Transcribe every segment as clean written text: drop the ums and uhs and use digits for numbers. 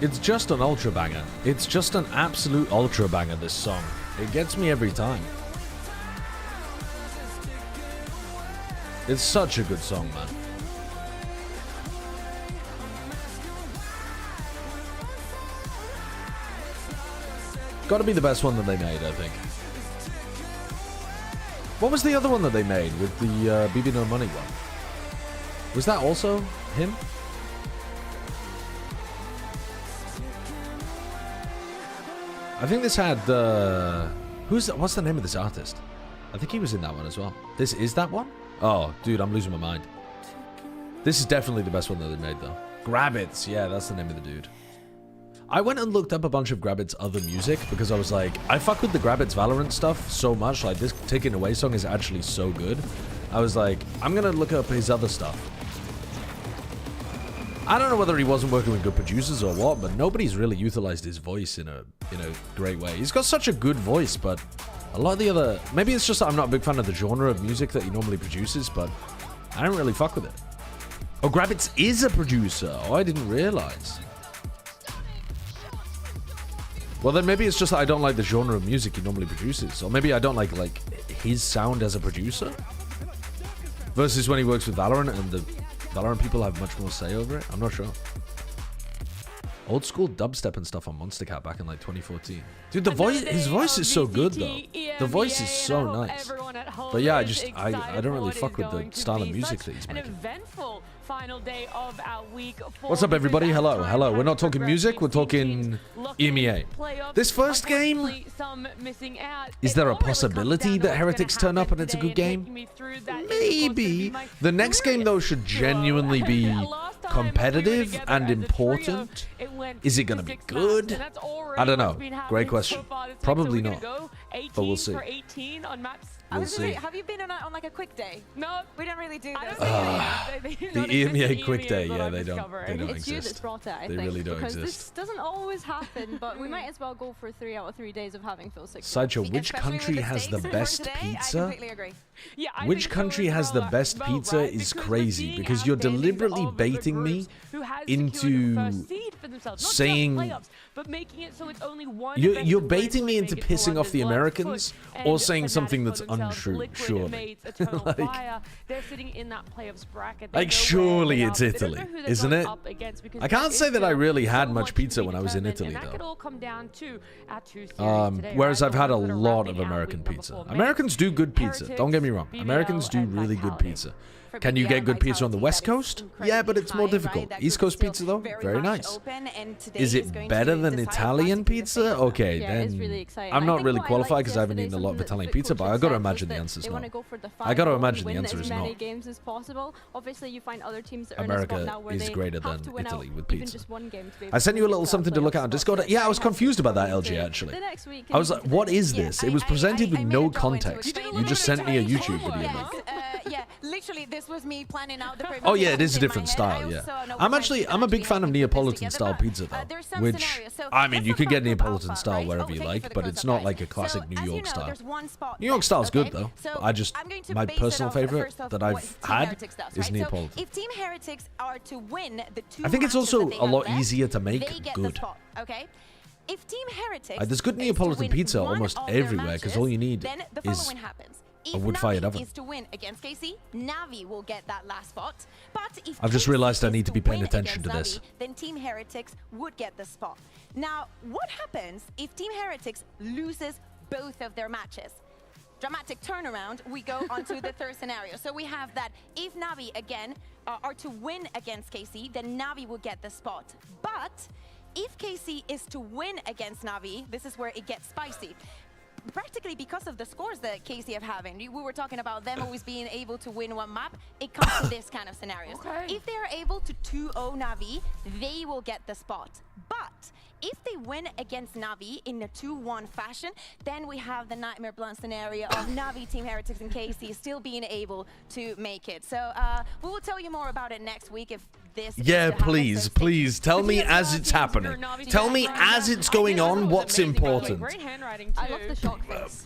It's just an ultra banger. It's just an absolute ultra banger, this song. It gets me every time. It's such a good song, man. Gotta be the best one that they made, I think. What was the other one that they made with the BB No Money one? Was that also him? I think this had what's the name of this artist? I think he was in that one as well. This is that one? Oh, dude, I'm losing my mind. This is definitely the best one that they made, though. Grabbits, yeah, that's the name of the dude. I went and looked up a bunch of Grabbits' other music because I was like, I fuck with the Grabbits Valorant stuff so much. Like, this Taken Away song is actually so good. I was like, I'm gonna look up his other stuff. I don't know whether he wasn't working with good producers or what, but nobody's really utilized his voice in a great way. He's got such a good voice, but a lot of the other... Maybe it's just that I'm not a big fan of the genre of music that he normally produces, but I don't really fuck with it. Oh, Grabbits is a producer. Oh, I didn't realize. Well, then maybe it's just that I don't like the genre of music he normally produces. Or maybe I don't like his sound as a producer. Versus when he works with Valorant and the Valorant people have much more say over it. I'm not sure. Old school dubstep and stuff on Monster Cat back in like 2014. Dude, his voice is so good though. The voice is so nice. But yeah, I don't really fuck with the style of music that he's making. What's up, everybody? Hello, hello. We're not talking music, we're talking EMEA. This first game, is there a possibility that Heretics turn up and it's a good game? Maybe. The next game though should genuinely be competitive and important. Is it gonna be good? I don't know. Great question. Probably not, but we'll see. We'll see. Have you been on like a quick day? No, we don't really do this. The EMEA quick day, yeah, they don't It's you that's exist. brought it, I They think, really don't because exist. this doesn't always happen, but we might as well go for 3 out of 3 days of having full 6. Sideshow, which country has the best pizza? I completely agree. Which country has the best pizza is crazy, because you're deliberately baiting me into saying... You're baiting me into pissing off the Americans or saying something that's untrue, surely. Like, surely it's Italy, isn't it? I can't say that I really had much pizza when I was in Italy, though. Whereas I've had a lot of American pizza. Americans do good pizza, don't get me wrong. Americans do really good pizza. Can you get good pizza on the West Coast? Yeah, but it's more difficult. East Coast pizza, though, very nice. Is it better than Italian pizza? Okay, then I'm not really qualified because I haven't eaten a lot of Italian pizza, but I gotta imagine the answer is no. I gotta imagine the answer is no. America is greater than Italy with pizza. I sent you a little something to look at on Discord. Yeah, I was confused about that, LG, actually. I was like, what is this? It was presented with no context. You just sent me a YouTube video link. Yeah, literally, this was me planning out the Oh yeah, it is a different style, yeah. I'm a big fan of Neapolitan style pizza though, which, I mean, you can get Neapolitan style wherever you like, but it's not like a classic New York style. New York style is good though. My personal favorite that I've had is Neapolitan. If Team Heretics are to win the 2 I think it's also a lot easier to make good. Okay? If Team Heretics There's good Neapolitan pizza almost everywhere because all you need is a wood-fired oven. To win against KC, Navi will get that last spot. But if I've just realized I need to be paying attention to this. Then Team Heretics would get the spot. Now, what happens if Team Heretics loses both of their matches? Dramatic turnaround, we go on to the third scenario. So we have that if Navi, again, are to win against KC, then Navi will get the spot. But if KC is to win against Navi, this is where it gets spicy. Practically because of the scores that KC have having. We were talking about them always being able to win one map. It comes to this kind of scenarios. Okay. If they are able to 2-0 Navi, they will get the spot. But if they win against Navi in a 2-1 fashion, then we have the Nightmare Blunt scenario of Navi, Team Heretics, and KC still being able to make it. So we will tell you more about it next week if this... Yeah, please, please, tell me as it's happening. Tell me as it's going on what's important. I love the shock face.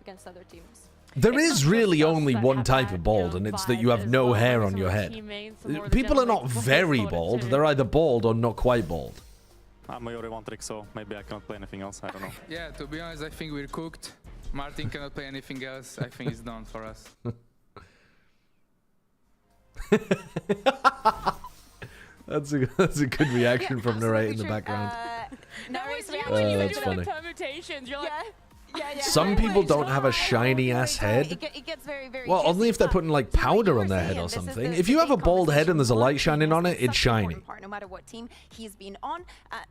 against other teams. There is really only one type of bald, and it's that you have no hair on your head. People are not very bald. They're either bald or not quite bald. I'm only one trick, so maybe I cannot play anything else. I don't know. Yeah, to be honest, I think we're cooked. Martin cannot play anything else. I think it's done for us. That's a good reaction from Narrate in the background. Narrate's When reaction. you That's do funny. the permutations, you're like, Some people don't have a shiny ass head. It gets very, very Well, only if they're putting like powder on their head or something. If you have a bald head and there's a light shining on it, it's shiny. No matter what team he's been on,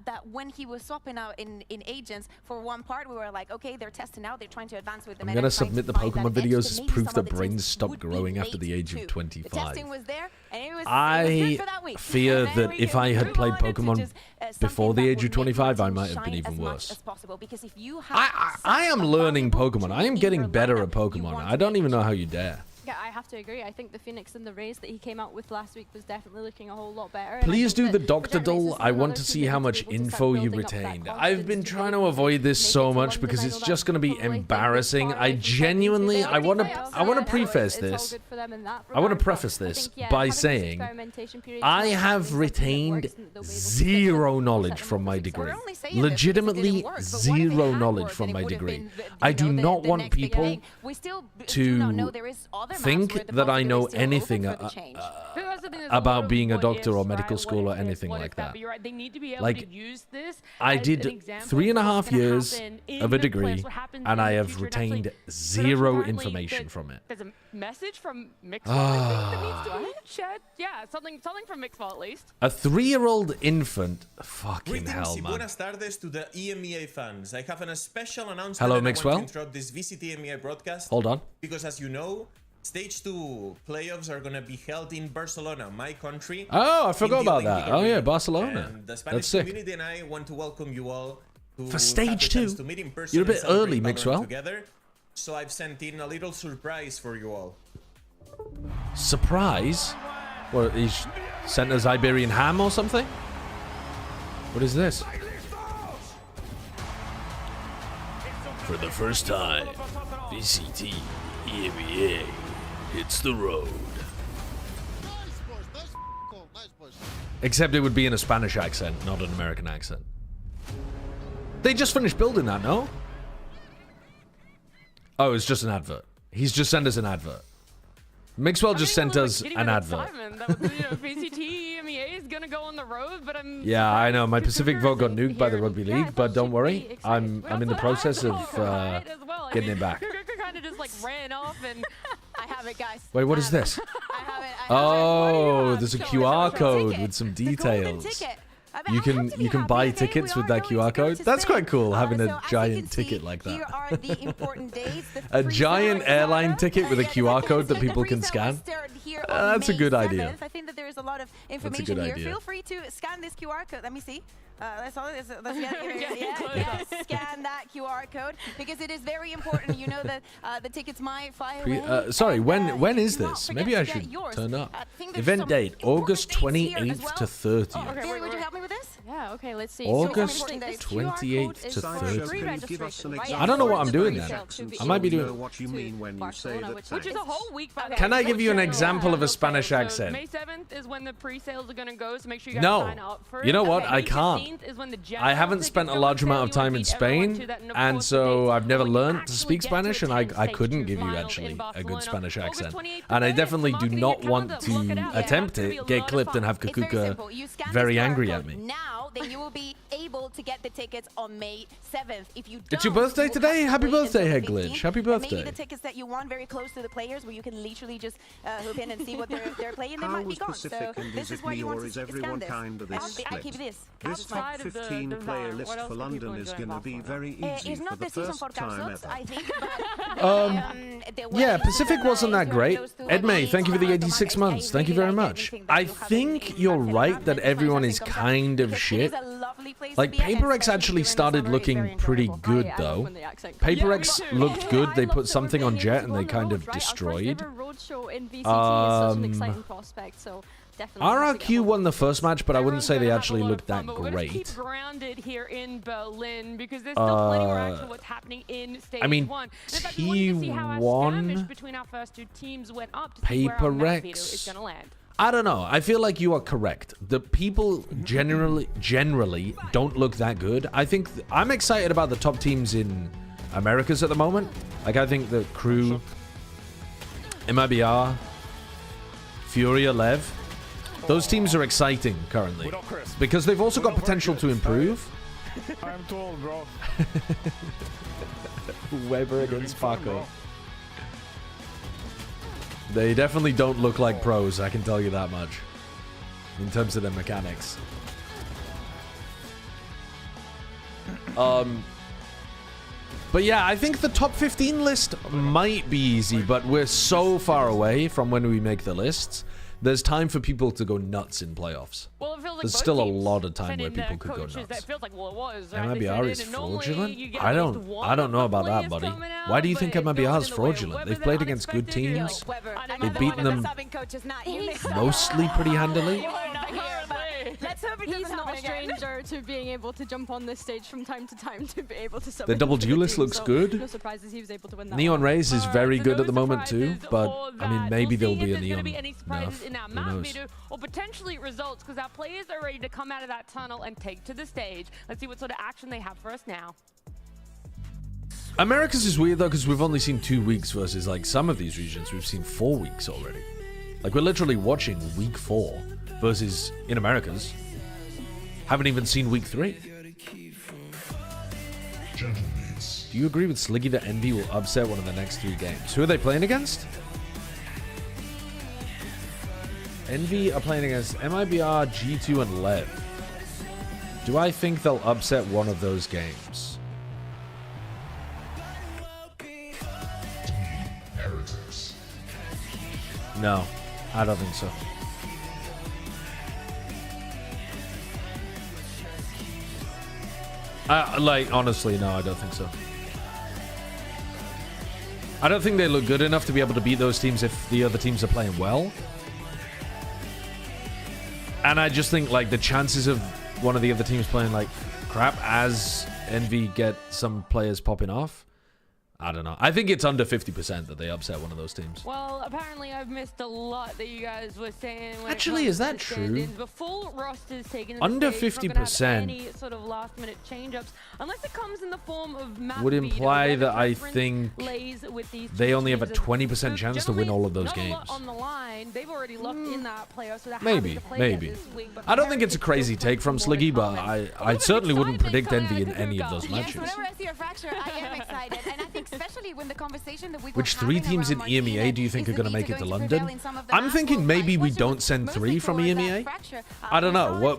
that when he was swapping out in agents for one part, we were like, okay, they're testing out, they're trying to advance with them. I'm gonna submit the Pokemon videos as proof that brains stop growing after the age of 25. The testing was there, and it was I good for that week. fear And then that if I had we played wanted to Pokemon just, before the something age that of would make your 25, I team might have been shine even as much worse. as possible, because if you have I am such a learning valuable Pokemon. I am in getting your better lineup, at Pokemon. you want I to don't make even know sure how you dare. Yeah, I have to agree. I think the Phoenix and the Rays that he came out with last week was definitely looking a whole lot better. and I Please think do the that Doctor for Jet Races Dull. and I want other to teams, see they how need much to be able to info start you building up that retained. I've confidence been to trying be to able avoid this make it so to much London. because I it's know just that going to be probably embarrassing. far I away from genuinely, They I already want play to outside, so preface it's all this. good for them in that I want to regard, but preface I this think, yeah, by having this saying experimentation period I is have something that retained works and that they'll be able to pick zero up knowledge and set from them my up for degree. success. We're only saying this because it Legitimately didn't work, but what if it zero had knowledge worked from and it my would have degree. been the- I you do know, the not want next big people thing? We still do not know to there is other maps think where the that I know possibilities still anything open for the change. But that's the thing, there's a lot about of being a what doctor or ifs, medical right? school What or if this, anything what like if that. But you're right, they need to be able Like, to use this I as did an example 3.5 of what's gonna years happen in of a the degree, plans, what happens and in I the have future. And actually, retained but zero apparently information the- from it. There's a message from Mixwell, I think, that needs to be in the chat. Yeah, something from Mixwell at least. A 3-year-old infant. Fucking Greetings hell, y man. buenas tardes to the EMEA fans. I have a special announcement Hello, that I want Mixwell. to interrupt this VCT EMEA broadcast. Hold on. Because as you know, Stage 2 playoffs are going to be held in Barcelona, my country. Oh, I forgot in the about that. Olympic Oh, yeah, Arena. Barcelona. And the Spanish That's sick. community and I want to welcome you all to For have Stage the chance 2? to meet in person You're a and bit celebrate early, Valorant Mixwell. Together. So I've sent in a little surprise for you all. Surprise? What, he's sent us Iberian ham or something? What is this? For the first time, VCT EMEA hits the road. Except it would be in a Spanish accent, not an American accent. They just finished building that, no? Oh, it's just an advert. He's just sent us an advert. Mixwell just sent us an advert. That was, VCT EMEA is gonna go on the road, but I'm Yeah, I know. My surprised Pacific vote got Cougars nuked by the here. rugby Yeah, league, so but it don't should worry. be exciting. I'm in the process of getting it back. Kind of just like ran off and I have it, guys. Wait, what I is have it. this? I have it. Oh, there's a Show QR us the code ticket. with some The golden details. ticket. You can buy tickets with that QR code. That's quite cool, having a giant ticket like Here that. are the important days. A giant airline ticket with a QR code that people can scan. That's a good idea. I think that there is a lot of information good here. idea. Feel free to scan this QR code. Let me see. That's all. Let's Yeah, scan that QR code because it is very important. You know that the tickets might fly away. Sorry, and, when you is do not this? forget Maybe I to get should yours. turn up. I think there's Event some date, important August dates here as 28th well. to 30th. Okay, Gary, would you help me with this? Yeah, okay, let's see. August So obviously this 28th QR code to is for 30th. free Can you give us registration, an right? example I don't know what For I'm the doing pre-sale then. to be I might be able doing- know what you to mean when you say Barcelona, that. which which is a whole week. By the Can way. I give you an So, example of a okay, Spanish so accent? May 7th is when the pre-sales are gonna go, so make sure you guys No. sign up for it. You know what? Okay, I May can't. 15th is when the I general haven't tickets spent a go on large sale. amount of You wanna time in beat everyone Spain, to that, and of and course the so dates I've never are when you learned to actually speak get Spanish, and I attend couldn't Stage 2 give you finals actually in a good Barcelona, Spanish August accent. 28th And I to 30th. definitely Mark do it in your not want calendar, look it to up. attempt It's gonna be it, a get lot of clipped, and fun. have It's very Kakuka simple. You scan very this QR angry code at me. now, then you will be able to get the tickets on May 7th. If you It's your don't, birthday we'll today? have to Happy wait birthday, until Head the Glitch. 15th, Happy and birthday. maybe the tickets that you want very close to the players, where you can literally just hoop in and see what they're playing, they How might be is gone. Pacific So and this is is it why me you want or to is scan everyone this. kind of this I split? keep this. This top Outside of the 15 player van, list what else for do London people is enjoy in going to be Barcelona? very easy It's for not the the season first for car time slots, ever. I think. But Yeah, Pacific wasn't that great. Edmay, thank you for the 86 months. Thank you very much. I think you're right that everyone is kind of shit. Like, Paper X actually started looking pretty good, though. Paper X looked good. They put something on Jet and they kind of destroyed. RRQ won the first match, but I wouldn't say they actually looked that great. Keep grounded here in Berlin because there's still plenty more action what's happening in stage I mean, 1. And in fact, we wanted to see how our skirmish T1, between our first two teams went up to see where our Paper map veto X. is going to land. I don't know. I feel like you are correct. The people generally don't look that good. I think I'm excited about the top teams in Americas at the moment. Like, I think the Crew, MIBR, Furia, Lev, those teams are exciting currently because they've also got potential to improve. I'm too old, bro. Weber against Paco. They definitely don't look like pros, I can tell you that much. In terms of their mechanics. But yeah, I think the top 15 list might be easy, but we're so far away from when we make the lists. There's time for people to go nuts in playoffs. Well, it feels like There's both still a teams lot of time sent where in people their could go coaches. nuts. That feels like, well, it was, right? They MIBR sent is in, and normally fraudulent? you get I at least don't one know of the about that, players buddy. coming out, Why do you but think it MIBR goes is in the way of fraudulent? Weber They've that played against good unexpected, you know, teams. Weber, They've beaten them mostly pretty handily. Let's hope it He's doesn't not a happen again. stranger to being able to jump on this stage from time to time to be able to. The double duelist looks good. No surprises, he was able to win that. Neon Rays is very So good no at the moment too, surprises but for I mean that. maybe We'll there'll see be if a there's gonna Neon be any surprises nerf. in that Who map knows? meter, or potentially results, because our players are ready to come out of that tunnel and take to the stage. Let's see what sort of action they have for us now. Americas is weird though, because we've only seen 2 weeks versus like some of these regions we've seen 4 weeks already. Like we're literally watching week 4 versus in Americas. Haven't even seen week 3. Do you agree with Sliggy that Envy will upset one of the next 3 games? Who are they playing against? Envy are playing against MIBR, G2, and Lev. Do I think they'll upset one of those games? Heretics. No, I don't think so. Like, honestly, no, I don't think so. I don't think they look good enough to be able to beat those teams if the other teams are playing well. And I just think, like, the chances of one of the other teams playing, like, crap as Envy get some players popping off, I don't know. I think it's under 50% that they upset one of those teams. Well, apparently I've missed a lot that you guys were saying. When Actually, is that true? The full roster's taken to Under the stage. 50%. We're not gonna have any sort of last-minute change-ups, unless it comes in the form of map Would imply veto, that I preference think lays with these they two only have a teams. And 20% chance to win all of those not a games. lot on the line. They've already locked in that player, so they're Maybe, having to play maybe. it this week, but I don't think it's a Heretics crazy still take from put more to Sliggy, but come. I certainly wouldn't predict coming Envy out in of any of Kuko. those Yes, matches. whenever I see a fracture, I am excited, and I think especially when the conversation that we Which 3 teams in EMEA do you think are going to make it to London? I'm thinking maybe we don't send 3 from EMEA. I don't know.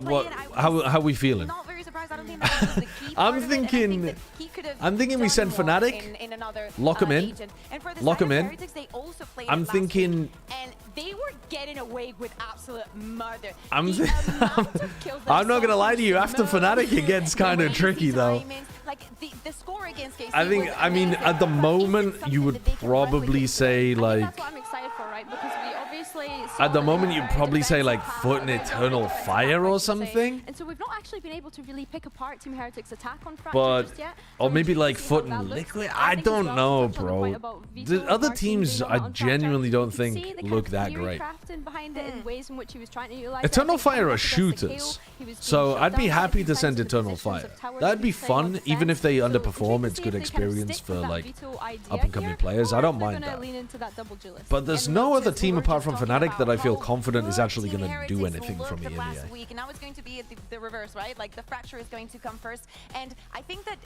How are we feeling? Not very surprised. I don't think that was the key I'm part of it, and I thinking- think that he could have I'm thinking we done send more Fnatic, in another, lock 'em in, agent. And for the lock side 'em of in. Heretics, they also played I'm it last thinking- week, and they were getting away with absolute murder. I'm The amount of kills that I'm not saw gonna lie to you. from After Smoke, Fnatic, it gets the kind of latency tricky though. timings, like the score against KC I think. was I mean, amazing. at the But is moment, it you would something that they can probably replicate? say I think like. that's what I'm excited for, right? Because we obviously saw At the that moment, they you'd were probably say like defensive, Foot and very Eternal defensive, Fire I or should say. something. And so we've not actually been able to really pick apart Team Heretics' attack on Fracture But just yet. or So maybe we're like intrigued to see Foot how and that looks. Liquid. I I think as don't well, know, to touch on the point bro. about The Vito, other Martin teams, being I on genuinely Fracture, don't you can think see the kind look of that theory great. crafting behind it in ways in which he was trying to utilize Eternal it. I think Fire are coming up against the shooters, KO, he was being so shut I'd be down by happy to defensive send Eternal positions Fire. of towers That'd be being playing on fun, even if they defense. So underperform. intrigued It's to see good if they kind of experience stick for with that like Vito idea up-and-coming here, players. or I don't if they're mind gonna that. lean into that double duelist. But there's And no look, other since we team were apart just from talking Fnatic that I about feel how confident is good actually Team going to do Heretics anything from looked last EMEA. week, and now it's going to be the reverse, right? Like the Fracture is going to come first, and I think that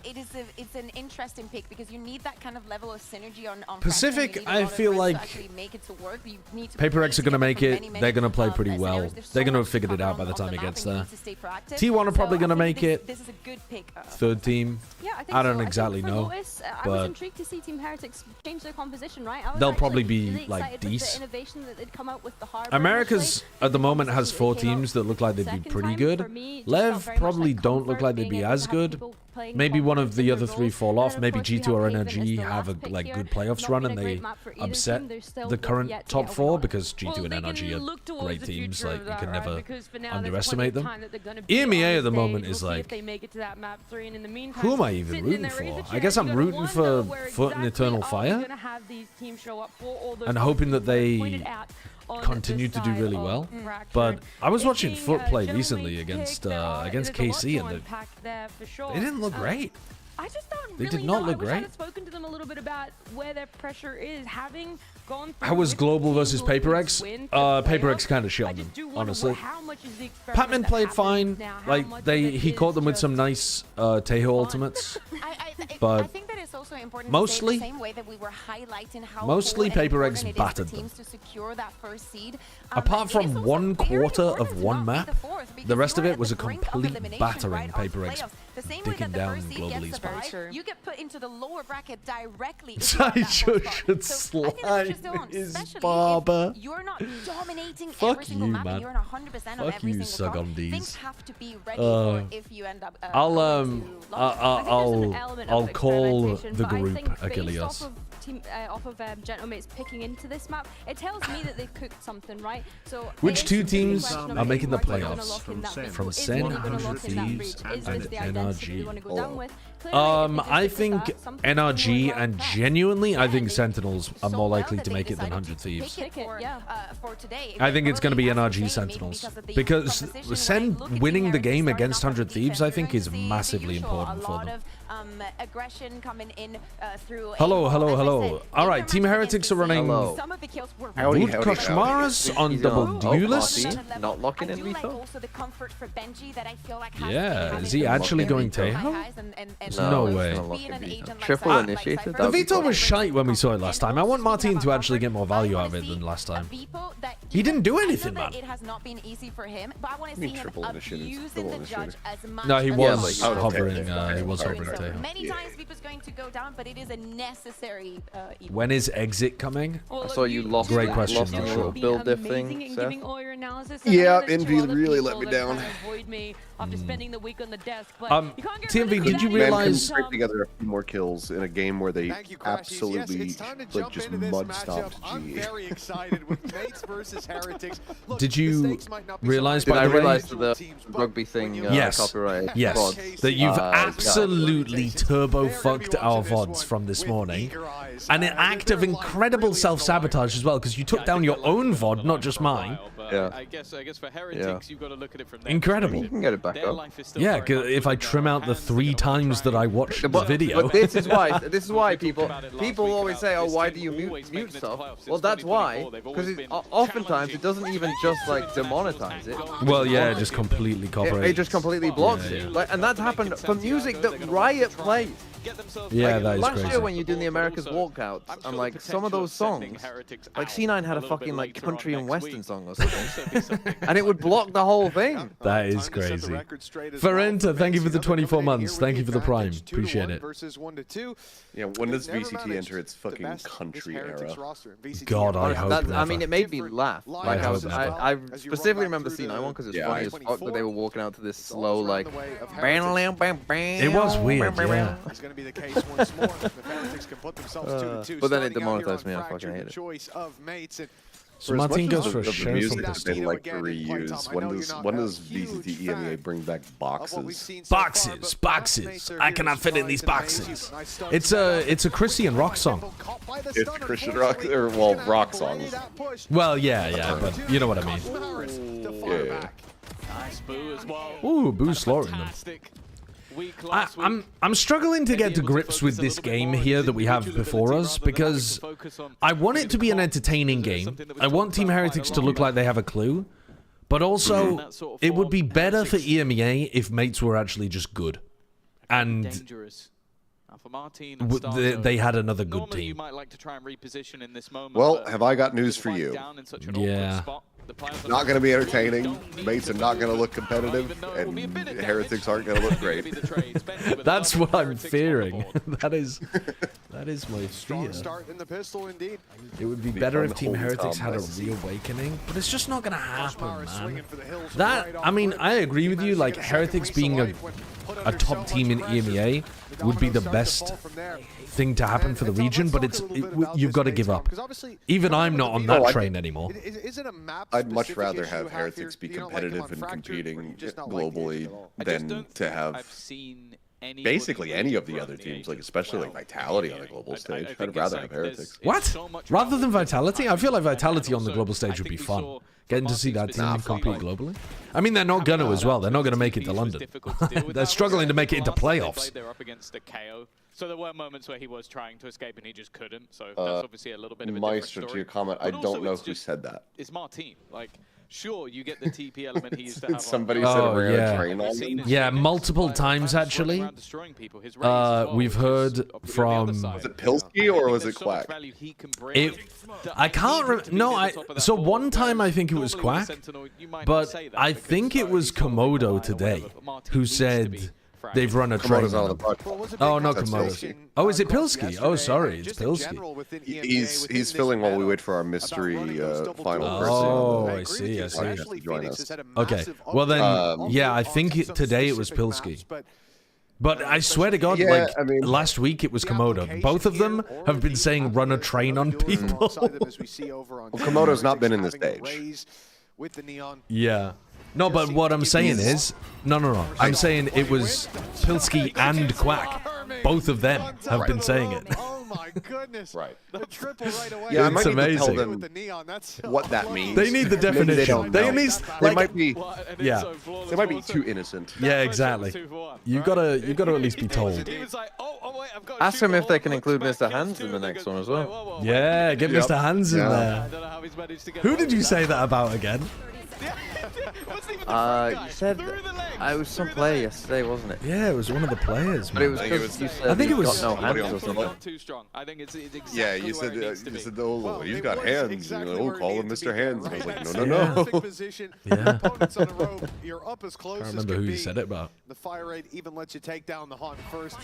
it's an interesting pick because you need that kind of level of synergy on Pacific, Fracture, and you need a I lot of feel reps to like actually make it to work. You need to Paper X are play going to make together it. from many, They're going to play pretty scenarios. well. There's so They're going to have much figured it cover out by the on time it map, gets and you there. need to stay proactive. T1 are probably So going to I think make it. This is a good pick. Third team. Yeah, I think I don't so. exactly think for know, Lotus, I but was intrigued to see Team Heretics change their composition, right? I was they'll actually probably be, really like, excited with decent. the innovation that they'd come out with the Harbor America's initially. at the moment has Composition 4 that came out teams that look like they'd be second pretty time, good. for me, just felt Lev very much probably like don't look comfort, like they'd be being able as to have good. people playing Maybe one confident of the in other their 3 roles. fall And off. then, of Maybe course, we G2 or have Haven as NRG the have a last pick like here. good playoffs Not run been and a great they map for either upset team. They're still the both current yet to top get a 4 win. because G2 Well, and they can NRG look are towards great the teams. future Like of you that, can right? never Because for now, there's underestimate plenty of them. time that they're gonna be on EMEA at the stage. moment We'll is see like, if they make it to that map 3, and in the meantime, who am I even sitting in rooting their for? razor I chair, guess you I'm gotta rooting for wonder where Foot and exactly Eternal are we Fire, gonna have these teams show up for all those and hoping that reasons they pointed out on continue this to do side really of well. Fracture. But I was watching Taking, Foot play generally recently pick, against there's a lot KC, to and unpack there for sure. they didn't look great. I just don't They really did not know. look I wish great. I had spoken to them a little bit about where their pressure is. Having gone through How was with Global the versus team Paper will X? win for the Paper X playoffs. kind of shit I on just them, do wonder honestly. how much is the experiment Patman that played happens fine. now? How Like much of it he caught is them with just some nice Tejo ultimates. I But think that it's also important mostly- to say the same way that we were highlighting how mostly cool and Paper X important it is battered for them. teams to secure that first seed. Apart It from is also one very quarter important of to one not be map, the fourth, because the rest you of are it at was the a brink of complete elimination, battering right, of Paper X playoffs. The same way dicking that the down first seed Global gets the Esports. bye, you get put into the lower bracket directly. if you are I that fourth just spot. should So I think the pressure's still slide on, his especially barber. if you're not dominating Fuck every single you, map man. and you're in 100% on Fuck every you, single suck on front. these. Things have to be ready for if you end up. I'll going to losses. I'll call experimentation, the but I group think based Achilles. off of Gentlemates picking into this map, it tells me that they've cooked something, right? So Which it two is really a teams question of are if making the Martin's gonna playoffs? lock in that From big From goal. Is Sen, Mini gonna 100 lock in that Thieves, breach? Is and this the identity NRG. they want to go down with? Clearly, if they I just stick with think that, something's gonna NRG work and out best. genuinely, I Yeah, think they Sentinels are so more well likely that to they make it than decided 100 to Thieves. pick it Pick it, for, yeah. for today. I think it's going to be Probably as NRG the Sentinels because of the because composition. When I Sen look at winning Team the game Heretics against starting 100 off on Thieves, defense, I you're think, going is to see the massively usual, important a for lot them. of aggression coming in through. Hello, A-ball. hello, As I hello. said, All in right, their Team match Heretics against are running Hello. some of the kills were Howdy, Wood howdy, howdy. Koshmaras on He's double on. duelist. Coffee. Not locking I in do like Vito? also the comfort for Benji that I feel like has Yeah, been having is he the actually most going very Tejo? high highs and No lows. way. Not Being an locking agent Vito. like Triple Cypher, initiated, like that The would be Vito fun. was shite when we saw it last time. I want Martin to Speaking actually get more value out of it I than wanna last see a time. Beepo that He didn't do I know anything, that man. It has not been easy for him, but I want to mean see him triple initiatives, abusing double the judge initiative. as much No, he as was possible. hovering, He's he was doing hovering so. Tejo. Many times Beepo's going to go down, but it is a necessary evil. When is exit coming? Well, I look, saw you lost Great question, lost not in a sure. little build diff amazing thing, in Seth. giving all your analysis. Yeah, And I know there's Envy two other really people let me that down. kind of avoid me after spending the week on the desk, but you can't get TMV, rid of did you that. Man realize- couldn't scrape together a few more kills in a game where they Thank you, Crashies. absolutely Yes, it's time to like jump just into this mud matchup. stomped I'm G. very excited with Mates versus Heretics. Look, Did the you stakes might not be so realize, high by Did I the way- realize for the teams, but rugby when thing you- Yes. copyright Yes, VODs? that you've Yeah. absolutely turbo They're gonna fucked be our watching this VODs one from this with morning. eager eyes. And an act of Their life incredible really on the line. self-sabotage as well, because you took down your own VOD, not just mine. Yeah. I guess for Heretics, you've got to look at it from their Incredible. You can get it back Their up. life is still Yeah, very much if I in trim their out the hands. 3 They're gonna times try that I and- watched the But video. this is why people about it last people week always about say, oh, this why team do you always mute making it to stuff? playoffs Well, since that's why, 2024. They've always because been oftentimes it doesn't even just like demonetize it. Well, yeah, just completely copyright. It just completely blocks Yeah, it. yeah. Like, and that's happened for music that Riot plays. Yeah, Like, that is last crazy. year when you're doing the America's walkouts, I'm like, some of those songs, like C9 had a fucking like country and western song or something, and it would block the whole thing. That is crazy. Ferenta, thank you for the 24 months. Thank you for the Prime. Appreciate it. Yeah, when does VCT enter its fucking country era? God, I hope That, I never. mean, it made me laugh. Like, I hope never. I specifically remember C9 one because it's Yeah, funny as fuck that they were walking out to this slow like. It was weird, yeah. It's going to be the case once more. The Heretics can put themselves 2-2. But then it starting out here demonetized me, I on fucking Fractured, hate the it. choice of Mates, and So For as Martin much goes as for a the share music from that they like to reuse, when does VCT EMEA bring back boxes? Boxes. I cannot fit in these boxes. It's a Christian rock song. It's Christian rock, or well, rock songs. Well, yeah, but you know what I mean. Yeah. Nice boo as well. Ooh, Boo's slaughtering them. Fantastic week last week. I'm struggling to get to grips with this game here that we have before us, because I want it to be an entertaining game. I want Team Heretics to look like they have a clue, but also it would be better for EMEA if Mates were actually just good. And dangerous. Now for Martin and Starzo, they had another good normally you team. might like to try and reposition in this moment, Well, but have I got news with for the you? fight down in such an awkward Yeah. spot, the players are Not going to be they entertaining. don't need Mates are to not do going to look this, competitive, even though it will be a bit of and damage. Heretics aren't going to look great. That's what I'm fearing. that is my fear. start in the pistol, indeed. It would be better if Team Heretics had a reawakening, but it's just not gonna happen, man. That, I mean, I agree with you, like, Heretics being a top team in EMEA would be the best thing to happen for the region, but you've got to give up. Even I'm not on that train anymore. I'd much rather have Heretics be competitive and competing globally than to have basically any of the other teams, like especially like Vitality on the global stage. I'd rather have Heretics. What? Rather than Vitality? I feel like Vitality on the global stage would be fun. Getting to see that team compete globally. I mean, they're not going to as well. They're not going to make it to London. They're struggling to make it into playoffs. They're up against a KO. So there were moments where he was trying to escape and he just couldn't. So that's obviously a little bit of a different story. To your comment, I don't know who said that. It's Martin. Like, sure, you get the TP element he used to have. Somebody said ran a train on him? Yeah, multiple times actually. We've heard from... Was it Pilsky or was it Quack? I can't remember. No, so one time I think it was Quack, but I think it was Komodo today who said they've run a train. Oh, no, Komodo. Oh, is it Pilsky? Oh, sorry, it's Pilsky. He's filling while we wait for our mystery final person. Oh, I see. Okay, well then, yeah, I think today it was Pilsky. But I swear to God, like, last week it was Komodo. Both of them have been saying run a train on people. Well, Komodo's not been in the stage. Yeah. No, but what I'm saying is... No. I'm saying it was Pilsky and Quack. Both of them have been saying it. Oh my goodness. Right. The triple right away. Yeah, I it's might need to tell amazing. them what that means. They need the definition. They at least... They Like, might be... yeah. They might be too innocent. Yeah, exactly. You gotta at least be told. Ask them if they can include Mr. Hands in the next one as well. Yeah, get Mr. Hands in there. Who did you say that about again? You said I was some player yesterday, wasn't it? Yeah, it was one of the players. But it was because you said I think it was got no hands or something. Too strong. I think it's exactly Yeah, you said, oh, he's got hands. And you're like, oh, call him Mr. Hands. And I was like, no. Position. Yeah. Opponents on the rope. You're up as close I as remember can who be. you said it about. The fire rate even lets you take down the Hunt first.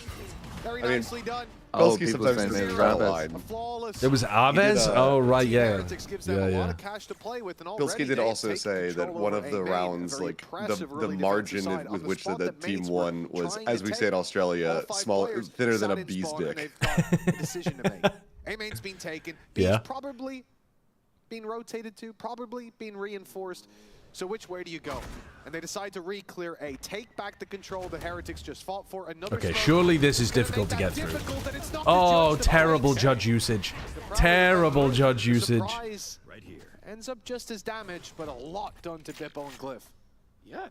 Very nicely done. Oh, Pilsky people sometimes saying doesn't they try were a rabbits. line. It was Aves? Oh, right, yeah. Yeah. Pilsky did also say that one of the rounds, like the margin with which the team won was, as we say in Australia, smaller, thinner than a bee's dick. Decision to make. A-main's been taken. B's probably being rotated to, probably being reinforced. So which way do you go? And they decide to re-clear A. Take back the control that Heretics just fought for. Another Okay, surely this is difficult to get through. Oh, terrible judge usage. Terrible judge usage. Right here. Ends up just as damaged, but a lot done to Bippo and Glyph. Yeah,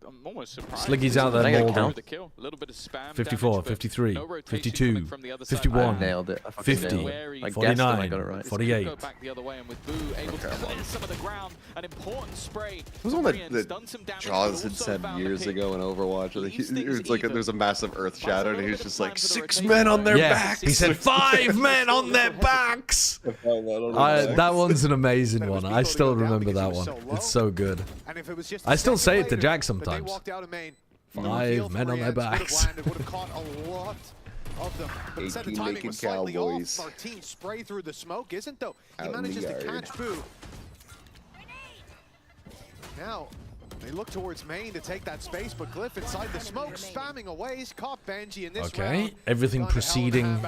I'm almost surprised. Sliggy's out there molding. A little bit of spam 54, damage, 53, no 50, side. 51, nailed it. 50, I 49, 48. Go back the other way, and with Boo able to clear some of the ground, an important spray. It was one that Jaws had said years ago in Overwatch. It was like there's a massive earth shadow, and he was just like 6 men on their backs. He said 5 men on their backs. That one's an amazing one. I still remember that one. It's so good. I still say it to Jack sometimes. 5 men on their backs. 18 naked cowboys. Martin spray through the smoke, isn't though? He manages to catch Boo. Now, they look towards main to take that space, but Glyph inside the smoke, spamming away. He's caught Benji in this round. Everything proceeding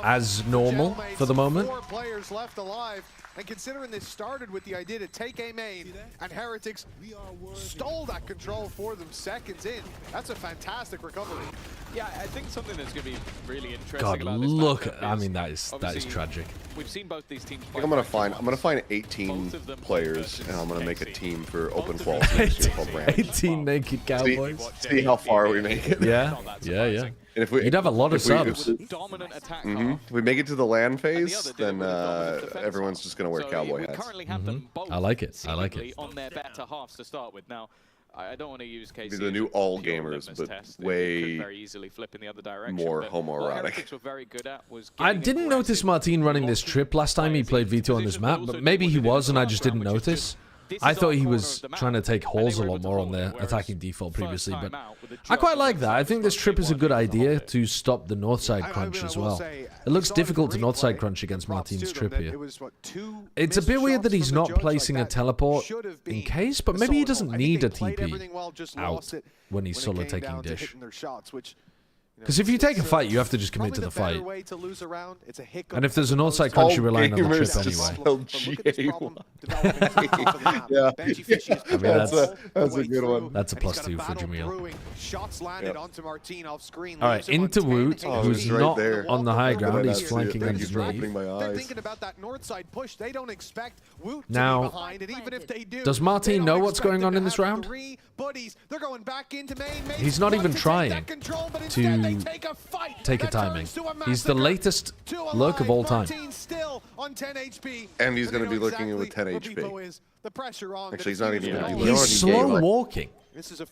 as normal for the moment. 4 players left alive. And considering this started with the idea to take A main, and Heretics stole that control for them seconds in, that's a fantastic recovery. Yeah, I think something that's going to be really interesting God, about this look! matchup I mean, that is tragic. We've seen both these teams. I think I'm gonna find 18 players, and I'm gonna make a team for open quals next year called Rams. 18 naked cowboys. See how far we make it. Yeah. And if we, you'd have a lot of subs. If we make it to the LAN phase, then everyone's just gonna wear cowboy hats. I like it. I like it. On their better halves to start with. Now, I don't want to use KC. The new all gamers, but way very easily flip in the other direction. More homoerotic. I didn't notice Martin running this trip last time he played V2 on this map, but maybe he was and I just didn't notice. I thought he was trying to take holes a lot more on their attacking default previously, but I quite like that. I think this trip is a good idea to stop the northside crunch as well. It looks difficult to northside crunch against Martin's trip here. It's a bit weird that he's not placing a teleport in case, but maybe he doesn't need a TP out when he's solo taking dish. Because if you take a fight, you have to just commit to the fight. And if there's an outside crunch, you're relying on the trip anyway. Yeah, I mean, that's a good one. That's a +2 for Jamil. Shots landed onto Martinov's screen. All right, into Woot, who's right not there. on the high ground. He's That's flanking it. Thank you for underneath. opening my They're eyes. thinking about that north side push. They don't expect Woot Now, to be behind, and even if they do, does Martin know what's going on in this round? They're going back into main. He's not even trying to take a timing. He's the latest lurk of all time. And he's going to be looking with 10 HP. Actually, he's not even going to be He's slow walking.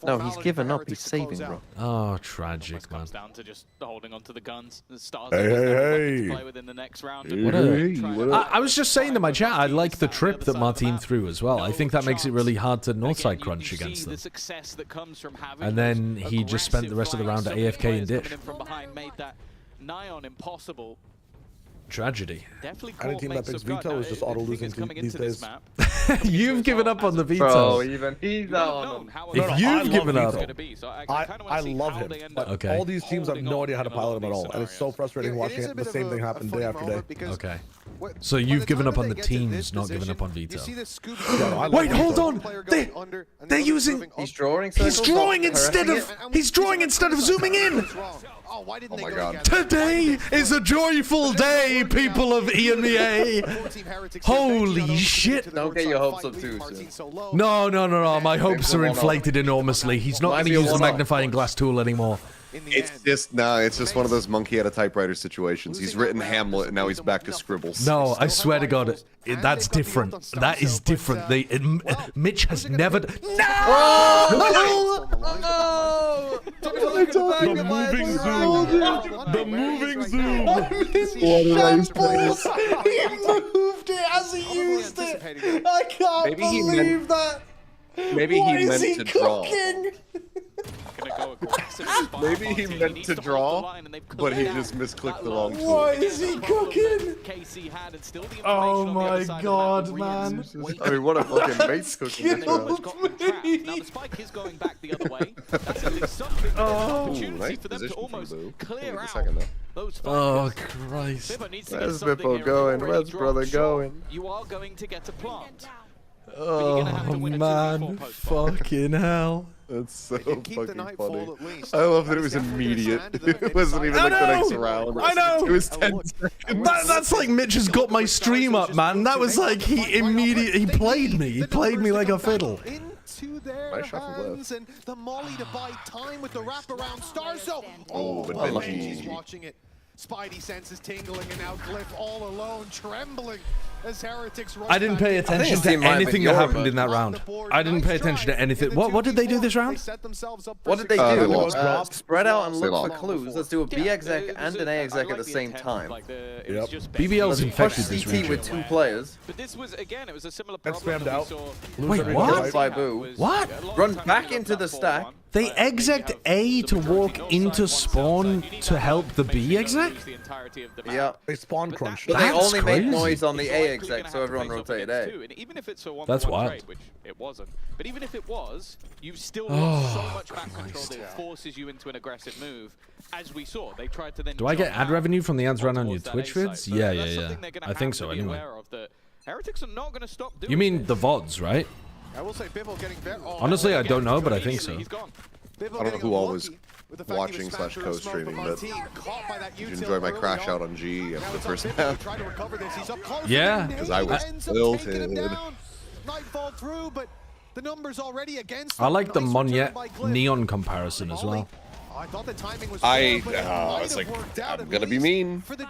No, he's given up. He's saving, bro. Oh, tragic, man. Comes down to just holding on to the guns. The stars Hey. play within the next round. I was just saying to my chat, I like the trip that Martin threw as well. I think that makes it really hard to northside crunch against them. And then he just spent the rest of the round at AFK and dish. From behind made that nigh on impossible. Tragedy. Any team that picks veto is just auto losing these days. You've given up on the veto. Bro, even he's out on them. If you've given up, I love him. But all these teams have no idea how to pilot him at all, and it's so frustrating watching it. The same thing happen day after day. Okay. So you've given up on the teams, not given up on veto. Wait, hold on. They're using. He's drawing. He's drawing instead of. He's drawing instead of zooming in. Oh my god. Today is a joyful day, people of EMEA. Holy shit. Don't get your hopes up too soon. No. My hopes are inflated enormously. He's not going to use the magnifying glass tool anymore. It's just one of those monkey at a typewriter situations. He's written Hamlet and now he's back to scribbles. No, I swear to God, that's different. That is different. Mitch has never. No! The moving zoom. The moving zoom. Shambles. He moved it as he used it. I can't believe that. Maybe he meant to draw. Maybe he meant to draw, but he just misclicked the wrong tool. Why is he cooking? Oh my god, man. I mean, what a fucking mate's cooking. Now the spike is going back the other way. That's at least something. Opportunity for them to almost clear out those. Oh Christ. Where's Bippo going? Where's brother going? You are going to get a plant. Oh man, fucking hell. That's so fucking funny. I love that it was immediate. It wasn't even like the next round. I know. It was 10 seconds. That's like Mitch has got my stream up, man. That was like he played me. He played me like a fiddle. Into their hands and the molly to buy time with the wraparound star zone. Oh, but Benji's watching it. Spidey senses tingling and now Glyph all alone, trembling as Heretics run. I didn't pay attention to anything that happened in that round. I didn't pay attention to anything. What did they do this round? What did they do? Spread out and look for clues. Let's do a B exec and an A exec at the same time. Yep. BBL's infected this VCT region. with 2 players. But this was again, it was a similar That's problem spammed that we out. saw. Wait, what? By Boo. What? Run back into the stack. They exec'd A to walk into spawn to help the B exec? Yeah. They spawn crunch. But they That's only crazy. made noise on the A exec, so everyone rotated A. And even if it's a That's 1v1 wild. trade, which it wasn't, but even if it was, you've still lost so Oh, much back control that it forces you into an aggressive move, as we saw. They tried to then. Do I get jump ad out revenue from the ads run on your towards that Twitch A site. vids? So Yeah. that's something they're gonna I think have so to be anyway. aware of, that Heretics are not going to stop doing You mean it. the VODs, right? I will say Bibble getting very. Honestly, I don't know, but I think so. He's gone. I don't know who all was watching / co-streaming, but did you enjoy my crash out on G after the first half? Yeah. Because I was tilted. Nightfall through, but the numbers already against. I like the Monyet Neon comparison as well. I thought the timing was it's like, I'm gonna be mean, but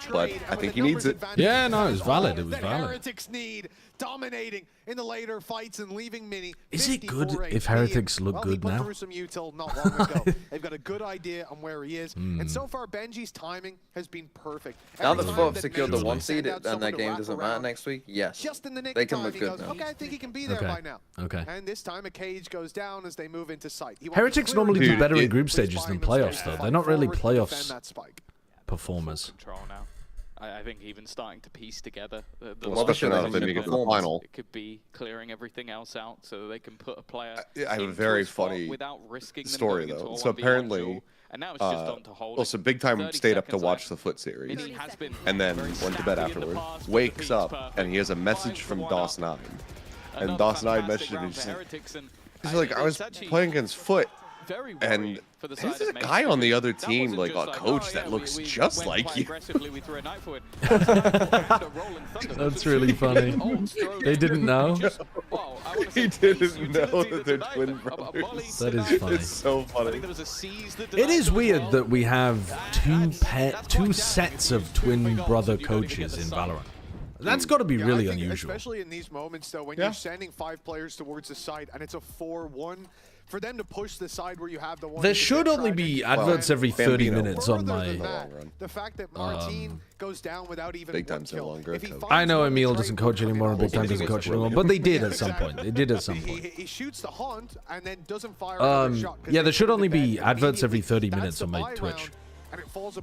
I think he needs it. Yeah, no, it was valid. It was that valid. Heretics need, dominating in the later fights and leaving Mini. Is it good 54 if HP, Heretics look well, good he put now? through some util not long ago. They've got a good idea on where he is, and so far Benji's timing has been perfect. Now Every that time Fove that secured the Benji 1 sent seed out and someone that to game wrap doesn't matter around, next week, yes. just in the nick They of can time, look he good goes, now. okay, I think he can be there by now. Okay. And this time a cage goes down as they move into sight. He wants Heretics to clear normally it do down. better in group He's stages than buying playoffs, themselves though. They're not really forward to defend playoffs that spike. performers. Control now. I think even starting to piece together the especially now if they make it to the final. It could be clearing everything else out so they can put a player. I have a very funny story though. So apparently, and now it's just on to hold. Also, Big Time stayed up to watch the Foot series, and then went to bed afterward. Wakes up and he has a message from DOS9, and DOS9 messaged him. He's like, I was playing against Foot. And there's a guy on the other team, like a coach, that looks just like you. That's really funny. They didn't know. He didn't know that they're twin brothers. That is funny. It's so funny. It is weird that we have two sets of twin brother coaches in Valorant. That's got to be really unusual. Especially in these moments, though, when you're sending 5 players towards the site and it's a 4-1. For them to push the side where you have the one. There should only be adverts every 30 minutes on my. The fact that Martin goes down without even Big Time's no longer. I know Emil doesn't coach anymore and Big Time doesn't coach anymore, but they did at some point. They did at some point. He shoots the haunt and then doesn't fire shot. Yeah, there should only be adverts every 30 minutes on my Twitch.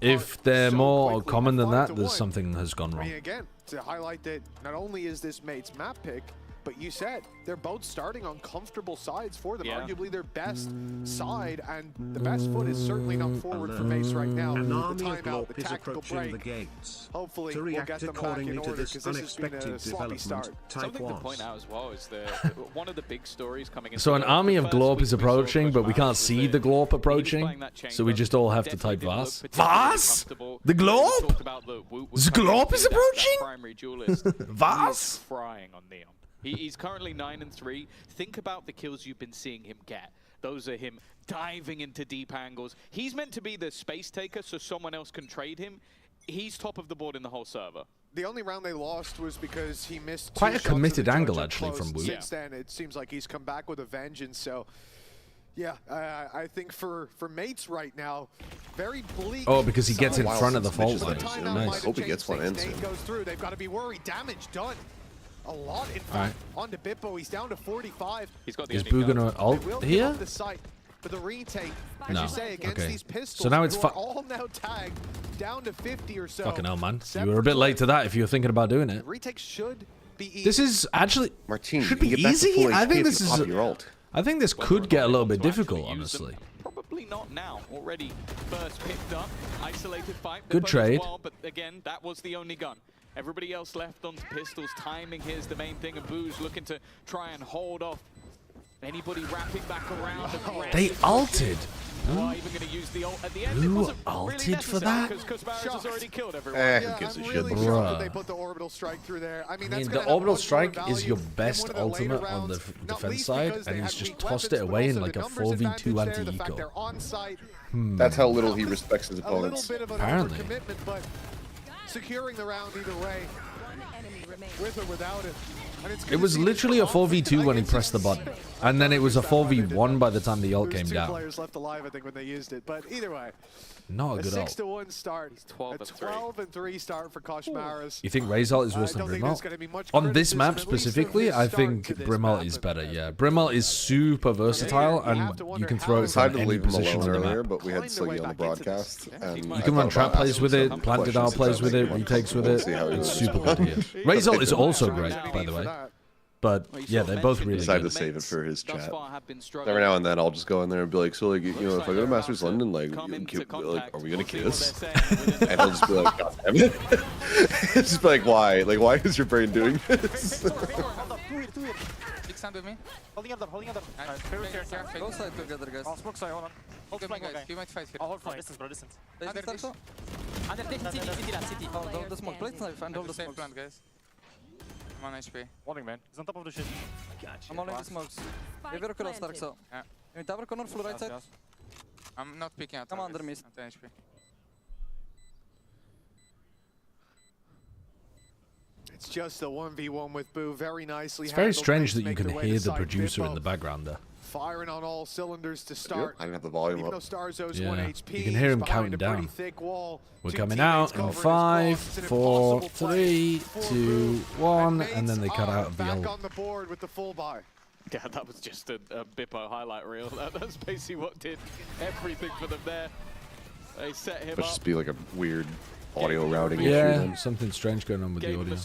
If they're more common than that, there's something has gone wrong. Again, to highlight that not only is this mate's map pick, but you said they're both starting on comfortable sides for them, arguably their best side, and the best foot is certainly not forward for Mace right now. The timeout, the tactical break. Hopefully, we'll get them back in order because this has been a sloppy start. Something to point out as well is that one of the big stories coming in. So an army of Glorp is approaching, but we can't see the Glorp approaching, so we just all have to type Vars. Vars? The Glorp? The Glorp is approaching? Vars? Frying on Neon. He's currently 9-3. Think about the kills you've been seeing him get. Those are him diving into deep angles. He's meant to be the space taker so someone else can trade him. He's top of the board in the whole server. The only round they lost was because he missed quite a committed angle actually from Wu. Since then, it seems like he's come back with a vengeance. So, yeah, I think for mates right now, very bleak. Oh, because he gets in front of the fault line. Nice. Hope he gets one in. Goes through. They've got to be worried. Damage done. A lot, in fact, onto Bippo. He's down to 45. He's got the Is Boo gonna ult here? The site, but the retake, no. you say, against these pistols, so now it's all now tagged down to 50 or so. Fucking hell, man. You were a bit late to that if you were thinking about doing it. Retake should be easy. This is actually should be easy. I think this is. I think this could get a little bit difficult, honestly. Probably not now. Already first picked up, isolated fight. Good trade. Well, but again, that was the only gun. Everybody else left on pistols. Timing here's the main thing, and Boo's looking to try and hold off anybody wrapping back around. They ulted. Even going to use the ult at the end. Who ulted for that? Because Barris has already killed everyone. Who gives a shit? They put the orbital strike through there. I mean, the orbital strike is your best ultimate on the defense side, and he's just tossed it away in like a 4v2 anti-eco. That's how little he respects his opponents. Apparently. Securing the round either way, with or without it. It was literally a 4v2 when he pressed the button, and then it was a 4v1 by the time the ult came down. 2 players left alive, I think, when they used it. But either way, not a good ult. 6-1 start. A 12-3 start for Koshmaras. You think Ray's ult is worse than Brimalt? On this map specifically, I think Brimalt is better. Yeah, Brimalt is super versatile, and you can throw it from any position on the map. But we had Silly on the broadcast, and you can run trap plays with it, planted out plays with it, retakes with it. It's super good here. Ray's ult is also great, by the way. But yeah, they're both really decided good. to save it for his chat. Every now and then, I'll just go in there and be like, so like, you know, if I go to Masters London, like, are we gonna kiss? And he'll just be like, God damn it! It's just like, why? Like, why is your brain doing this? Stand with me. Holding other. Go side together, guys. I'll smoke side, hold on. Hold me, guys. You might fight here. I'll hold flank. Distance, bro, distance. Under city. Hold the smoke. Play snipe and hold the smoke. Plant, guys. I'm on HP. Holding, man. He's on top of the shit. I'm holding the smokes. We have a cross dark, so. Yeah. You need tower corner, full right side. I'm not picking out. Come under me. 10 HP. It's just a 1v1 with Boo, very nicely. It's very strange that you can hear the producer in the background there. Firing on all cylinders to start. I didn't have the volume Even up. though Starzo's Yeah, 1 HP, you can hear him counting down. We're coming out in 5, 4, 3, 2, 1, and then they cut out of the ult. On the board with the full buy. Yeah, that was just a Bippo highlight reel. That's basically what did everything for them there. They set him up. Just be like a weird audio routing issue. Yeah, Then. something strange going on with the audio.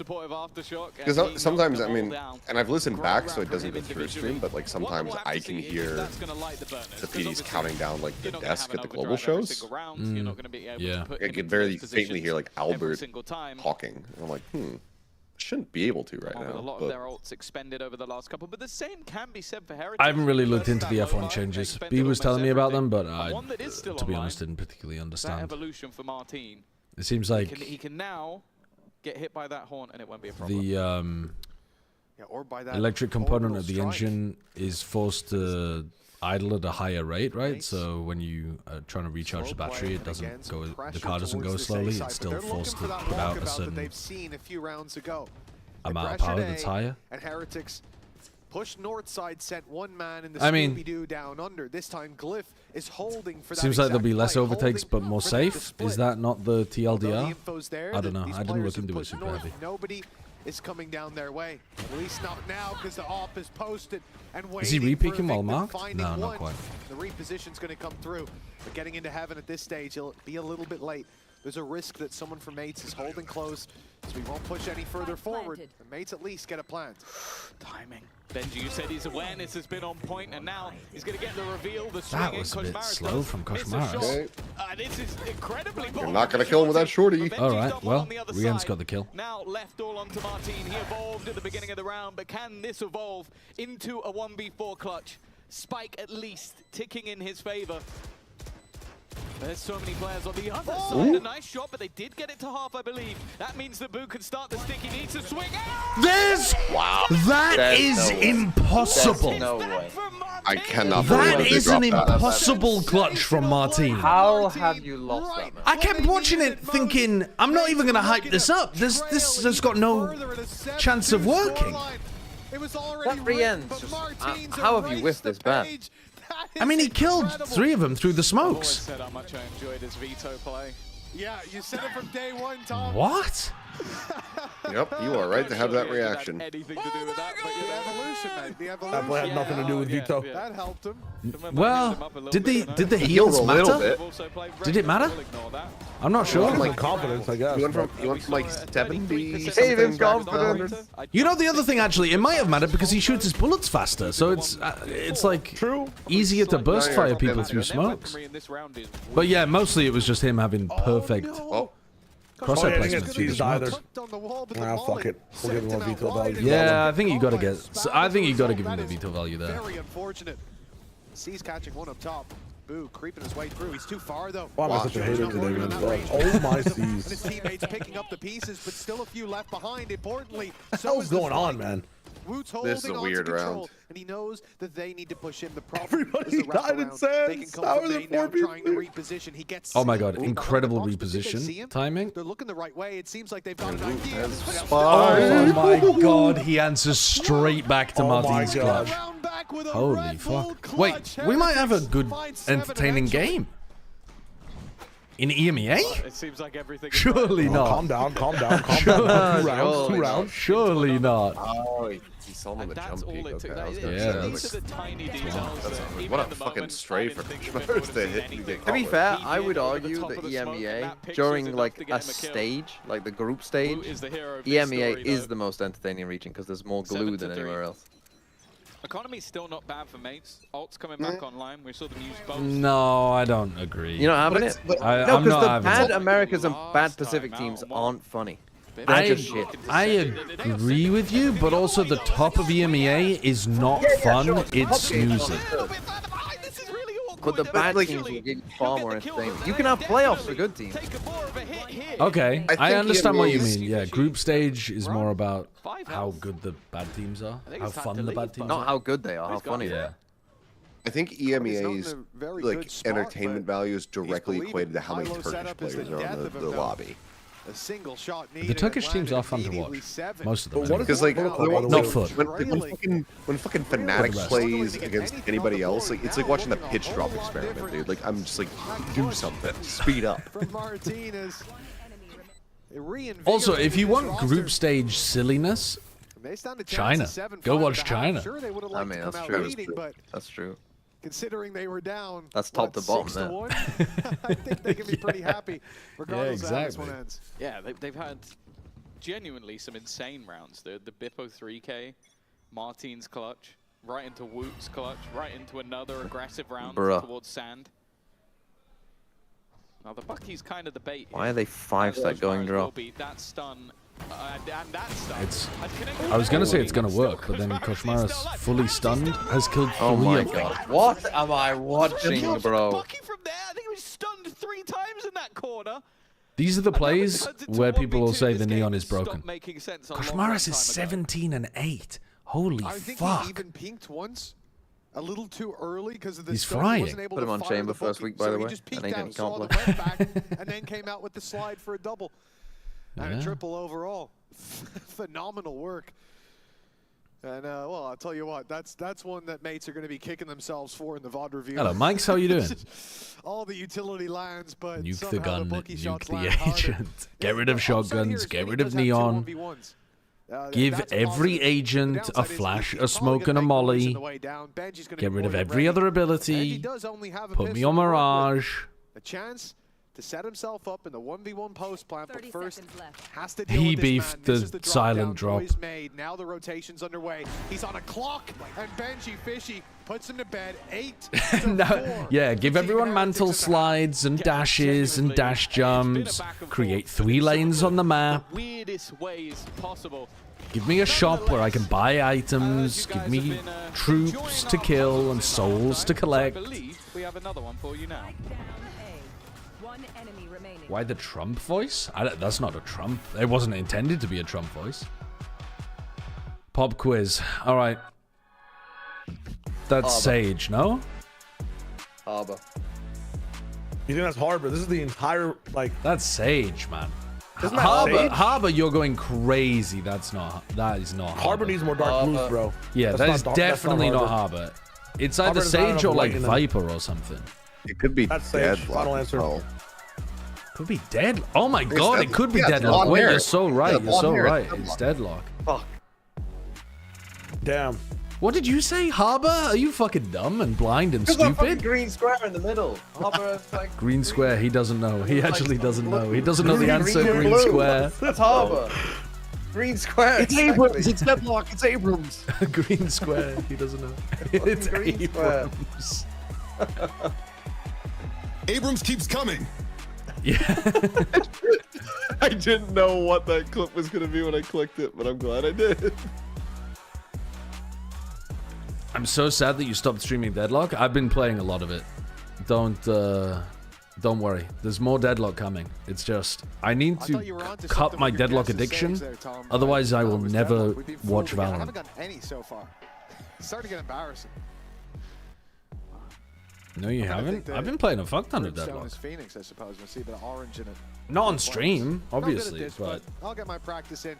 Because sometimes, I mean, and I've listened back, so it doesn't go through stream, but like sometimes I can hear the PDs counting down like the desk at the global shows. Yeah. I could very faintly hear like Albert talking. And I'm like, shouldn't be able to right now. A lot of their ults expended over the last couple, but the same can be said for Heretics. I haven't really looked into the F1 changes. B was telling me about them, but I, to be honest, didn't particularly understand. Evolution for Martin. It seems like he can now get hit by that horn and it won't be a problem. The electric component of the engine is forced to idle at a higher rate, right? So when you are trying to recharge the battery, it doesn't go. The car doesn't go slowly. It's still forced to put out a certain amount of power that's higher. And Heretics push north side, sent one man in the Scooby-Doo down under. This time Glyph is holding for that. Seems like there'll be less overtakes, but more safe. Is that not the TLDR? I don't know. I didn't look into it super heavy. Nobody is coming down their way. At least not now, because the op is posted and waiting. Is he re-peeking while marked? No, not quite. The reposition's going to come through, but getting into heaven at this stage, he'll be a little bit late. There's a risk that someone from Mates is holding close, so we won't push any further forward. The Mates at least get a plant. Timing. Benji, you said his awareness has been on point, and now he's going to get the reveal. The that was a bit slow from Koshmaris. Okay. This is incredibly You're not going to kill him with that shorty. All right, well, Rian's got the kill. Now left all onto Martin. He evolved at the beginning of the round, but can this evolve into a 1v4 clutch? Spike at least ticking in his favor. There's so many players on the other side. A nice shot, but they did get it to half, I believe. That means that Boo can start the stick. He needs to swing out. This! Wow. That is impossible. No way. I cannot That believe is they an dropped that. impossible clutch from Martin. How have you lost that, man? I kept watching it thinking, I'm not even going to hype this up. This has got no chance of working. That re-ends. How have you whiffed this bad? I mean, he killed 3 of them through the I've always smokes. said how much I enjoyed his veto play. Yeah, you said it from day one, Tom. What? Yep, you are right to have that reaction. Anything to do with that, but The evolution, mate. The evolution. That play had nothing to do with Vito. That helped him. Well, did the heals matter? Did it matter? I'm not sure. Like confidence, I guess. You went from like 70 Save him something back to confidence. 100. You know, the other thing, actually, it might have mattered because he shoots his bullets faster. So it's like easier to burst fire people through smokes. But yeah, mostly it was just him having perfect crosshair placement through the smokes. Fuck it. We'll give him more veto value. Yeah, I think you got to get. I think you got to give him the veto value there. Very unfortunate. C's catching one up top. Boo creeping his way through. He's too far though. Why am I such a hater today, man? Oh my C's. And his teammates picking up the pieces, but still a few left behind. Importantly, What the hell's going on, man? Woot's This is a weird round. and he knows that they need to push him. The problem Everybody is the died in wraparound. They can sands. come How from are the main 4 now, people trying to here? reposition. He gets Oh my god, behind incredible the box, but did they see reposition him? timing. They're looking the right way. It seems like they've got an idea. Oh my god, he answers straight back to Oh my Martin's God. clutch. Round back with a Holy Red Bull fuck. clutch. Wait, we might have a Heretics good, find 7 entertaining eventually. game. In EMEA? It seems like everything. Surely Oh, not. calm down, calm down, calm down. 2 rounds, 2 rounds. Surely not. Oh, he saw him on the That's jump all peak. it took. Okay, I was That gonna is- Yeah, say, These are the tiny details. that even what a in the fucking moment, stray I for didn't think he Koshmaris would to do hit anything. and get To be caught fair, with. I would He did over the argue top the of the smoke, and EMEA that picture is during enough like to a get him a kill. stage, like the group Who stage, is the hero of this EMEA story, is though? the most entertaining region because there's more glue than 7-3. anywhere else. Economy's still not bad for Mates. Alt's coming back online. We saw them use both. No, I don't agree. You're not having it? No, I'm because not the having bad it. Americas and bad Last Pacific time teams out, aren't funny. They're I, just shit. I agree with you, but also the top of EMEA is not fun, it's snoozing. But the bad teams will give you far more entertainment. You can have playoffs for good teams. Okay, I I think understand what you EMEA is- mean. Yeah, group stage is more about how good the bad teams are, how fun the bad teams Not are. how good they are, how funny they Yeah. are. I think He's not in EMEA's a very like good spot, entertainment but value is directly believing equated to how many Milo Turkish setup is the players are death on of the him now. lobby. A single shot The needed. Turkish teams Landed are fun to immediately watch. 7. Most of them. But what anyway. is Because like Not foot. when fucking Fanatics rest. plays against anybody else, like it's like watching the pitch drop experiment, dude. Like I'm just like, do something, speed up. From Martinez. Also, if you want group stage silliness, They stand a chance China. of 7-5 Go watch at the half. China. Sure, they would have I liked mean, to that's come out true. leading, but That's true. considering they were down. That's top to bottom there. 6-1. I think they can be pretty happy, regardless of how this one ends. Yeah, they've had genuinely some insane rounds. The Bippo 3K, Martin's clutch, right into Woot's clutch, right into another aggressive round towards Sand. Now the Bucky's kind of the bait. Why are they 5-stack going drop? That stun and that stun. I was gonna say it's gonna work, but then Koshmara's fully stunned has killed 3 Oh my of them. god. What am I watching, bro? Bucky from there, I think he was stunned 3 times in that corner. These are the plays where people will say the neon is broken. Koshmaras is 17 and 8. Holy I think fuck. he even pinked once. A little too early because of the He's stun. frying. He wasn't able Put him to on fire chamber the first booking, week, by so the he way, just and peeked then out, he saw can't the play. went back, and then came out with the slide for a double. And a triple overall. Phenomenal work. And, well, I'll tell you what, that's one that mates are going to be kicking themselves for in the VOD review. Hello, Mike's, how you doing? All the utility lands, but Nuke somehow the gun, bookie nuke shots the land harder. agent. Get rid of shotguns, get rid of He does have two neon. 1v1s. Give That's every positive. agent The a downside is flash, he's a smoke, and a molly. Get rid of every other ability. Put me on Mirage. A chance to set himself up in the 1v1 post plan, but first has to He deal with this beefed man. This the is the silent drop. noise made. Now the rotation's underway. He's on a clock, and Benji Fishy puts him to bed. 8 to No, 4. yeah, give everyone mantle slides and dashes and dash jumps. Create 3 lanes on the map. Weirdest ways possible. Give me a shop where I can buy items. Give me troops to kill and souls to collect. I believe we have another one for you now. Why the Trump voice? That's not a Trump. It wasn't intended to be a Trump voice. Pop quiz. All right. That's Harbor. Sage, no? Harbor. You think that's Harbor? This is the entire, like... That's Sage, man. Isn't that Sage? Harbor, you're going crazy. That is not Harbor. Harbor needs more dark blues, bro. Yeah, that is definitely not Harbor. It's either Sage or like Viper or something. It could be That's Sage. Final answer. Could be Deadlock. Oh my god, it could be yeah, Deadlock. Wait, hair. you're so right. Yeah, You're so blonde hair, right. it's It's Deadlock. Fuck. Damn. What did you say, Harbor? Are you fucking dumb and blind and stupid? Green square in the middle. Harbor, like, Green square, he doesn't know. He actually doesn't know. He doesn't know the Green answer, and green blue. square. That's Harbor. Green square. It's Abrams. It's Deadlock. It's Abrams. Green square, he doesn't know. It's green square. Abrams. Abrams keeps coming. Yeah. I didn't know what that clip was going to be when I clicked it, but I'm glad I did. I'm so sad that you stopped streaming Deadlock. I've been playing a lot of it. Don't worry. There's more Deadlock coming. It's just I need to cut my Deadlock addiction. Otherwise, I will never watch I haven't Valorant. gotten any so far. It's starting to get embarrassing. No, you haven't. I've been playing a fuck ton of Brimstone Deadlock. is Phoenix, I suppose. We'll see a bit of orange in it. Not on stream, Not good at obviously, this, but I'll get my practice in.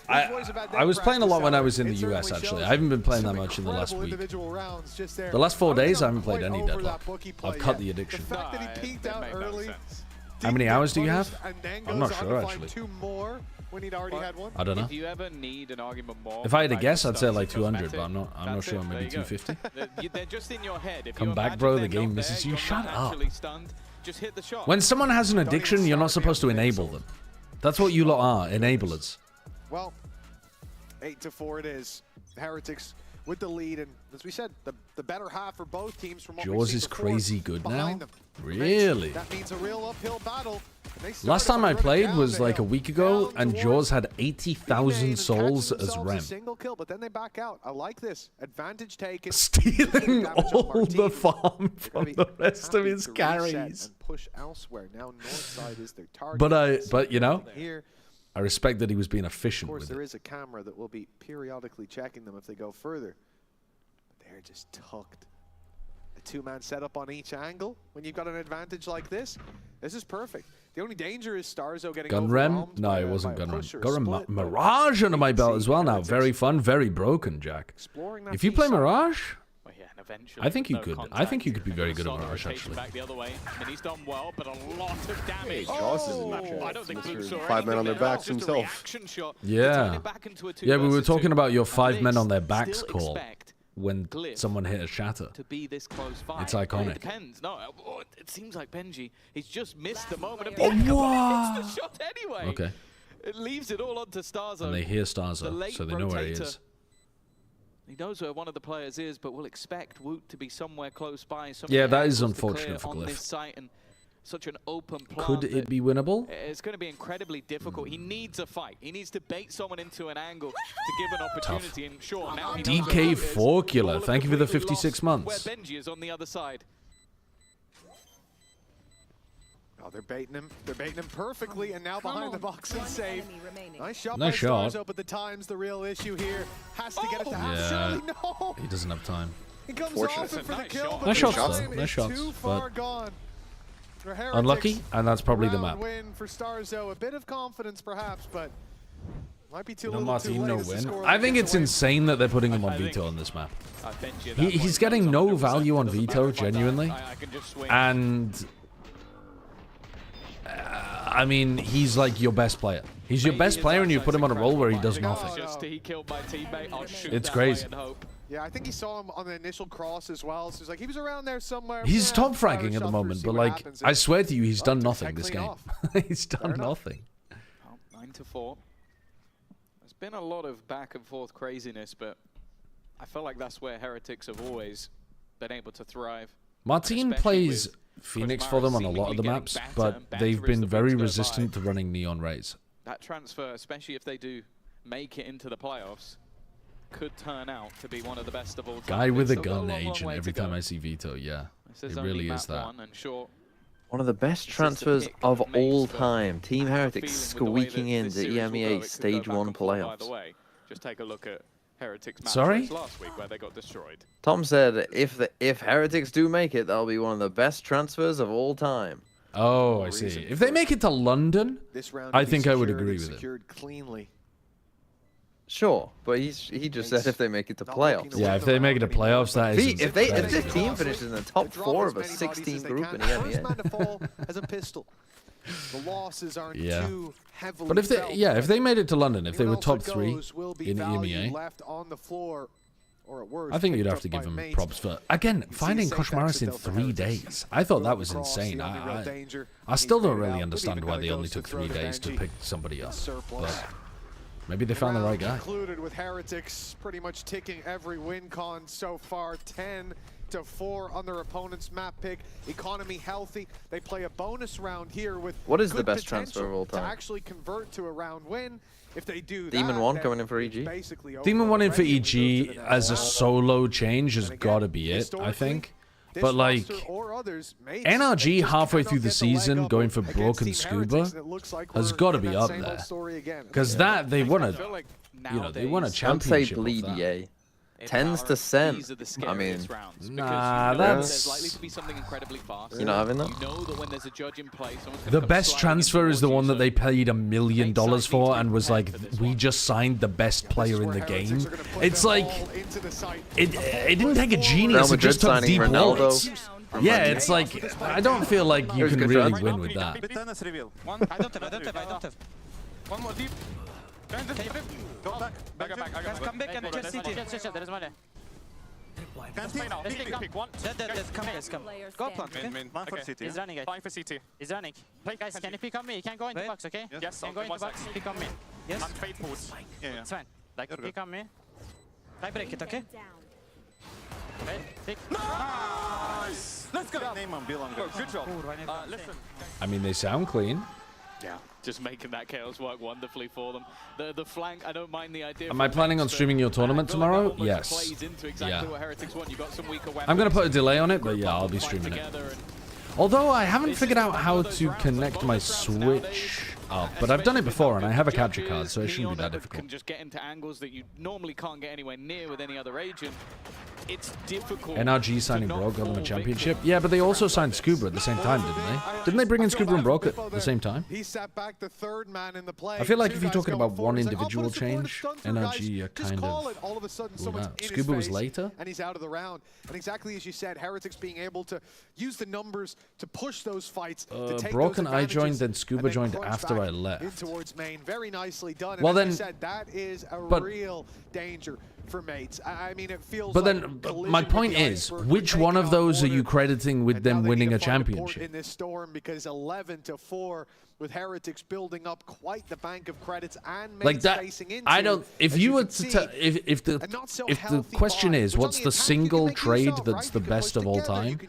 I was playing a lot when I was in the US, actually. I haven't been playing that much in the last week. The last 4 days, I haven't played any Deadlock. I've cut the addiction. The fact that he peeked out early. How many hours do you have? I'm not sure, actually. Two more when he'd already had one. I don't know. If you ever need an argument more, If I had to guess, I'd say like 200, but I'm not sure. Maybe There you go. 250. They're just in your head. If Come you back, imagine bro. they're The game not misses there, you. you're Shut not up. actually stunned, just hit the shot. When someone has an addiction, you're not supposed to enable them. That's what you lot are, enablers. Well, 8-4 it is. Heretics with the lead, and as we said, the better half for both teams from what we've Jaws seen is before crazy good behind now? them. Really? That means a real uphill battle. Last time I played was like a week ago, and Jaws had 80,000 souls as Rem. Single kill, but then they back out. I like this. Advantage taken. Stealing all the farm from the rest of his carries. And push elsewhere. Now north side is their target. But you know, here, I respect that he was being efficient of course, with there it. is a camera that will be periodically checking them if they go further. But they're just tucked. A two-man setup on each angle. When you've got an advantage like this is perfect. The only danger is Starzo getting Gun Rem? overwhelmed No, by it a wasn't Gun Rem. push or a Got a split, but Mirage under my belt as well now. Very fun, very broken, Jack. exploring that If you play B side. Mirage, Well, yeah, and eventually I think you no could. contact. I think you could be very good at Solo Mirage, rotation actually. Back the other way. I mean, he's done well, but a lot of damage. Jaws is in that chat. I don't think Blue saw 5 men on their anything there. backs Just a himself. reaction shot. Yeah. Turn it back into a 2 Yeah, we were versus talking 2. about your And 5 men this on their backs still call. expect when someone hit a shatter. To be this close fight. It's iconic. It depends. No, it seems like Benji, he's just missed the moment. And Oh, hits the shot anyway. Okay. It leaves it all onto Starzo. And they hear Starzo, so they know where he is. He knows where one of the players is, but will expect Woot to be somewhere close by. Yeah, that is unfortunate for on Glyph. this site, and such an open plant. Could it be winnable? It's going to be incredibly difficult. He needs a fight. He needs to bait someone into an angle to give an opportunity. And sure, now he knows DK where Forkula, thank you for the 56 months. Where Benji is on the other side. Oh, they're baiting him. They're baiting him perfectly, and now behind the box and safe. Nice shot. Nice shot. Starzo, but the time's the real issue here. Has to get it to half. Surely, no. He doesn't have time. He comes off for the kill, but Nice the shots, time though. Nice is shots, too but far gone. For Heretics, unlucky, and that's probably the map. Win for Starzo. A bit of confidence, perhaps, but might be too No little, too Martin, late. no as the win. score I think gets it's away. insane that they're putting him on Veto on this map. He's getting no value on Veto, genuinely. And I mean, he's like your best player. He's your best player, and you put him on a roll where he does nothing. It's crazy. Yeah, I think he saw him on the initial cross as well. So he's like, he was around there somewhere. He's Yeah, top fire fragging at the shot moment, through, but see what like, happens. I swear to you, he's done Well, nothing this clean game. off. He's done nothing. 9-4. There's been a lot of back and forth craziness, but I feel like that's where Heretics have always been able to thrive. Martin plays Phoenix for them on a lot of the maps, but they've been very resistant to running Neon Rays. That transfer, especially if they do make it into the playoffs, could turn out to be one of the best of all time. Guy with a It's still got gun long agent way every to go. time I see Veto, yeah. This It only really map is that. one, and sure, One of the best transfers of all time. Team Heretics squeaking in the EMEA Stage 1 playoffs. just take a look at Heretics match Sorry? last week where they got destroyed. Tom said if Heretics do make it, that'll be one of the best transfers of all time. Oh, I see. If they make it to London, I think I would agree with it. Secured cleanly. Sure, but he just said if they make it to playoffs. Yeah, if they make it to playoffs, that is. If this team finishes in the top 4 of a 16 group in First man to EMEA. fall as a pistol. The losses aren't Yeah. too heavily But if they, felt, yeah, if they made it to London, if they were anyone else top that 3 goes will be in value EMEA, left on the floor, or at worst, I think you'd picked have up to give by him mates. props for, again, You can see finding the Koshmaris syntax in of Delta 3 Heretics. days. I thought that Going was across, insane. the only real danger, I still he's don't figured really out, understand but why even they kinda only goes to took 3 throw to days to Benji. pick somebody up. Surplus. But maybe they found the right guy. Concluded with Heretics pretty much ticking every win con so far. 10-4 on their opponent's map pick. Economy healthy. They play a bonus round here with What is the good best transfer potential of all time? to actually convert to a round win. If they do Demon that, 1 then coming in for it's EG? basically over Demon 1 in for already. We go to EG the next as a round. solo change has And got to again, be it, I historically, think. this But like, roster or others, mates, NRG they just halfway cannot through the get leg season up going for against Broken Team Scuba Heretics, and it looks like has we're got to in be that up same old there. story again. Because that, they won a, I feel like you know, they won a nowadays, Don't say championship. off bleed that. EA. 10s to cent. These are the I mean, scariest rounds, nah, because you know that's- there's likely to be something incredibly fast. You're not having that? You know that when there's a judge in play, someone's gonna The come best sliding transfer in is the towards one you, that so they paid $1 million for and was like, prepared for this we one. just signed the best player in the game. Heretics are gonna put It's them like, all into the site. it didn't take a Real genius, it Madrid just took signing deep Ronaldo. wallets. Yeah, it's like, I don't feel like you Here's can good really transfer. win with that. I don't have. One more deep. Can you flip? Go back. Guys, come back and just CT. There is money. Let's pick one. Come. Go plant. Main. One for CT. He's running it. Flying for CT. He's running. Guys, can you pick on me? You can go in the box, okay? Yes, Can go in the box, pick on me. Yes. I'm faithful. Yeah. It's fine. Like, You're pick on me. I break it, okay? Okay, pick. Nice! Let's go! Name on Bill on Good job. Listen. I mean, they sound clean. Yeah, just making that chaos work wonderfully for them. The flank, I don't mind the idea. Am I planning on streaming your tournament tomorrow? Yes. Yeah. I'm going to put a delay on it, but yeah, I'll be streaming it. Although I haven't figured out how to connect my Switch up, but I've done it before and I have a capture card, so it shouldn't be that difficult. Can just get into angles that you normally can't get anywhere near with any other agent. It's difficult. NRG signing Broke, got them a championship. Yeah, but they also signed Scuba at the same time, didn't they? Didn't they bring in Scuba and Broke at the same time? He sat back the third man in the play. I feel like Two if you're guys talking going about forward, one he's like, individual "I'll put a supportive change, stunt through, NRG guys. are Just kind call of it." All of a sudden, ruled someone's out. in his Scuba was face, later. and he's out of the round. And exactly as you said, Heretics being able to use the numbers to push those fights. To take Broke and those I joined, advantages, then Scuba and then joined crunch after back I left. in towards main. Very nicely done. And Well, as you then- said, that is a but- real danger for mates. I mean, it feels. But like then, my point is, which one of those are you crediting with them winning a championship? In this storm, because 11-4 with Heretics building up quite the bank of credits and Like mates that, facing into. I don't. If you were to, if the question is, what's the single trade that's the best of all time?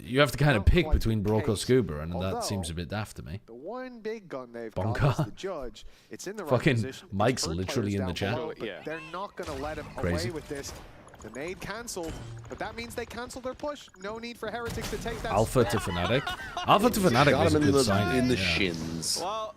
You have to kind of pick between Brock or Scuba, and that seems a bit daft to me. The one big gun they've Bonka. got is the judge. It's in the right Fucking position. Mike's Hurt literally players in the down chat. below, but they're not going to let him Crazy. away with this. The nade cancelled, but that means they cancelled their push. No need for Heretics to take that. Alpha to Fnatic. Alpha to Fnatic Got was a him in good the, sign. in the yeah. shins. Well,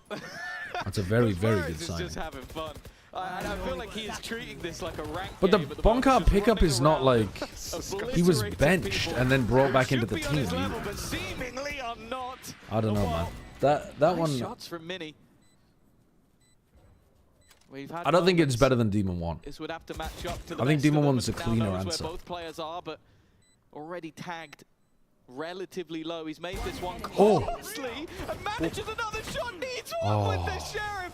That's a very, very good He's sign. just having fun. And I feel like he is treating this like a rank But the game at the Bonka moment, just pickup is not like obliterating he was people. benched and then brought back into the Should be on team. his level, but seemingly are not. I don't know, man. That Nice one. shots from Mini. We've had I don't think it's moments. better than Demon 1. This would have to match up to the I think best Demon of them, 1's a and now cleaner knows answer. Where both players are, but already tagged relatively low. He's made this one Oh. closely and manages another shot. Needs one with the Sheriff.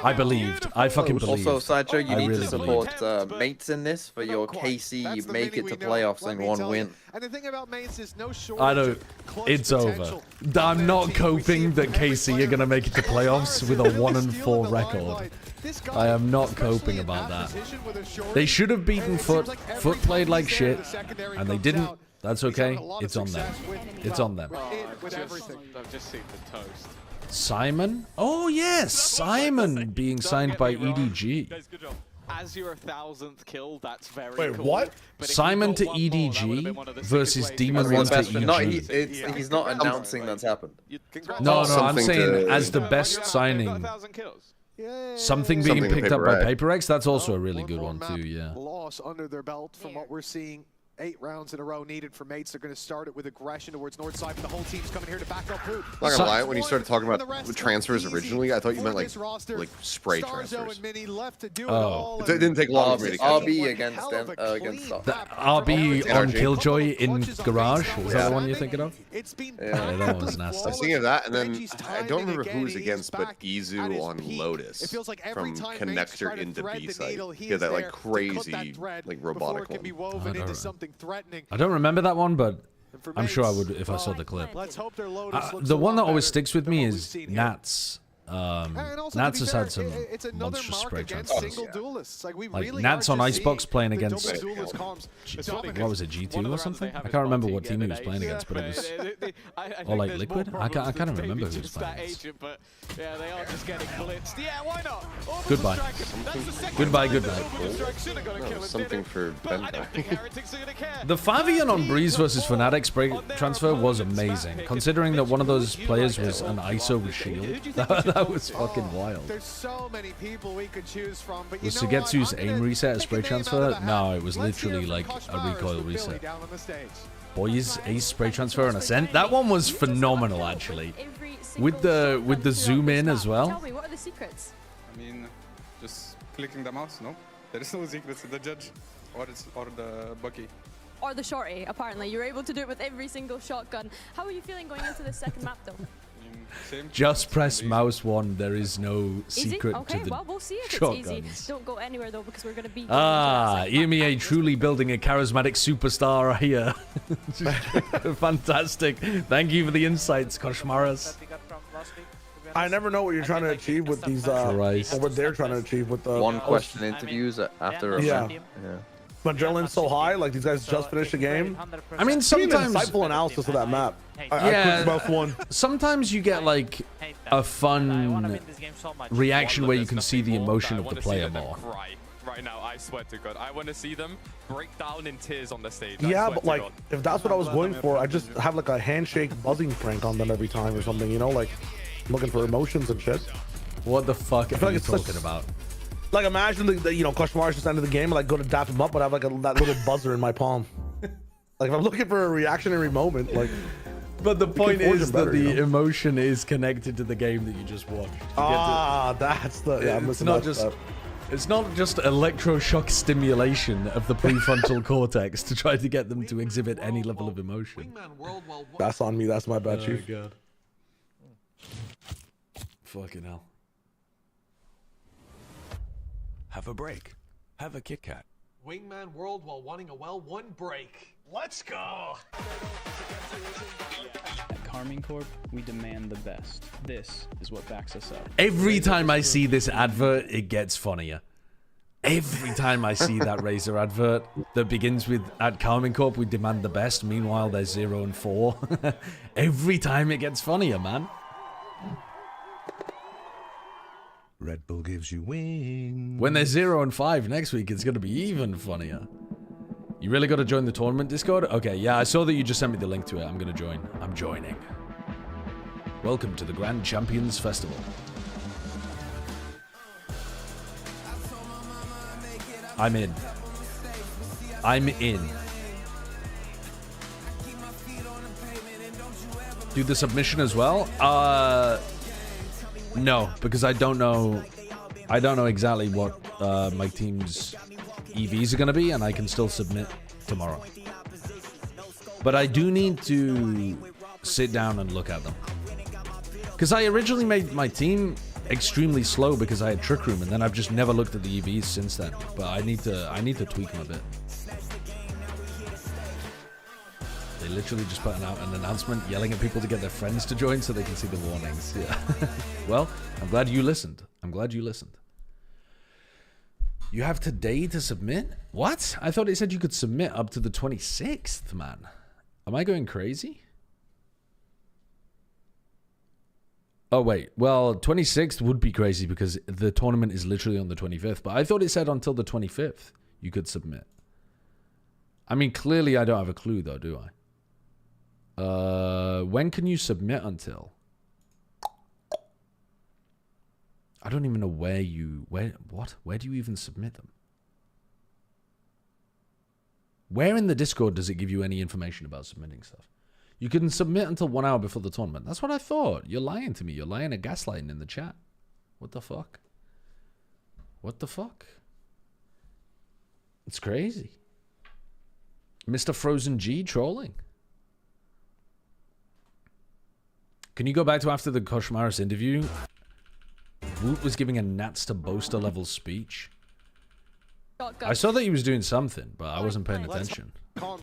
I believed. I fucking believed. Also, Sideshow, you I need really to support mates in this for your KC make it to playoffs in one win. And the thing about mates is no shortage I know. of clutch It's over. potential. I'm not coping that KC are going to make it to playoffs with a 1-4 record. I am not coping about that. They should have beaten Foot. Foot played like shit, and they didn't. That's okay. It's on them. It's on them. I've just seen the toast. Simon? Oh, yes. Simon being signed by EDG. As your 1,000th kill, that's very Wait, cool. what? But if Simon you to got one more, that would have EDG been one of the versus sickest ways to Demon go. 1 to Best, but not, EDG. he's not announcing that's happened. No, I'm Something saying to- as the best signing. 1,000 kills. Something being Something to picked up by Paper PaperX, that's also a really One good more one map too, yeah. Loss under their belt from what we're seeing. 8 rounds in a row needed for mates. They're going to start it with aggression towards north side, but the whole team's coming here to back up Poop. Not gonna lie, when you started talking about transfers originally, I thought you meant like spray transfers. Oh. It didn't take long for me to catch RB against them, against stuff. The RB on NRG. Killjoy in Garage, is that Yeah. the one you're thinking of? Yeah, that one was I was nasty. thinking of that, and then I don't remember who was against, but Izu on Lotus from connector into B side. He had that like crazy, like robotic one. I don't remember that one, but I'm sure I would if I saw the clip. The one that always sticks with me is Nats. Nats has had some monstrous spray transfers. Like Nats on Icebox playing against, what was it, G2 or something? I can't remember what team he was playing against, but it was, or like Liquid? I can't remember who he was playing against. Yeah, they are just getting blitzed. Yeah, why not? Goodbye. Goodbye, goodbye. No, something for Benta. The 5v on Breeze versus Fnatic spray transfer was amazing, considering that one of those players was an ISO with shield. That was fucking wild. There's so many people we could choose from, but Was Sugetsu's aim reset a spray transfer? No, it was literally like a recoil reset. Boys, ace spray transfer and Ascent. That one was phenomenal, actually. With the zoom in as well. Tell me, what are the secrets? I mean, just clicking the mouse, no? There is no secrets to the judge or the Bucky. Or the shorty, apparently. You're able to do it with every single shotgun. How are you feeling going into the second map, though? Just press mouse 1. There is no secret Okay, to the well, we'll see if shotguns. it's easy. Don't go anywhere, though, because we're going to be... EMEA truly building a charismatic superstar here. Fantastic. Thank you for the insights, Koshmaras. I never know what you're trying to achieve with these, or what they're trying to achieve with the... One question interviews after a yeah. yeah. Adrenaline's so high, like these guys just finished a game. I mean, sometimes... insightful analysis of that map. I clicked one. Sometimes you get like a fun reaction where you can see the emotion of the player more. Right now, I swear to God, I want to see them break down in tears on the stage. Yeah, but like, if that's what I was going for, I just have like a handshake buzzing prank on them every time or something, you know, like looking for emotions and shit. What the fuck are you talking about? Like, imagine the you know, Koshmar just ended the game and like go to dap him up, but I have like that little buzzer in my palm. Like, if I'm looking for a reactionary moment, like. But the point is that the emotion is connected to the game that you just watched. That's the. Yeah, it's not just. It's not just electroshock stimulation of the prefrontal cortex to try to get them to exhibit any level of emotion. That's on me. That's my bad, Chief. God. Fucking hell. Have a break. Have a Kit Kat. Wingman World while wanting a well-won break. Let's go! At Carmine Corp, we demand the best. This is what backs us up. Every time I see this advert, it gets funnier. Every time I see that Razer advert that begins with, at Carmine Corp, we demand the best. Meanwhile, they're 0 and 4. Every time it gets funnier, man. Red Bull gives you wings. When they're 0 and 5 next week, it's going to be even funnier. You really got to join the tournament Discord? Okay, yeah, I saw that you just sent me the link to it. I'm going to join. I'm joining. Welcome to the Grand Champions Festival. I'm in. I'm in. Do the submission as well? No, because I don't know exactly what my team's EVs are going to be, and I can still submit tomorrow. But I do need to sit down and look at them. Because I originally made my team extremely slow because I had Trick Room, and then I've just never looked at the EVs since then. But I need to tweak them a bit. They literally just put out an announcement yelling at people to get their friends to join so they can see the warnings. Yeah. Well, I'm glad you listened. I'm glad you listened. You have today to submit? What? I thought it said you could submit up to the 26th, man. Am I going crazy? Oh, wait. Well, 26th would be crazy because the tournament is literally on the 25th. But I thought it said until the 25th you could submit. I mean, clearly I don't have a clue, though, do I? When can you submit until? I don't even know where do you even submit them? Where in the Discord does it give you any information about submitting stuff? You can submit until 1 hour before the tournament. That's what I thought. You're lying to me. You're lying and gaslighting in the chat. What the fuck? What the fuck? It's crazy. Mr. Frozen G trolling. Can you go back to after the Koshmaris interview? Woot was giving a Nats to Boaster level speech. I saw that he was doing something, but I wasn't paying attention. Who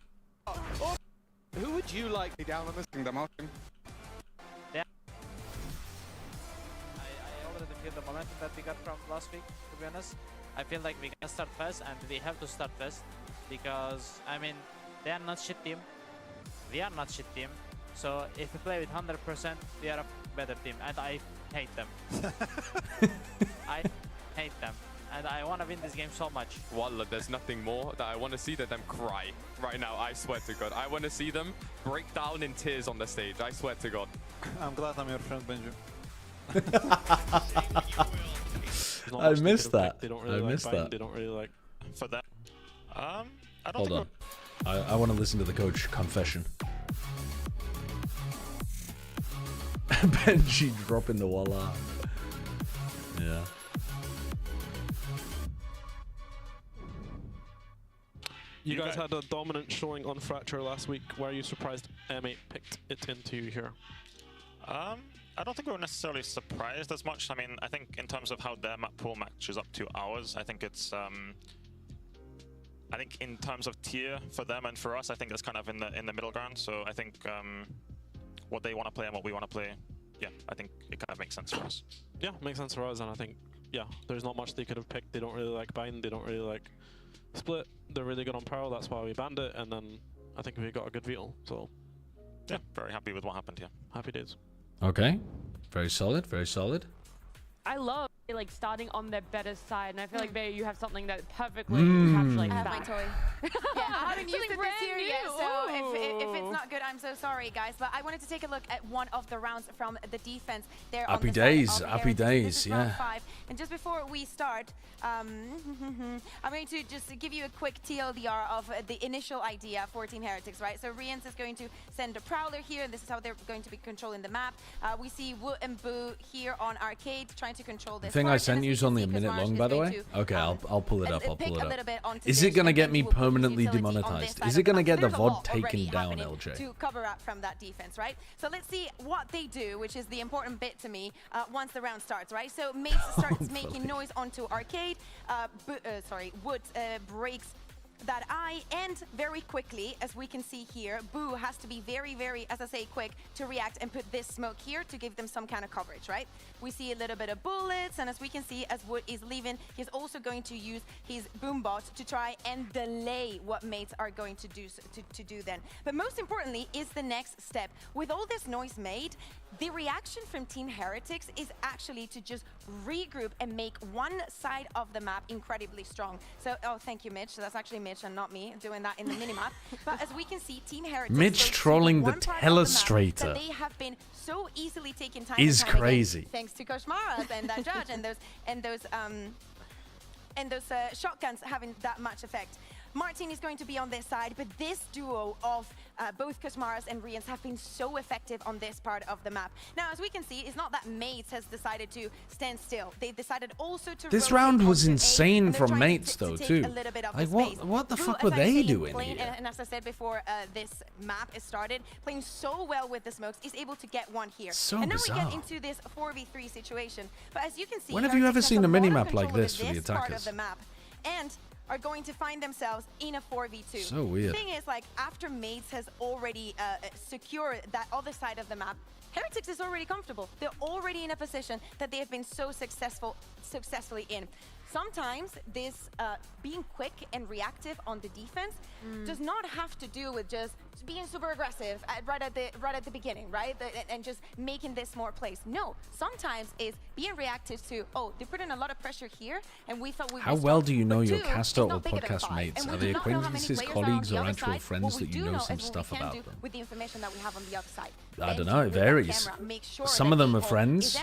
would you like down on this kingdom? Yeah. I already feel the momentum that we got from last week, to be honest. I feel like we can start fast, and we have to start fast. Because, I mean, they are not shit team. We are not shit team. So, if we play with 100%, we are a better team. And I hate them. I hate them. And I want to win this game so much. Wallah, there's nothing more that I want to see than them cry right now. I swear to God. I want to see them break down in tears on the stage. I swear to God. I'm glad I'm your friend, Benju. I missed that. They don't really I missed that. They don't really like for that. I don't Hold on. I want to listen to the coach confession. Benji dropping the Wallah. Yeah. You guys had a dominant showing on Fracture last week. Why are you surprised M8 picked it into you here? I don't think we were necessarily surprised as much. I mean, I think in terms of how their map pool matches up to ours, I think it's I think in terms of tier for them and for us, I think it's kind of in the middle ground. So I think what they want to play and what we want to play, yeah, I think it kind of makes sense for us. Yeah, makes sense for us, and I think, yeah, there's not much they could have picked. They don't really like bind, they don't really like split. They're really good on Pearl, that's why we banned it, and then I think we got a good veto, so. Yeah, very happy with what happened here. Happy days. Okay. Very solid, very solid. I love like starting on their better side, and I feel like there you have something that perfectly encapsulates I have that. my toy. Yeah, I haven't used it this year yet, so if it's not good, I'm so sorry, guys. But I wanted to take a look at one of the rounds from the defense there. Happy on the days, side of happy Heretics. days, This is yeah. round 5. And just before we start, I'm going to just give you a quick TLDR of the initial idea for Team Heretics, right? So Riens is going to send a Prowler here, and this is how they're going to be controlling the map. We see Wu and Boo here on Arcade trying to control this. The thing I sent you is only a minute long, by the way. Okay, I'll pull it up. I'll pull it up. bit onto Is it gonna get me We'll push permanently utility on this demonetized. side Is of it going to the get map. the So there's a lot VOD taken already down, happening LJ? to cover up from that defense, right? So let's see what they do, which is the important bit to me once the round starts, right? So Mates starts making noise onto Arcade. Wood breaks that eye, and very quickly, as we can see here, Boo has to be very, very, as I say, quick to react and put this smoke here to give them some kind of coverage, right? We see a little bit of bullets, and as we can see, as Wood is leaving, he's also going to use his boombot to try and delay what Mates are going to do then. But most importantly is the next step. With all this noise made, the reaction from Team Heretics is actually to just regroup and make one side of the map incredibly strong. So, oh, thank you, Mitch. So that's actually Mitch and not me doing that in the minimap. But as we can see, Team Heretics... Mitch trolling the telestrator they have been so easily taking time is and time crazy. Again, thanks to Koshmaras and that judge and those shotguns having that much effect. Martin is going to be on this side, but this duo of both Koshmaras and Rians have been so effective on this part of the map. Now, as we can see, it's not that Mates has decided to stand still. They've decided also to This round was insane from Mates, though, too. Like, what the fuck were they doing here? And as I said before, this map is started, playing so well with the smokes, is able to get one here. So and now bizarre. we get into this 4v3 situation. But as you can see, When have you ever seen a minimap like this for the part of attackers? the map, and are going to find themselves in a 4v2. So weird. The thing is, like, after Mates has already secured that other side of the map, Heretics is already comfortable. They're already in a position that they have been so successfully in. Sometimes this being quick and reactive on the defense does not have to do with just being super aggressive right at the beginning, right? And just making this more plays. No, sometimes it's being reactive to, oh, they put in a lot of pressure here, and we thought we How well do you know your caster or podcast mates? Are they acquaintances, colleagues, or actual friends that you know some stuff about them? With the information that we have on the other side. I don't know, it varies. Some of them are friends.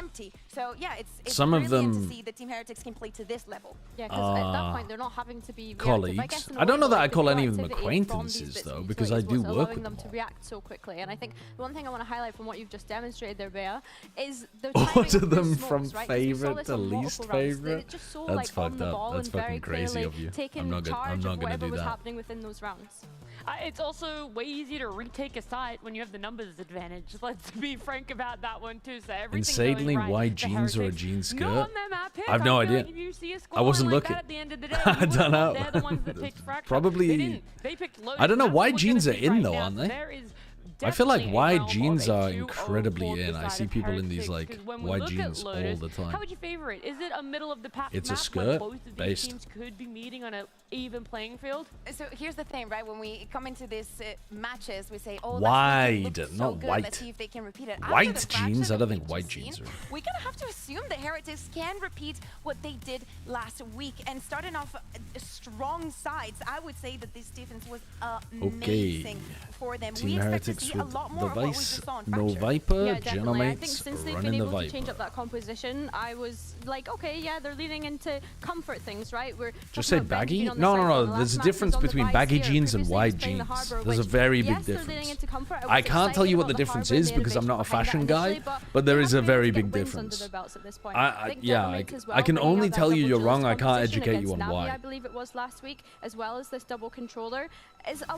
So yeah, it's some of them to see the Team Heretics can play to this level. Yeah, because at that point they're not having to be colleagues. I don't know that I call any of them acquaintances though, because I do work with them. To react so quickly, and I think the one thing I want to highlight from what you've just demonstrated there, Bea, is the order them from smokes, right? favorite to least favorite. Just so, That's fucked up. That's fucking crazy clearly of you. I'm not gonna do that. Happening within those rounds. It's also way easier to retake a site when you have the numbers advantage. Let's be frank about that one too. So Insanely right white jeans or a jean skirt? I have no idea. I wasn't looking. At the end of the day, I don't know. They're the ones that picked Probably. They picked loads. I don't know. White That's jeans are what we're in gonna though, see aren't they? There is I feel like definitely a white realm jeans of are a 2-0 incredibly for the in. I side see of people in Heretics, these like 'cause when we white look at jeans all Lotus, the time. How would you favor it? Is it a middle of the pack It's a map skirt where both of these based. teams could be meeting on an even playing field? So here's the thing, right? When we come into these matches, we say, oh, Wide, that's not good. white. Let's see if they can repeat it. White jeans? I don't think white jeans are. We're gonna have to assume that Heretics can repeat what they did last week, and starting off strong sides. I would say that this defense was amazing for them. Team we expect to Heretics see a with lot the more of what we Vice, just saw in no Fracture. Viper, Yeah, definitely. I think Genomites since they've running been the able to Viper. change up that composition, I was like, okay, yeah, they're leaning into comfort things, right? We're Just say baggy? No. There's a difference between baggy jeans and wide jeans. There's a very big difference. I can't tell you what the difference is because I'm not a fashion guy, but there is a very big difference. I can only tell you you're wrong. I can't educate you on why. I believe it was last week, as well as this double controller.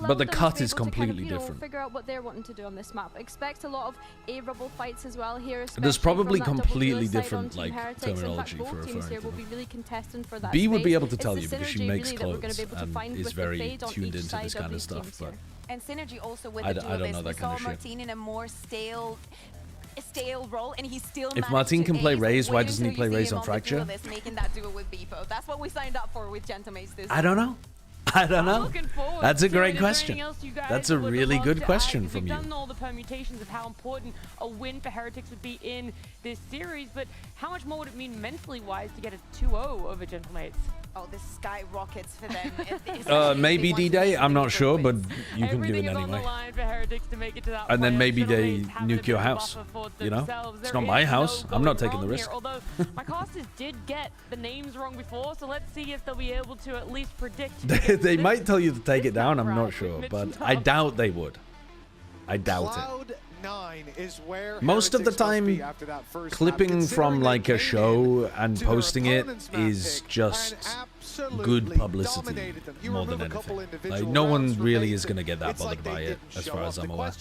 But the cut is completely different. Figure out what they're wanting to do on this map. Expect a lot of A-rubble fights as well here. There's probably from that completely double duo side on different Team like Heretics. terminology in fact, for both teams referring here to will be them. really contesting for that B would be space. able to It's tell the you because she synergy makes really that we're gonna clothes be able to and find is with the very fade on tuned each into side this of kind of these stuff. teams But here. And synergy also with I the don't know duelists. that We kind saw of shit. Martin in a more stale role, and he still If managed Martin to can play ace. Raze, why Wait doesn't he until you play see Raze him on the Fracture? duelist making that duel with Beepo. That's what we signed up for with Gentamates this I don't know. I don't know. That's a great Is there question. anything else you guys That's a would really love good to question add? from We've you. done all the permutations of how important a win for Heretics would be in this series, but how much more would it mean mentally-wise to get a 2-0 over Gentlemates? Oh, this skyrockets for them. Maybe D-Day. I'm not sure, but you can do it Everything is on the anyway. line for Heretics to make it to that And then playoff. maybe they Gentlemates have a nuke bit your of a house. buffer for You know, themselves. it's There not my is house. no I'm not going taking the wrong risk. here, although my casters did get the names wrong before, so let's see if they'll be able to at least predict. They might tell you to take it down. I'm not sure, but I doubt they would. I doubt it. Cloud9 is where Most of the Heretics must time, be after that first clipping map, from considering like they a came show in and to their posting it opponent's map is pick just an good publicity more than anything. Like, no one really is going to get that bothered by it, as far as I'm aware.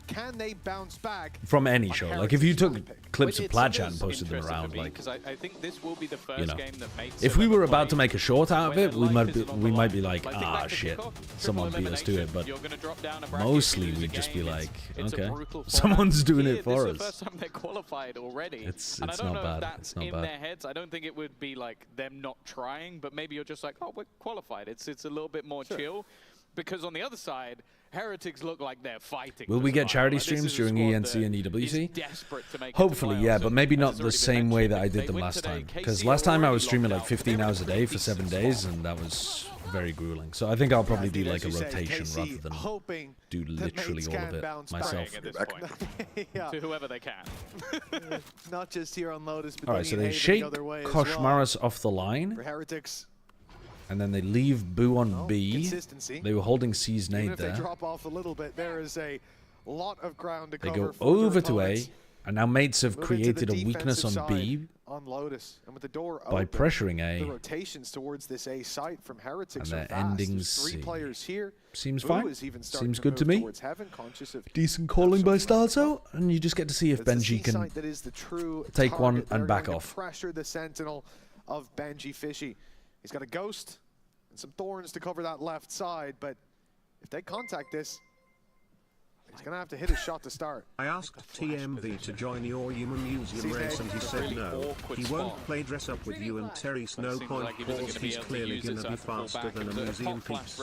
Can they bounce back from any show? Like, if you took clips of Plaid Chat and posted them around, like, I think this will be the first you know, game that makes if we were about to make a short out of it, we might be like, ah, shit, someone beat us to it. But mostly we'd just be like, okay, someone's doing it for us. This is the first time they're qualified already. It's and I don't not know if bad. that's It's not in bad. their heads. I don't think it would be like them not trying, but maybe you're just like, oh, we're qualified. It's a little bit more chill. Because on the other side, Heretics look like they're fighting. Will we get charity streams during ENC and EWC? Hopefully, yeah, but maybe not the same way that I did them last time. Because last time I was streaming like 15 hours a day for 7 days, and that was very grueling. So I think I'll probably do like a rotation rather than do literally all of it myself. To whoever they can. Not just here on Lotus, but All right, so they shake Koshmaras off the line. For Heretics. And then they leave Boo on B. They were holding C's nade If there. they drop off a little bit, there is a lot of ground to They cover go for over their to A, opponents. and now mates have Move into the created a weakness defensive on B side on Lotus, and with the door by open, pressuring A. the rotations towards this A site from Heretics And are they're vast. ending There's 3 C. players here. Seems Boo fine. is even starting Seems to good to move me. towards heaven, conscious of Decent calling by Starzo, and you just get to see if it's the Benji C can site that is the true take one target. and They're back going off. to pressure the sentinel of Benji Fishy. He's got a ghost and some thorns to cover that left side, but if they contact this, he's going to have to hit his shot to start. I asked TMV to join your human museum race and he said no. He won't play dress up with you and Terry's no point cause he's clearly gonna be faster than a museum piece.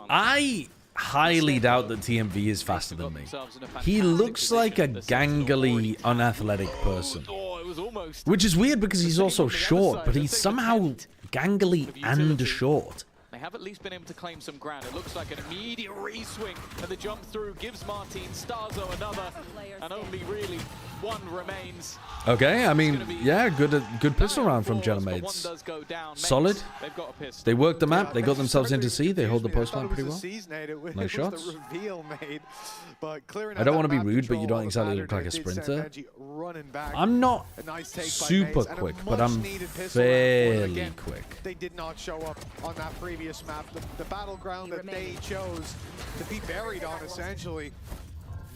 I highly doubt that TMV is faster than me. He looks like a gangly, unathletic person. Which is weird because he's also short, but he's somehow gangly and short. They have at least been able to claim some ground. It looks like an immediate re-swing, and the jump through gives Martin Starzo another, and only really one remains. Okay, I mean, yeah, good pistol round from Genomates. Solid. They worked the map. They got themselves into C. They hold the post line pretty well. Nice shots. I don't want to be rude, but you don't exactly look like a sprinter. I'm not super quick, but I'm fairly quick. They did not show up on that previous map. The battleground that they chose to be buried on, essentially.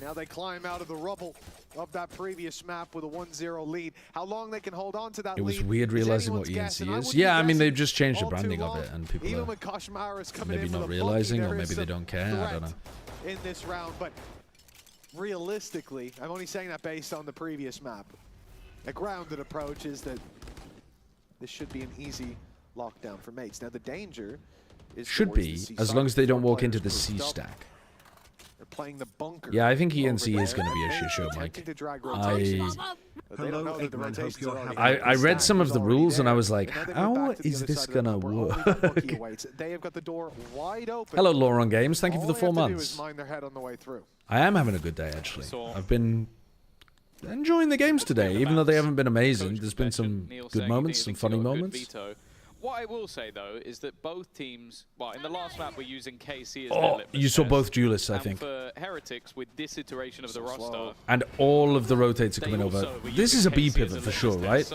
Now they climb out of the rubble of that previous map with a 1-0 lead. How long they can hold on to that lead? It was weird realizing what ENC is. Yeah, I mean, they've just changed the branding of it, and people are maybe not realizing, or maybe they don't care. I don't know. In this round, but realistically, I'm only saying that based on the previous map. A grounded approach is that this should be an easy lockdown for mates. Now the danger is should be, as long as they don't walk into the C stack. They're playing the bunker. Yeah, I think ENC is going to be a shit show, Mike. I read some of the rules and I was like, how is this going to work? They have got the door wide open. Hello, Lauron Games. Thank you for the 4 months. Mind their head on the way through. I am having a good day, actually. I've been enjoying the games today, even though they haven't been amazing. There's been some good moments, some funny moments. What I will say, though, is that both teams, well, in the last map, we're using KC as their litmus you saw test. both duelists, I think. And for Heretics, with this iteration of the roster, And all of the rotates are coming over. This is a B pivot for sure, right?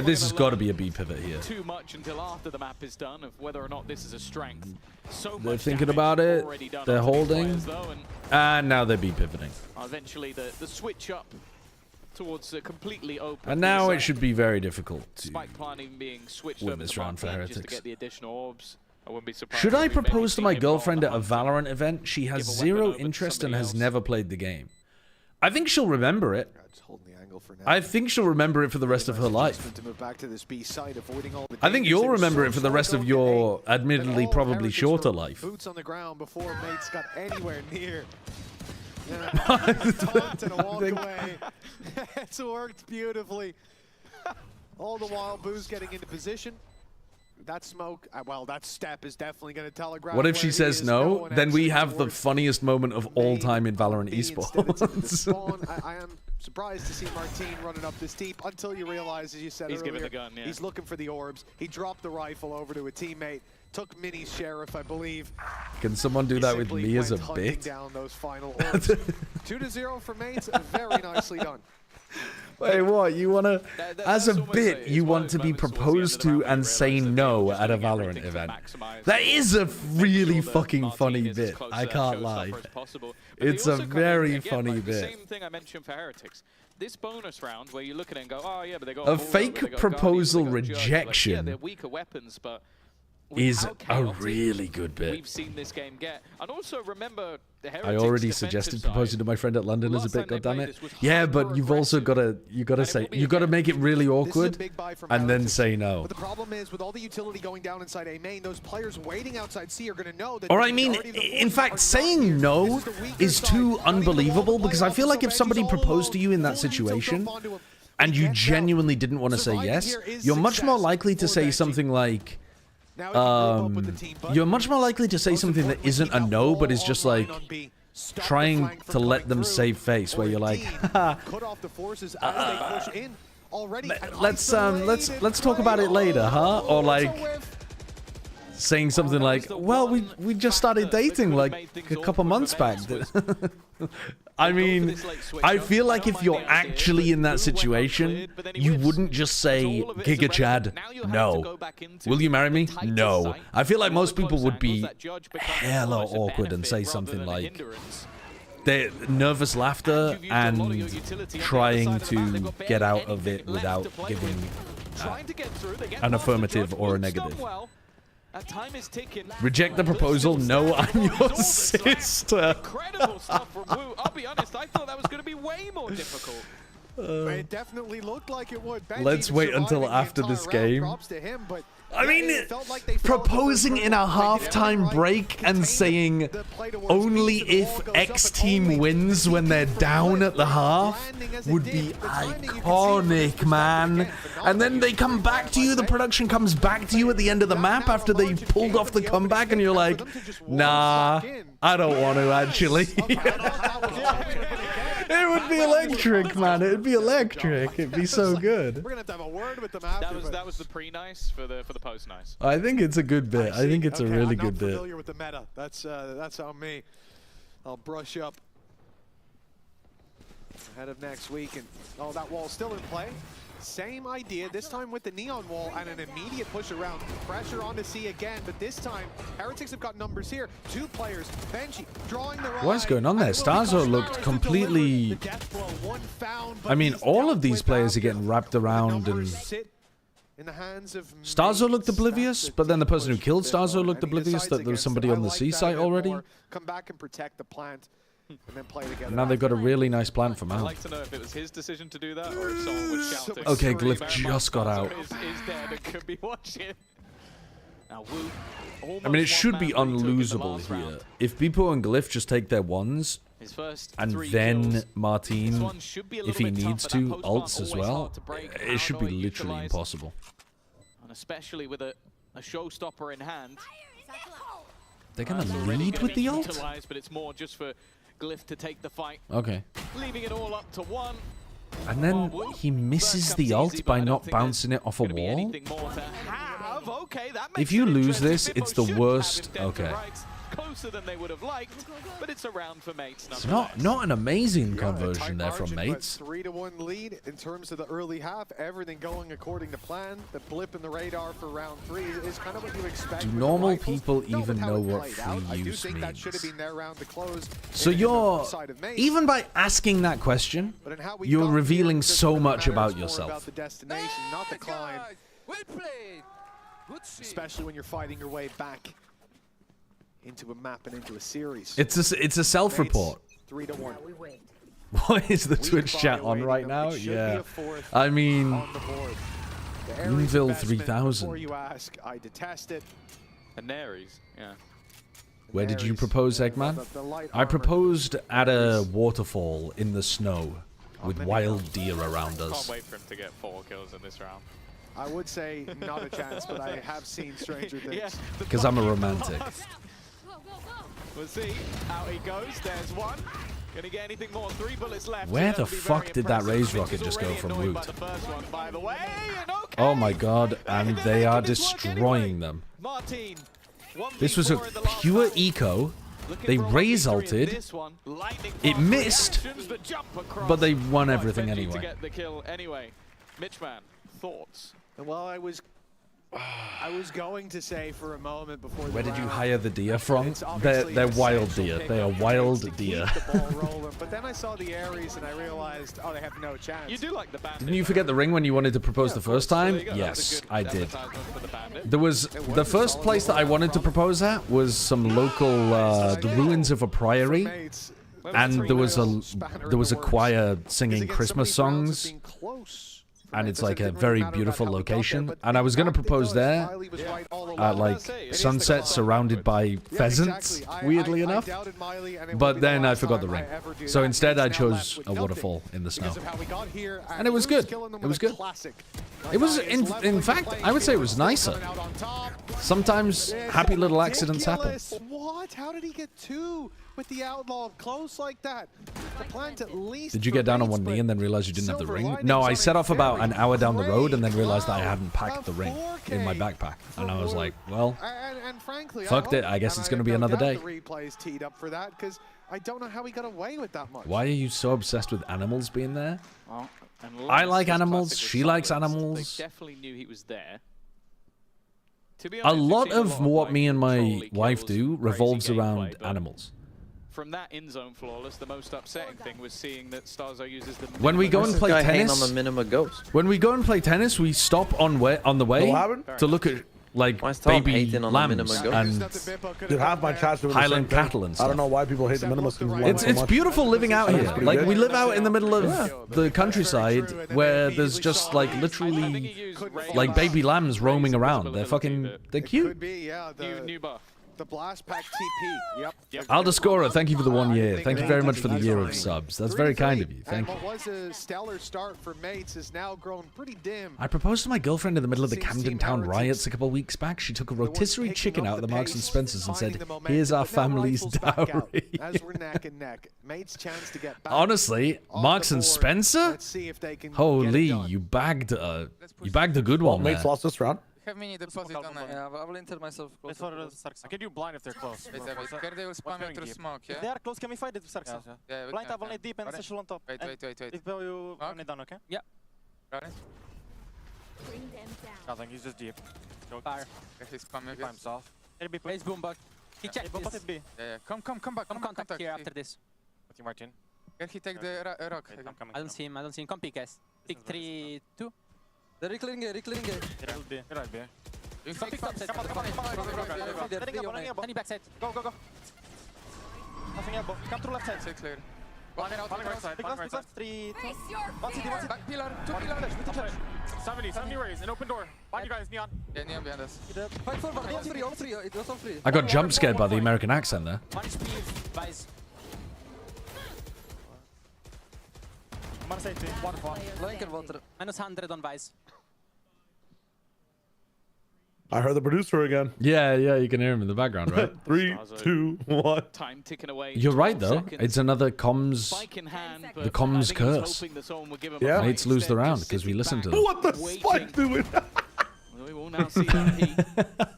This has got to be a B pivot here. Too much until after the map is done of whether or not this is a strength. So They're much thinking damage about it. already done They're on the big holding. players, though, And now they're B pivoting. eventually, the switch up towards completely open. And now it should be very difficult to Spike planting being switched win over this to round for Martin just to Heretics. get the additional orbs. I wouldn't be surprised. Should I if we propose to my maybe see him girlfriend on at a the hunt. Valorant event? She has Give a weapon zero over to interest and somebody has else. never played the game. I think she'll remember it. I think she'll remember it for the rest of her life. To move back to this B side, avoiding all the I think dangers. you'll They were remember so it for the short rest of going your, to A, admittedly, but all probably Heretics shorter were life. Boots on the ground before mates got anywhere near. Taunt and a walk away. It's worked beautifully. All the while, Boo's getting into position. That smoke, well, that step is definitely going to telegraph. What if she where he says is no? going, Then we actually have the towards funniest moment of all time in Valorant B instead of to the esports. spawn. I am surprised to see Martin running up this deep until you realize, as you said He's earlier, given the gun, yeah. he's looking for the orbs. He dropped the rifle over to a teammate. Took Mini's Sheriff, I believe. Can someone do that with Simply me as a went hunting bit? down those final orbs. 2-0 for mates, very nicely done. Wait, what? You want to, as a bit, you want to be proposed to and say no at a Valorant event. That is a really fucking funny bit. I can't lie. It's a very funny bit. Same thing I mentioned for Heretics. This bonus round where you look at it and go, oh yeah, but they got a fake proposal rejection. Yeah, they're weaker weapons, but is a really good bit. We've seen this game get, and also remember the I already suggested proposing to my friend at London as a bit. Goddammit. Yeah, but you've also got to make it really awkward, and then say no. But the problem is with all the utility going down inside A main, those players waiting outside C are going to know that. Or I mean, in fact, saying no is too unbelievable because I feel like if somebody proposed to you in that situation, and you genuinely didn't want to say yes, you're much more likely to say something like. You're much more likely to say something that isn't a no, but is just like trying to let them save face, where you're like, let's talk about it later, huh? Or like saying something like, well, we just started dating like a couple months back. I mean, I feel like if you're actually in that situation, you wouldn't just say, Giga Chad, no. Will you marry me? No. I feel like most people would be hella awkward and say something like, they're nervous laughter and trying to get out of it without giving an affirmative or a negative. Time is ticking. Reject the proposal. No, I'm your sister. Incredible stuff from Wu. I'll be honest, I thought that was going to be way more difficult. It definitely looked like it would. Let's wait until after this game. I mean, proposing in a halftime break and saying only if X team wins when they're down at the half would be iconic, man. And then they come back to you, the production comes back to you at the end of the map after they pulled off the comeback, and you're like, nah, I don't want to actually. It would be electric, man. It would be electric. It'd be so good. We're gonna have to have a word with them that was the pre-nice for the post-nice. I think it's a good bit. I think it's a really good bit. I'm not familiar with the meta. That's on me. I'll brush up ahead of next week. And oh, that wall's still in play. Same idea, this time with the neon wall and an immediate push around. Pressure onto C again, but this time, Heretics have got numbers here. 2 players, Benji drawing the right. What is going on there? Starzo looked completely... I mean, all of these players are getting wrapped around and... Starzo looked oblivious, but then the person who killed Starzo looked oblivious that there was somebody on the C site already. Come back and protect the plant. And then play together. And now they've got a really nice plan for Mal. I'd like to know if it was his decision to do that or if someone was shouting. Okay, Glyph just got out. Is dead and could be watching. Now, Wu, I mean, it should be unlosable here. If Beepo and Glyph just take their ones, and then Martin, if he needs to, ults as well, it should be literally impossible. And especially with a showstopper in hand. They're gonna lead with the ult? But it's more just for Glyph to take the fight. Okay. Leaving it all up to 1. And then he misses the ult by not bouncing it off a wall? If you lose this, it's the worst. Okay. Closer than they would have liked, but it's a round for Mates. It's not an amazing conversion there from Mates. 3-1 lead in terms of the early half. Everything going according to plan. The blip in the radar for round 3 is kind of what you expect. Do normal people even know what free use means? That should have been their round to close. So you're, even by asking that question, you're revealing so much about yourself. About the destination, not the climb. Especially when you're fighting your way back into a map and into a series. It's a self-report. 3-1. What is the Twitch chat on right now? Yeah. I mean, Moonville 3000. Before you ask, I detest it. Anaries, yeah. Where did you propose, Eggman? I proposed at a waterfall in the snow with wild deer around us. Can't wait for him to get 4 kills in this round. I would say not a chance, but I have seen stranger things. Because I'm a romantic. We'll see. Out he goes. There's 1. Gonna get anything more? 3 bullets left. Where the fuck did that raise rocket just go from Root? Oh my god, and they are destroying them. This was a pure eco. They Raze ulted. It missed, but they won everything anyway. To get the kill anyway. Mitchman, thoughts? Well, I was going to say for a moment before. Where did you hire the deer from? They're wild deer. They are wild deer. But then I saw the Ares and I realized, oh, they have no chance. You do like the bandit. Didn't you forget the ring when you wanted to propose the first time? Yes, I did. There was the first place that I wanted to propose at was some local, the ruins of a priory, and there was a choir singing Christmas songs. And it's like a very beautiful location. And I was going to propose there at like sunset surrounded by pheasants, weirdly enough. But then I forgot the ring. So instead I chose a waterfall in the snow. And it was good. It was good. It was, in fact, I would say it was nicer. Sometimes happy little accidents happen. What? How did he get two with the outlaw close like that? The plant at least. Did you get down on one knee and then realize you didn't have the ring? No, I set off about an hour down the road and then realized that I hadn't packed the ring in my backpack. And I was like, well, fucked it. I guess it's going to be another day. Replays teed up for that because I don't know how he got away with that much. Why are you so obsessed with animals being there? I like animals. She likes animals. They definitely knew he was there. A lot of what me and my wife do revolves around animals. From that in-zone flawless, the most upsetting thing was seeing that Starzo uses the. When we go and play tennis, on the minima ghost. When we go and play tennis, we stop on the way to look at like baby lambs and half my chats Highland cattle and stuff. I don't know why people hate the minimus. It's beautiful living out here. Like we live out in the middle of the countryside where there's just like literally like baby lambs roaming around. They're cute. New buff. The blast pack TP. Yep. Aldascora, thank you for the 1 year. Thank you very much for the year of subs. That's very kind of you. Thank you. What was a stellar start for Mates has now grown pretty dim. I proposed to my girlfriend in the middle of the Camden Town riots a couple of weeks back. She took a rotisserie chicken out of the Marks and Spencers and said, "Here's our family's dowry." As we're neck and neck. Mates' chance to get back. Honestly, Marks and Spencer? Holy, you bagged a good one there. Mates lost this round. Have mini deposit on it. Yeah, I will enter myself close. I can do blind if they're close. Wait, can they will spam you through smoke, yeah? If they are close, can we fight it with Sarksa? Yeah, blind I will need deep and special on top. Wait. If you need down, okay? Yeah. Got it. Nothing, he's just deep. Fire. He's spamming. He climbs off. He's boom back. He checked this. Yeah. Come back. Come contact here after this. What's Martin? Can he take the rock? I don't see him. Come pick, guys. Pick 3, 2. They're reclearing it. Right there. You stop. Any backside. Go. Nothing elbow. Come through left side. Say clear. One right side. Big left. 3, 2. One city. Back pillar. 2 pillar. 70 raise. An open door. Behind you guys, Neon. Yeah, Neon behind us. Fight forward. All three. It was all three. I got jump scared by the American accent there. One speed, Vice. I'm gonna say 1. Blanket water. -100 on Vice. I heard the producer again. Yeah, you can hear him in the background, right? 3, 2, 1. Time ticking away. You're right, though. It's another comms... The comms curse. Yeah. Mates lose the round because we listen to them. What the spike doing? We will now see that he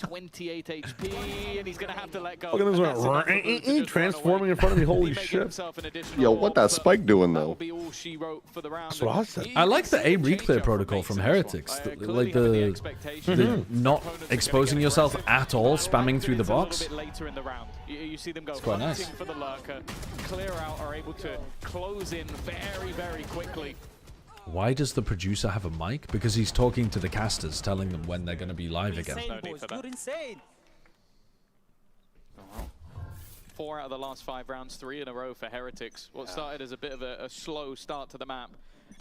28 HP, and he's going to have to let go. Look at this one. Transforming in front of me. Holy shit. Yo, what that spike doing, though? That's what I said. I like the A reclear protocol from Heretics. Like the not exposing yourself at all, spamming through the box. You see them go quite nice. For the lurker, clear out, are able to close in very, very quickly. Why does the producer have a mic? Because he's talking to the casters, telling them when they're going to be live again. You're insane. 4 out of the last 5 rounds, 3 in a row for Heretics. What started as a bit of a slow start to the map.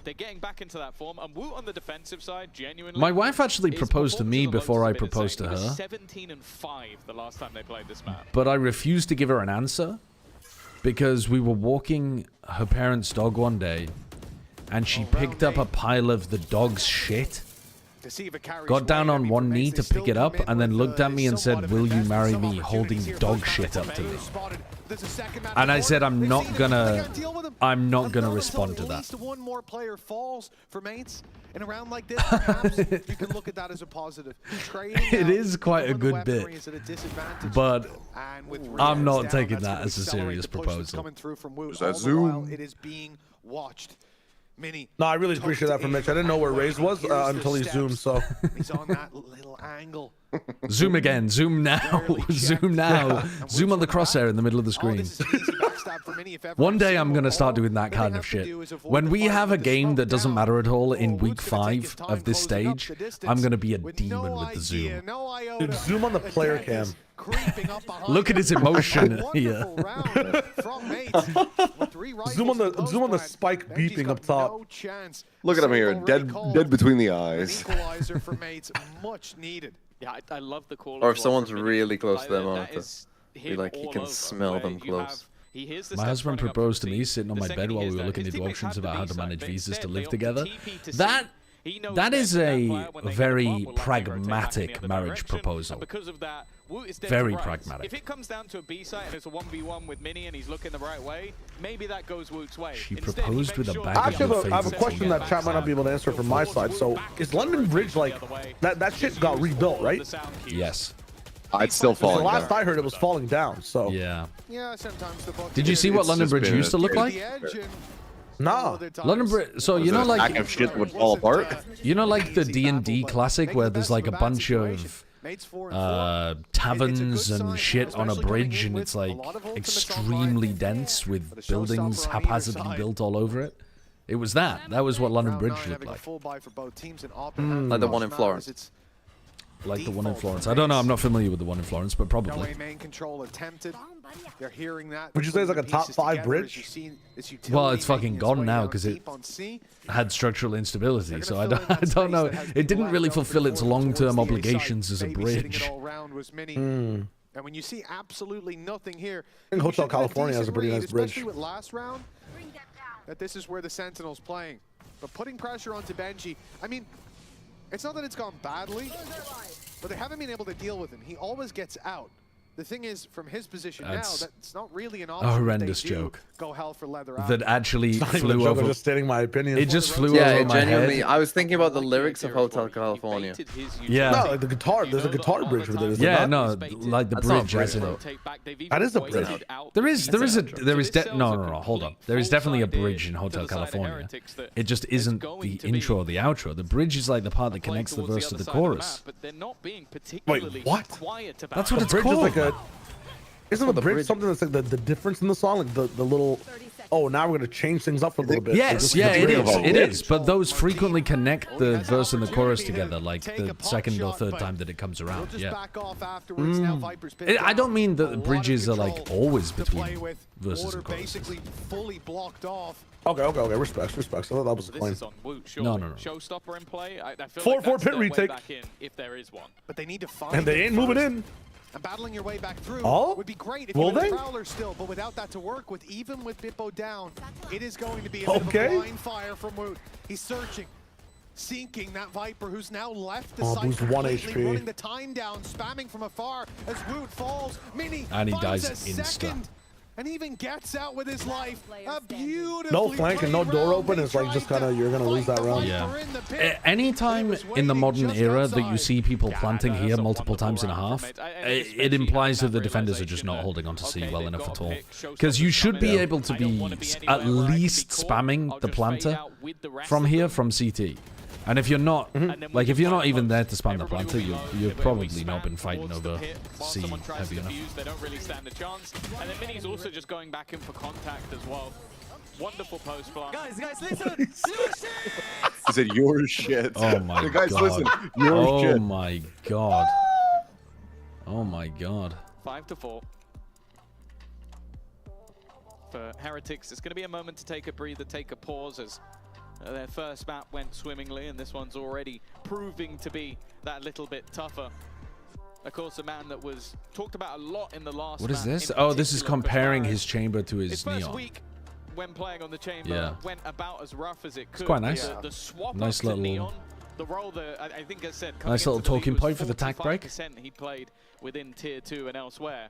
They're getting back into that form, and Woot on the defensive side, genuinely. My wife actually proposed to me before I proposed to her. 17-5 the last time they played this map. But I refused to give her an answer because we were walking her parents' dog one day, and she picked up a pile of the dog's shit, got down on one knee to pick it up, and then looked at me and said, "Will you marry me?" holding dog shit up to me. there's a second man. And I said I'm not gonna respond to At that. least one more player falls for mates. In a round like this, perhaps you can look at that as a positive. It is quite a good bit, but I'm not taking that as a serious proposal. Is that Zoom? It is being watched. Mini. No, I really appreciate that from Mitch. I didn't know where Raze was until he zoomed, so. He's on that little angle. Zoom again. Zoom now. Zoom now. Zoom on the crosshair in the middle of the screen. One day I'm going to start doing that kind of shit. When we have a game that doesn't matter at all in week 5 of this stage, I'm going to be a demon with the zoom. Dude, zoom on the player cam. Look at his emotion here. Zoom on the spike beeping up top. Look at him here, dead between the eyes. Equalizer for mates, much needed. Yeah, I love the call. Or if someone's really close to their monitor, be like, he can smell them close. My husband proposed to me sitting on my bed while we were looking into options about how to manage visas to live together. That is a very pragmatic marriage proposal. Very pragmatic. If it comes down to a B site and it's a 1v1 with Mini and he's looking the right way, maybe that goes Woot's way. She proposed with a bag of Actually, I have a question that chat might not be able to answer from my side. So, is London Bridge like that shit got rebuilt, right? Yes. It's still falling down. The last down. I heard, it was falling down. So. Yeah. Yeah, sometimes the Did you see what London Bridge used to look like? Nah. London Bridge. So you know, like of shit would fall apart. You know, like the D&D classic where there's like a bunch of taverns and shit on a bridge, and it's like extremely dense with buildings haphazardly built all over it. It was that. That was what London Bridge looked like. Like the one in Florence. Like the one in Florence. I don't know. I'm not familiar with the one in Florence, but probably. Main control attempted. They're hearing that. Would you say it's like a top 5 bridge? Well, it's fucking gone now because it had structural instability. So I don't know. It didn't really fulfill its long-term obligations as a bridge. And when you see absolutely nothing here, I think Hotel California has a pretty nice bridge. Especially with last round, that this is where the Sentinel's playing. But putting pressure onto Benji, I mean, it's not that it's gone badly, but they haven't been able to deal with him. He always gets out. The thing is, from his position now, that's not really an option. A horrendous joke. Go hell for leather. That actually flew over. I'm just stating my opinion. It just flew over my head. I was thinking about the lyrics of Hotel California. Yeah. No, like the guitar. There's a guitar bridge with it. Yeah, no, like the bridge, as in. That is a bridge. There is no. Hold on. There is definitely a bridge in Hotel California. It just isn't the intro or the outro. The bridge is like the part that connects the verse to the chorus. Wait, what? That's what it's called. Isn't the bridge something that's like the difference in the song, like the little? Oh, now we're gonna change things up a little bit. Yes, yeah, it is. It is. But those frequently connect the verse and the chorus together, like the second or third time that it comes around. Yeah. I don't mean that bridges are like always between verses and choruses. Basically fully blocked off. Okay. Respect. I thought that was a claim. No. Showstopper in play. I feel 4-4 pit retake. If there is one. But they need to find. And they ain't moving in. And battling your way back through would be great if will you had they? Prowler still, but without that to work with, even with Bippo down, it is going to be a bit of a blind fire from Woot. He's searching, seeking that Viper who's now left the site completely, running the time down, spamming from afar as Woot falls. Mini and he dies second, and even gets out with his life. A beautiful no flank and no door open. It's like just kind of you're gonna lose that round. Yeah. Anytime in the modern era that you see people planting here multiple times and a half, it implies that the defenders are just not holding on to C well enough at all. Because you should be able to be at least spamming the planter from here from CT. And if you're not, like if you're not even there to spam the planter, you've probably not been fighting over C heavy enough. They don't really stand a chance. And then Mini's also just going back in for contact as well. Wonderful post plant. Guys, listen! He said your shit. Oh my god. Guys, listen. Your shit. Oh my god. Oh my god. 5-4. For Heretics, it's going to be a moment to take a breather, take a pause as their first map went swimmingly, and this one's already proving to be that little bit tougher. Of course, a man that was talked about a lot in the last. What is this? Oh, this is comparing his chamber to his first neon. week when playing on the chamber went about as rough as it could. It's quite nice. The swap nice little neon, the role that I think I said. Nice little talking point for the tack break. He played within tier 2 and elsewhere.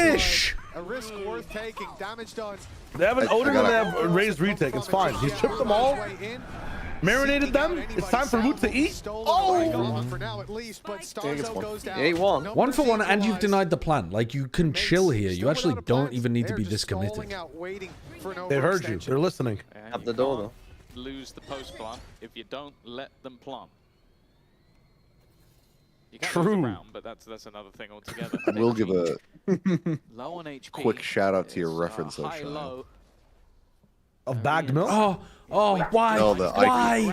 fish. A risk worth taking. Damage done. They have an Odin and they have raised retake. It's fine. He's tripped them all. Marinated them. It's time for Root to eat. Oh! For now, at least, but Starzo goes down. 8-1. 1 for 1, and you've denied the plan. Like, you can chill here. You actually don't even need to be this committed. They heard you. They're listening. At the door, though. Lose the post plant if you don't let them plant. You can True. lose the round, but that's another thing altogether. I will give a low on HP. quick shout out to your reference, though, high Sean. low. Of bagged milk? Oh, why? No, the Why?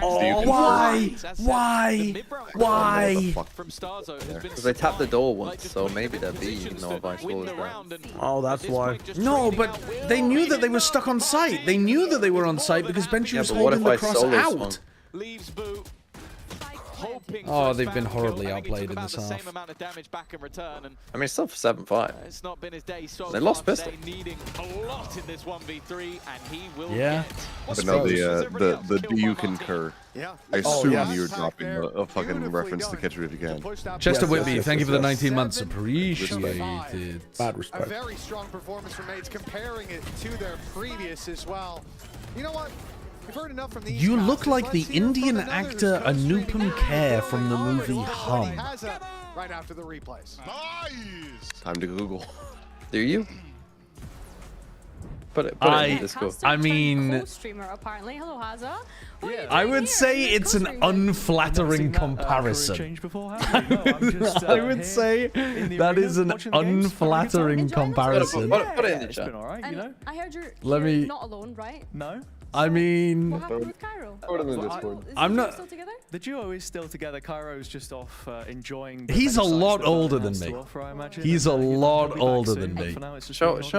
Why? Why? From Starzo has been Because they tapped the door once, so maybe they're B, even though Vice was down. Oh, that's why. No, but they knew that they were stuck on site. They knew that they were on site because Benji was but what holding if the I cross solo out. swung? Leaves boot. Oh, they've been horribly outplayed in this half. Same amount of damage back in return, and I mean, it's still for 7-5. it's not been his day so They lost far pistol. today, needing a lot in this 1v3, and he will Yeah. get. But no, the do you concur? Yeah. I assume yes. you're dropping a fucking reference to Catch It If You Can. Chester Yes, Whitby, yes, thank you for the 19 months. Seven, Appreciated. Bad A respect. very strong performance from Mates, comparing it to their previous as well. You know what? We've heard enough from these You guys. look like the Let's hear from Indian another actor who's co-streaming Anupam that Kher video from the already movie what he Hum. has up right after the replays. Time to Google. Do you? Put it in Discord. I mean, streamer apparently. Hello, Hazza. I would say it's an unflattering comparison. I would say that is an unflattering comparison. Put it in the chat. Been alright, you know. I heard you're not alone, right? No. I mean, What happened with Cairo? Put it in the Discord. I'm not. Still together? The duo is still together. Cairo's just off enjoying. He's a lot older than me. He's a lot older than me. Show us.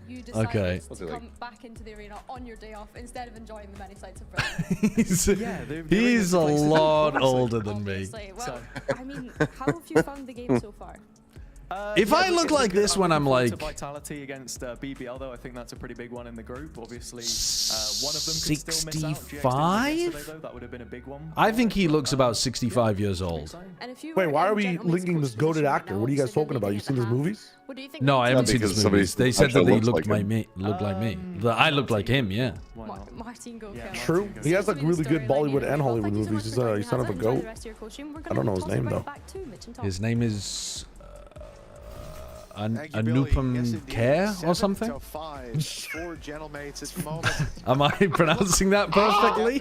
You decided Okay. to come back into the arena on your day off instead of enjoying the many sights of Britain. He's a lot older than me. Obviously. Well, I mean, how have you found the game so far? If I look like this when I'm like Vitality against BBL, though, I think that's a pretty big one in the group. Obviously, one of them could still miss out. 65? That would have been a big one. I think he looks about 65 years old. Wait, why are we linking this goated actor? What are you guys talking about? You seen his movies? No, I haven't seen his because movies. They said that actually he looks looked like like me. Looked like me. That I look like him. Yeah. Martin Go. True. He has like really good Bollywood and Hollywood movies. He's son of a goat. I don't know his name though. His name is Anupam Kher or something. Am I pronouncing that perfectly?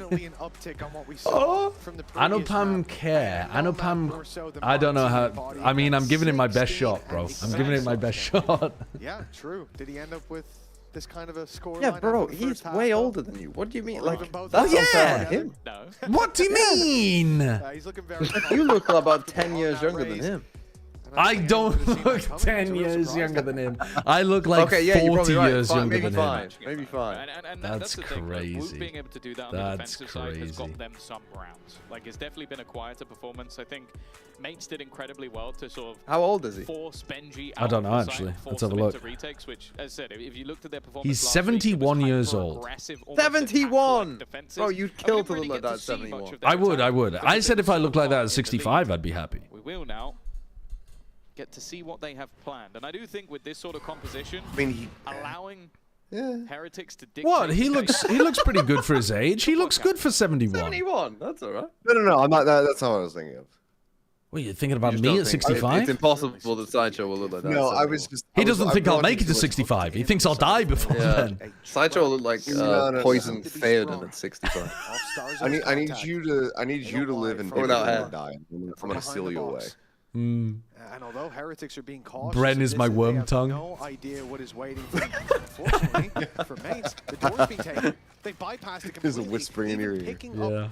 Anupam Kher. Anupam. I don't know how. I mean, I'm giving it my best shot, bro. I'm giving it my best shot. Yeah, true. Did he end up with this kind of a score? Yeah, bro, he's way older than you. What do you mean? Like, both that's yeah. unfair on him. No. What do you mean? He's looking very You look about 10 years younger than him. I don't look 10 years younger than him. I look like Okay, yeah, you're 40 probably right. younger Fine, than maybe him. five. Maybe five. And That's the thing, like, Woot crazy. being able to do that on the That's defensive side has got crazy. them some rounds. Like, it's definitely been a quieter performance. I think Mates did incredibly well to sort of How old is he? force Benji I don't know, out of the actually. site, Let's force have a them look. into retakes, which, as I said, if you looked at their performance He's last week, it was 71 years old. hyper-aggressive, almost 71! attack-like defenses. Bro, you'd And we kill didn't to really look get like to that see 71. much of their I would. attack I would. because I they said were if I so looked like that far at in the 65, lead. I'd be happy. We will now get to see what they have planned. And I do think with this sort of composition, I mean, allowing Heretics to dictate What? He the looks. pace. He looks pretty good for his age. He looks good for 71. 71, that's alright. No, I'm not. That's not what I was thinking of. What, you thinking about just me don't at think- 65? It's impossible that Sideshow will look like that. No, at I was 71. just. He I was- doesn't I'm think I'll watching make it to too much 65. He thinks I'll die before Yeah. then. Sideshow will look like No. poison Theoden at 65. I need you to live and Without hair. die. I'm gonna seal you away. And although Heretics are being cautious, Bren of is this, my they worm have tongue. No idea what is waiting for them. Unfortunately, for Mates, the door's being taken. They bypassed it completely. There's a whispering in your even ear. picking up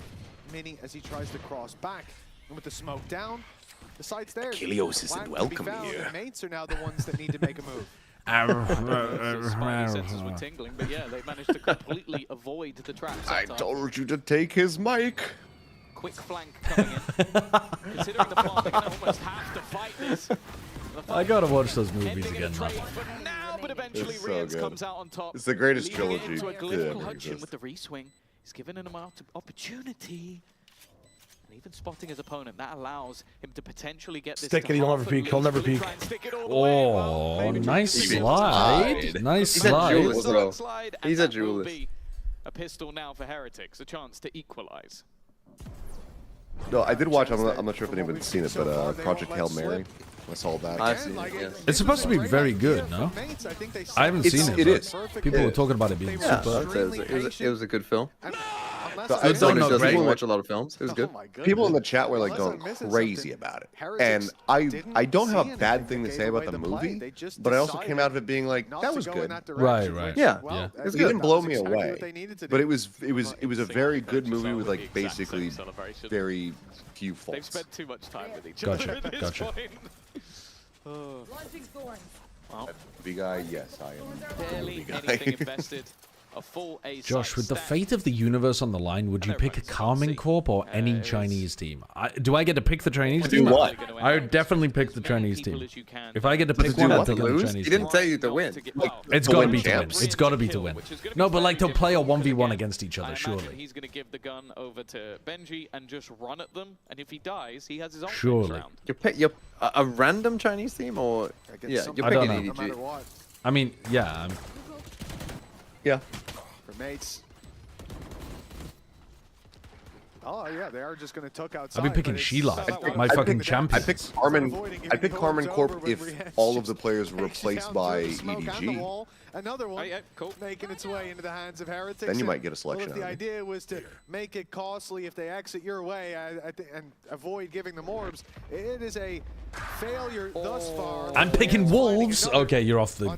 Mini as he tries to cross back. And with the smoke down, the site's there. Achilles isn't Plan to be welcome found, here. and Mates are now the ones that need to make a move. The spidey senses were tingling, but yeah, they managed to completely avoid the trap I setup. told you to take his mic. Quick flank coming in. Considering the plan, they're going to almost have to fight this. I gotta watch those movies again now. But eventually It's so Rians good. comes out on top. It's the greatest leading it trilogy into a to glyph ever clutch in exist. with the reswing. He's given him an opportunity. And even spotting his opponent, that allows him to potentially get this. Stick it, he'll never peek. He'll never peek. Oh, nice slide. Nice He's a slide. jeweler. He's a jeweler. A pistol now for Heretics, a chance to equalize. No, I did watch. I'm not sure if anyone's seen it, but Project Hail Mary. I saw that. I've seen it. Yes. It's supposed to be very good, no? I haven't seen it. It is. People were talking about it being super. It was a good film. I doesn't watch a lot of films. It was good. People in the chat were like going crazy about it, and I don't have a bad thing to say about the movie, but I also came out of it being like that was good. Right. Yeah, it didn't blow me away, but it was a very good movie with like basically very few faults. They've spent too much time with each other at this point. Well, big guy, yes, I am. Barely anything invested. A full A Josh, with the fate of the universe on the line, would you pick Carmine Corp or any Chinese team? Do I get to pick the Chinese team? What? I would definitely pick the Chinese team. If I get to pick one, I'd pick the Chinese team. He didn't tell you to win. It's got to be to win. It's got to be to win. No, but like to play a 1v1 against each other, surely. He's going to give the gun over to Benji and just run at them, and if he dies, he has his own surely. You pick a random Chinese team, or yeah, you're picking EDG. I mean, yeah. Yeah. For mates. Oh yeah, they are just going to tuck outside. I've been picking Sheila, my fucking champion. I picked Carmen Corp if all of the players were replaced by EDG. Another one making its way into the hands of Heretics. Then you might get a selection. Well, if the idea was to make it costly if they exit your way and avoid giving them orbs, it is a failure thus far. I'm picking Wolves. Okay, you're off the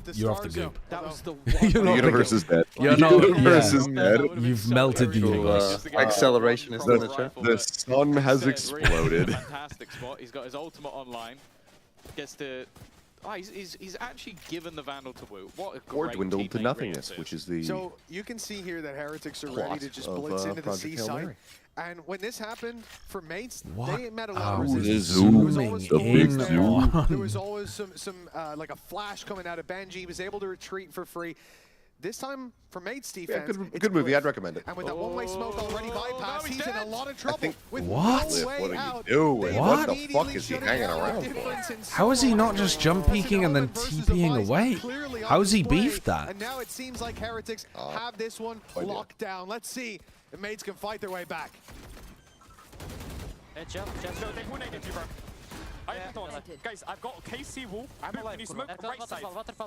goop. That was the the universe is dead. You're not. The universe is dead. You've melted the universe. Acceleration is in the chat. The sun has exploded. Fantastic spot. He's got his ultimate online. Gets to. Oh, he's actually given the Vandal to Wu. What a great or dwindled to teammate nothingness, Rios which is the. So you can see here that Heretics are ready to just blitz into the seaside. And when this happened for mates, they met a lot of resistance. There was always some like a flash coming out of Benji. He was able to retreat for free. This time, for mates defense, good movie. I'd recommend it. And with that one-way smoke already bypassed, he's in a lot of trouble. What? What are you doing? What the fuck is he hanging around for? How is he not just jump peeking and then TPing away? How is he beefed that? And now it seems like Heretics have this one locked down. Let's see if mates can fight their way back. Guys, I've got KC wall. When you smoke right side.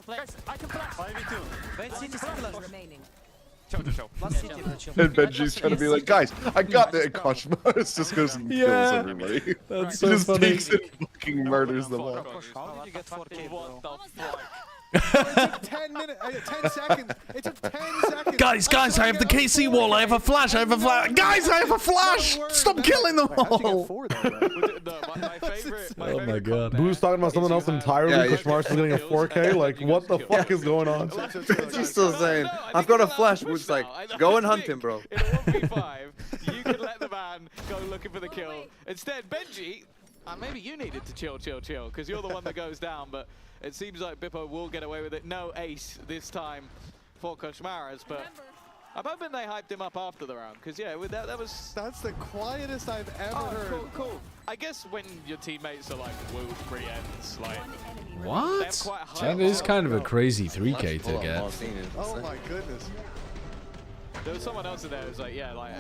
Guys, I can flash. 5v2. Chill. And Benji's trying to be like, guys, I got the Koshmar. Just goes and kills everybody. That's so just funny. takes it and fucking murders them all. How did you get 4K, bro? It took 10 seconds. It took 10 seconds. Guys, I have the KC wall. I have a flash. Guys, I have a flash. Stop killing them all. Oh my god. Boo's talking about something else entirely. Kushmar's getting a 4K. Like, what the fuck is going on? He's still saying, I've got a flash. Wood's like, go and hunt him, bro. In a 1v5, you could let the man go looking for the kill. Instead, Benji, maybe you needed to chill, because you're the one that goes down, but it seems like Bippo will get away with it. No ace this time for Koshmaras, but I'm hoping they hyped him up after the round, because yeah, that was... That's the quietest I've ever heard. Cool. I guess when your teammates are like, Wu, 3 ends, like... What? That is kind of a crazy 3K to get. Oh my goodness. There was someone else in there who was like, yeah, like,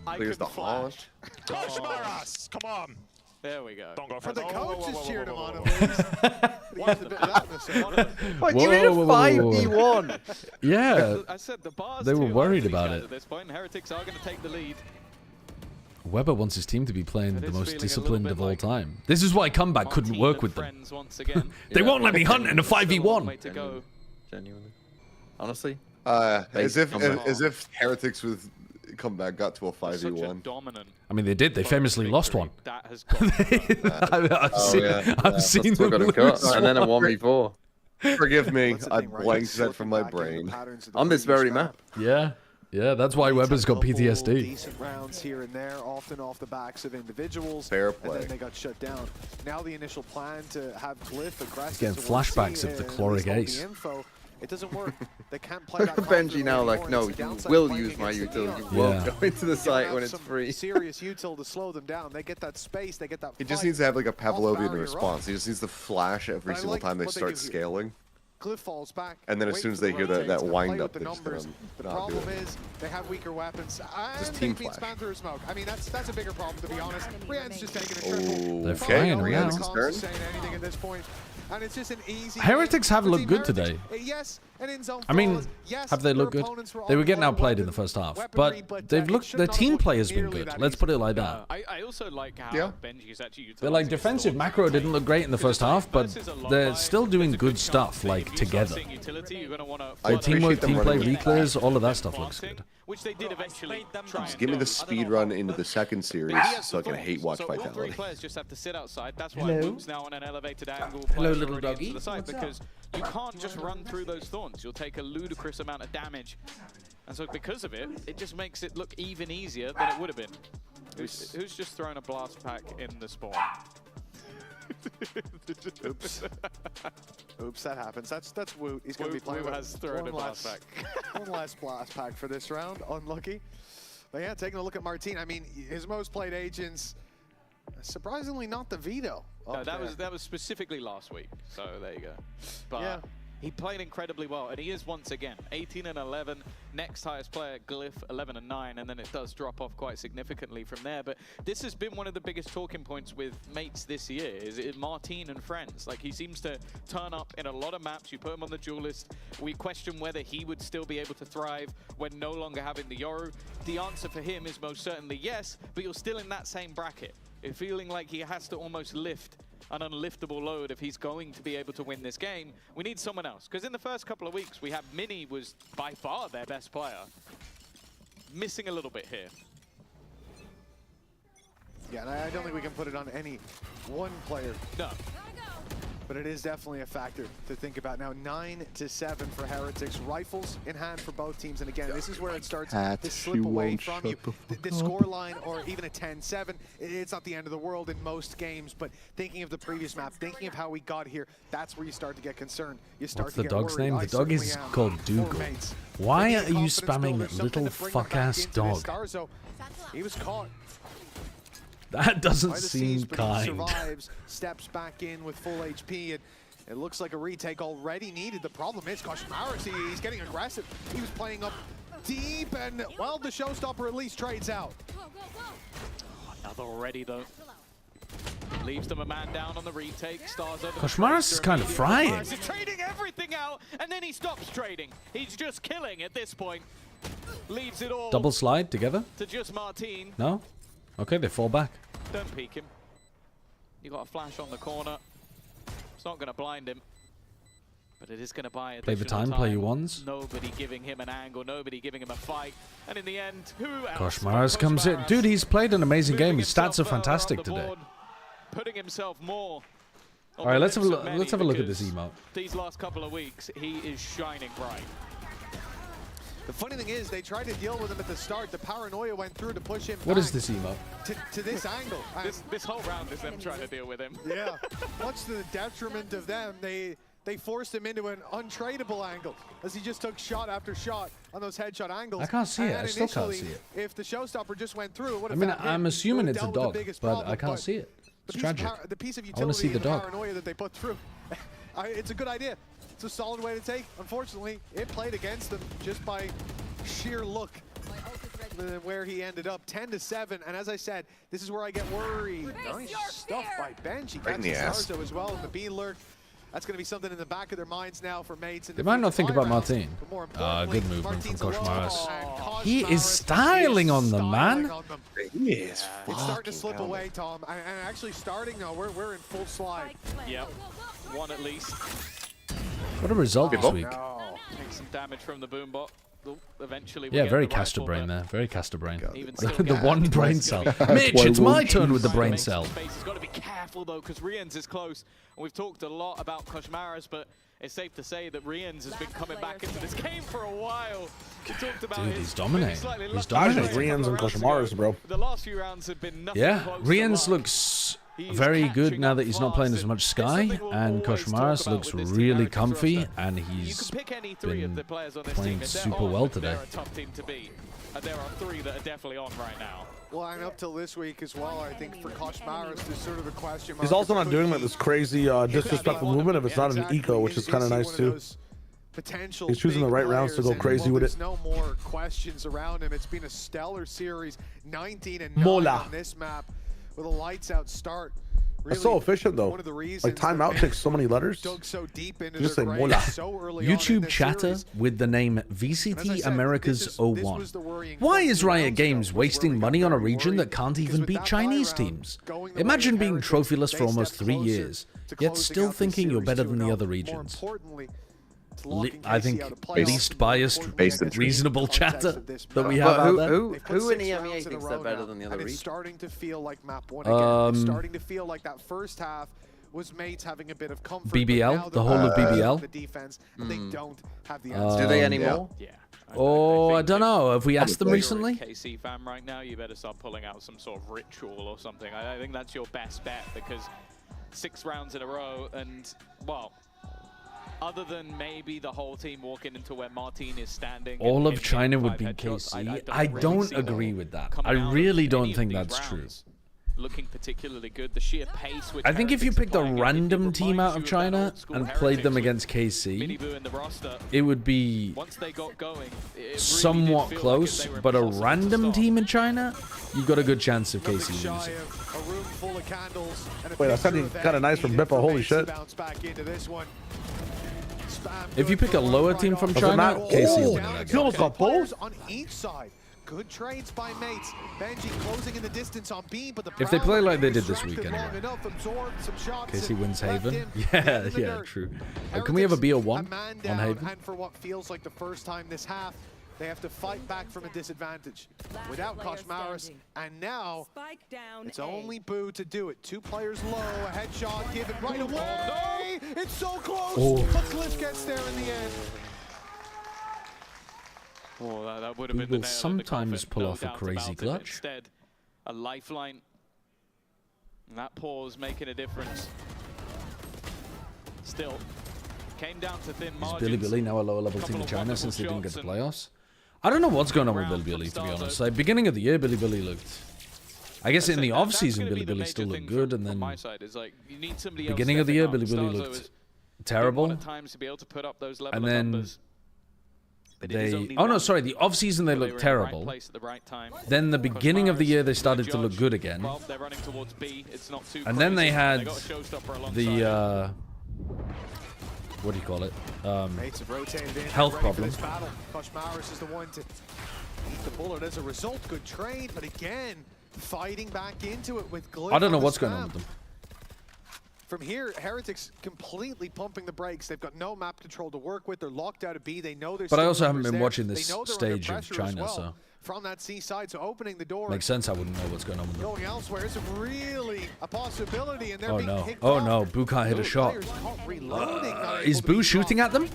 I Clears could the flash. Koshmaras, come on. There we go. Don't go for the coach just cheered him on him. What, you in a 5v1? Yeah. I said the bar's they were too worried high for about these guys it. At this point, Heretics are going to take the lead. Weber wants his team to be playing the most disciplined of all time. This is why comeback couldn't work with them. They won't let me hunt in a 5v1. Genuinely. Honestly. As if Heretics with comeback got to a 5v1. I mean, they did. They famously lost one. That has I've seen them lose. And then a 1v4. Forgive me, I blanked that from my brain. On this very map. Yeah, that's why Weber's got PTSD. Decent rounds here and there, often off the backs of individuals. Fair play. And then they got shut down. Now the initial plan to have Glyph aggressive. Getting flashbacks of the Chloric Ace. It doesn't work. They can't play that. Benji now like, no, you will use my util. You won't go into the site when it's free. Serious util to slow them down. They get that space. They get that. He just needs to have like a Pavlovian response. He just needs to flash every single time they start scaling. Glyph falls back. And then as soon as they hear that wind up, they're just gonna the not do problem it. is they have weaker weapons. Just And team they've been flash. spammed through smoke. I mean, that's a bigger problem, to be honest. Rian's just taking a triple. They're Okay, flying, Rian's Rian. concerned. Saying anything at this point. And it's just an easy Heretics win have for looked Team good Heretics. today. Yes, and in zone I mean, flawless. Yes, have they their looked good? opponents were They were on getting one outplayed in the weapon, first half, weaponry, but they've it looked. should Their not team have play has looked been nearly good. that Let's easy. put it like that. I also like how Yeah. Benji is actually They're like defensive macro didn't look great in the first half, but they're still doing good stuff like together. The teamwork, team play, reclears, all of that stuff looks good. Which they did eventually try Just and give me do. the speed run into the second series so I can hate watch So all three Vitality. players just have to sit outside. That's why Hello. Move's now on an elevated angle. Hello, players little already into doggy. the site What's because you can't just run through those thorns. You'll take a ludicrous amount of damage. And so because of it, it just makes it look even easier than it would have been. Who's just thrown a blast pack in the spawn? Oops. Oops, that happens. That's Woot. He's going to be playing Woot with has thrown a blast pack. One last blast pack for this round. Unlucky. But yeah, taking a look at Martin. I mean, his most played agents, surprisingly not the Veto. No, that was specifically last week. So there you go. But Yeah. he played incredibly well, and he is once again 18 and 11. Next highest player, Glyph, 11 and 9, and then it does drop off quite significantly from there. But this has been one of the biggest talking points with mates this year. Is it Martin and friends? Like he seems to turn up in a lot of maps. You put him on the duelist. We question whether he would still be able to thrive when no longer having the Yoru. The answer for him is most certainly yes, but you're still in that same bracket. You're feeling like he has to almost lift an unliftable load if he's going to be able to win this game. We need someone else, because in the first couple of weeks, we had Mini was by far their best player. Missing a little bit here. Yeah, and I don't think we can put it on any one player. No. But it is definitely a factor to think about. Now 9-7 for Heretics. Rifles in hand for both teams. And again, this is where it starts to slip away from you. The scoreline, or even a 10-7, it's not the end of the world in most games. But thinking of the previous map, thinking of how we got here, that's where you start to get concerned. You start What's to the get dog's worried. name? I The dog is certainly am. called Dougal. Mates. Why But are the you confidence spamming builder, something little to bring them back fuck-ass into this dog? Starzo. He was caught. That doesn't By the seem seas, but he kind. survives, steps back in with full HP, and it looks like a retake already needed. The problem is Koshmaris, he's getting aggressive. He was playing up deep, and, well, the showstopper at least trades out. Another already, though. Leaves them a man down on the retake. Stars over. Koshmaris is kind of frying. He's trading everything out, and then he stops trading. He's just killing at this point. Leaves it all. Double slide together? To just Martin. No? Okay, they fall back. Don't peek him. You got a flash on the corner. It's not going to blind him, but it is going to buy Play the additional time, play your ones. Nobody giving him an angle, nobody giving him a fight, and in the end, who else? Koshmaris comes in. Dude, he's played an amazing game. His stats are fantastic today. Putting himself more. All right, let's have a look. Let's have a look at this emote. These last couple of weeks, he is shining bright. The funny thing is, they tried to deal with him at the start. The paranoia went through to push him What back is this emote? to this angle. This whole round is them trying to deal with him. Yeah, much to the detriment of them, they forced him into an untradeable angle as he just took shot after shot on those headshot angles. I can't see it. And I still can't initially, see it. If the showstopper just went through, it would I have mean, found him. I'm assuming It it's a would've dealt with dog, the biggest but problem, I can't see it. It's tragic. The piece of I want to see utility the and dog. paranoia that they put through. It's a good idea. It's a solid way to take. Unfortunately, it played against them just by sheer luck. Where he ended up 10-7, and as I said, this is where I get worried. Nice stuff by Benji. He Right in the catches ass. Starzo as well in the B lurk. That's going to be something in the back of their minds now for mates. They might not think about Martin. Good movement from Koshmaris. He is styling on them, man. He is It's starting to slip away, Tom. And actually starting now, we're in full slide. Yep, one at least. What a result this week. Take some damage from the boombot. Eventually, Yeah, very caster brain there. Very caster brain. Even still, The one brain cell. Mitch, it's my turn with the brain cell. He's got to be careful though, because Rians is close. And we've talked a lot about Koshmaris, but it's safe to say that Rians has been coming back into this game for a while. We talked about Dude, he's dominating. He's I dominating. think Rian's and Koshmaris, bro. The last few rounds have been nothing Yeah, close to Rian's luck. looks very good now that he's not playing as much Sky, and Koshmaras looks really comfy, and he's been playing super well today. They're a tough team to beat, and there are 3 that are definitely on right now. Well, and up till this week as well, I think for Koshmaras, there's sort of a question mark. He's also not doing like this crazy disrespectful movement if it's not an eco, which is kind of nice too. He's choosing the right rounds to go crazy with it. There's no more questions around him. It's been a stellar series, 19-9 on this map with a lights out start. That's so efficient though. Like timeout takes so many letters. Just say mola. YouTube chatter with the name VCT Americas 01. Why is Riot Games wasting money on a region that can't even beat Chinese teams? Imagine being trophyless for almost 3 years, yet still thinking you're better than the other regions. I think least biased, reasonable chatter that we have out there. Who in EMEA thinks they're better than the other region? It's starting to feel like map 1 again. It's starting to feel like that first half was mates having a bit of comfort. BBL, the whole of BBL. The defense, and they don't have the answer. Do they anymore? Yeah. Oh, I don't know. Have we asked them recently? KC fam right now, you better start pulling out some sort of ritual or something. I think that's your best bet, because 6 rounds in a row, and well, other than maybe the whole team walking into where Martin is standing. All of China would be KC. I don't agree with that. I really don't think that's true. Looking particularly good. The sheer pace. I think if you picked a random team out of China and played them against KC, it would be somewhat close. But a random team in China, you've got a good chance of KC losing. Wait, that's kind of nice from Bippa. Holy shit. If you pick a lower team from China, KC will win that game. Almost got both on each side. Good trades by mates. Benji closing in the distance on B, but if they play like they did this week anyway. KC wins Haven. Yeah, true. Can we have a BO1 on Haven? And for what feels like the first time this half, they have to fight back from a disadvantage without Koshmaras, and now it's only Boo to do it. 2 players low, a headshot given right away. It's so close, but Glyph gets there in the end. Oh, that would have been the nail sometimes pull off a crazy clutch. Instead, a lifeline. And that pause making a difference. Still, came down to thin margins. Is Billy now a lower level team in China since they didn't get to playoffs? I don't know what's going on with Billy, to be honest. Like, beginning of the year, Billy looked... I guess in the off-season, Billy still looked good, and then... Beginning of the year, Billy looked terrible. And then... Oh no, sorry, the off-season they looked terrible. Then the beginning of the year they started to look good again. And then they had the... what do you call it? Health problem. Koshmaras is the one to eat the bullet as a result. Good trade, but again, fighting back into it with Glyph. I don't know what's going on with them. From here, Heretics completely pumping the brakes. They've got no map control to work with. They're locked out of B. They know there's. But I also haven't been watching this stage of China, so. From that C side, so opening the door. Makes sense. I wouldn't know what's going on with them. Going elsewhere is really a possibility, and they're oh being no! kicked Oh off. no! Boo can't hit a shot. Is Boo shooting at them?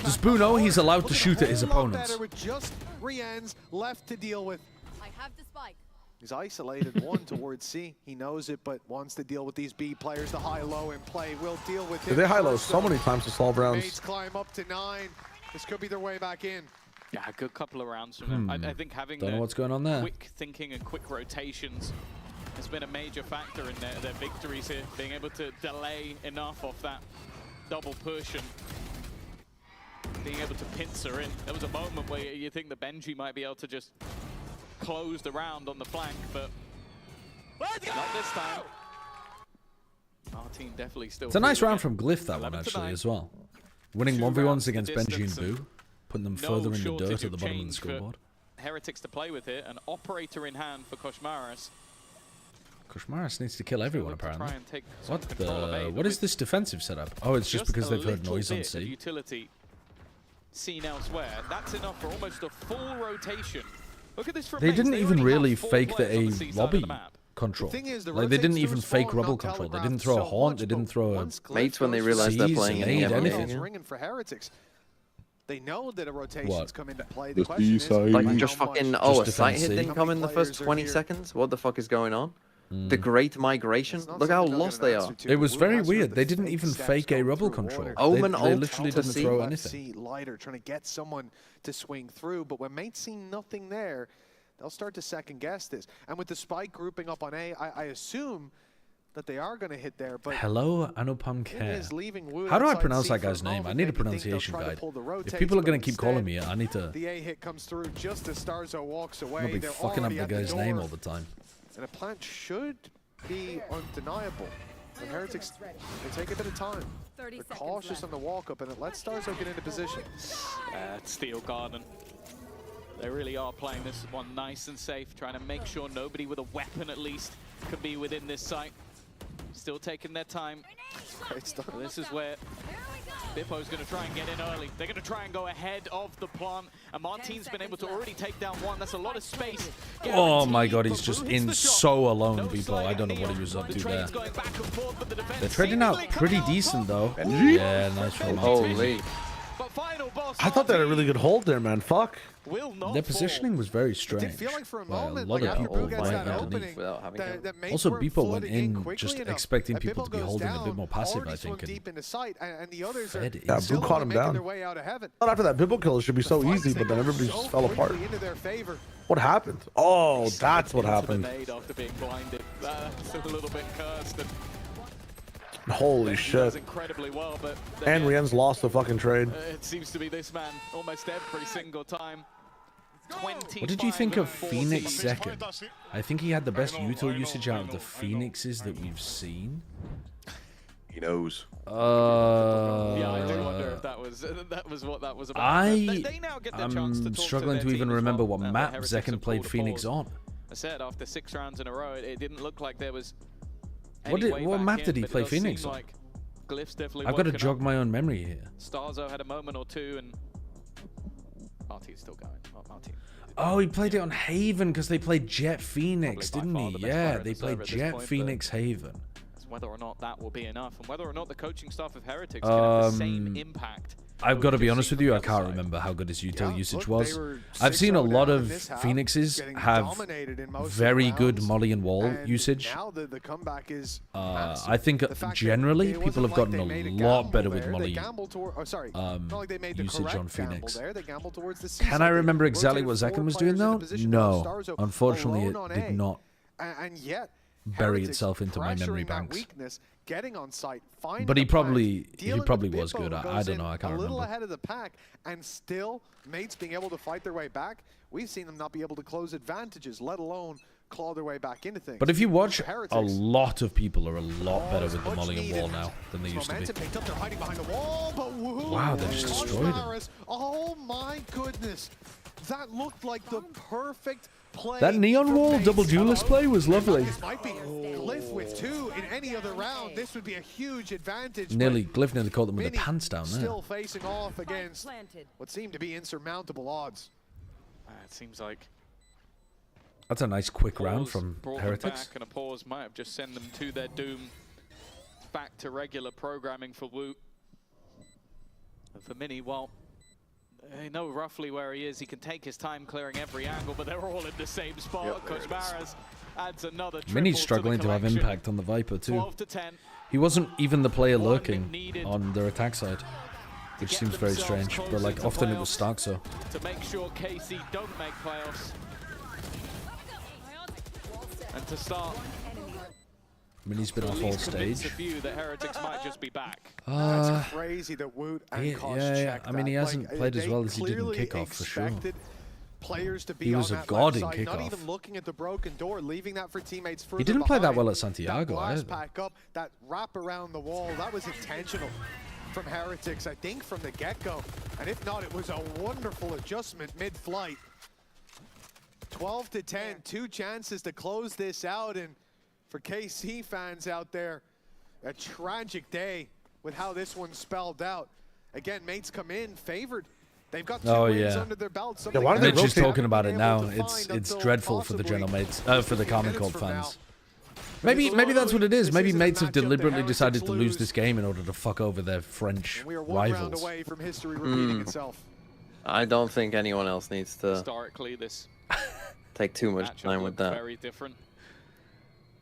Does Boo know he's allowed to shoot at his opponents? With just Rien's left to deal with. I have the spike. He's isolated one towards C. He knows it, but wants to deal with these B players. The high-low in play will deal with him. They high-low so many times to solve rounds. Mates climb up to 9. This could be their way back in. Yeah, a good couple of rounds from him. I think having Don't know what's going on there. Quick thinking and quick rotations has been a major factor in their victories here. Being able to delay enough off that double push and being able to pincer in. There was a moment where you think that Benji might be able to just close the round on the flank, but not this time. Martin definitely still. It's a nice round from Glyph, that one, actually, as well. Winning 1v1s against Benji and Boo, putting them further in the dirt at the bottom of the scoreboard. Heretics to play with here, an operator in hand for Koshmaras. Koshmaras needs to kill everyone, apparently. What is this defensive setup? Oh, it's just because they've heard noise on C. Utility seen elsewhere. That's enough for almost a full rotation. Look at this from They didn't even really fake the A lobby control. Like, they didn't even fake rubble control. They didn't throw a haunt. They didn't throw a mates when they realized they're playing anything. Ringing for Heretics. They know that a rotation's come into play. The The question is, like just fucking a defense sight hit C. didn't come in the first 20 seconds. What the fuck is going on? The Great Migration. Look how lost they are. It was very weird. They didn't even fake a rubble control. Omen they literally didn't throw anything. Lighter trying to get someone to swing through, but when mates see nothing there, they'll start to second guess this. And with the spike grouping up on A, I assume that they are going to hit there. But Hello, Anupam Kher. How do I pronounce that guy's name? I need a pronunciation guide. If people are going to keep calling me it, I need to... The A hit comes through just as Starzo walks away. I'll be fucking up the guy's name all the time. And a plant should be undeniable. The Heretics, they take a bit of time. They're cautious on the walk-up, and it lets Starzo get into position. Steel Garden. They really are playing this one nice and safe, trying to make sure nobody with a weapon at least can be within this site. Still taking their time. This is where Bippo's going to try and get in early. They're going to try and go ahead of the plant. And Martin's been able to already take down one. That's a lot of space. Oh my god, he's just in so alone, Bippo. I don't know what he was up to there. They're trading out pretty decent, though. Yeah, nice from Martin. I thought they had a really good hold there, man. Fuck. Their positioning was very strange. A lot of people went underneath. Also, Bippo went in just expecting people to be holding a bit more passive, I think. Yeah, Boo caught him down. Not after that Bippo kill, it should be so easy, but then everybody just fell apart. What happened? Oh, that's what happened. After being blinded. That's a little bit cursed. Holy shit. Incredibly well, but and Rien's lost the fucking trade. It seems to be this man almost every single time. What did you think of Phoenix second? I think he had the best util usage out of the Phoenixes that we've seen. He knows. Yeah, I do wonder if that was what that was about. They now get their chance to I'm talk struggling to even remember what map Zekken played Phoenix on. I said after 6 rounds in a row, it didn't look like there was. What map did he play Phoenix on? I've got to jog my own memory here. Starzo had a moment or two, and Marty's still going. Marty. Oh, he played it on Haven because they played Jet Phoenix, didn't he? Yeah, they played Jet Phoenix Haven. It's whether or not that will be enough, and whether or not the coaching staff of Heretics can have the same impact. I've got to be honest with you, I can't remember how good his util usage was. I've seen a lot of Phoenixes have very good molly and wall usage. I think generally people have gotten a lot better with molly usage on Phoenix. Can I remember exactly what Zekken was doing though? No, unfortunately it did not bury itself into my memory banks. Getting on site, but he probably was good. I don't know. I can't remember. A little ahead of the pack, and still mates being able to fight their way back. We've seen them not be able to close advantages, let alone claw their way back into things. But if you watch, a lot of people are a lot better with the molly and wall now than they used to be. Wow, they just destroyed him. Oh my goodness, that looked like the perfect play. That neon wall double duelist play was lovely. This might be Glyph with 2 in any other round. This would be a huge advantage. Glyph nearly caught them with the pants down there. Still facing off against what seemed to be insurmountable odds. It seems like that's a nice quick round from Heretics. Back, and a pause might have just sent them to their doom. Back to regular programming for Woot. And for Mini, well, they know roughly where he is. He can take his time clearing every angle, but they're all in the same spot. Coach Maras adds another triple. Mini's struggling to have impact on the Viper too. He wasn't even the player lurking on their attack side, which seems very strange. But like often it was Starkso. To make sure KC don't make playoffs. And to start. Mini's been off all stage. That Heretics might just be back. That's crazy that Woot and Kosh checked I mean, he hasn't played as well as he did in kickoff for sure. Players to be he was a god in not kickoff. Even looking at the broken door, leaving that for teammates further he didn't play that behind. well at Santiago either. Pack up, that wrap around the wall, that was intentional from Heretics, I think, from the get-go. And if not, it was a wonderful adjustment mid-flight. 12 to 10, 2 chances to close this out, and for KC fans out there, a tragic day with how this one spelled out. Again, mates come in favored. They've got 2 wins under their belt. They're just talking about it now. It's dreadful for the general mates, for the Carmen Cold fans. Maybe that's what it is. Maybe mates have deliberately decided to lose this game in order to fuck over their French rivals. Away from history repeating itself. I don't think anyone else needs to historically this take too much time with that. Very different.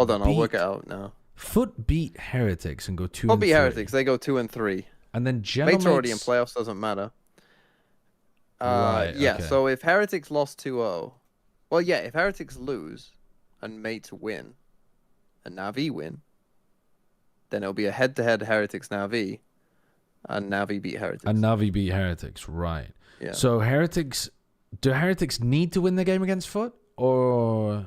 Hold on, I'll work it out now. Foot beat Heretics and go 2 Foot and 3. beat Heretics. They go 2 and 3. And then Mates are already in playoffs. Doesn't matter. Right, yeah. okay. So if Heretics lost 2-0, well, yeah. If Heretics lose and Mates win, and Na'Vi win, then it'll be a head-to-head Heretics Na'Vi, and Na'Vi beat Heretics. And Na'Vi beat Heretics, right? Yeah. So do Heretics need to win the game against Foot, or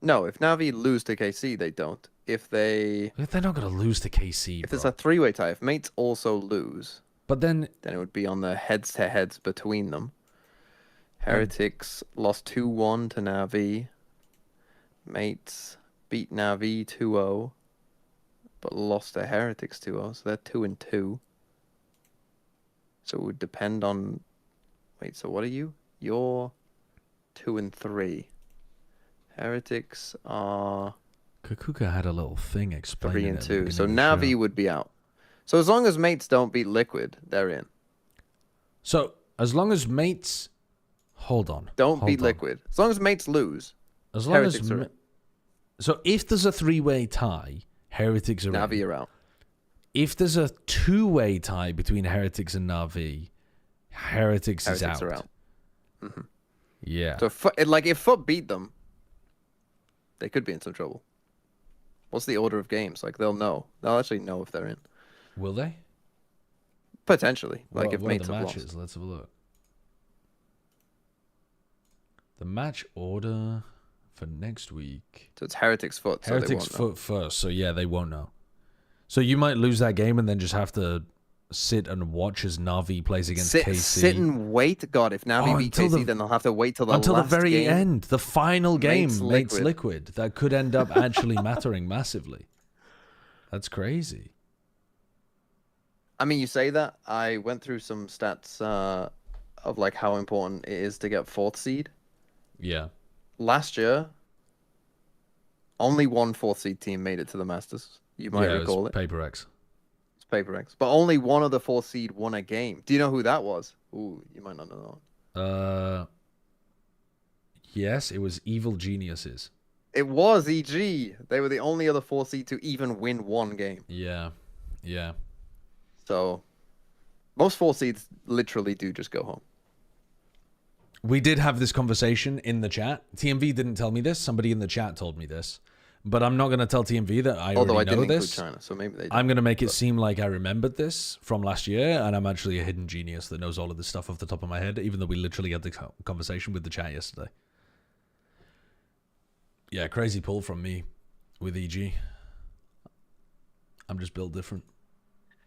no? If Na'Vi lose to KC, they don't. If they're not going to lose to KC, if it's a 3-way tie, if Mates also lose, but then it would be on the heads-to-heads between them. Heretics lost 2-1 to Na'Vi. Mates beat Na'Vi 2-0, but lost to Heretics 2-0, so they're 2 and 2. So it would depend on. Wait, so what are you? You're 2 and 3. Heretics are. Kakuka had a little thing explaining 3 and 2. So Na'Vi would be out. So as long as Mates don't beat Liquid, they're in. So as long as Mates, hold beat Liquid. As long as Mates lose, as long Heretics as are in. So if there's a 3-way tie, Heretics are Na'Vi in. are out. If there's a 2-way tie between Heretics and Na'Vi, Heretics is out. Are out. Mm-hmm. Yeah. So if Foot beat them, they could be in some trouble. What's the order of games? Like they'll know. They'll actually know if they're in. Will they? Potentially. Like if what Mates are the have matches? lost. Let's have a look. The match order for next week. So it's Heretics Foot. So Heretics Foot first. So yeah, they won't know. So you might lose that game and then just have to sit and watch as Na'Vi plays against KC. Sit and wait. God, if Na'Vi beat KC, then they'll have to wait till the very game. end, the final game, Mates Liquid. That could end up actually mattering massively. That's crazy. I mean, you say that. I went through some stats of like how important it is to get 4th seed. Yeah. Last year, only one 4th seed team made it to the Masters. You might recall it. Paper X. It's Paper X. But only one of the 4th seed won a game. Do you know who that was? Ooh, you might not know that one. Yes, it was Evil Geniuses. It was EG. They were the only other 4th seed to even win one game. Yeah. Yeah. So, most 4th seeds literally do just go home. We did have this conversation in the chat. TMV didn't tell me this. Somebody in the chat told me this. But I'm not going to tell TMV that I already know this. China, so maybe they I'm going to make it seem like I remembered this from last year, and I'm actually a hidden genius that knows all of this stuff off the top of my head, even though we literally had the conversation with the chat yesterday. Yeah, crazy pull from me with EG. I'm just built different.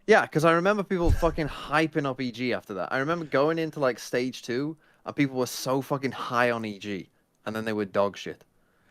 Yeah, because I remember people fucking hyping up EG after that. I remember going into like stage 2, and people were so fucking high on EG, and then they were dog shit.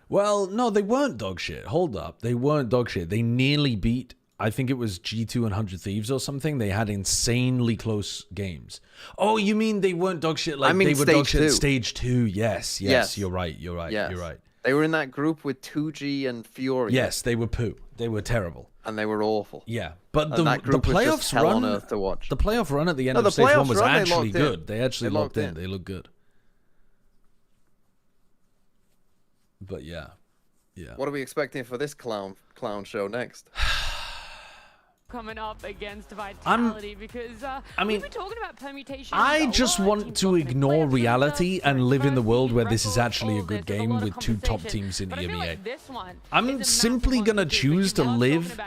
Well, no, they weren't dog shit. Hold up. They weren't dog shit. They nearly beat, I think it was G2 and 100 Thieves or something. They had insanely close games. Oh, you mean they weren't dog shit like they were dog shit at stage 2? Yes, you're right. You're right. Yes. You're right. They were in that group with 2G and Fury. Yes, they were poo. They were terrible. And they were awful. Yeah, but and the playoffs run, on to watch. The playoff run at the end of stage 1 was actually good. They actually locked in. They looked good. But yeah. Yeah. What are we expecting for this clown show next? Coming up against Vitality because I mean, we've been talking about permutations. I just want to ignore reality and live in the world where this is actually a good game with 2 top teams in EMEA. I'm simply going to choose to live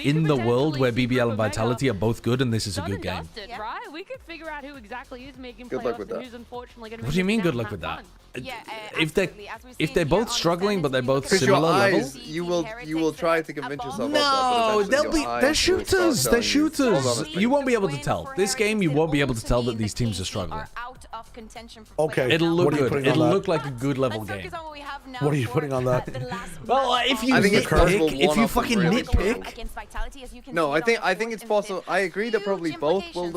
in the world where BBL and Vitality are both good and this is a good game. Right? We could figure out who exactly is making good luck with and that. who's unfortunately going to What do you mean good luck with that? If they're both struggling but they're both similar level, you will try to convince yourself. No, they're shooters. They're shooters. You won't be able to tell. This game, you won't be able to tell that these teams are struggling. Okay. It'll look good. It'll look like a good level game. What are you putting on that? Well, if you fucking nitpick. No, I think it's possible. I agree that probably both will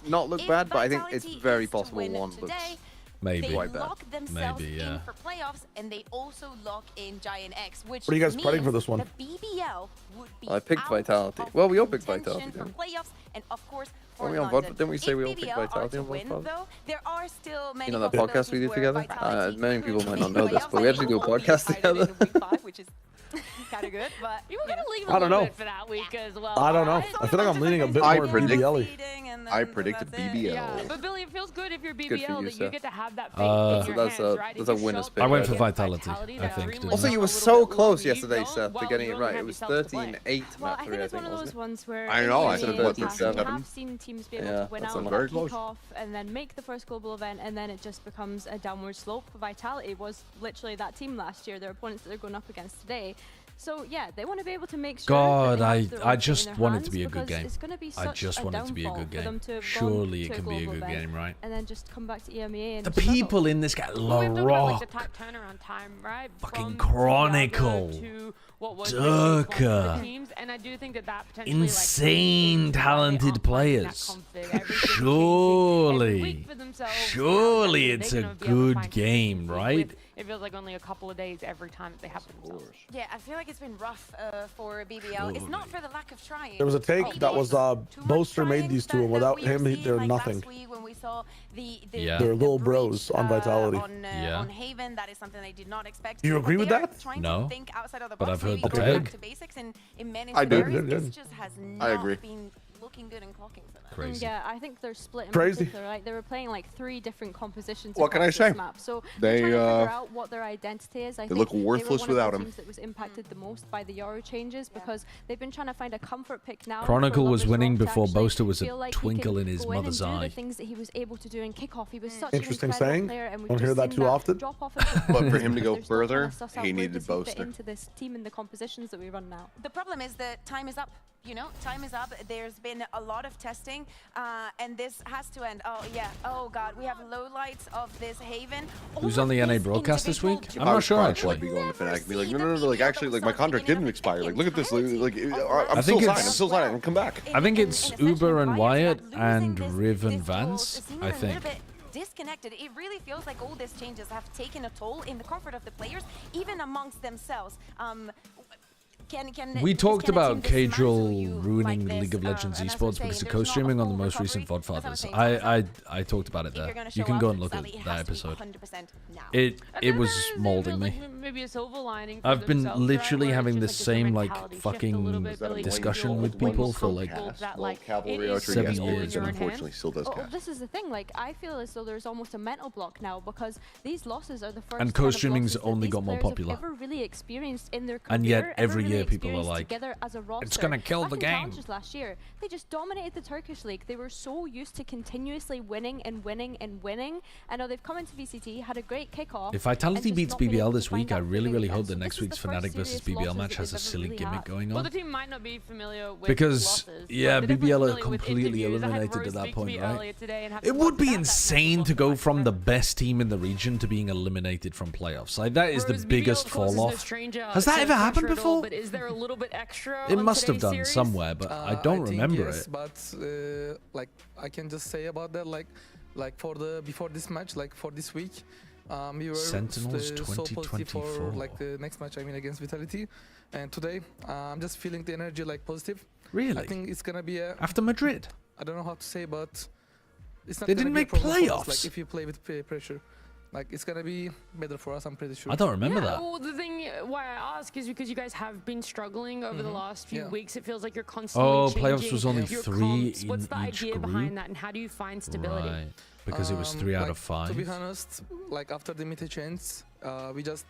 not look bad, but I think it's very possible one looks. Maybe. Maybe, yeah. For playoffs, and they also lock in Giant X, which what are you guys betting for this one? BBL would be I picked Vitality. Well, we all picked Vitality. Playoffs, and of course, are we on VOD? Didn't we say we all picked Vitality on VOD? There are still many that podcast we do together? Many people might not know this, but we actually do a podcast together. kind of good, but you were gonna leave I don't know. for that week as well. I don't know. I feel like I'm leaning a bit more BBL-y. I predicted BBL. Yeah, but Billy, it feels good if you're BBL that you get to have that faith in your that's hands, a right? that's a winner's pick. I went for Vitality, I think. Also, you were so close yesterday, Seth, to getting it right. It was 13-8 Well, map I 3, think it's one wasn't of those it? ones where I know, I in said the what, past, 37? we have seen teams be able Yeah, to win that's out very that close. kickoff and then make the first global event, and then it just becomes a downward slope. Vitality was literally that team last year. Their opponents that they're going up against today. So yeah, they want to be able to make sure. God, that they have the I right just in their want it hands to be a good because game. It's going to be I such just a want it to be a downfall good for them game. to have Surely gone it to can be a global good event game, right? And then just come back to EMEA and The just struggle. people in this guy, Well, we've talked about, like, the LaRock, tight turnaround time, right? fucking From Chronicle, to what was really one of the Durka, teams, and I do think that potentially insane talented players. Surely, surely it's a good game, right? It feels like only a couple of days every time that they have themselves. Yeah, I feel like it's been rough for BBL. It's not for the lack of trying. There was a take that was Boaster made these two, and without him, they're nothing. When we saw They're little bros on Vitality. On Haven, that is something I did not expect. Do you agree with that? No, but but I've heard the take. take. I do. This just has I agree. not been looking good and clocking for them. Crazy. Yeah, I think they're split in Crazy. particular, right? They were playing like 3 different compositions What can I across say? this map. So They, they're trying to figure out what their identity is. I they think look they worthless were one without of the him. teams that was impacted the most by the Euro changes because they've been trying to find a comfort pick now. Chronicle for was Lovers winning Rock to before actually Boaster was a feel like he twinkle can in his go in mother's and do eye. the things that he was able to do in kickoff. He was such Interesting an incredible saying. player, and we've Don't hear just that seen too often. drop off But for him to go They're still trying further, suss out he where needed does he fit Boaster. into this team and the compositions that we run now. The problem is that time is up. You know, time is up. There's been a lot of testing, and this has to end. Oh yeah. Oh God, we have lowlights of this Haven. Who's on the NA broadcast this week? I'm I not would sure probably actually. be going to Fnatic and be like, no, like actually, like my contract didn't expire. Like, look at this. Like, I'm think still signed. I'm come back. I think it's Uber and Wyatt and Riv and Vance. I think. Disconnected. It really feels like all these changes have taken a toll in the comfort of the players, even amongst themselves. We talked about Cajal ruining League of Legends esports because of co-streaming on the most recent VOD Fathers. I talked about it there. You can go and look at that episode. It was molding me. Maybe a silver lining. I've been literally having the same like fucking discussion with people for like 7 years. And unfortunately still does Oh, cast. this is the thing. Like, I feel as though there's almost a mental block now because these losses are the first. And kind of co-streaming's losses that only these got more players have popular. Ever really experienced in their career, And yet ever every really year people are experienced like, together as a roster. it's gonna kill Back the in game. Challenges last year, they just dominated the Turkish league. They were so used to continuously winning and winning and winning. And now they've come into VCT, had a great kickoff. If Vitality and just beats not been BBL able this to find week, I that really, footing really again. hope So that this next is week's the first Fnatic versus serious BBL losses match that has a they've ever silly really gimmick had. going Well, on. the team might not be familiar with Because, losses, yeah, but they're BBL are definitely familiar with completely interviews. I had eliminated Rose at that speak to point, me right? earlier today and have It to would talk be about that insane to go from the best team in the region to being eliminated from playoffs. Like, that is the Rose, BBL, biggest of course, is no fall off. stranger Has that to ever happened pressure at all, before? But is there a little bit extra It on must have today's done series? somewhere, but I don't think remember yes, it. But like I can just say about that, like for the before this match, like for this week, we were Sentinels so positive 2024. for like the next match. I mean against Vitality, and today I'm just feeling the energy like positive. Really? I think it's gonna be a After Madrid? I don't know how to say, but it's not. They gonna didn't be a make problem for us, playoffs. Like if you play with pressure, like it's gonna be better for us. I'm pretty sure. I don't remember that. Well, the thing why I ask is because you guys have been struggling over the last few Yeah. weeks. It feels like you're constantly changing playoffs was only your 3 comps. in What's the each idea group? behind that, and how do you find stability? Right. Because it was 3 out like, of 5. To be honest, like after the mid change, we just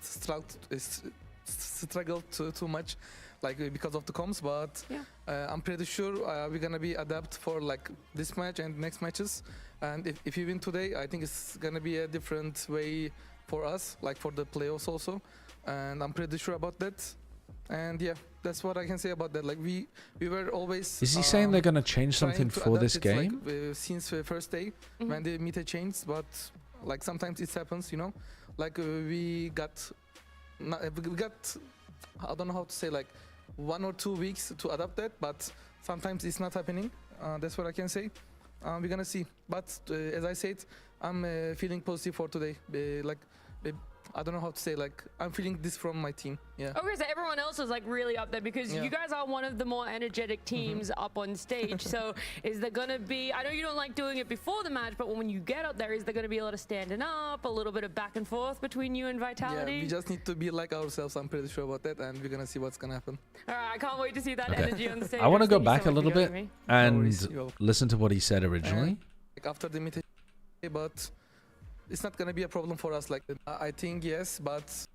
struggled too much, like because of the comms. But I'm pretty sure we're gonna be adapt for like this match and next matches. And if you win today, I think it's gonna be a different way for us, like for the playoffs also. And I'm pretty sure about that. And yeah, that's what I can say about that. Like we were always. Is he saying they're going to change trying something to for adapt this it, game? Like, since the first day when the meta changed, but like sometimes it happens, you know. Like we got I don't know how to say, like 1 or 2 weeks to adapt that, but sometimes it's not happening. That's what I can say. We're gonna see. But as I said, I'm feeling positive for today. I don't know how to say, like, I'm feeling this from my team. Yeah. Okay, so everyone else is like really up there because you guys are one of the more energetic teams up on stage. So is there gonna be, I know you don't like doing it before the match, but when you get up there, is there gonna be a lot of standing up, a little bit of back and forth between you and Vitality? Yeah, we just need to be like ourselves. I'm pretty sure about that, and we're gonna see what's gonna happen. All right, I can't wait to see that energy on stage. I want to go back so a little bit and listen to what he said originally. Like after the meeting, but it's not gonna be a problem for us. Like I think yes, but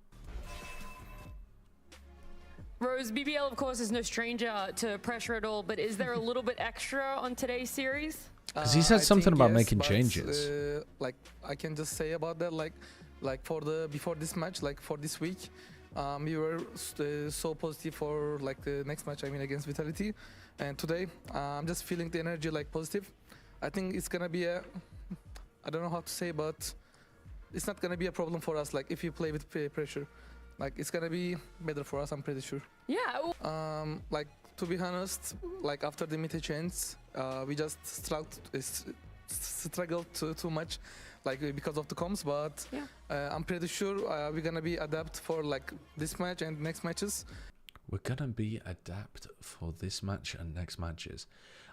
Rose, BBL of course is no stranger to pressure at all, but is there a little bit extra on today's series? Because he said something about making changes. Like I can just say about that, like for the before this match, like for this week, we were so positive for like the next match. I mean against Vitality, and today I'm just feeling the energy like positive. I think it's gonna be a, I don't know how to say, but it's not gonna be a problem for us. Like if you play with pressure, like it's gonna be better for us. I'm pretty sure. Yeah. Like to be honest, like after the meta change, we just struggled too much, like because of the comms. But I'm pretty sure we're gonna be adapt for like this match and next matches. We're gonna be adapt for this match and next matches.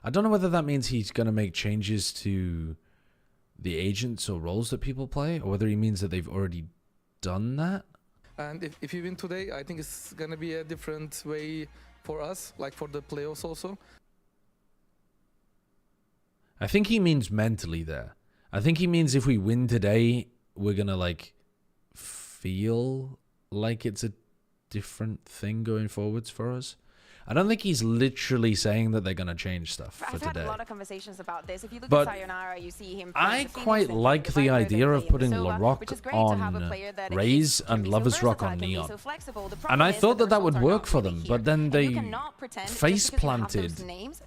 I don't know whether that means he's gonna make changes to the agents or roles that people play, or whether he means that they've already done that. And if you win today, I think it's gonna be a different way for us, like for the playoffs also. I think he means mentally there. I think he means if we win today, we're gonna like feel like it's a different thing going forwards for us. I don't think he's literally saying that they're going to change stuff for today. I've had a lot of conversations about this. If you look But at Sayonara, you see him. I quite like the idea of putting LaRock on Raze and Lover's Rock on Neon. And I thought that would work for them, but then they face planted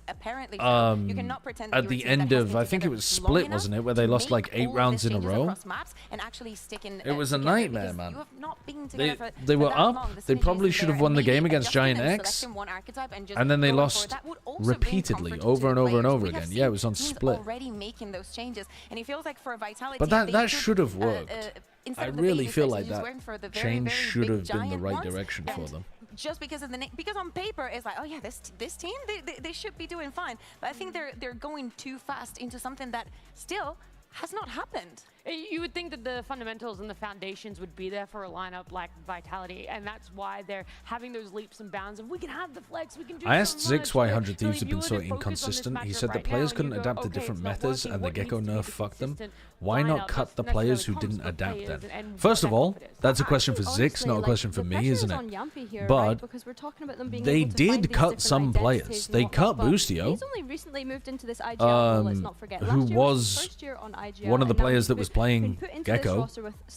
at the end of, I think it was Split, wasn't it, where they lost like 8 rounds in a row. It was a nightmare, man. They were up. They probably should have won the game against Giant X. And then they lost repeatedly, over and over and over again. Yeah, it was on Split. Already making those changes, and it feels like for Vitality, but that should have worked. I really feel like that change should have been the right direction for them. Just because of the name, because on paper it's like, oh yeah, this team they should be doing fine. But I think they're going too fast into something that still has not happened. You would think that the fundamentals and the foundations would be there for a lineup like Vitality, and that's why they're having those leaps and bounds of we can have the flex, we can do. I asked Zix why 100 Thieves have been so inconsistent. He said that players couldn't adapt to different metas and the Gecko nerf fucked them. Why not cut the players who didn't adapt then? First of all, that's a question for Zix, not a question for me, isn't it? But they did cut some players. They cut Boostio, who was one of the players that was playing Gecko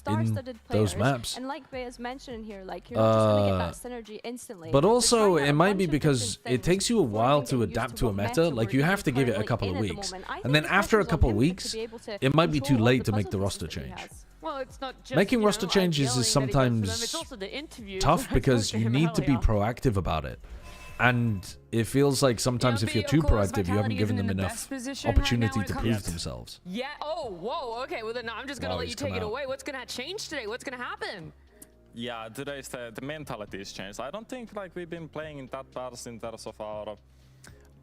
in those maps. And like Bea's mentioned here, like you're not just going to get that synergy instantly. But also, it might be because it takes you a while to adapt to a meta. Like you have to give it a couple of weeks, and then after a couple of weeks, it might be too late to make the roster change. Well, it's not just, making roster changes is sometimes tough because you need to be proactive about it. And it feels like sometimes if you're too proactive, you haven't given them enough opportunity to prove themselves. Yeah. Oh, whoa. Okay. Well, then I'm just going to let you take it away. What's going to change today? What's going to happen? Yeah, today's the mentality is changed. I don't think like we've been playing that bad in terms of our,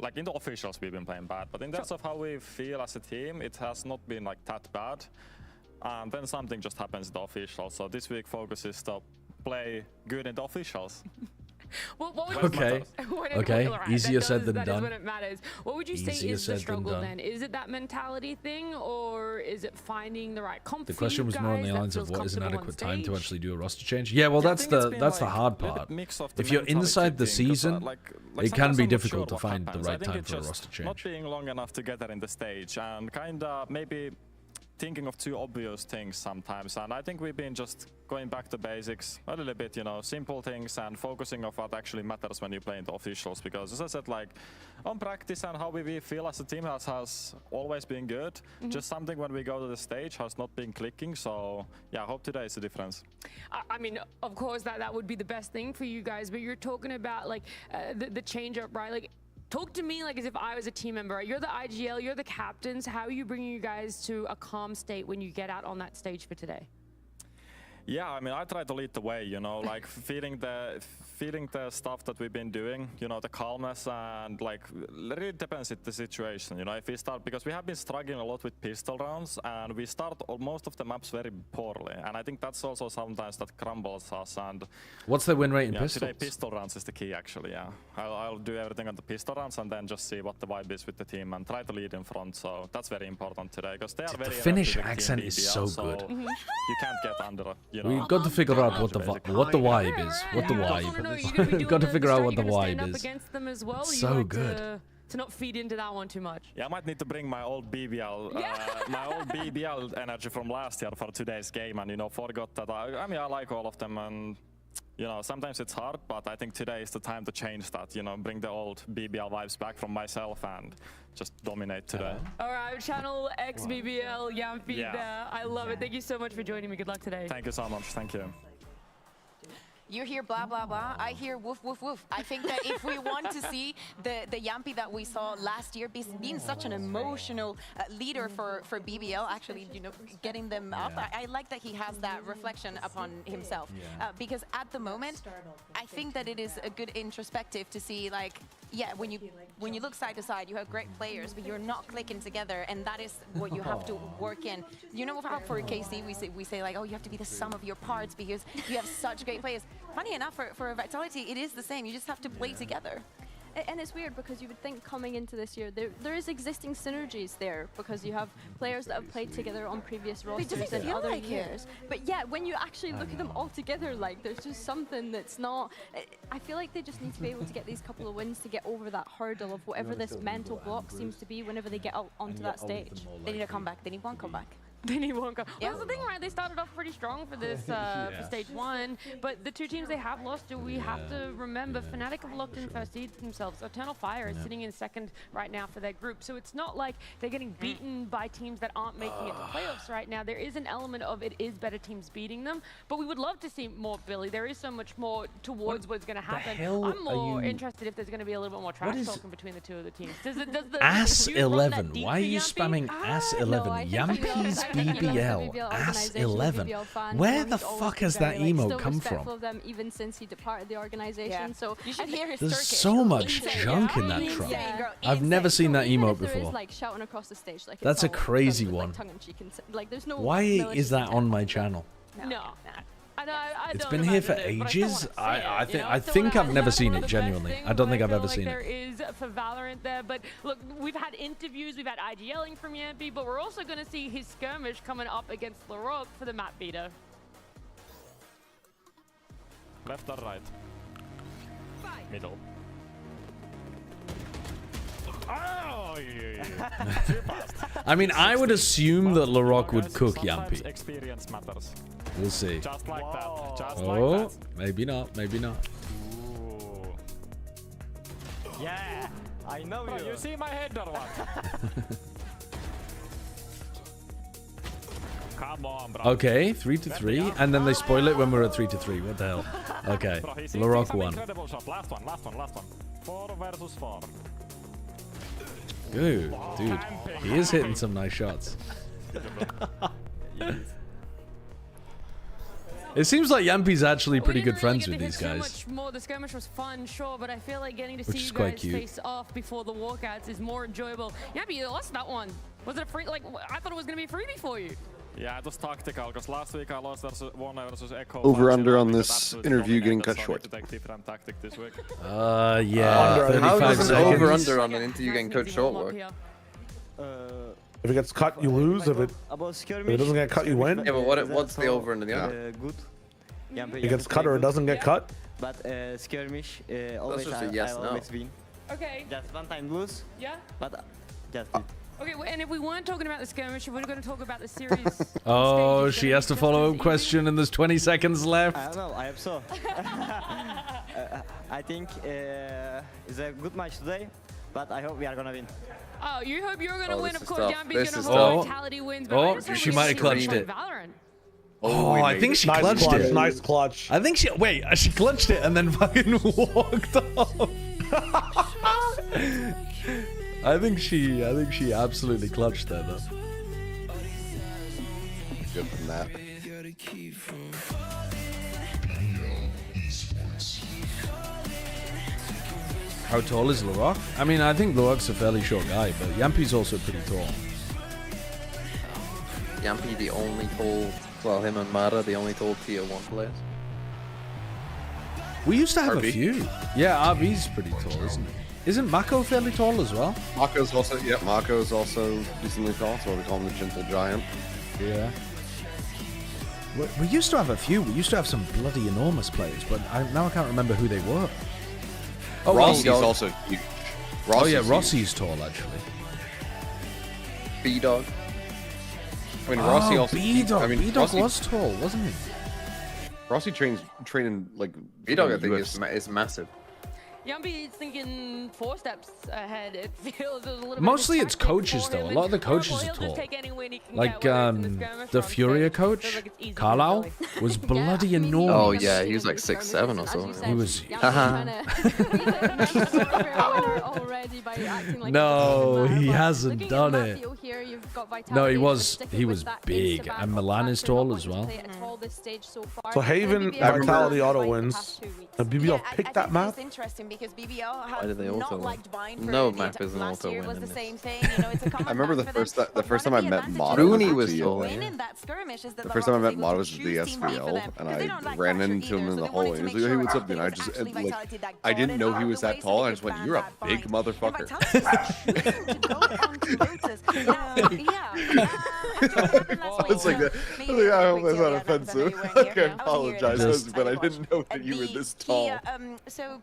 like in the officials we've been playing bad, but in terms of how we feel as a team, it has not been like that bad. And then something just happens in the officials. So this week focus is to play good in the officials. Okay. Easier said than done. That is when it matters. What would you say is the struggle then? Is it that mentality thing, or is it finding the right comp? The question was more on the lines of what is an adequate time to actually do a roster change. Yeah, well, that's the hard part. If you're inside the season, it can be difficult to find the right time for a roster change. Not being long enough together in the stage and kind of maybe thinking of too obvious things sometimes, and I think we've been just going back to basics a little bit, you know, simple things and focusing on what actually matters when you play in the officials, because as I said, like on practice and how we feel as a team has always been good. Just something when we go to the stage has not been clicking, so yeah, I hope today is the difference. I mean, of course that would be the best thing for you guys, but you're talking about like the change up, right? Like, talk to me like as if I was a team member. You're the IGL, you're the captains. How are you bringing you guys to a calm state when you get out on that stage for today? Yeah, I mean, I try to lead the way, you know, like feeding the stuff that we've been doing, you know, the calmness, and like it really depends on the situation, you know. If we start, because we have been struggling a lot with pistol rounds, and we start most of the maps very poorly, and I think that's also sometimes that crumbles us. And what's the win rate in yeah, pistols? today pistol rounds is the key, actually. Yeah, I'll do everything on the pistol rounds, and then just see what the vibe is with the team and try to lead in front. So that's very important today, because they are very. The Finnish accent is so good. You can't get under. You know, We've got to figure out what the vibe is. What the vibe. We've got to figure out what the vibe is. Against them as well. So good. To not feed into that one too much. Yeah, I might need to bring my old BBL, my old BBL energy from last year for today's game, and you know, forgot that. I mean, I like all of them, and you know, sometimes it's hard, but I think today is the time to change that. You know, bring the old BBL vibes back from myself and just dominate today. All right, channel X BBL Yampy there. I love it. Thank you so much for joining me. Good luck today. Thank you so much. Thank you. You hear blah, blah, blah. I hear woof, woof, woof. I think that if we want to see the Yampy that we saw last year being such an emotional leader for BBL, actually, you know, getting them up, I like that he has that reflection upon himself. Because at the moment, I think that it is a good introspective to see, like, yeah, when you look side to side, you have great players, but you're not clicking together, and that is what you have to work in. You know how for KC we say like, oh, you have to be the sum of your parts because you have such great players. Funny enough, for Vitality, it is the same. You just have to play together. And it's weird because you would think coming into this year, there is existing synergies there because you have players that have played together on previous rosters and other like years. But yeah, when you actually look at them all together, like there's just something that's not. I feel like they just need to be able to get these couple of wins to get over that hurdle of whatever this mental block seems to be whenever they get out onto that stage. They need a comeback. They need one comeback. They need one go. Well, that's the thing, right? They started off pretty strong for this for stage 1, but the two teams they have lost to, we have to remember, Fnatic have locked in first seed themselves. Eternal Fire is sitting in second right now for their group, so it's not like they're getting beaten by teams that aren't making it to playoffs right now. There is an element of it is better teams beating them, but we would love to see more, Billy. There is so much more towards what's going to happen. I'm more interested if there's going to be a little bit more trash talking between the two of the teams. Does the Ass11. Why are you spamming Ass11? Yampy's BBL, Ass11. Where the fuck has that emote come from? Of them even since he departed the organization. So you should hear his There's so much junk in that troll. I've never seen that emote before. There is, like, shouting across the stage, like, that's a crazy one. Like, there's no. Why is that on my channel? No. It's been here for ages. I think I've never seen it, genuinely. I don't think I've ever seen there it. is for Valorant there, but look, we've had interviews, we've had IGLing from Yampy, but we're also going to see his skirmish coming up against Larocque for the map beater. Left or right? Middle. Oh, yeah. Too fast. I mean, I would assume that Larocque would cook Yampy. Experience matters. We'll see. Just like that. Just Oh, like that. maybe not. Maybe not. Ooh. Yeah, I know you. You see my head or what? Come on, bro. Okay, 3-3, and then they spoil it when we're at 3-3. What the hell? Okay, Larocque won. Last one. 4 versus 4. Dude, he is hitting some nice shots. It seems like Yampy's actually pretty good friends with these guys. So much more. The skirmish was fun, sure, but I feel like getting to Which see is you quite guys cute. face off before the walkouts is more enjoyable. Yampy, you lost that one. Was it a free? Like, I thought it was going to be a freebie for you. Yeah, it was tactical, because last week I lost versus Echo. Over under on this interview getting cut short. To take different tactic this week. Yeah, 35 How does an seconds. over-under on an interview getting cut short work? If it gets cut, you lose. If it doesn't get cut, you win. Yeah, but what's the over and the under? Good. It gets cut or it doesn't get cut. But skirmish, always just a yes, no. always win. Okay. Just one time lose. Yeah. But just win. Okay, and if we weren't talking about the skirmish, we're going to talk about the series. Oh, she has to follow up question, and there's 20 seconds left. I don't know. I hope so. I think it's a good match today, but I hope we are gonna win. Oh, you hope you're going to win. Of course, tough. Yampy's This going to is hold tough. Vitality wins. But I just hope she we might see have clutched more it. Valorant. Oh, I think she Nice clutched clutch, it. nice clutch. I think she clutched it and then fucking walked off. I think she absolutely clutched that though. Good from that. How tall is Larok? I mean, I think Larok's a fairly short guy, but Yampi's also pretty tall. Yampi, the only tall, well, him and Mara, the only tall tier 1 players. We used to have RB? a few. Yeah, RB's pretty tall, isn't he? Isn't Mako fairly tall as well? Mako's also, yeah, Mako's also decently tall, so we call him the gentle giant. Yeah. We used to have a few. We used to have some bloody enormous players, but now I can't remember who they were. Oh, Rossi's also huge. Oh yeah, Rossi's tall actually. B-Dog. I mean, Rossi also. B-Dog. I mean, B-Dog Rossi, was tall, wasn't he? Rossi training like B-Dog, I think, is massive. Yambi's thinking 4 steps ahead. It feels a little Mostly bit it's coaches though. A lot of the coaches are tall. Like the Furia coach, Carlisle, was bloody enormous. Oh yeah, he was like 6'7" or something. He was. Like No, he hasn't done it. Here, you've got No, he Vitality was big, and Milan is tall as well. So Haven Vitality auto wins. And BBL picked that map. It's interesting because BBL Why did they have auto not win? liked Bind for No the map is an last auto year win was in the this. same thing. You know, it's a common I remember the fact for them. first time I met Motto. Rooney was was the tall, Win yeah. in that skirmish is that The the first time I Rock met was Motto able was to at the choose Team B for SVL, them, and because they I don't like ran pressure into him either, in so the they wanted hallway. to He was make like, "Hey, sure what's up, actually dude?" I just Vitality like, that I didn't know he got was the that ways tall. that I they just went, could "You're a ban that big Bind. motherfucker." And Vitality was choosing to go onto Lotus. I was like, I hope that's not offensive. Okay, I apologize, but I didn't know that you were this tall. So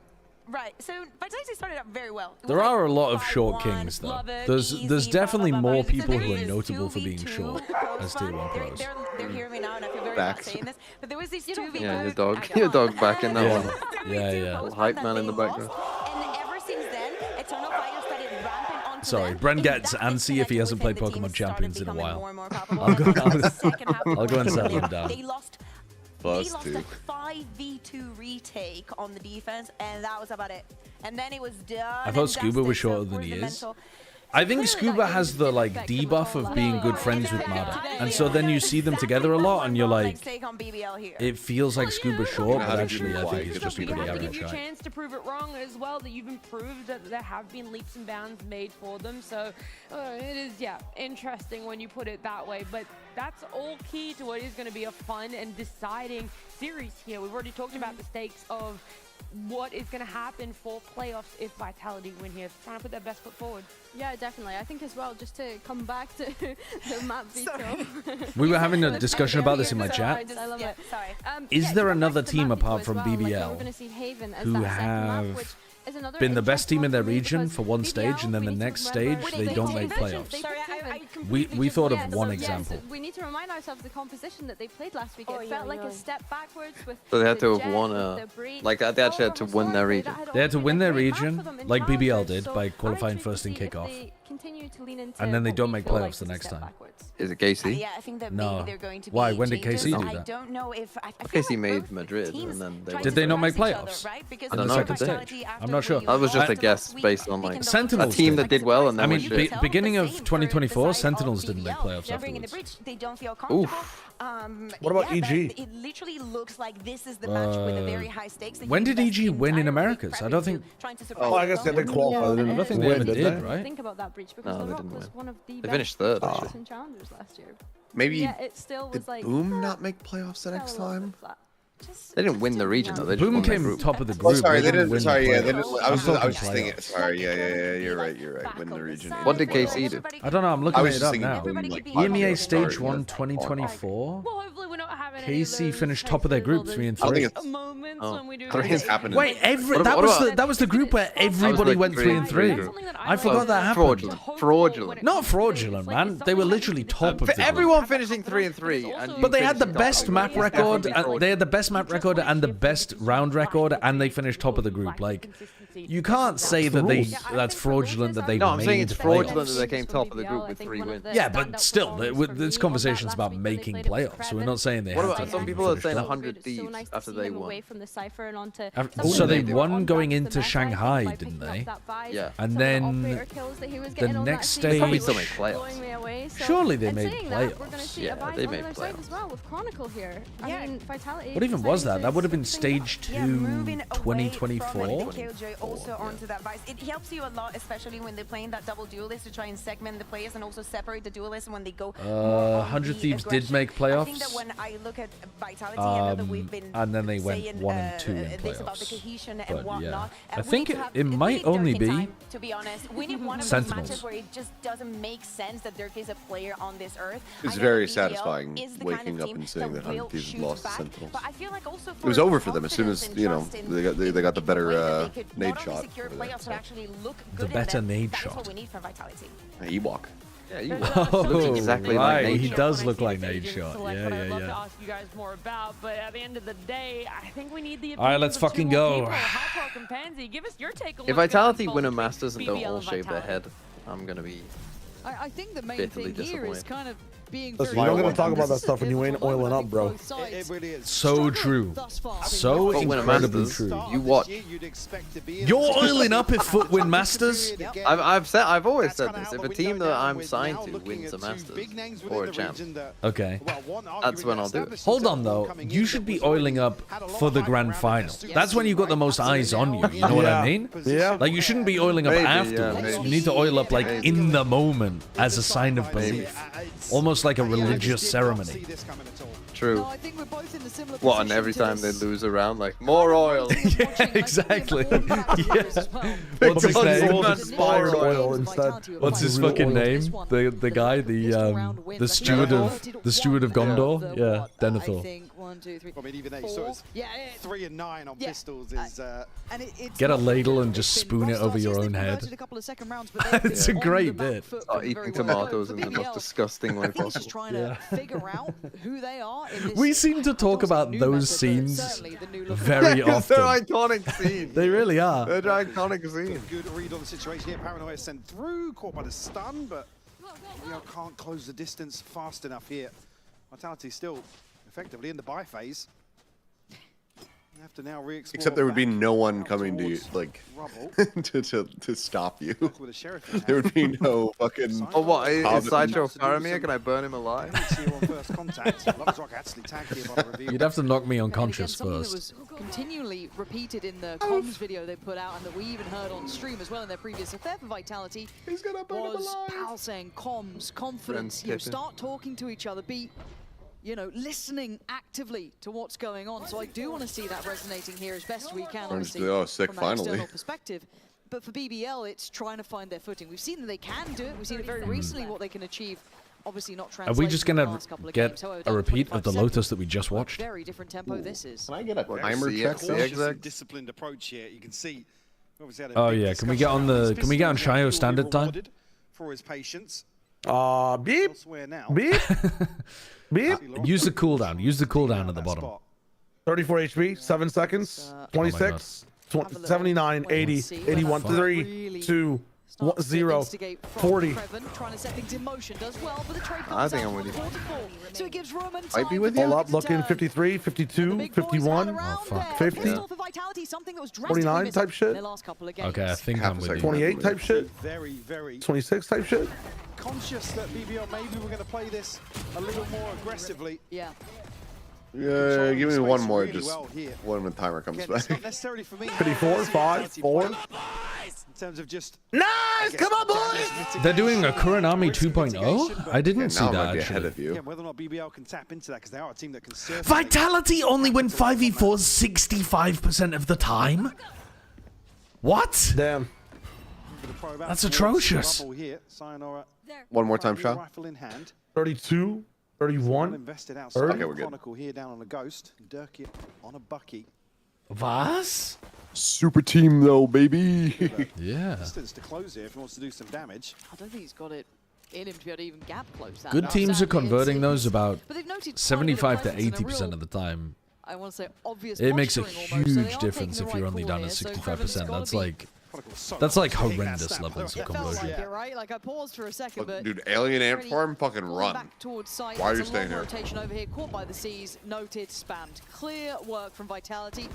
Vitality started out very well. There are a lot of short kings though. There's definitely more people who are notable for being short as tier 1 pros. They're hearing me now, and I feel very bad saying this, but there was these 2v. Yeah, your dog back in that one. Yeah. Little hype man in the background. And ever since then, Eternal Fire started ramping onto Sorry, them. Bren gets antsy if he hasn't played Pokemon Champions in a while. I'll go and settle him down. They lost Plus a 5v2 retake on the defense, and that was about it. And then it was done. I thought Scuba was shorter than he is. I think Scuba has the like debuff of being good friends with Mada, and so then you see them together a lot, and you're like, it feels like Scuba's short, but actually I think he's just a pretty give average you a guy. chance to prove it wrong as well, that you've improved, that there have been leaps and bounds made for them. So it is, interesting when you put it that way. But that's all key to what is going to be a fun and deciding series here. We've already talked about the stakes of what is going to happen for playoffs if Vitality win here. Trying to put their best foot forward. Yeah, definitely. I think as well, just to come back to the map veto. We were having a discussion about this in my chat. I love it. Is there another team apart from Like, we're BBL gonna see Haven as who that second map, have which is another been the best interesting team in one their for me region because for one stage, BBL, and then the we need next to remember stage they don't make playoffs? We thought of one example. We need to remind ourselves of the competition that they played last week. It felt like a step backwards with. So they had to the have Jet, won with the Breach. like they actually had to win their region. They had to win their region, like BBL did, by qualifying intrigued to first in see if kickoff. they continue to lean into And then they what don't we make feel like playoffs the is a next step time. backwards. Is it Casey? Yeah, I think that No. maybe they're going to be Why? When did changes. KC do I that? don't know if I feel Casey like made both Madrid, teams and then they tried Did to they not make surprise each other, playoffs? right? Because I don't the know. second Did they? stage? I'm not sure. That was just a guess based on like Sentinels a team did. that did well, and I then mean, was shit. beginning of 2024, Sentinels didn't make playoffs afterwards. They don't feel comfortable. What about EG? It literally looks like this is the match with a very high stakes. that When you did invest EG win in entirely Americas? I don't think. trying to surprise Oh, I guess they did qualify. They I didn't don't think they win, ever did did, they? right? Think about that breach because No, The they Rock didn't was win. one of the They best finished third, players actually. in challengers last year. Maybe Yeah, it still was did like Boom not make playoffs the fell next a little time? bit flat. They didn't win the region though. They just Boom won their came group. top of the Oh, group. sorry, they win didn't. Sorry, the yeah, they playoffs. didn't. I I'm was talking just thinking. playoffs. Sorry, yeah. You're right. Win the region. What did KC do? I don't know. I'm looking I was it just up thinking now. Boom, like, EMEA Stage started. 1 2024. Well, hopefully we're not having any of KC those finished top of their group, 3 and I don't 3. think it's. moments when we do. I don't think it's happened. Wait, What that about- was the group where everybody went 3 and 3. I forgot that happened. Fraudulent. Not fraudulent, man. They were literally top of the group. Everyone finishing 3 and 3, But they had the best map record. They had the best map record and the best round record, and they finished top of the group. Like, you can't say that that's fraudulent that they No, I'm saying made it's fraudulent playoffs. that they came top of the group with 3 wins. Yeah, but still, this conversation's about making playoffs. So we're not saying they What have know, some people are saying 100 It's thieves so nice to after see they him won. away from the Cypher and onto So they something won on going back to into the meta, I think, Shanghai, by didn't picking up they? that vibe. Yeah. And Some of the then operator kills that he was the getting on that next season stage- Probably was still make playoffs. blowing me away. So, Surely they and made saying that, we're going to playoffs. see Yeah, a Vice they on made their side playoffs. as well with Chronicle here. Yeah. I mean, Vitality. What even was that? That would have been deciding to stage switch 2, things up. moving away from the 2024. Killjoy also onto that Vice. It helps you a lot, especially when they're playing that double duelist to try and segment the players and also separate the duelists when they go more on 100 the Thieves did aggression. make I think that playoffs. when I look at Vitality, I know that we've been And then they went saying, 1 and 2 in this about the playoffs. cohesion But and yeah, whatnot. I And we think need to have- it we might need Dirk only in be time, to be honest. We need one of those Sentinels. matches where it just doesn't make sense that Dirk is a player on this earth. It's I know very that BBL satisfying is the waking kind of up team and seeing that 100 will Thieves shoot lost to back, Sentinels. but I feel like also It was for over for them as soon as, confidence you know, and trust they got the better that they could nade not only shot. secure over there, playoffs, so. but actually look The good in better them. nade That is shot. what we need from Vitality. Ewok. Yeah, you Oh, looks exactly right. like He Nate. does When I look see like this Nade agent Shot. select, Yeah, but I'd yeah, love to yeah. ask you guys more about. But at the end of the day, I think we need the All right, let's opinions of two fucking more go. people. Hot Talk and Pansy, give us your take on If what's going on Vitality win a between Masters and don't BBL all and shave their Vitality. head, I'm gonna be I think the main bitterly thing here is disappointed. kind of being Listen, very you're not gonna open. talk about that This is stuff when you a ain't pivotal oiling moment, up, bro. I think both sides It really is. So true. thus far. So But when a incredibly Masters, true. you watch. You're oiling up if Foot win Masters? I've always said this. If a team that I'm signed to wins a Masters or a champ, Okay. that's when I'll do it. Hold on though, you should be oiling up for the grand final. That's when you got the most eyes on you. You know what I mean? Yeah. Like you shouldn't be oiling up Maybe, yeah, afterwards. maybe. You need to oil up like in the moment as a sign of belief, almost like a religious ceremony. True. No, I think we're both in a similar What? And position every to time they this. lose a round, like more oil. Yeah, exactly. Yeah. What's his God, name? Inspired oil instead. What's his Real fucking oil. name? The guy, the steward of Gondor. Yeah, Denethor. I think 1, 2, 3. I mean, even they 4. saw it's Yeah, 3 and 9 on yeah. pistols is. And it's Get a not ladle like and just they've spoon been it over rough your starts. own They've head. converted a couple of second rounds, but they've It's a been on great the back bit. foot Start very, eating very well. tomatoes For in the most BBL, disgusting way I think he's just possible. trying to figure out who they are in this. We seem to talk about those scenes certainly the new look. very Yeah, 'cause they're often. iconic scenes. They really are. They're iconic scenes. Good read on the situation here. Paranoia sent through, caught by the stun, but can't close the distance fast enough here. Vitality still effectively in the buy phase. You have to now re-explore. Except there would be back no one out coming to you, towards like rubble. to stop you. With a sheriff in There hand. would be no fucking. Oh, what? Is Sideshow Some- Faramir? Can I burn him alive? Here on first contact. Loverock actually tagged here by the reveal. You'd have to knock me And unconscious again, something first. that was continually repeated in the comms video they put out and that we even heard on stream as well in their previous affair for Vitality was Pal saying comms, confidence, Friends start talking to each other, be listening actively to what's going on. So I do want to see that resonating here as best we can, obviously, Oh, sick, from an finally. external perspective. But for BBL, it's trying to find their footing. We've seen that they can do it. We've seen it very recently what they can achieve. Obviously not Are translated. we just in the gonna last couple of get games. However, a down to repeat of 25 the seconds. Lotus that we just watched? Very different tempo this is. Can I get a timer CX, check? CX, though? CX. Cautious and disciplined approach here. You can see. Obviously had a Oh big yeah, can we discussion get on around the his can we get on pistols. He Shio will be standard time? rewarded for his patience. Beep. Elsewhere now. Beep. Beep. Use the cooldown. Use the cooldown at the bottom. 34 HP, 7 seconds, 26, 79, 80, 81, 3, 2, 0, 40. Trying to set things in motion, does well, but the trade I think I'm with you. So it gives room and I'd be time with for you. Hold the up, next looking turn. 53, 52, 51, Oh fuck. 50, Pistol for Vitality, something that was drastically 49 missing type shit. in their last couple of games. Okay, I think Half I'm a with second. you. 28 type shit, Very, very 26 type shit. conscious that BBL maybe we're going to play this a little more aggressively. Yeah. Yeah, give me one more. Really Just well here. when the timer comes Again, it's not back. necessarily for me. 54, 5, 4. In terms of just Nice! Come on, boys! They're doing a Kuranami 2.0? I didn't see Now I that might be ahead actually. of you. again, whether or not BBL can tap into that because they are a team that can certainly Vitality only win 5v4 65% of the time? What? Damn. That's atrocious. One more time, Shaw. Rifle in hand. 32, 31, Invested 30. outside. Okay, we're good. Chronicle here down on a ghost. Dirk on a bucky. Was? Super team though, baby. Yeah. Distance to close here if he wants to do some damage. I don't think he's got it in him to be able to even gap close that. Good teams are Sadly, converting it's- those about but they've noted quite a bit of 75 to presence and a 80% real- of the time. I want to say obvious It makes a posturing almost, so they huge are difference taking if the you're right only call down here, at so 65%. Kreven's gotta That's be like That's like horrendous levels of It felt conversion. like it, right? Like I paused for a second, but Dude, alien ant farm, fucking run. back towards site. Why are you There's a long staying here? rotation over here, caught by the seas, noted, spammed. Clear work from Vitality.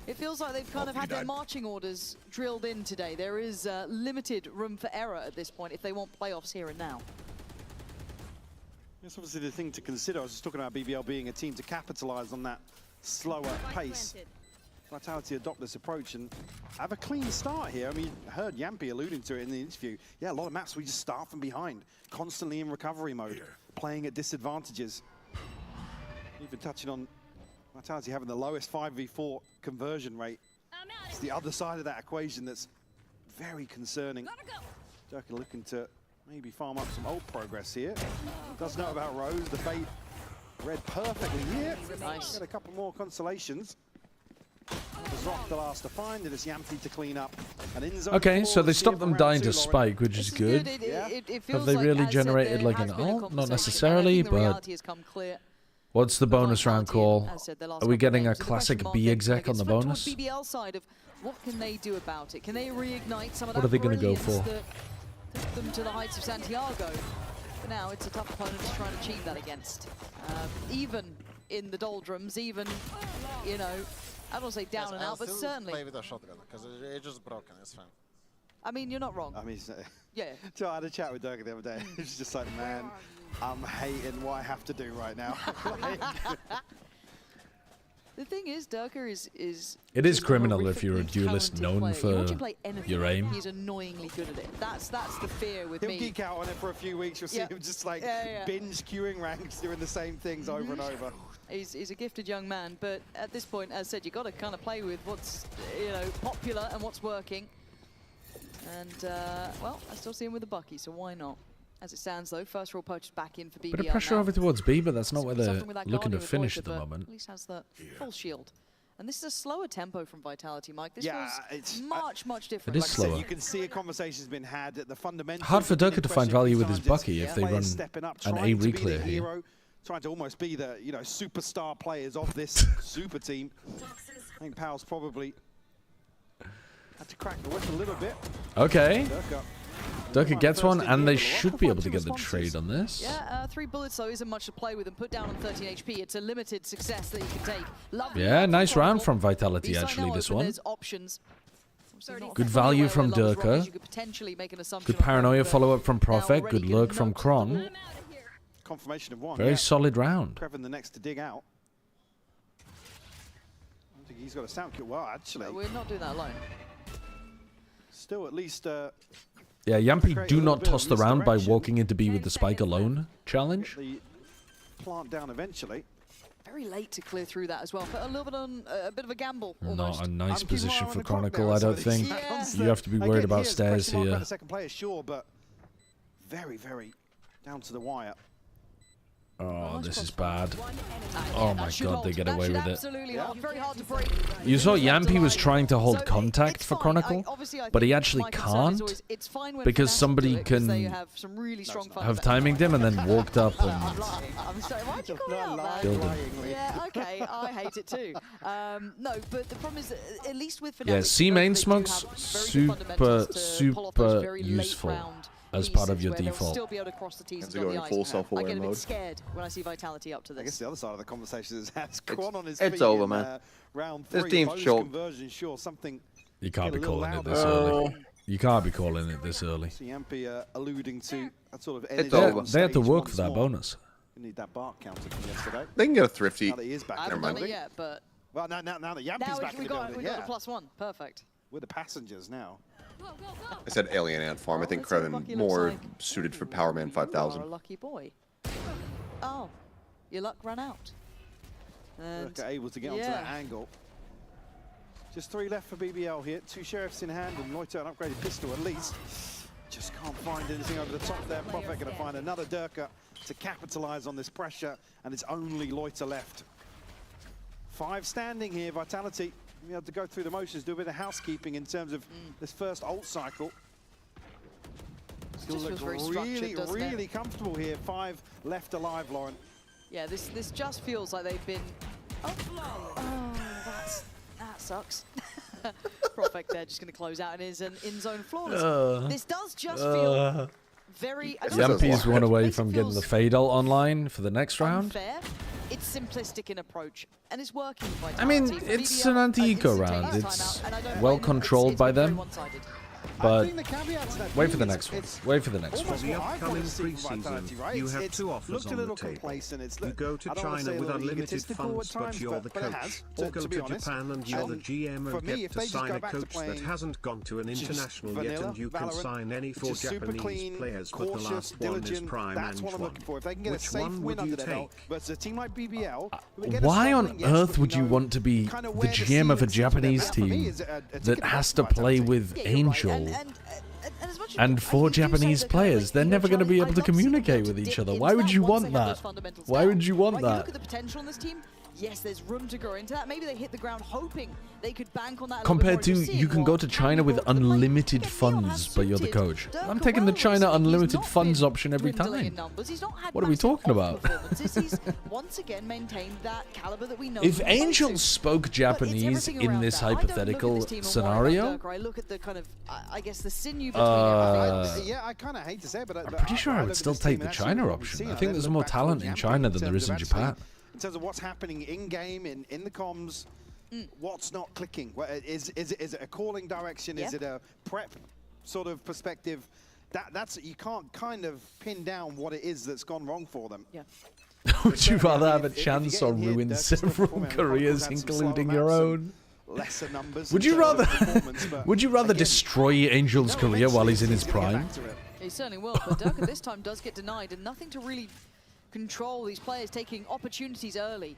It feels like they've kind of had their marching orders drilled in today. There is limited room for error at this point if they want playoffs here and now. That's obviously the thing to consider. I was just talking about BBL being a team to capitalize on that slower pace. Vitality adopt this approach and have a clean start here. I mean, you heard Yampy alluding to it in the interview. Yeah, a lot of maps we just start from behind, constantly in recovery mode, playing at disadvantages. Even touching on Vitality having the lowest 5v4 conversion rate. It's the other side of that equation that's very concerning. Durka looking to maybe farm up some ult progress here. Does know about Rose. The bait read perfectly here. Nice. Get a couple more consolations. Rock the last to find, and it's Yampy to clean up. Okay, so they stopped them dying to Spike, which is good. Have they really generated like an ult? Not necessarily, but what's the bonus round call? Are we getting a classic B exec on the bonus? BBL side of what can they do about it? Can they reignite some of What that are they going to go brilliance for? that took them to the heights of Santiago? For now, it's a tough opponent to try and achieve that against. Even in the doldrums, even, you know, I don't say down and out, but certainly. Play with a shotgun because it's just broken. It's fine. I mean, you're not wrong. I mean, yeah. So I had a chat with Durka the other day. He was just like, man, I'm hating what I have to do right now. The thing is, Durka is It is criminal if you're a duelist known for your aim. He's annoyingly good at it. That's the fear with me. He'll geek out on it for a few weeks. You'll see him just like binge queuing ranks, doing the same things over and over. He's a gifted young man, but at this point, as I said, you've got to kind of play with what's popular and what's working. And well, I still see him with the Bucky, so why not? As it stands, though, first roll purchase back in for BBL. Bit of pressure now. over towards B, but that's not where they're Something with that looking to Guardian with finish Loiter, at the but moment. At least has that full shield. And this is a slower tempo from Vitality, Mike. This it's much different. It is Like I slower. said, you can see a conversation's been had at the fundamentals. Hard for Durka to find value with his Sometimes Bucky it's if they run players stepping up, an A trying to be the reclear here. hero, trying to almost be the superstar players of this super team. I think Powell's probably had to crack the whip a little bit. Okay. Durka gets one, and they should be able to get the trade on this. Yeah, 3 bullets, though, isn't much to play with and put down on 13 HP. It's a limited success that you can take. Lovely Yeah, nice from round Chronicle. from Vitality, B-side actually, now this open, one. there's options. Good value from Where Love is wrong is Durka. you could potentially make an assumption Good on paranoia Durka. follow-up from Prophet. already Good lurk can from note Kron. Confirmation of one. Very yeah. solid round. Krevin the next to dig out. I don't think he's got a sound kill. Well, actually. No, we're not doing that alone. Still at least... Yeah, Yampy create a do little not bit of toss the round by misdirection. walking into B with the spike alone challenge. the plant down eventually. Very late to clear through that as well. But a little bit on a bit of a gamble. Almost. Not a nice I'm keeping my eye position on for the clock Chronicle, now, I so don't these think. sounds You that- have to be again, worried about here's stairs question mark here. about the second player, sure, but very, very down to the wire. Oh, this is bad. Oh my god, they get away with it. Absolutely very hard to break. You saw Yampy was trying to hold contact for Chronicle, but he actually can't because somebody can have timinged him and then walked up and I'm sorry, why'd you call me out, man? killed him. Yeah, okay, I hate it too. No, but the problem is, at least with Yeah, Fnatic, C main smokes super super useful as part of your default. Still be able to cross the T's It's and dot the going I's. full I self-aware get a bit mode. scared when I see Vitality up to this. I guess the other side of the conversation is has Kron on his it's feet over, in, man. round This 3. team's Bonus short. Conversion, sure, something You can't be get a little calling it louder. this early. You can't be calling it this early. See Yampy alluding to that sort of energy. It's over. on They had to stage work once for that more. bonus. You need that bark counter from yesterday. They can get a thrifty. Now that he is back I in haven't the done it building. yet, but Well, now that Yampy's now back in we the got building, a +1. Perfect. We're the passengers now. I said alien ant farm. I think Let's see what Bucky Krevin looks more like. suited for Power Man You are a 5000. lucky boy. Oh, your luck ran out. And Durka able to get onto that angle. Just 3 left for BBL here. 2 sheriffs in hand and Loiter an upgraded pistol at least. Just can't find anything over the top there. Prophet going to find another Durka to capitalize on this pressure, and it's only Loiter left. 5 standing here. Vitality. We have to go through the motions, do a bit of housekeeping in terms of this first ult cycle. Still just look feels very structured, doesn't it? really comfortable here. 5 left alive, Lauren. yeah, this just feels like they've been. Oh, that sucks. Profek there just going to close out and is an in-zone flawless. This does just feel very... Yampy's one away from getting the fade ult online for the next round. Unfair. It's simplistic in approach, and it's working. I mean, it's an anti-eco round. It's well controlled by them. But wait for the next one. Wait for the next one. For the upcoming pre-season, you have two offers on the table. You go to China with unlimited funds, but you're the coach. Or go to Japan and you're the GM and get to sign a coach that hasn't gone to an international yet, and you can sign any 4 Japanese players, but the last one is Prime and one. Which one would you take? Why on earth would you want to be the GM of a Japanese team that has to play with Angel and 4 Japanese players? They're never going to be able to communicate with each other. Why would you want that? Why would you want that? Look at the potential in this team. Yes, there's room to grow into that. Maybe they hit the ground hoping they could bank on that. Compared to, you can go to China with unlimited funds, but you're the coach. I'm taking the China unlimited funds option every time. What are we talking about? He's once again maintained that caliber that we know. If Angel spoke Japanese in this hypothetical scenario, look at the kind of, I guess, the sinew between yeah, I kind of hate to say it, but I'm pretty sure I would still take the China option. I think there's more talent in China than there is in Japan. In terms of what's happening in-game, in the comms, what's not clicking? Is it a calling direction? Is it a prep sort of perspective? That's you can't kind of pin down what it is that's gone wrong for them. Yeah. Would you rather have a chance or ruin several careers, including your own? Lesser numbers. Would you rather destroy Angel's career while he's in his prime? He certainly will, but Durka this time does get denied, and nothing to really control these players taking opportunities early.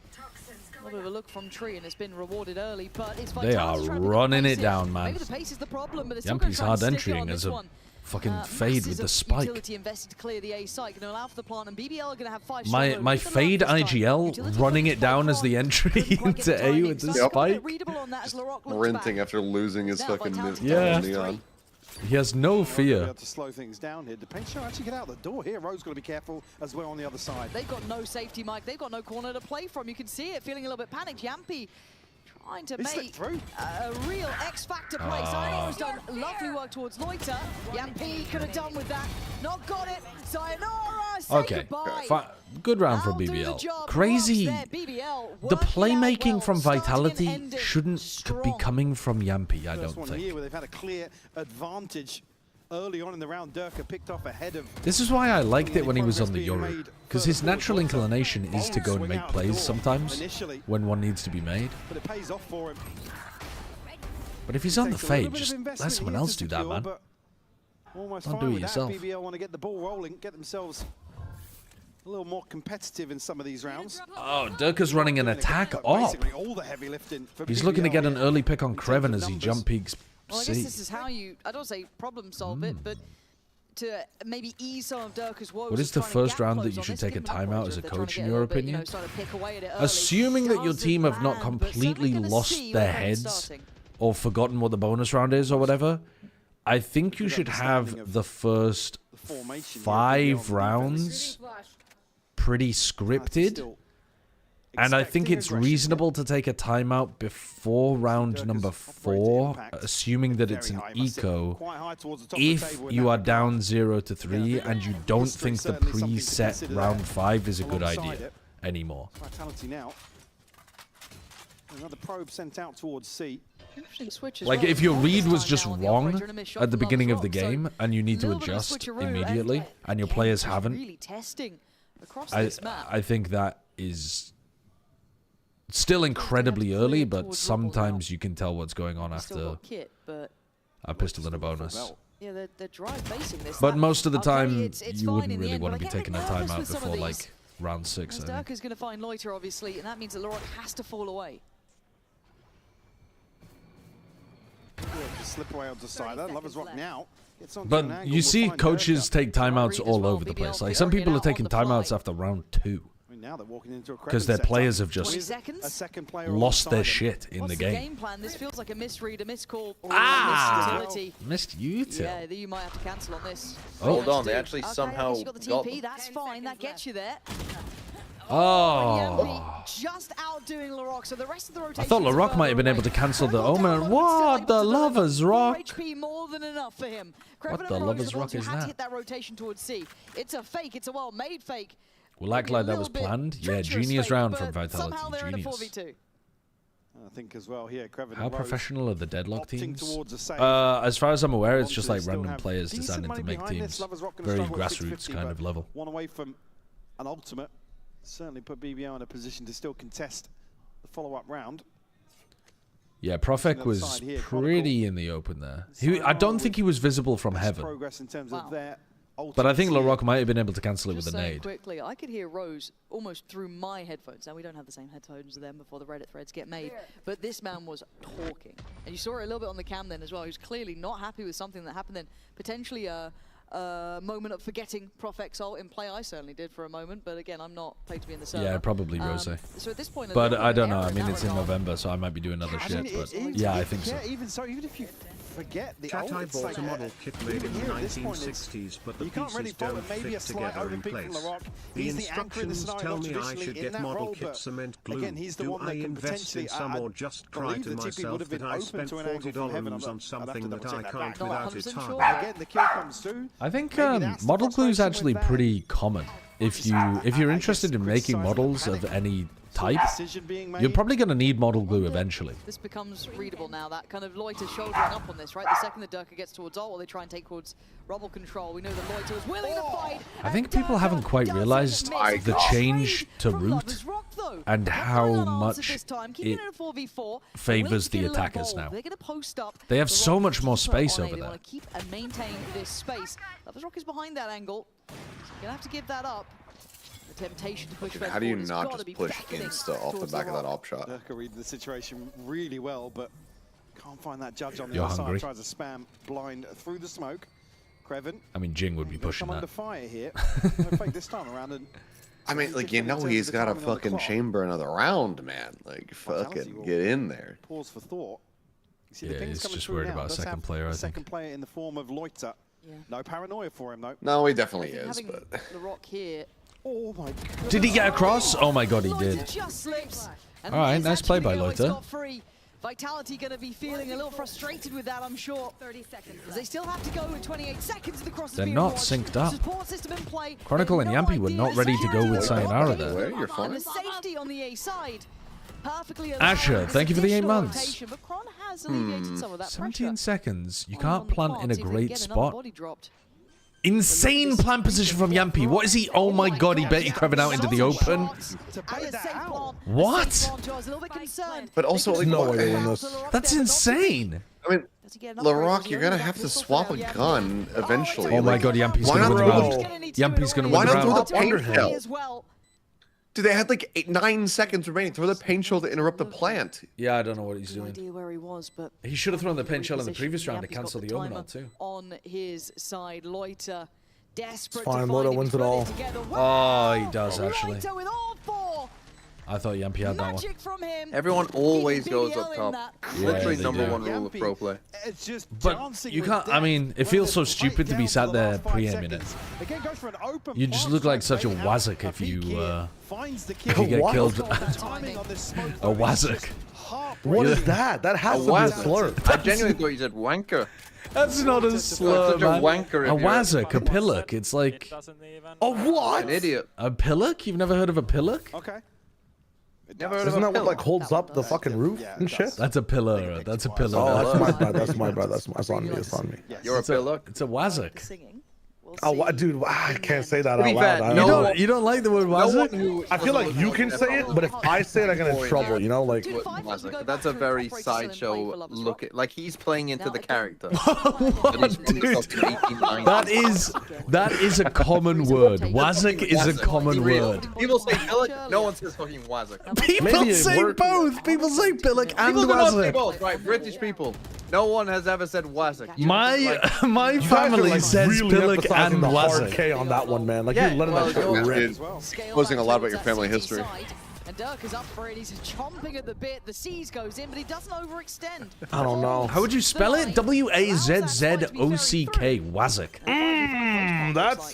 A little bit of a look from Tree, and it's been rewarded early, but it's they are running it down, man. Maybe the pace is the problem, but Yampy's hard entering as a fucking fade with the spike. Utility invested to clear the A site, going to allow for the plant, and BBL are going to have 5 my fade IGL running it down as the entry into A with the spike. Sprinting after losing his fucking neon. He has no fear. To slow things down here. Depensho actually get out the door here. Ro's got to be careful as well on the other side. They've got no safety, Mike. They've got no corner to play from. You can see it, feeling a little bit panicked. Yampy trying to make a real X-Factor play. Sayonara's done lovely work towards Loiter. Yampy could have done with that. Not got it. Sayonara, say goodbye. Good round for BBL. Crazy. The playmaking from Vitality shouldn't be coming from Yampy, I don't think. Here where they've had a clear advantage early on in the round. Durka picked off ahead of. This is why I liked it when he was on the Euro, because his natural inclination is to go and make plays sometimes when one needs to be made. But it pays off for him. But if he's on the fade, just let someone else do that, man. Don't do it yourself. BBL want to get the ball rolling, get themselves a little more competitive in some of these rounds. Oh, Durka's running an attack up. He's looking to get an early pick on Kreven as he jump peeks. Well, I guess this is how you, I don't say problem solve it, but to maybe ease some of Durka's woes. What is the first round that you should take a timeout as a coach, in your opinion? Assuming that your team have not completely lost their heads or forgotten what the bonus round is or whatever, I think you should have the first 5 rounds pretty scripted. And I think it's reasonable to take a timeout before round number 4, assuming that it's an eco, if you are down 0-3 and you don't think the preset round 5 is a good idea anymore. Another probe sent out towards C. Like, if your read was just wrong at the beginning of the game and you need to adjust immediately and your players haven't, I think that is still incredibly early, but sometimes you can tell what's going on after a pistol and a bonus. Yeah, they're drive basing this. But most of the time, you wouldn't really want to be taking a timeout before, like, round 6. Durka's going to find Loiter, obviously, and that means that Lorok has to fall away. Slip away on the side. Lovers Rock now. But you see coaches take timeouts all over the place. Like, some people are taking timeouts after round 2. Because their players have just lost their shit in the game. Game plan? This feels like a misread, a miscall, or a missed missed util. Yeah, you might have to cancel on this. Hold on, they actually somehow got the TP. That's fine. That gets you there. Oh. Just outdoing LaRock, so the rest of the rotation. I thought LaRock might have been able to cancel the Omen. What the Lover's Rock? HP more than enough for him. What the Lover's Rock is had to that? hit that rotation towards C. It's a fake. It's a well-made fake. We'll act like that was planned. Yeah, genius fake, round but from Vitality. somehow they're in a Genius. 4v2. I think as well here, Creven How and Rose professional are the Deadlock opting teams? towards a save. As far as I'm aware, it's Monsters just like still random have players decent deciding money to make behind teams. this. Lovers Rock gonna Very struggle at grassroots 650, kind but of level. One away from an ultimate. Certainly put BBL in a position to still contest the follow-up round. Yeah, Profek was pretty in the open there. I don't think he was visible from heaven. Progress in terms of their But I think ultimates here. LaRock might have been able to cancel it with Just a saying nade. quickly, I could hear Rose almost through my headphones. Now, we don't have the same headphones as them before the Reddit threads get made, but this man was talking. And you saw it a little bit on the cam then as well. He was clearly not happy with something that happened then. Potentially a moment of forgetting Prof Exalt in play. I certainly did for a moment, but again, I'm not paid to be in the server. Yeah, probably Rose. So at this point, But I don't know. I mean, it's in November, so I might be doing other shit. But yeah, I think so. Even so, even if you forget the Chat, I bought a model kit made in the 1960s, but the pieces don't fit together in place. The instructions tell me I should get model kit cement glue. Do I invest in some or just cry to myself that I spent $40 on something that I can't without its hardware? Again, the kill comes through. I think model glue is actually pretty common. If you're interested in making models of any type, you're probably going to need model glue eventually. This becomes readable now. That kind of Loiter shouldering up on this, right? The second the Durka gets towards ult, while they try and take towards Rubble control, we know that Loiter was willing to fight. I think people haven't quite realized the change to root and how much it favors the attackers now. They're going to post up. They have so much more space over They there. want to keep and maintain this space. Lovers Rock is behind that angle. So you're going to have to give that up. The temptation to push How do you not just push insta off the back of that op shot? Durka read the situation really well, but can't find that judge on the You're other hungry. side. Tries to spam blind through the smoke. Creven. I mean, Jing would be pushing Come that. under fire here. No fake this time around. And I mean, like, you know he's got to fucking chamber another round, man. Like, fucking get in there. Pause for thought. You see Yeah, the pings he's coming just through worried now. about Does second have player, I a think. second player in the form of Loiter. No paranoia for him, though. No, he definitely is, Having but... the Rock here. Oh my god. Did he get across? Oh my god, he did. Just slips. All right, nice play by Loiter. Vitality going to be feeling a little frustrated with that, I'm sure. 30 seconds. They still have to go with 28 seconds of the cross. They're not synced up. Support system in play. Chronicle and Yampy were not ready to go with Sayonara there. You're fine. And the safety on the A side. Perfectly Asher, thank you for the 8 months. rotation, but Kron has alleviated some of that 17 pressure. seconds. You On can't the plant part, in a see if they can great get another spot. body dropped. Insane plant position from Yampy. What is he? Oh my god, he bet he Creven out into the open. What? But also, like, No way to win this. That's insane. I mean, LaRock, you're gonna have to swap a gun eventually. Oh my Like, god, Yampy's why gonna win the not round. throw Yampy's gonna Why win the not throw round. the paint shell? Dude, they had like 9 seconds remaining. Throw the paint shell to interrupt the plant. Yeah, I don't know what he's No doing. idea where he was, but He should have thrown the paint shell in the repositioned. previous round to Yampy's got cancel the timer Omen ult too. on his side, Loiter desperate It's fine, to Loiter find wins him, it all. put together. Oh, he does actually. Loiter with all 4. I thought Yampy had that one. Magic from him. Everyone always Beating goes BBL up in top. that. Literally they number do. 1 rule of pro play. It's just But dancing you with can't. I death. mean, it feels so stupid to be sat there pre-aiming it. Again, goes for an open You just pass, look like tries such a to bait out wazzock if you finds the if you kill. get What? killed. The timing on this smoke, A though, is wazzock. just What Yeah. is that? That A has to be a wazzock. slur. I genuinely thought you said wanker. That's not a slur, such a man. wanker A if you're- wazzock, a pillock. It's like A what? An idiot. a pillock. You've never heard of a pillock? Okay. Never heard of Isn't a that what pill. like holds up the fucking roof and shit? That's a pillar. That's a pillar. Oh, that's my bad. That's my bad. That's on me. It's on me. You're a pillock. It's a wazzock. Singing. We'll Oh, see. dude, I can't say that To out be loud. fair, I no don't- one- You don't like the word No one wazzock? who I feel like you can say it, but if I say it, I get in trouble. You know, like. Wazzock. That's a very sideshow look. Like he's playing into the character. What, dude? That is a common word. Wazzock is a common word. People say pillock. No one says fucking wazzock. People Maybe it say worked. both. People say pillock and People do not say wazzock. both, right? British people. No one has ever said wazzock. My my You guys are, family like, says really pillock emphasizing and the hard wazzock. K on that one, man. Like Yeah, you're letting well, that shit you're- rip. Dude, exposing a lot about your family history. Dirk is up for it. He's chomping at the bit. The C's goes in, but he doesn't overextend. I don't know. How would you spell it? W-A-Z-Z-O-C-K. Wazik. That's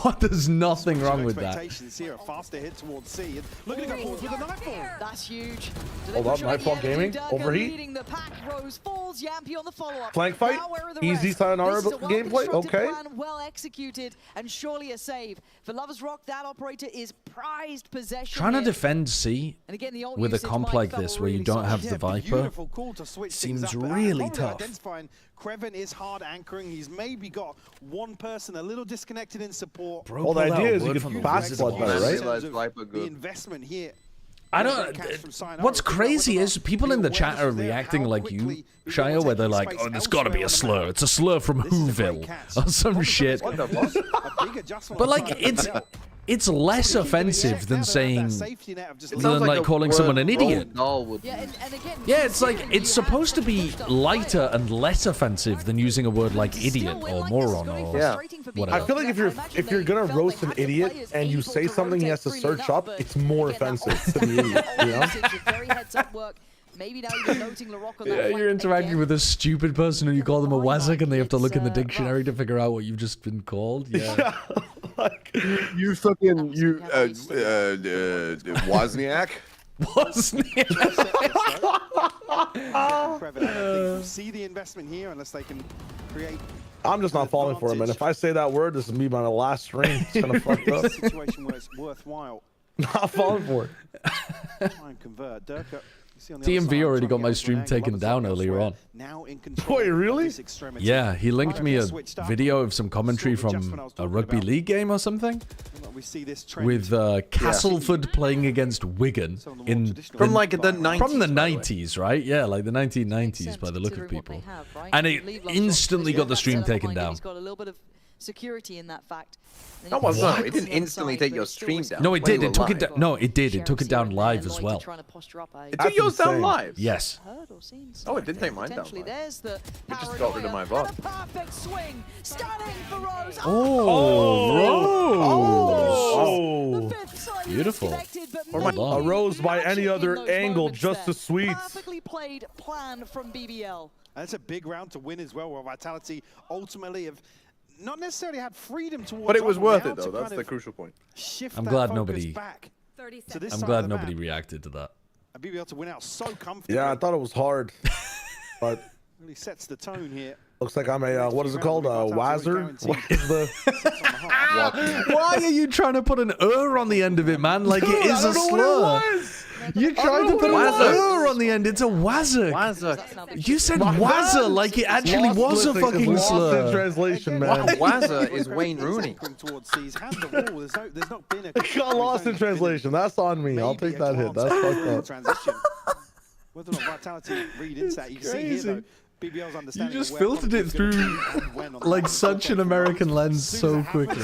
What? There's nothing wrong with that. Here, a faster hit towards C. And looking to go forward with a nightfall. That's huge. Hold up, Nightfall Gaming. Overheat. Leading the pack. Rose falls. Yampy on the follow-up. Flank fight. Easy sayonara gameplay. Okay. Well executed and surely a save. For Lovers Rock, that operator is prized possession. Trying to here. defend C And again, the ult with a usage comp might like felt this where you really don't solid. have the Viper seems really tough. Identifying Kreven is hard anchoring. He's maybe got one person a little disconnected in support. Bro, Well, the pull that idea is word you from can the fast wizard blood better, voice. right? The investment here. I don't. What's crazy is people in the chat are reacting like you, Shia, where they're like, "Oh, there's got to be a slur. It's a slur from Whoville or some shit." But like, it's less offensive than saying, calling someone an idiot. Yeah, it's like it's supposed to be lighter and less offensive than using a word like idiot or moron or whatever. I feel like if you're gonna roast an idiot and you say something he has to search up, it's more offensive to the idiot. You know? Maybe now even noting LaRock on that Yeah, you're interacting with a stupid person and you call them a wazik and they have to look in the dictionary to figure out what you've just been called. Yeah. You fucking Wozniak. See the investment here unless they can create. I'm just not falling for him, and if I say that word, this is me my last stream. It's gonna fuck up. Situation where it's worthwhile. Not falling for it. Try and convert. Dirk, TMV already got my stream taken down earlier on. Wait, really? Yeah, he linked me a video of some commentary from a rugby league game or something. With Castleford playing against Wigan from like the 90s. From the 90s, right? Yeah, like the 1990s by the look of people. And it instantly got the stream taken down. He's got a little bit of security in that fact. No, no, it didn't instantly take your stream down. No, it did. It took it down. No, it did. It took it down live as well. It took yours down live? Yes. Oh, it didn't take mine down live. It just got rid of my VOD. Perfect swing. Stunning for Rose. Oh, Rose. Beautiful. A Rose by any other angle, just as sweet. Perfectly played plan from BBL. That's a big round to win as well, where Vitality ultimately have not necessarily had freedom towards. But it was worth it, though. That's the crucial point. I'm glad nobody. I'm glad nobody reacted to that. And BBL to win out so comfortably. Yeah, I thought it was hard, but really sets the tone here. Looks like I'm a what is it called? Wazzer? What is the? Why are you trying to put an on the end of it, man? Like it is a slur. You tried to put an on the end. It's a wazzer. You said wazzer like it actually was a fucking slur. Lost in translation, man. Wazzer is Wayne Rooney. Got lost in translation. That's on me. I'll take that hit. That's fucked up. Whether or not Vitality read into that, you can see here though. BBL's understanding you just filtered it through like such an American lens so quickly.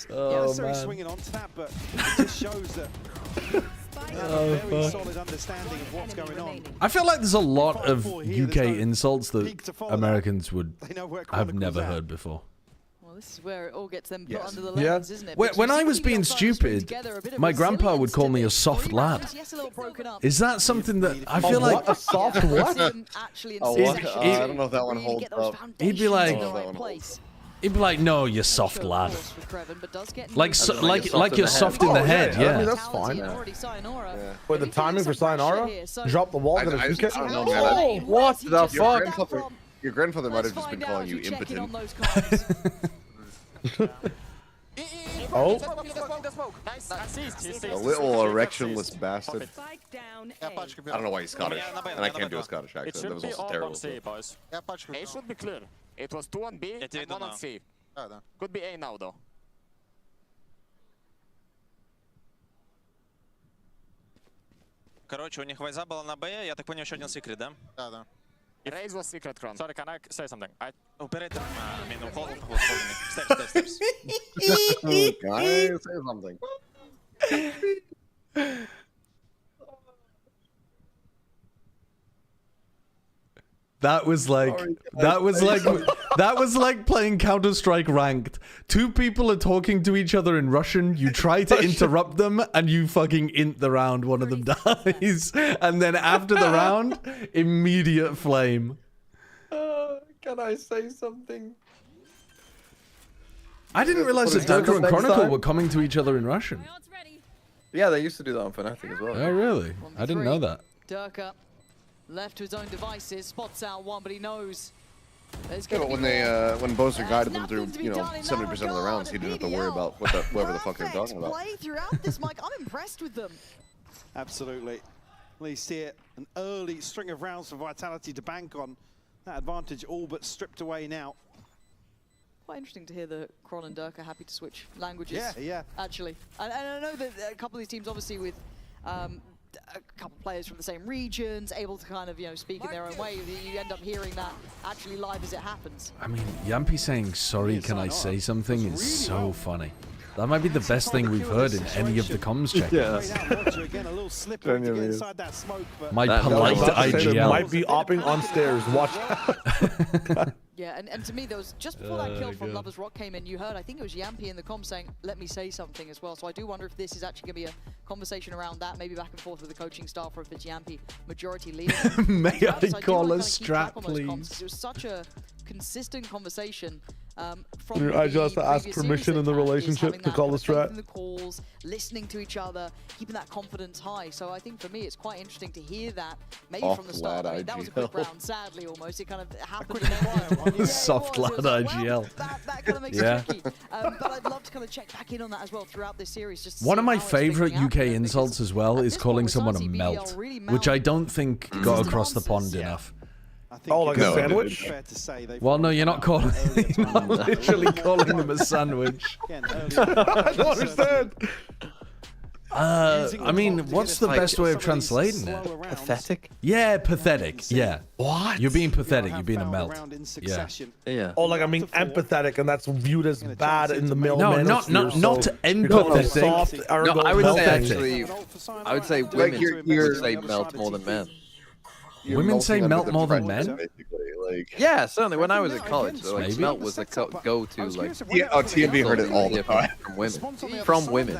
Oh, man. Swinging onto that, but it just shows that a very solid understanding of what's going on. I feel like there's a lot of UK insults that Americans would have never heard before. Well, this is where it all gets them put under the lens, isn't it? When I was being stupid, my grandpa would call me a soft lad. Is that something that I feel like a soft what? I don't know if that one holds up. He'd be like, no, you soft lad. Like you're soft in the head, yeah. I mean, that's fine. Wait, the timing for sayonara? Drop the wall, get a kick? I don't know, man. What the fuck? Your grandfather might have just been calling you impotent. Oh. A little erectionless bastard. I don't know why he's Scottish, and I can't do a Scottish accent. That was also terrible. It should be clear. It was 2 on B and 1 on C. Could be A now, though. Короче, у них вайза была на Б, я так понял, еще один секрет, да? Да, да. Raise was secret, Kron. Sorry, can I say something? Operator, I mean, hold me. Steps. Can I say something? That was like playing Counter-Strike ranked. Two people are talking to each other in Russian. You try to interrupt them, and you fucking int the round. One of them dies, and then after the round, immediate flame. Can I say something? I didn't realize that Durka and Chronicle were coming to each other in Russian. Yeah, they used to do that on Fnatic as well. Oh, really? I didn't know that. Durka, left to his own devices, spots out one, but he knows. Yeah, but when Bozer guided them through, 70% of the rounds, he didn't have to worry about whatever the fuck they're talking about. Play throughout this, Mike. I'm impressed with them. Absolutely. At least here, an early string of rounds for Vitality to bank on. That advantage all but stripped away now. Quite interesting to hear the Kron and Durka happy to switch languages. Yeah. Actually, and I know that a couple of these teams, obviously, with a couple of players from the same regions, able to kind of speak in their own way. You end up hearing that actually live as it happens. I mean, Yampy saying "Sorry, can I say something?" is so funny. That might be the best thing we've heard in any of the comms check-ins. My polite IGL. Might be opping on stairs. Watch out. Yeah, and to me, there was just before that kill from Lovers Rock came in, you heard, I think it was Yampy in the comm saying, "Let me say something" as well. So I do wonder if this is actually going to be a conversation around that, maybe back and forth with the coaching staff, or if it's Yampy majority leader. May I call a strat, please? It was such a consistent conversation. I just have to ask permission in the relationship to call the strat. The calls, listening to each other, keeping that confidence high. So I think for me, it's quite interesting to hear that maybe from the start. I mean, that was a quick round, sadly, almost. It kind of happened in a soft lad IGL. That kind of makes it tricky. But I'd love to kind of check back in on that as well throughout this series. Just one of my favorite UK insults as well is calling someone a melt, which I don't think got across the pond enough. Oh, like a sandwich? Well, no, you're not calling. You're not literally calling them a sandwich. I don't understand. I mean, what's the best way of translating it? Pathetic? Yeah, pathetic. Yeah. What? You're being pathetic. You're being a melt. Yeah. Oh, like I mean, empathetic, and that's viewed as bad in the male. No, not empathetic. No, I would say actually, I would say women would say melt more than men. Women say melt more than men? Yeah, certainly. When I was at college, melt was a go-to. Like, TMB heard it all the time from women. From women.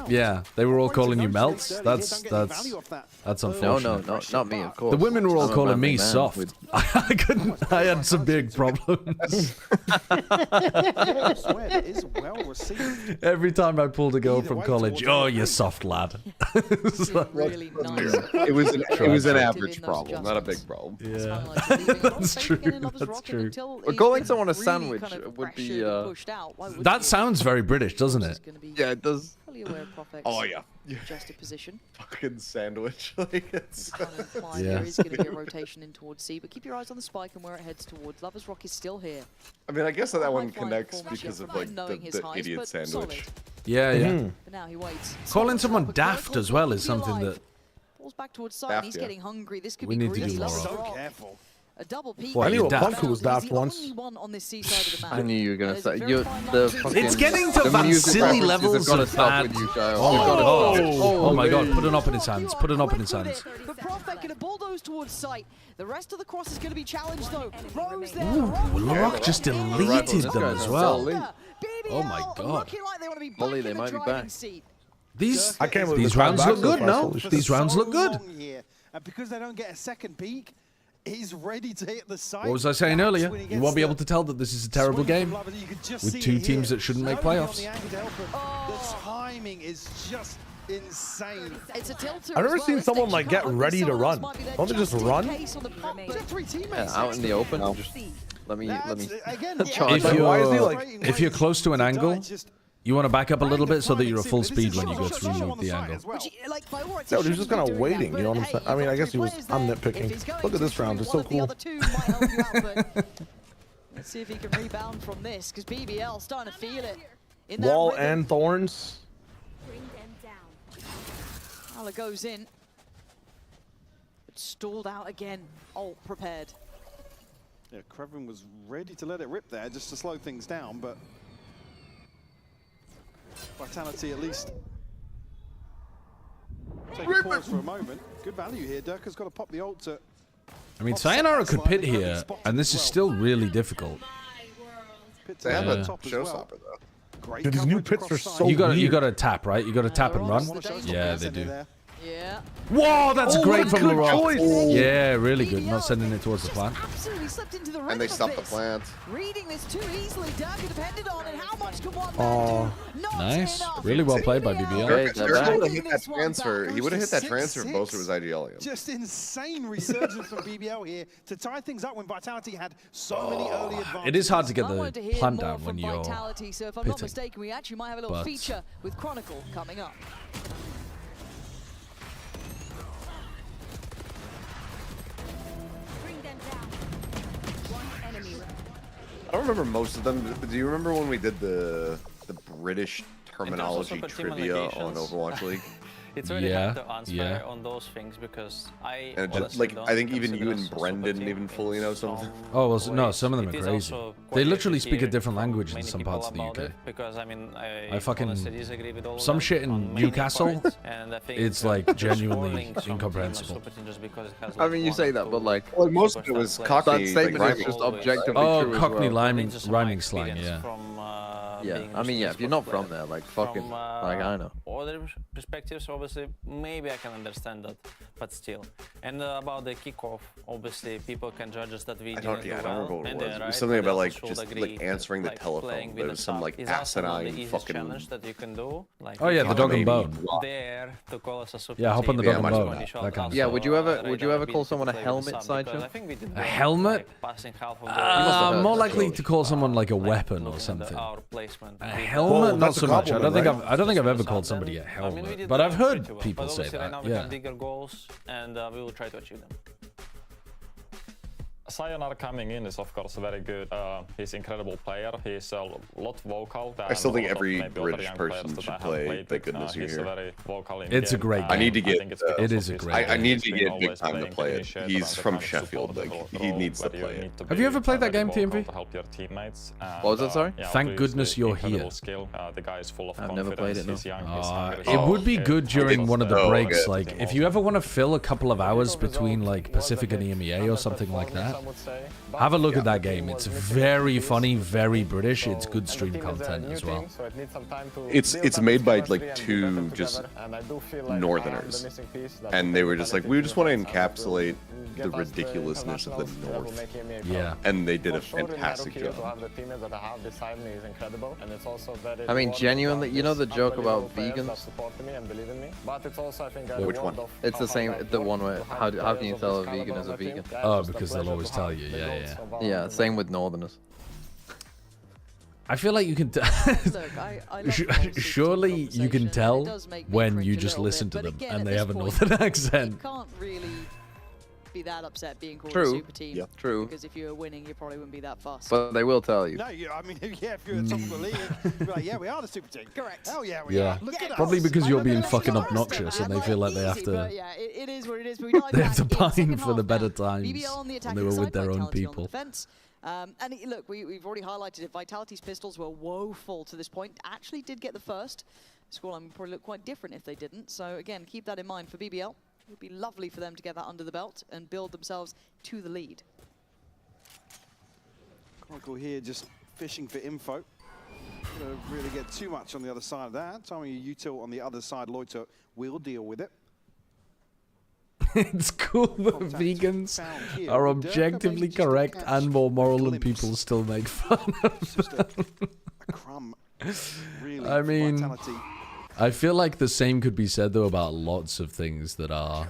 Yeah, they were all calling you melts. That's unfortunate. No, not me, of course. The women were all calling me soft. I couldn't. I had some big problems. Every time I pulled a girl from college, oh, you soft lad. Really nice. It was an average problem, not a big problem. Yeah. That's true. That's true. But calling someone a sandwich would be. That sounds very British, doesn't it? Yeah, it does. Oh yeah. Suggested position. Fucking sandwich. Like it's. There is going to be a rotation in towards C, but keep your eyes on the spike and where it heads towards. Lovers Rock is still here. I mean, I guess that one connects because of like the idiot sandwich. Yeah. But now he waits. Calling someone daft as well is something that. Falls back towards side, and he's getting hungry. This could We be need to do greedy. more. So careful. A double peek. What, I knew a daft? punk who was daft once. I knew you were gonna say It's getting to Vasily levels of bad. Oh my god! Put an up in his hands. Put an up in his hands. But Prophet going to bulldoze towards sight. The rest of the cross is going to be challenged though. Rose there. Larok just deleted them as well. Oh my god. Looking like they want to be Molly, they might be back. These rounds look good, no? These rounds look good. And because they don't get a second peak, he's ready to hit the side. What was I saying earlier? You won't be able to tell that this is a terrible game with two teams that shouldn't make playoffs. The timing is just insane. It's a tilter. I've never seen someone like get ready to run. Don't they just run? Yeah, out in the open. Just let me charge. If you're close to an angle, you want to back up a little bit so that you're at full speed when you go through the angle. No, he was just kind of waiting, you know what I'm saying? I mean, I guess he was, I'm nitpicking. Look at this round, it's so cool. Let's see if he can rebound from this, because BBL starting to feel it. Wall and thorns. Ala goes in. But stalled out again. Ult prepared. Yeah, Krevin was ready to let it rip there, just to slow things down, but Vitality at least take a pause for a moment. Good value here. Durka's got to pop the ult to I mean, Sayonara could pit here, and this is still really difficult. They have a showstopper though. Dude, these new pits are so You weird. gotta tap, right? You gotta tap and run. Yeah, they do. Yeah. Whoa, that's great from good Laurent. choice. Yeah, really good. Not sending it towards the plant. Absolutely slipped into the And they stopped the plant. Reading this too easily, Durka depended on, and how much can one Oh, nice. Really well played by BBL. Durka would have hit that transfer. He would have hit that transfer if Boaster was ideally. Just insane resurgence from BBL here to tie things up when Vitality had so many early advantages. It is hard to get the plant down when you're Vitality, so if I'm not pitting. mistaken, we actually might have a little feature with Chronicle coming up. I don't remember most of them, but do you remember when we did the British terminology trivia on Overwatch League? It's really hard to answer on those things because I think even you and Bren didn't even fully know something. Oh, well, no, some of them are crazy. They literally speak a different language in some parts of the UK. Because I mean, I fucking some shit in Newcastle. It's like genuinely incomprehensible. I mean, you say that, but like most of it was Cockney. That statement is just objectively true. Oh, Cockney as well. rhyming slang, yeah. Yeah, I mean, yeah, if you're not from there, like, fucking, like, I know. Other perspectives, obviously, maybe I can understand that, but still. And about the kickoff, obviously, people can judge us that we didn't I don't remember what it was. It was right, something about, like, should just, agree, like, answering the telephone. There was some, like, asinine fucking... challenge that you can do. Like, Oh, yeah, the dog and bone. There to call us a super Yeah, hop on the team. dog and bone. That kind of Yeah, stuff. would you ever call someone a helmet, Sideshow? A helmet? More likely to call someone like a weapon or something. A helmet? Not so much. I don't think I've ever called somebody a helmet, but I've heard people say that. Right now we Yeah. have bigger goals, and we will try to achieve them. Sayonara coming in is of course very good. He's an incredible player. He's a lot vocal. I still think every British person should play Thank Goodness You're Here. It's a great game. I need to get. It is a great game. I need to get big time to play it. He's from Sheffield. Like he needs to play it. Have you ever played that game, TMV? What was that, sorry? Thank goodness you're here. The guy is full of I've never played it, no. It would be good during one of the breaks. Like, if you ever want to fill a couple of hours between like Pacific and EMEA or something like that, have a look at that game. It's very funny, very British. It's good stream content as well. It's made by like two just Northerners, and they were just like, we just want to encapsulate the ridiculousness of the North. Yeah. And they did a fantastic job. I mean, genuinely, you know the joke about vegans? Which one? It's the same, the one where, how can you tell a vegan is a vegan? Oh, because they'll always tell you, yeah. Yeah, same with Northerners. I feel like you can surely you can tell when you just listen to them and they have a northern accent. You can't really be that upset being called a True. super team. Yep. True. Because if you were winning, you probably wouldn't be that fussed. But they will tell you. No, I mean, yeah, if you're at the top of the league, you're like, yeah, we are the super team. Correct. Hell yeah, we are. Look at Probably us. because you're being fucking obnoxious and they feel like they have to. Yeah, it is what it is. But we They have to pine for the better times when they were with their own people. And look, we've already highlighted it. Vitality's pistols were woeful to this point. Actually did get the first. Scoreline would probably look quite different if they didn't. So again, keep that in mind for BBL. It would be lovely for them to get that under the belt and build themselves to the lead. Chronicle here just fishing for info. Don't really get too much on the other side of that. Tommy Util on the other side, Loiter will deal with it. It's cool that vegans are objectively correct and more moral than people still make fun of them. I mean, I feel like the same could be said though about lots of things that are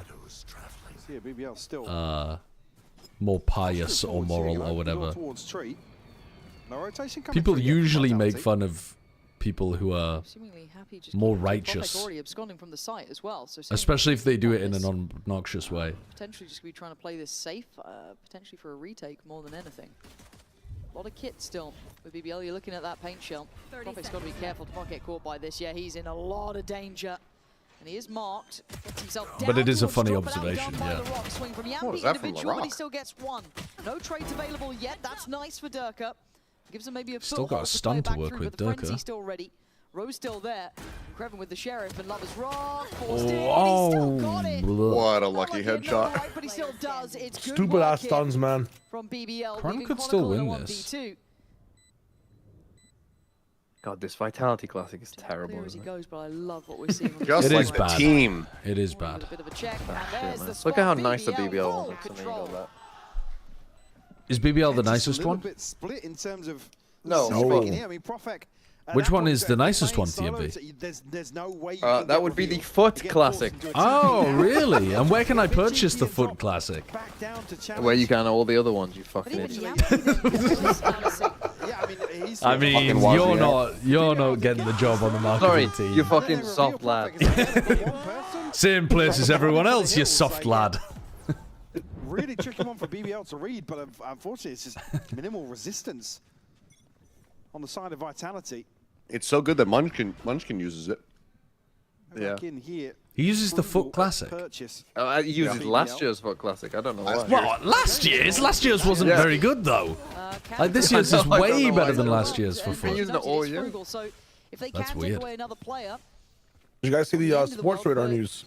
more pious or moral or whatever. People usually make fun of people who are more righteous, already absconding from the site as well, so especially if they do it in an obnoxious way. Potentially just be trying to play this safe, potentially for a retake more than anything. A lot of kit still with BBL. You're looking at that paint shell. Prophet's got to be careful to not get caught by this. Yeah, he's in a lot of danger. And he is marked. Gets himself down. But it is a funny observation, yeah. Swing from What was that from individual, but he Larock? still gets one. No trades available yet. That's nice for Durka. Gives him maybe a Still got a stun to work with, Durka. Durka. Still ready. Rose still there. Kreven with the Sheriff and Lover's Rock. Forced it, he still got it. What a lucky headshot. Right, but he still does. It's good Stupid ass stuns, man. From BBL. Crown could still win this. God, this Vitality Classic is terrible. As he goes, but I love what we're seeing. Just like the team. It is bad. A bit of a check, Look at how nice the BBL looks. Is BBL the nicest one? Bit split in terms of No. I mean, Profek. Which one is the nicest one, TMV? There's no way That would be the Foot Classic. Oh, really? And where can I purchase the Foot Classic? Where you can all the other ones, you fucking idiot. I mean, you're not getting the job on the marketing team. You fucking soft lad. Same place as everyone else, you soft lad. Really tricky one for BBL to read, but unfortunately, it's just minimal resistance on the side of Vitality. It's so good that Munchkin uses it. Yeah. In here, he uses the Foot Classic. He uses last year's Foot Classic. I don't know why. What? Last year's? Last year's wasn't very good though. Like this year's is way better than last year's for Foot. Using it all year. That's weird. Did you guys see the sports radar news?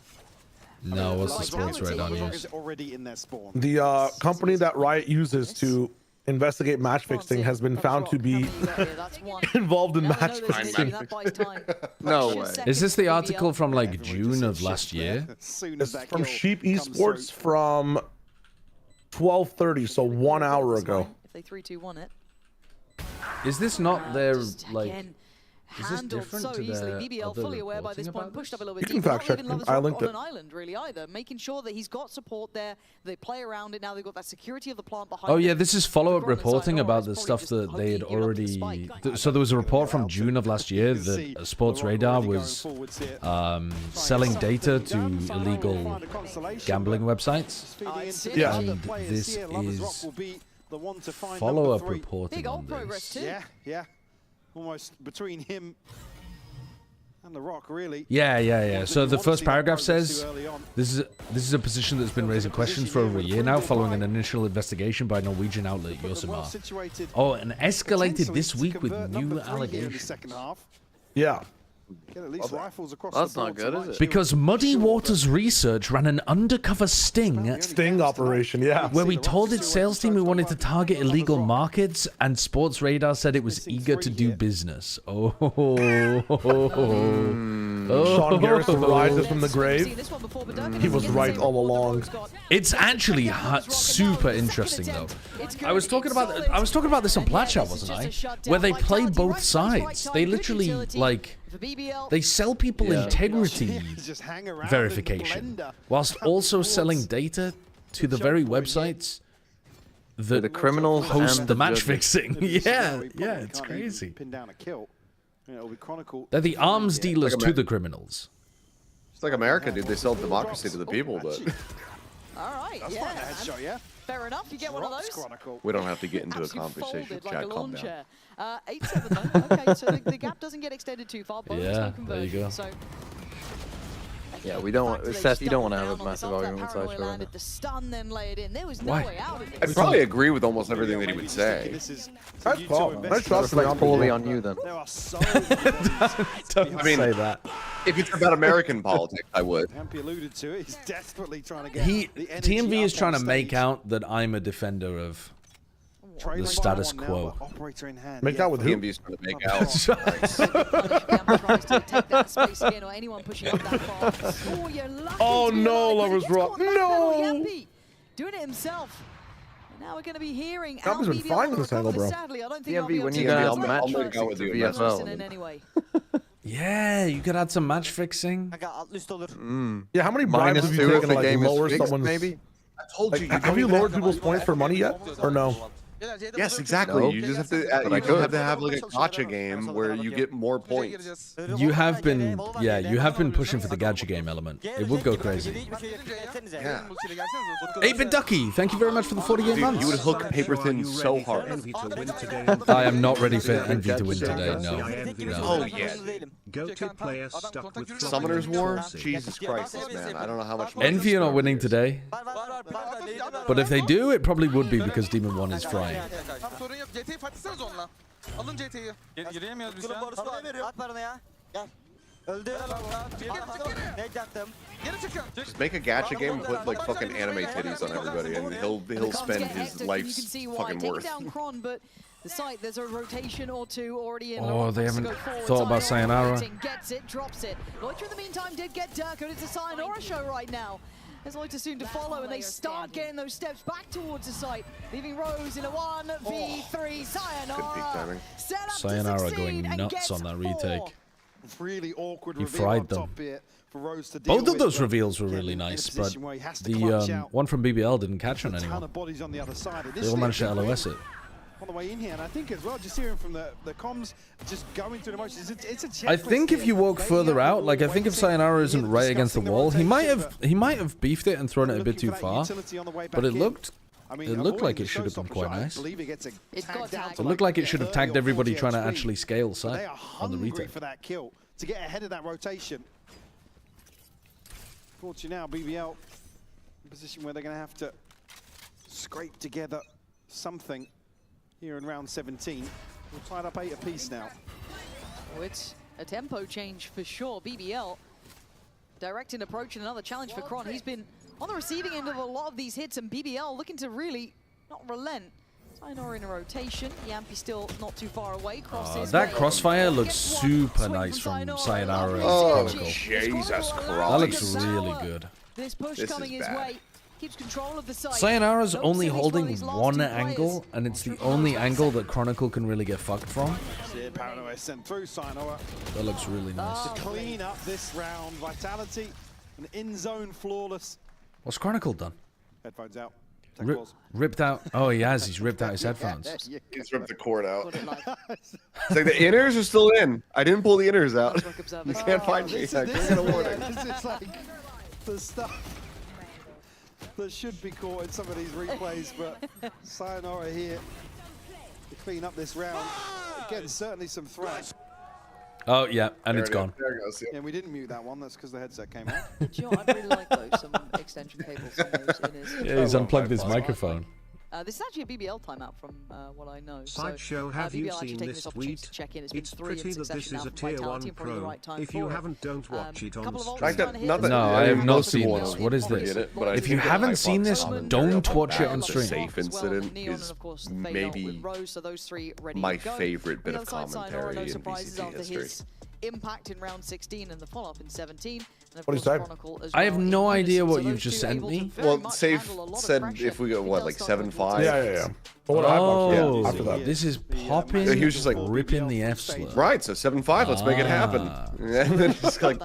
No, what's the sports radar news? The company that Riot uses to investigate match fixing has been found to be involved in match fixing. No way. Is this the article from like June of last year? It's from Sheep Esports from 12:30, so 1 hour ago. If they 3-2-1 it. Is this not their like? Is this Handled different so to easily. their BBL other fully aware by this reporting point, about pushed up a little You bit can deeper. fact check Not him. leaving I Lover's linked Rock it. on an island really either. Making sure that he's got support there. They play around it now. They've got that security of the plant behind. Oh yeah, them. this is follow-up reporting about the stuff that they had already. So there was a report from June of last year that Sports Radar was selling data to illegal gambling websites. Yeah. And this is follow-up reporting on this. Yeah. Almost between him and the Rock, really. Yeah. So the first paragraph says, this is a position that's been raising questions for over a year now, following an initial investigation by Norwegian outlet Josimar. Oh, and escalated this week with new allegations. Yeah. Get at least rifles across That's the not good, is it? Because Muddy Waters Research ran an undercover sting operation, yeah. where we told its sales team we wanted to target illegal markets, and Sports Radar said it was eager to do business. Sean Garrison rises from the grave. He was right all along. It's actually super interesting though. I was talking about this on Platchat, wasn't I? Where they play both sides. They literally like they sell people integrity verification whilst also selling data to the very websites that the criminals host and the the match judges. fixing. Yeah, it's crazy. Pin down a kill. It'll be chronicled. They're the arms dealers to the criminals. It's like America, dude. They sell democracy to the people, but All right, That's fine, a headshot, yeah. Fair enough. You get one of those. we don't have to get into a Absolutely conversation. folded like Chat, a calm lawn down. chair. 8-7 though. Okay, so the gap doesn't get extended too far. Bonus Yeah, no there you conversion, go. So Yeah, we don't want Seth. You don't want to have a massive argument with Sideshow right now. the stun, then lay it in. There was no Why? way out of it. I'd probably agree with almost everything that he would say. That's Paul. Nice trust Reflects poorly on you then. There are so Don't I mean, say that. If it's about American politics, I would. Yampy alluded to it. He's desperately trying to get the energy TMV is up trying on to make stage. out that I'm a defender of Trailing the by status one now, quo. but operator in hand. Make out with who? TMV's trying to make out. Yamp tries to take that space again, or anyone pushing up that far. Oh, you're lucky Oh to be no, alive, 'cause he Lover's gets Rock. caught in that pedal, No! Yampy doing it himself. And now we're going to be hearing Yampy's how been BBL fine will with this angle, recover. bro. Sadly, I don't think TMV, I'll be when able you to guys get match much fix with the in VFL. anyway. Yeah, you could add some match fixing. Yeah, how many bribes have you -2 if taken the to like game is lower fixed, someone's? maybe? I told you. Like, have you lowered people's points for money yet, or no? Yes, exactly. Nope. You just have to. But I You could. have to have like a gacha game where you get more points. You have been, yeah, you have been pushing for the gacha game element. It would go crazy. Yeah. 8-Bit Ducky, thank you very much for the 48 Dude, months. you would hook paper thin so hard. I am not ready for Envy to win today, no. Oh yeah. Go-to player stuck with Summoner's War? Jesus Christ, man. I don't know how much. Envy are not winning today. But if they do, it probably would be because Demon 1 is frying. Tam sorun yok. GT'yi fatihseniz onunla. Alın GT'yi. Giremiyoruz biz ya. At ver onu ya. Gel. Just make a gacha game and put like fucking anime titties on everybody, and he'll spend his life's fucking worth. The site, there's a rotation or two already in. Oh, they haven't thought about Sayonara. Gets it, drops it. Loiter in the meantime did get Dirk, and it's a Sayonara show right now. As Loiter soon to follow, and they start getting those steps back towards the site, leaving Rose in a 1v3. Sayonara. Sayonara going nuts on that retake. Really awkward. He fried them. Both of those reveals were really nice, but the one from BBL didn't catch on anyone. They all managed to LOS it. On the way in here, and I think as well, just hearing from the comms, just going through the motions, it's a checklist. I think if you walk further out, like I think if Sayonara isn't right against the wall, he might have beefed it and thrown it a bit too far, but it looked like it should have been quite nice. It looked like it should have tagged everybody trying to actually scale site on the retake. For that kill to get ahead of that rotation. Fortunately now, BBL in a position where they're going to have to scrape together something. Here in round 17, we're tied up 8 apiece now. Oh, it's a tempo change for sure. BBL directing approach and another challenge for Kron. He's been on the receiving end of a lot of these hits, and BBL looking to really not relent. Sayonara in a rotation. Yampy still not too far away. That crossfire looks super nice from Sayonara. Oh, Jesus Christ. That looks really good. This push coming his way. Keeps control of the site. Sayonara's only holding one angle, and it's the only angle that Chronicle can really get fucked from. Paranoia sent through Sayonara. That looks really nice. To clean up this round, Vitality, an in-zone flawless. What's Chronicle done? Headphones out. Ripped out. Oh, he has. He's ripped out his headphones. He's ripped the cord out. It's like the inners are still in. I didn't pull the inners out. You can't find me. This is like the stuff that should be caught in some of these replays, but Sayonara here to clean up this round. Again, certainly some threats. Oh, yeah, and it's gone. There it goes. Yeah, we didn't mute that one. That's because the headset came out. Do you know what? I really like those, some extension cables in those inners. Yeah, he's unplugged his microphone. This is actually a BBL timeout from what I know. Sideshow, have you seen this tweet? It's pretty that this is a tier 1 pro. If you haven't, don't watch it on stream. No, I have not seen this. What is this? If you haven't seen this, don't watch it on stream. Safe incident is maybe my favorite bit of commentary in VCT history. Impact in round 16 and the follow-up in 17. What is that? I have no idea what you've just sent me. Well, Safe said if we go, what, like 7-5? Yeah. Oh, after that. This is popping. He was just like ripping the F slur. Right, so 7-5, let's make it happen. And then just like,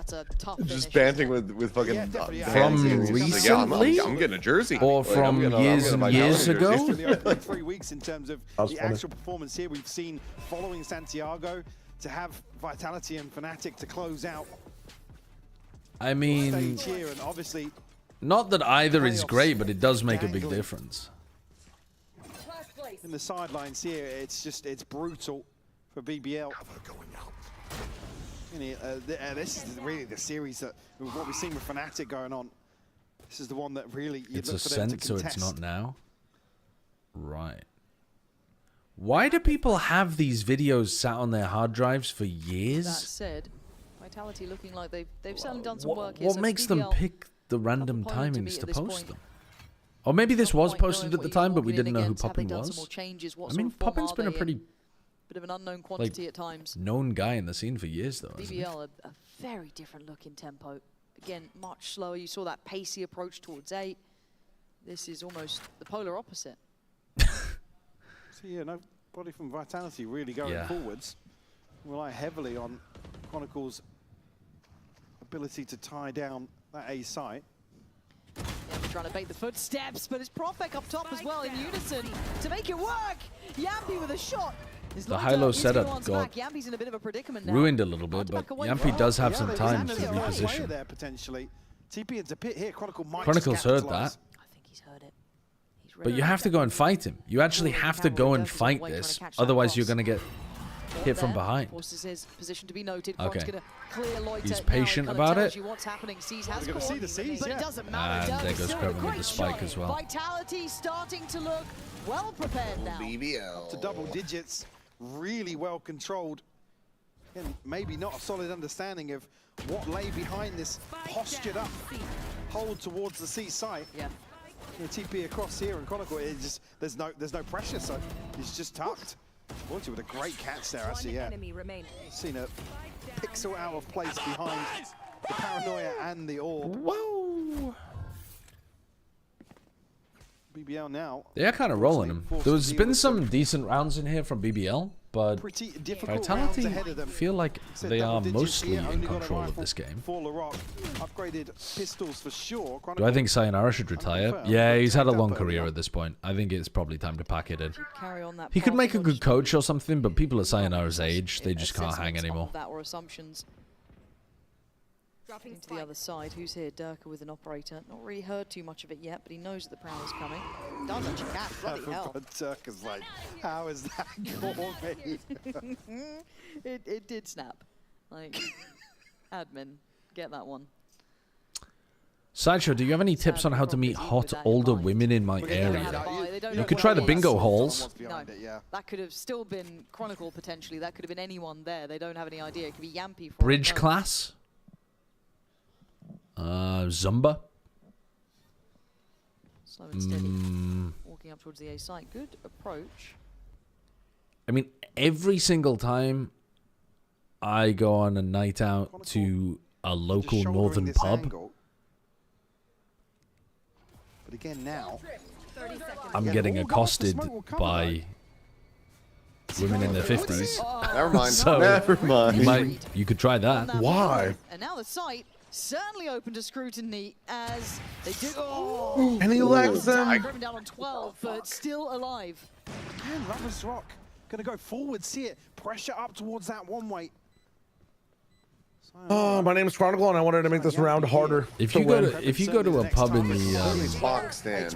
just banting with fucking from recently? I'm getting a jersey. Or from years and years ago? 3 weeks in terms of the actual performance here we've seen following Santiago. To have Vitality and Fnatic to close out. I mean, here and obviously, not that either is great, but it does make a big difference. In the sidelines here, it's brutal for BBL. This is really the series that what we've seen with Fnatic going on. This is the one that really it's a scent, so it's not now. Right. Why do people have these videos sat on their hard drives for years? That said, Vitality looking like they've certainly done some work here. What makes them pick the random timings to post them? Or maybe this was posted at the time, but we didn't know who Poppin was. I mean, Poppin's been a pretty bit of an unknown quantity at times. Known guy in the scene for years, though. BBL, a very different look in tempo. Again, much slower. You saw that pacey approach towards 8. This is almost the polar opposite. So yeah, nobody from Vitality really going forwards. Rely heavily on Chronicle's ability to tie down that A site. Yeah, we're trying to bait the footsteps, but it's Profek up top as well in unison to make it work. Yampy with a shot. The high-low setup got Yampy's in a bit of a predicament now. ruined a little bit, but Yampy does have some time to reposition. There potentially. TP into pit here. Chronicle's heard that. I think he's heard it. But you have to go and fight him. You actually have to go and fight this, otherwise you're going to get hit from behind. Okay. He's patient about it. And there goes Krevin with the spike as well. Vitality starting to look well prepared now. BBL. To double digits, really well controlled. And maybe not a solid understanding of what lay behind this postured up hold towards the C site. Yeah. TP across here and Chronicle, it just there's no pressure, so he's just tucked. Monty with a great catch there, actually. Yeah. Seen a pixel out of place behind the paranoia and the orb. Whoa! BBL now. They are kind of rolling him. There's been some decent rounds in here from BBL, but Vitality feel like they are mostly in control of this game. Upgraded pistols for sure. Do I think Sayonara should retire? Yeah, he's had a long career at this point. I think it's probably time to pack it in. He could make a good coach or something, but people at Sayonara's age, they just can't hang anymore. That or assumptions. Into the other side, who's here? Durka with an operator. Not really heard too much of it yet, but he knows that the Prowler's coming. Does actually catch, bloody hell. Durka's like, how is that gourmet? It did snap. Like, admin, get that one. Sideshow, do you have any tips on how to meet hot older women in my area? You could try the bingo halls. No, that could have still been Chronicle potentially. That could have been anyone there. They don't have any idea. It could be Yampy. Bridge class? Zumba. Slow and steady. Walking up towards the A site. Good approach. I mean, every single time I go on a night out to a local northern pub, but again now, I'm getting accosted by women in their 50s. Never mind. So Never mind. You could try that. Why? And now the site certainly open to scrutiny as they do. Oh, and he legs them. Driven down on 12, but still alive. And Lovers Rock gonna go forward. See it. Pressure up towards that one way. Oh, my name is Chronicle, and I wanted to make this round harder. If you go to a pub in the box stand.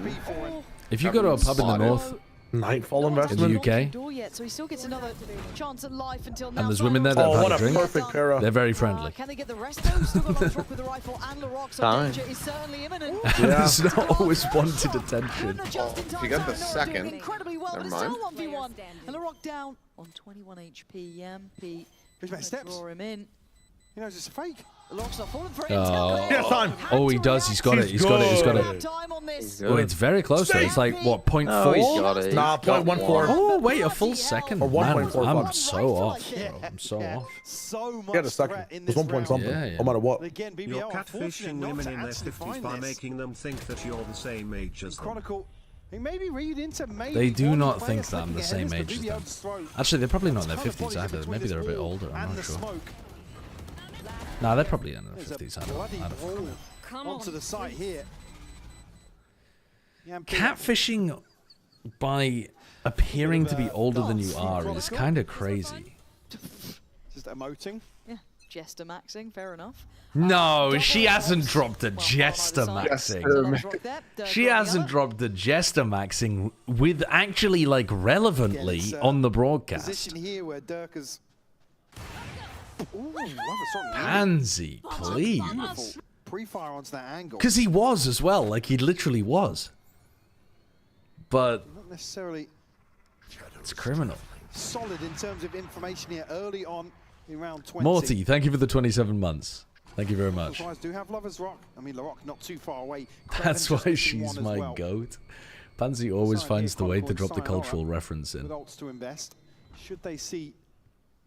If you go to a pub in the north, Nightfall investment in the UK, Yet, so he still gets another chance at life until now. and there's women there that have had a drink, perfect para. they're very friendly. Can they get the rest though? Still got Lovers Rock with the rifle and LaRock, so danger is certainly imminent. There's not always wanted attention. He got the second. Incredibly well, Never but mind. still 1v1. And LaRock down on 21 HP. Yampy. Who's made steps? Draw him in. He knows it's a fake. LaRock's not falling for it. Oh, he does. He's got it. He's got it. He's got it. Oh, it's very close. Though. It's like what, 0.4? No, he's got it. Nah, 0.14. Oh, wait, a full second. Or 1.45. Man, I'm so off. Bro. I'm so off. So much Get a second. It's 1 point something. Yeah, yeah. No matter what. Again, BBL You're catfishing women in their 50s by making them think that you're the same age as them. Chronicle. Maybe read into maybe They do one not player think that I'm the slipping same ahead age as as the them. BBL throw. Actually, they're probably not in their Ton of 50s bodies either. between Maybe this they're a bit wall older. I'm and not the sure. smoke. Nah, they're probably in their There's a 50s. I bloody don't know. roll onto the side here. Catfishing by appearing to be older than you are is kind of crazy. Just emoting. Yeah, jester maxing, fair enough. No, she hasn't dropped a jester maxing. She hasn't dropped a jester maxing with actually like relevantly on the broadcast. Position here where Durka's. Ooh, Pansy, please. Beautiful pre-fire onto that angle. Because he was as well, like he literally was. But not necessarily. It's criminal. Solid in terms of information here early on in round 20. Morty, thank you for the 27 months. Thank you very much. Do have Lovers Rock. I mean, LaRock not too far away. That's why she's my goat. Pansy always finds the way to drop the cultural reference in. With ults to invest. Should they see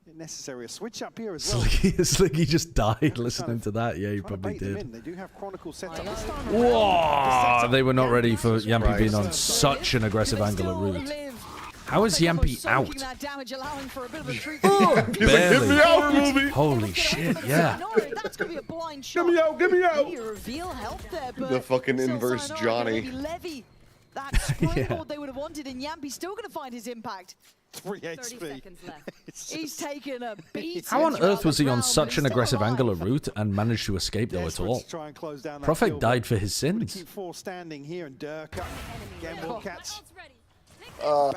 it necessary a switch up here as well? Slicky just died listening to that. Yeah, he probably did. They do have Chronicle set up. Whoa! They were not ready for Yampy being on such an aggressive angle at root. How is Yampy out? Barely. Get me out, Ruby. Holy shit, yeah. That's going to be a blind shot. Get me out, get me out. Reveal help there, but The fucking inverse Johnny. Levy. That springboard they would have wanted, and Yampy's still going to find his impact. 3 HP. He's taken a beat. How on earth was he on such an aggressive angle at root and managed to escape though at all? Prophet died for his sins. Keep 4 standing here, and Durka again will catch. I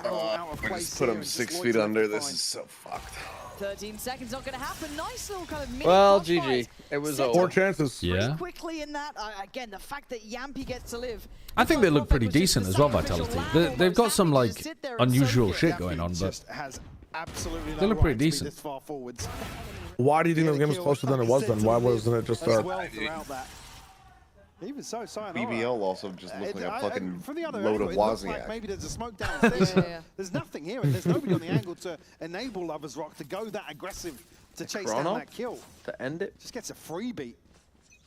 just put him 6 feet under. This is so fucked. 13 seconds not going to happen. Nice little kind of mini Well, crossfire. GG. It was over. 4 chances. Yeah. Quickly in that. Again, the fact that Yampy gets to live. I think they look pretty decent as well, Vitality. They've got some like unusual shit going on, but Has absolutely they look pretty right to be decent. this far forwards. Why do you think the game was closer than it was then? Why wasn't it just start? Even so, BBL also just looked like a fucking from the other load angle, of it looks Wozniak. like maybe there's a smoke downstairs. There's nothing here, and there's nobody on the angle to enable Lovers Rock to go that aggressive to chase down that kill. To end it. Just gets a freebie.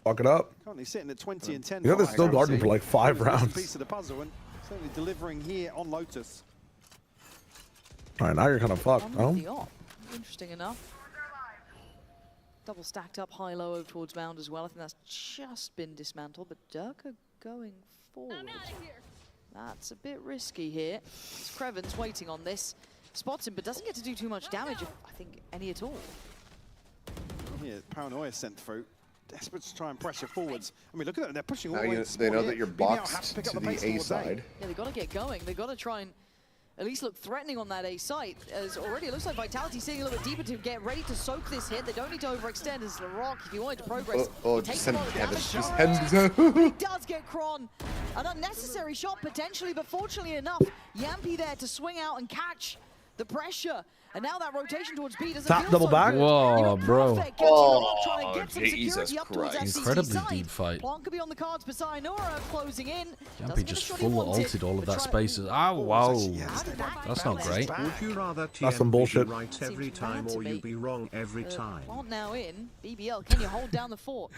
Fuck it up. Currently sitting at 20 and 10. You know they're still guarding for like 5 rounds. Piece of the puzzle, and certainly delivering here on Lotus. All right, now you're kind of fucked, no? Interesting enough. Double stacked up high-low over towards Mound as well. I think that's just been dismantled, but Durka going forward. That's a bit risky here. It's Creven's waiting on this. Spots him, but doesn't get to do too much damage, if I think any at all. Yeah, Paranoia sent through. Desperate to try and pressure forwards. I mean, look at them. They're pushing all the way. They know that you're boxed to the A side. Yeah, they've got to get going. They've got to try and at least look threatening on that A site, as already it looks like Vitality sitting a little bit deeper to get ready to soak this hit. They don't need to overextend as the Rock, if you wanted to progress. Just send He does get Kron. An unnecessary shot potentially, but fortunately enough, Yampy there to swing out and catch the pressure. And now that rotation towards B doesn't feel double so back. good. Whoa, bro. Jesus Christ. Incredibly deep fight. Plan could be on the cards, but Sayonara closing in. Yampy just full ulted all of that space. Ah, wow. That's not great. Would you rather That's some bullshit. be right every time or you be wrong every time? Plant now in. BBL, can you hold down the fort?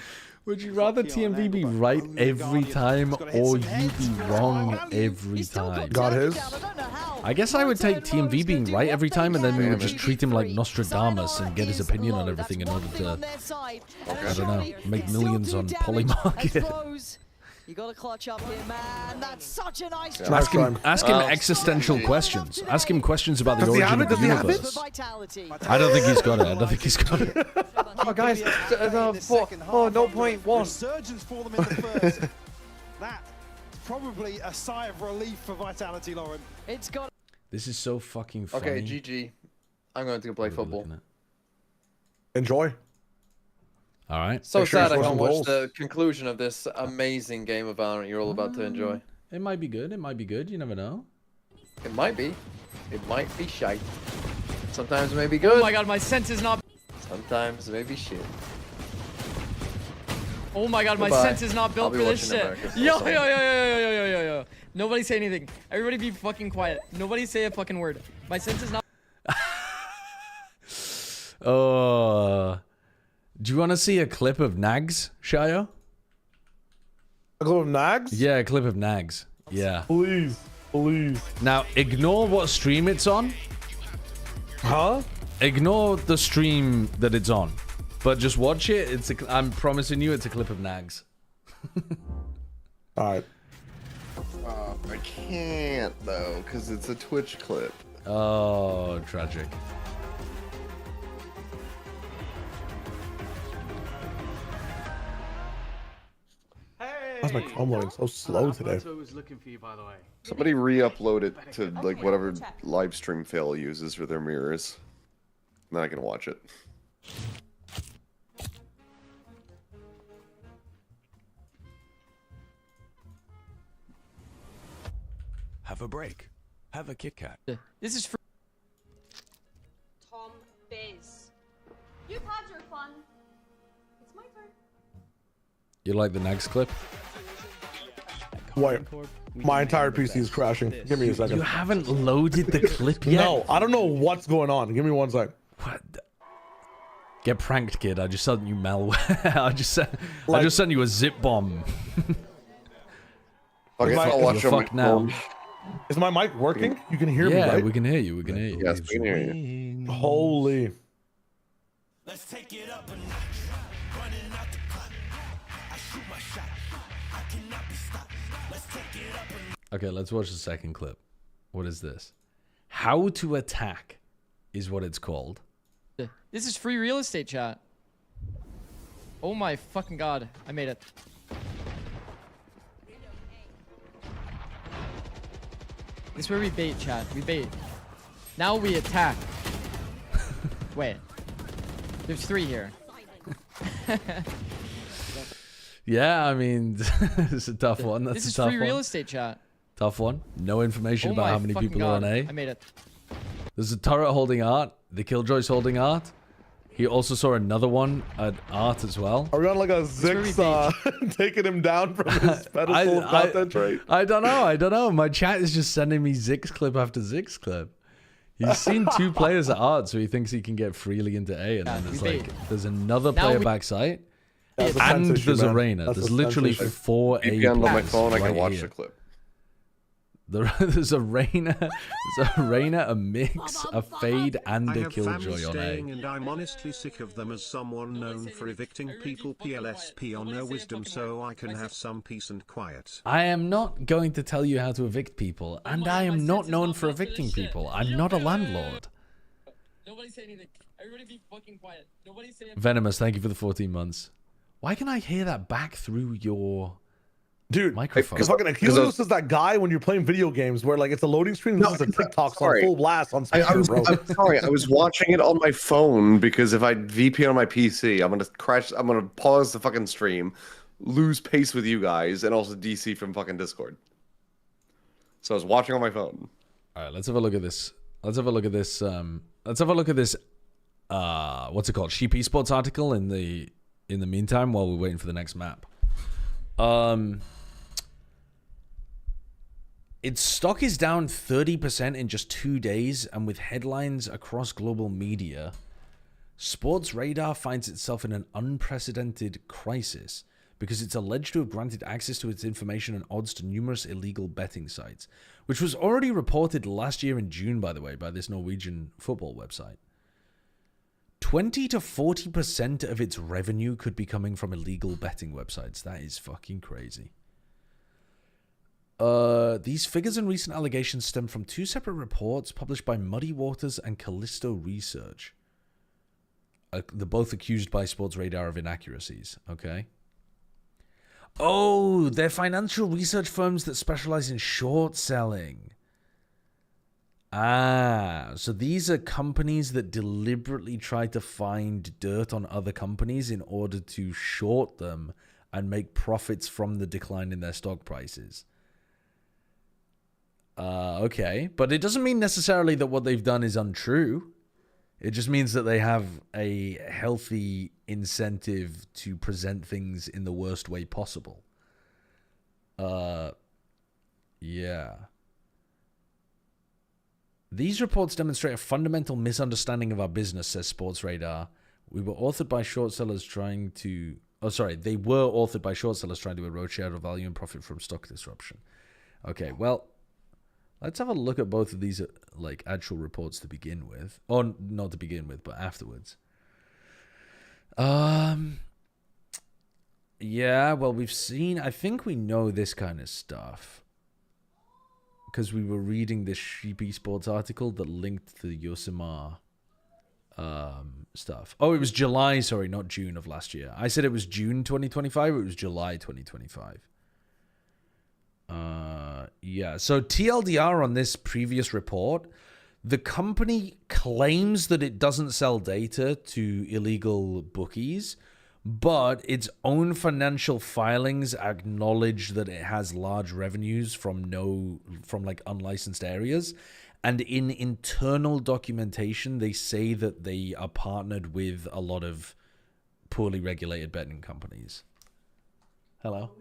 Would you rather TMV be right every time or you be wrong every time? Got his. I guess I would take TMV being right every time and then we would just treat him like Nostradamus and get his opinion on everything in order to, I don't know, make millions on Polymarket. You got to clutch up here, man. That's such a nice Ask him existential questions. Ask him questions about the origin of the universe. I don't think he's got it. I don't think he's got it. Oh, guys, no point one. Resurgence for them in the first. That's probably a sigh of relief for Vitality, Lauren. It's got. This is so fucking funny. Okay, GG. I'm going to go play football. Enjoy. All right. So sad I can't watch the conclusion of this amazing game of Valorant you're all about to enjoy. It might be good. It might be good. You never know. It might be. It might be shite. Sometimes it may be good. Oh my god, my sense is not. Sometimes it may be shit. Oh my god, my sense is not built for this shit. Yo. Nobody say anything. Everybody be fucking quiet. Nobody say a fucking word. My sense is not. Do you want to see a clip of Nags, Shayo? A clip of Nags? Yeah, a clip of Nags. Yeah. Please. Now, ignore what stream it's on. Huh? Ignore the stream that it's on. But just watch it. I'm promising you it's a clip of Nags. Alright. I can't, though, because it's a Twitch clip. Oh, tragic. How's my Chrome loading so slow today? Was looking for you, by the way. Somebody re-upload it to like whatever live stream fail uses for their mirrors. Then I can watch it. Have a break. Have a Kit Kat. This is for Tom Biz. You've had your fun. It's my turn. You like the Nags clip? Wait, my entire PC is crashing. Give me a second. You haven't loaded the clip yet? No, I don't know what's going on. Give me 1 sec. What? Get pranked, kid. I just sent you malware. I just sent you a zip bomb. Okay, I'll watch your fuck now. Is my mic working? You can hear me, right? Yeah, we can hear you. We can hear you. Yes, we can hear you. Holy. Let's take it up a notch. Running out the clock. I shoot my shot. I cannot be stopped. Let's take it up a notch. Okay, let's watch the second clip. What is this? How to attack is what it's called. This is free real estate, chat. Oh my fucking god. I made it. This is where we bait, chat. We bait. Now we attack. Wait. There's 3 here. Yeah, I mean, it's a tough one. That's this is a tough free one. real estate, chat. Tough one. No information Oh about my how many fucking people are on god. A. I made it. There's a turret holding art. The Killjoy's holding art. He also saw another one at Art as well. Are we on like a Zix taking him down from his pedestal of content? Right? I don't know. My chat is just sending me Zix clip after Zix clip. He's seen 2 players at Art, so he thinks he can get freely into A, and then there's like there's another player backside, and there's Arena. There's literally 4 A players. On my phone, I can watch the clip. There's a Reina, a Mix, a Fade, and a Killjoy on A. And I'm honestly sick of them as someone known for evicting people PLSP on no wisdom so I can have some peace and quiet. I am not going to tell you how to evict people, and I am not known for evicting people. I'm not a landlord. Nobody say anything. Everybody be fucking quiet. Nobody say anything. Venomous, thank you for the 14 months. Why can I hear that back through your... Dude, microphone. Because fucking Achilles is that guy when you're playing video games where like it's a loading screen and this is a TikTok on full blast on speaker, bro. I'm sorry, I was watching it on my phone because if I VPN on my PC, I'm gonna crash. I'm gonna pause the fucking stream, lose pace with you guys, and also DC from fucking Discord. So I was watching on my phone. All right, let's have a look at this. Let's have a look at this. What's it called? Sheep Esports article in the meantime while we're waiting for the next map. Its stock is down 30% in just 2 days, and with headlines across global media, Sports Radar finds itself in an unprecedented crisis because it's alleged to have granted access to its information and odds to numerous illegal betting sites, which was already reported last year in June, by the way, by this Norwegian football website. 20 to 40% of its revenue could be coming from illegal betting websites. That is fucking crazy. These figures and recent allegations stem from 2 separate reports published by Muddy Waters and Callisto Research. They're both accused by Sports Radar of inaccuracies, okay? Oh, they're financial research firms that specialize in short selling. Ah, so these are companies that deliberately try to find dirt on other companies in order to short them and make profits from the decline in their stock prices. Okay, but it doesn't mean necessarily that what they've done is untrue. It just means that they have a healthy incentive to present things in the worst way possible. Yeah. These reports demonstrate a fundamental misunderstanding of our business, says Sports Radar. We were authored by short sellers trying to... Oh, sorry. They were authored by short sellers trying to erode share of value and profit from stock disruption. Okay, well... Let's have a look at both of these, like, actual reports to begin with. Or not to begin with, but afterwards. Yeah, well, we've seen... I think we know this kind of stuff. Because we were reading this Sheep Esports article that linked to the Yosemite stuff. Oh, it was July, sorry, not June of last year. I said it was June 2025, it was July 2025. Yeah, so TLDR on this previous report, the company claims that it doesn't sell data to illegal bookies, but its own financial filings acknowledge that it has large revenues from like unlicensed areas. And in internal documentation, they say that they are partnered with a lot of poorly regulated betting companies. Hello?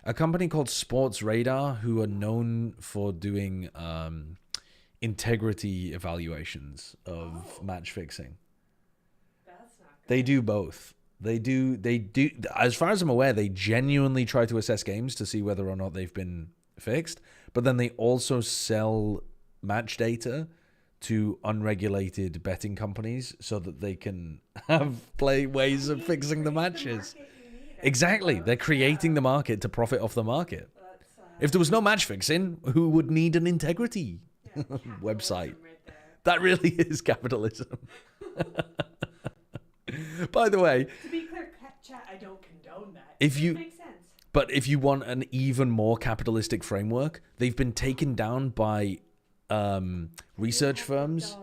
A company called Sports Radar, who are known for doing integrity evaluations of match fixing. They do both. They do, as far as I'm aware, they genuinely try to assess games to see whether or not they've been fixed, but then they also sell match data to unregulated betting companies so that they can have ways of fixing the matches. Exactly. They're creating the market to profit off the market. If there was no match fixing, who would need an integrity website? That really is capitalism. By the way, to be clear, chat, I don't condone that. If you makes sense. But if you want an even more capitalistic framework, they've been taken down by research firms.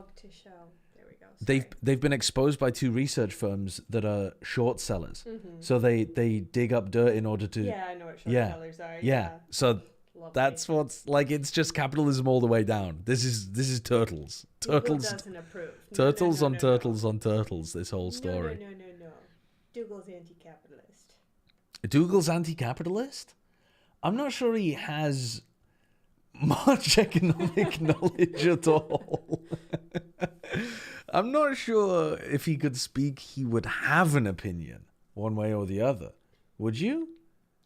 They've been exposed by 2 research firms that are short sellers. So they dig up dirt in order to... Yeah, I know what short sellers are. Yeah. So That's what's like. It's just capitalism all the way down. This is turtles. Google doesn't approve. Turtles on turtles on turtles. This whole story. No. Dougal's anti-capitalist. Dougal's anti-capitalist? I'm not sure he has much economic knowledge at all. I'm not sure if he could speak, he would have an opinion one way or the other. Would you?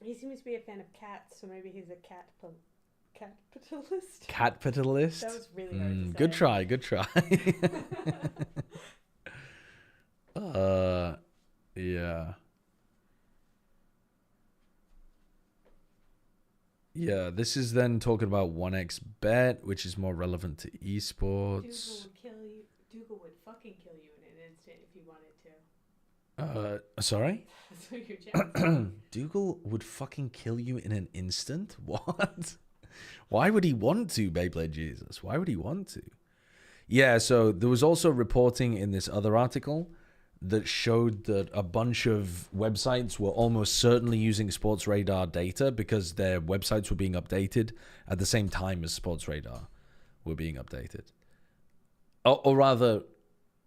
He seems to be a fan of cats, so maybe he's a capitalist. Capitalist? That was really hard to say. Good try, good try. Yeah. Yeah, this is then talking about 1xBet, which is more relevant to esports. Dougal would fucking kill you in an instant if he wanted to. Sorry? So you're jealous. Dougal would fucking kill you in an instant? What? Why would he want to, Beyblade Jesus? Why would he want to? Yeah, so there was also reporting in this other article that showed that a bunch of websites were almost certainly using Sports Radar data because their websites were being updated at the same time as Sports Radar were being updated. Or rather,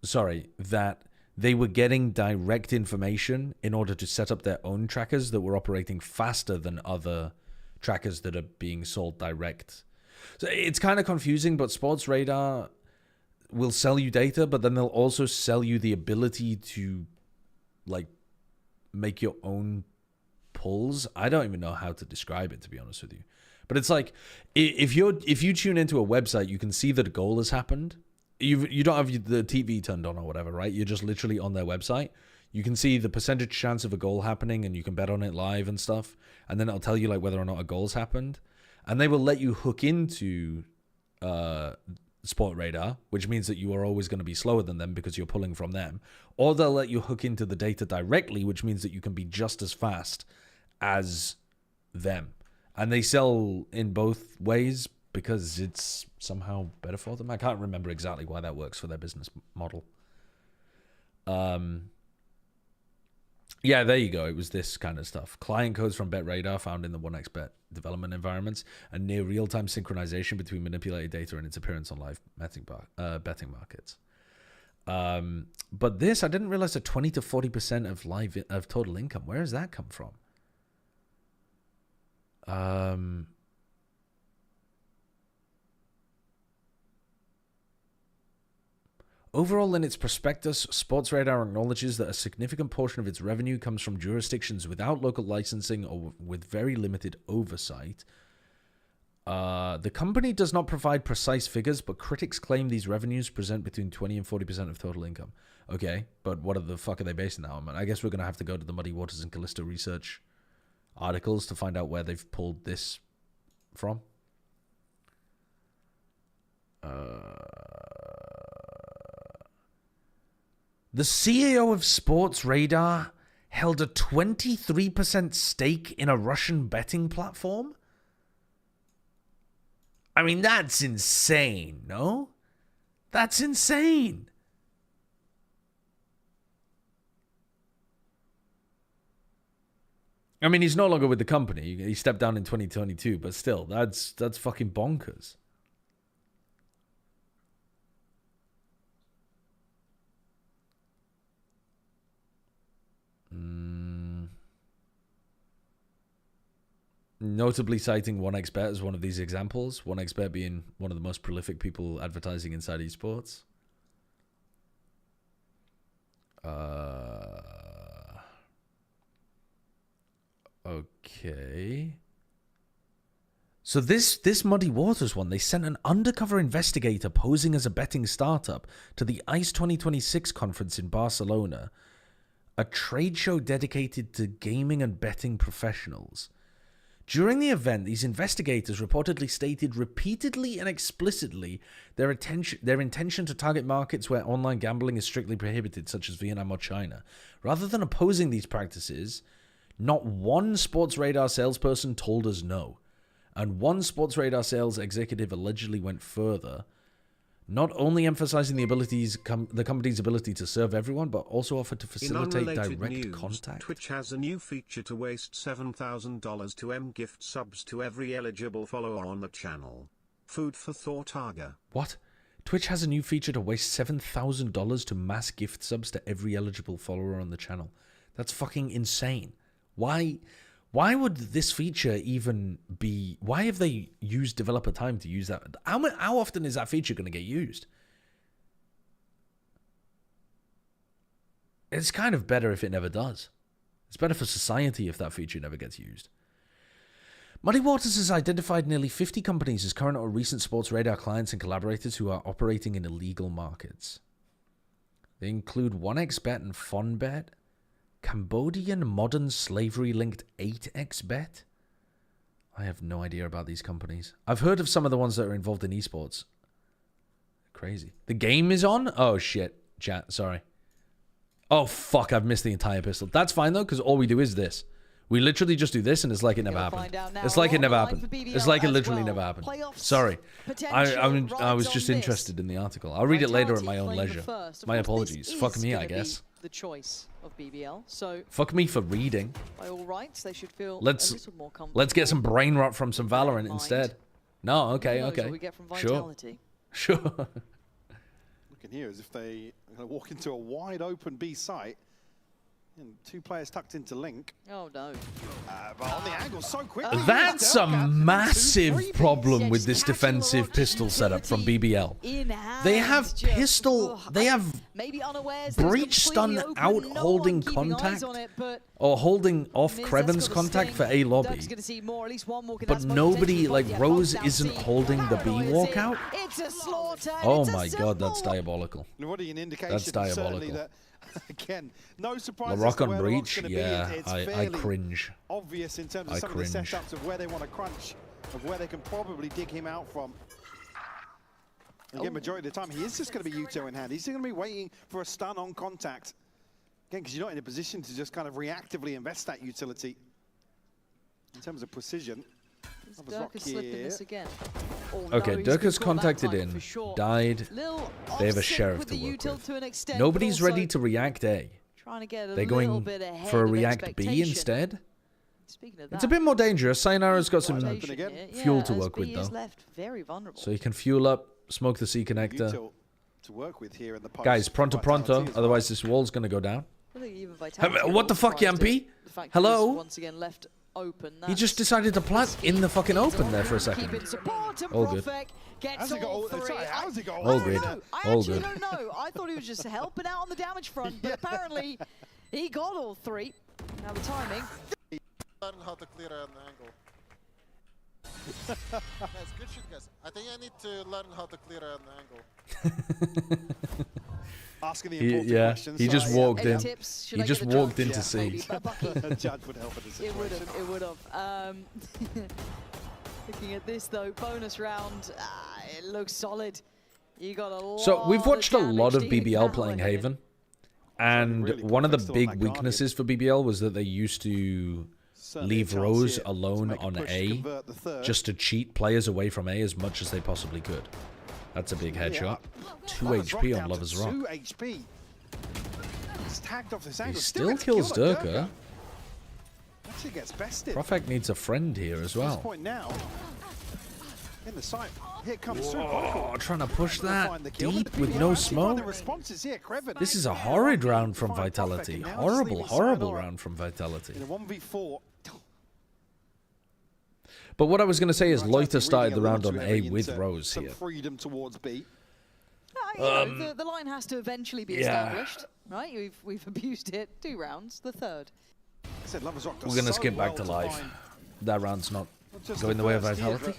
sorry, that they were getting direct information in order to set up their own trackers that were operating faster than other trackers that are being sold direct. So it's kind of confusing, but Sports Radar will sell you data, but then they'll also sell you the ability to like make your own pulls. I don't even know how to describe it, to be honest with you. But it's like if you tune into a website, you can see that a goal has happened. You don't have the TV turned on or whatever, right? You're just literally on their website. You can see the percentage chance of a goal happening, and you can bet on it live and stuff. And then it'll tell you like whether or not a goal's happened. And they will let you hook into Sport Radar, which means that you are always going to be slower than them because you're pulling from them. Or they'll let you hook into the data directly, which means that you can be just as fast as them. And they sell in both ways because it's somehow better for them. I can't remember exactly why that works for their business model. Yeah, there you go. It was this kind of stuff. Client codes from BetRadar found in the 1xBet development environments and near real-time synchronization between manipulated data and its appearance on live betting markets. But this, I didn't realize that 20 to 40% of total income. Where does that come from? Overall, in its prospectus, Sports Radar acknowledges that a significant portion of its revenue comes from jurisdictions without local licensing or with very limited oversight. The company does not provide precise figures, but critics claim these revenues present between 20 and 40% of total income. Okay, but what the fuck are they basing that on? I guess we're going to have to go to the Muddy Waters and Callisto research articles to find out where they've pulled this from. The CEO of Sports Radar held a 23% stake in a Russian betting platform? I mean, that's insane, no? That's insane. I mean, he's no longer with the company. He stepped down in 2022, but still, that's fucking bonkers. Notably citing 1xBet as one of these examples. 1xBet being one of the most prolific people advertising inside esports. Okay. So this Muddy Waters one, they sent an undercover investigator posing as a betting startup to the ICE 2026 conference in Barcelona, a trade show dedicated to gaming and betting professionals. During the event, these investigators reportedly stated repeatedly and explicitly their intention to target markets where online gambling is strictly prohibited, such as Vietnam or China. Rather than opposing these practices, not one Sports Radar salesperson told us no. And one Sports Radar sales executive allegedly went further. not only emphasizing the company's ability to serve everyone, but also offer to facilitate direct news, contact. Twitch has a new feature to waste $7,000 to gift subs to every eligible follower on the channel. Food for thought, Aga. What? Twitch has a new feature to waste $7,000 to mass gift subs to every eligible follower on the channel. That's fucking insane. Why would this feature even be... Why have they used developer time to use that? How often is that feature going to get used? It's kind of better if it never does. It's better for society if that feature never gets used. Muddy Waters has identified nearly 50 companies as current or recent sports radar clients and collaborators who are operating in illegal markets. They include 1xBet and FonBet, Cambodian modern slavery-linked 8xBet. I have no idea about these companies. I've heard of some of the ones that are involved in esports. Crazy. The game is on? Oh, shit. Chat, sorry. Oh, fuck, I've missed the entire pistol. That's fine, though, because all we do is this. We literally just do this, and it's like it never happened. It's like it never happened. It's like it literally never happened. Sorry. I was just interested in the article. I'll read it later at my own leisure. My apologies. Fuck me, I guess. The choice of BBL. So fuck me for reading. By all rights, they should feel let's get some brain rot from some Valorant instead. No, okay. Sure. Looking here as if they walk into a wide open B site. And 2 players tucked into Link. Oh no. But on the angle so quick. That's a massive problem with this defensive pistol setup from BBL. They have pistol. They have breach stun out holding contact or holding off Kreven's contact for A lobby. But nobody, like Rose, isn't holding the B walkout. Oh my god, that's diabolical. That's diabolical. Again, no surprise. The rock on breach, yeah, I cringe. Obvious in terms of some of the setups of where they want to crunch, of where they can probably dig him out from. Again, majority of the time, he is just going to be Yuto in hand. He's going to be waiting for a stun on contact. Again, because you're not in a position to just kind of reactively invest that utility. In terms of precision. Dirk is slipping this again. Okay, Dirk has contacted in, died. They have a sheriff to work with. Nobody's ready to react A. They're going for a react B instead. It's a bit more dangerous. Sayonara's got some fuel to work with, though. So you can fuel up, smoke the C connector. Guys, pronto, otherwise this wall's going to go down. What the fuck, Yampy? Hello? He just decided to plant in the fucking open there for a second. All good. All good. All good. I don't know. I thought he was just helping out on the damage front, but apparently he got all 3. Now the timing. Learn how to clear an angle. Guys, good shit, guys. I think I need to learn how to clear an angle. Asking the important questions. He just walked in. He just walked in to see. Judge would help in this situation. It would have. Looking at this though, bonus round, it looks solid. You got a lot. So we've watched a lot of BBL playing Haven, and one of the big weaknesses for BBL was that they used to leave Rose alone on A, just to cheat players away from A as much as they possibly could. That's a big headshot. 2 HP on Lover's Rock. 2 HP. He's tagged off this angle. He still kills Durka. Actually gets bested. Profek needs a friend here as well. At this point now, in the site, here comes Whoa, trying to push that deep with no smoke. This is a horrid round from Vitality. Horrible, horrible round from Vitality. In a 1v4. But what I was going to say is Loiter started the round on A with Rose here. Freedom towards B. The line has to eventually be established, right? We've abused it 2 rounds, the 3rd. We're going to skip back to live. That round's not going the way of Vitality.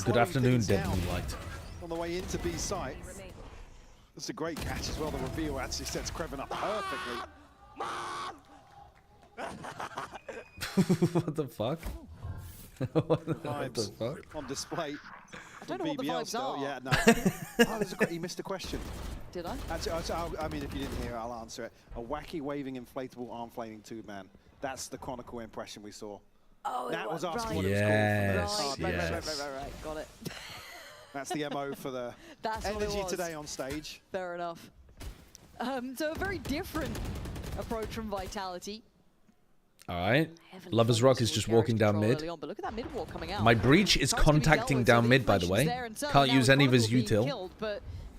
Good afternoon, Dead Moonlight. On the way into B site. That's a great catch as well. The reveal actually sets Kreven up perfectly. What the fuck? What the fuck? On display. I don't know what the vibes are. Yeah, no. You missed a question. Did I? Actually, I mean, if you didn't hear it, I'll answer it. A wacky waving inflatable arm flaming tube man. That's the Chronicle impression we saw. Oh, that was right. asking what yes, it was called. Right, got it. That's the MO for the energy today on stage. Fair enough. So a very different approach from Vitality. All right. Lover's Rock is just walking down mid. On, but look at that mid wall coming out. My breach is contacting down mid, by the way. Can't use any of his util.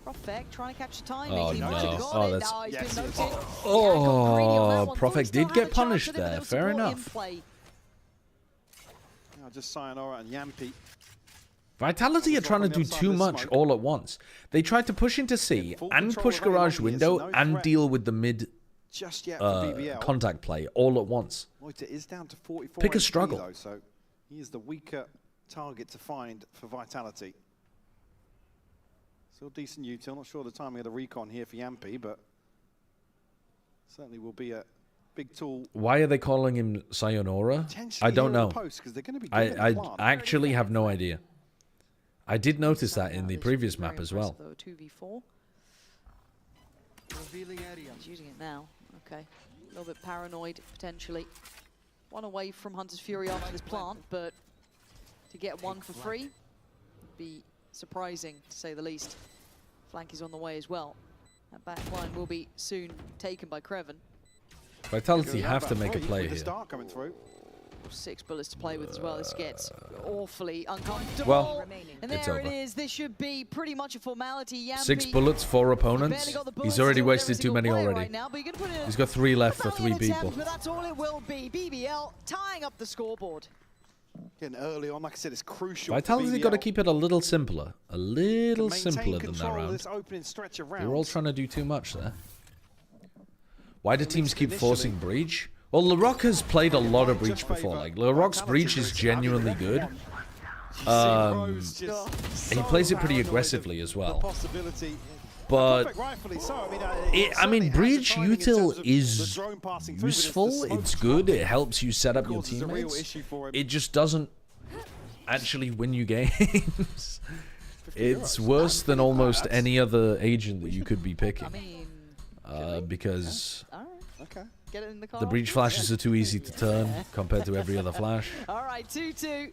Prophet trying to catch the timing. Oh He might have no! got Oh, it. that's. Now he's been noted. Oh, Prophet did get punished there. Fair enough. Just Sayonara and Yampy. Vitality are trying to do too much all at once. They tried to push into C and push Garage Window and deal with the mid just yet for BBL. Contact play all at once. Loiter is down to 44. Pick a struggle. Though, so he is the weaker target to find for Vitality. Still decent util. Not sure the timing of the recon here for Yampy, but certainly will be a big tool. Why are they calling him Sayonara? I don't know. I actually have no idea. I did notice that in the previous map as well. 2v4. He's using it now. Okay. A little bit paranoid, potentially. One away from Hunter's Fury after this plant, but to get one for free would be surprising, to say the least. Flank is on the way as well. That back line will be soon taken by Creven. Vitality have to make a play here. 6 bullets to play with as well. This gets awfully uncomfortable. Well, and there it is. This should be pretty much a formality. Yampy 6 bullets, 4 opponents. He's already wasted too many already. Right now, He's got 3 left for 3 people. But that's all it will be. BBL tying up the scoreboard. Getting early on, like I said, it's crucial. Vitality got to keep it a little simpler. A little simpler than that round. They're all trying to do too much there. Why do teams keep forcing breach? Well, LaRock has played a lot of breach before. Like, LaRock's breach is genuinely good. He plays it pretty aggressively as well. But, I mean, breach util is useful. It's good. It helps you set up your teammates. It just doesn't actually win you games. It's worse than almost any other agent that you could be picking. Because the breach flashes are too easy to turn compared to every other flash. All right, 2-2.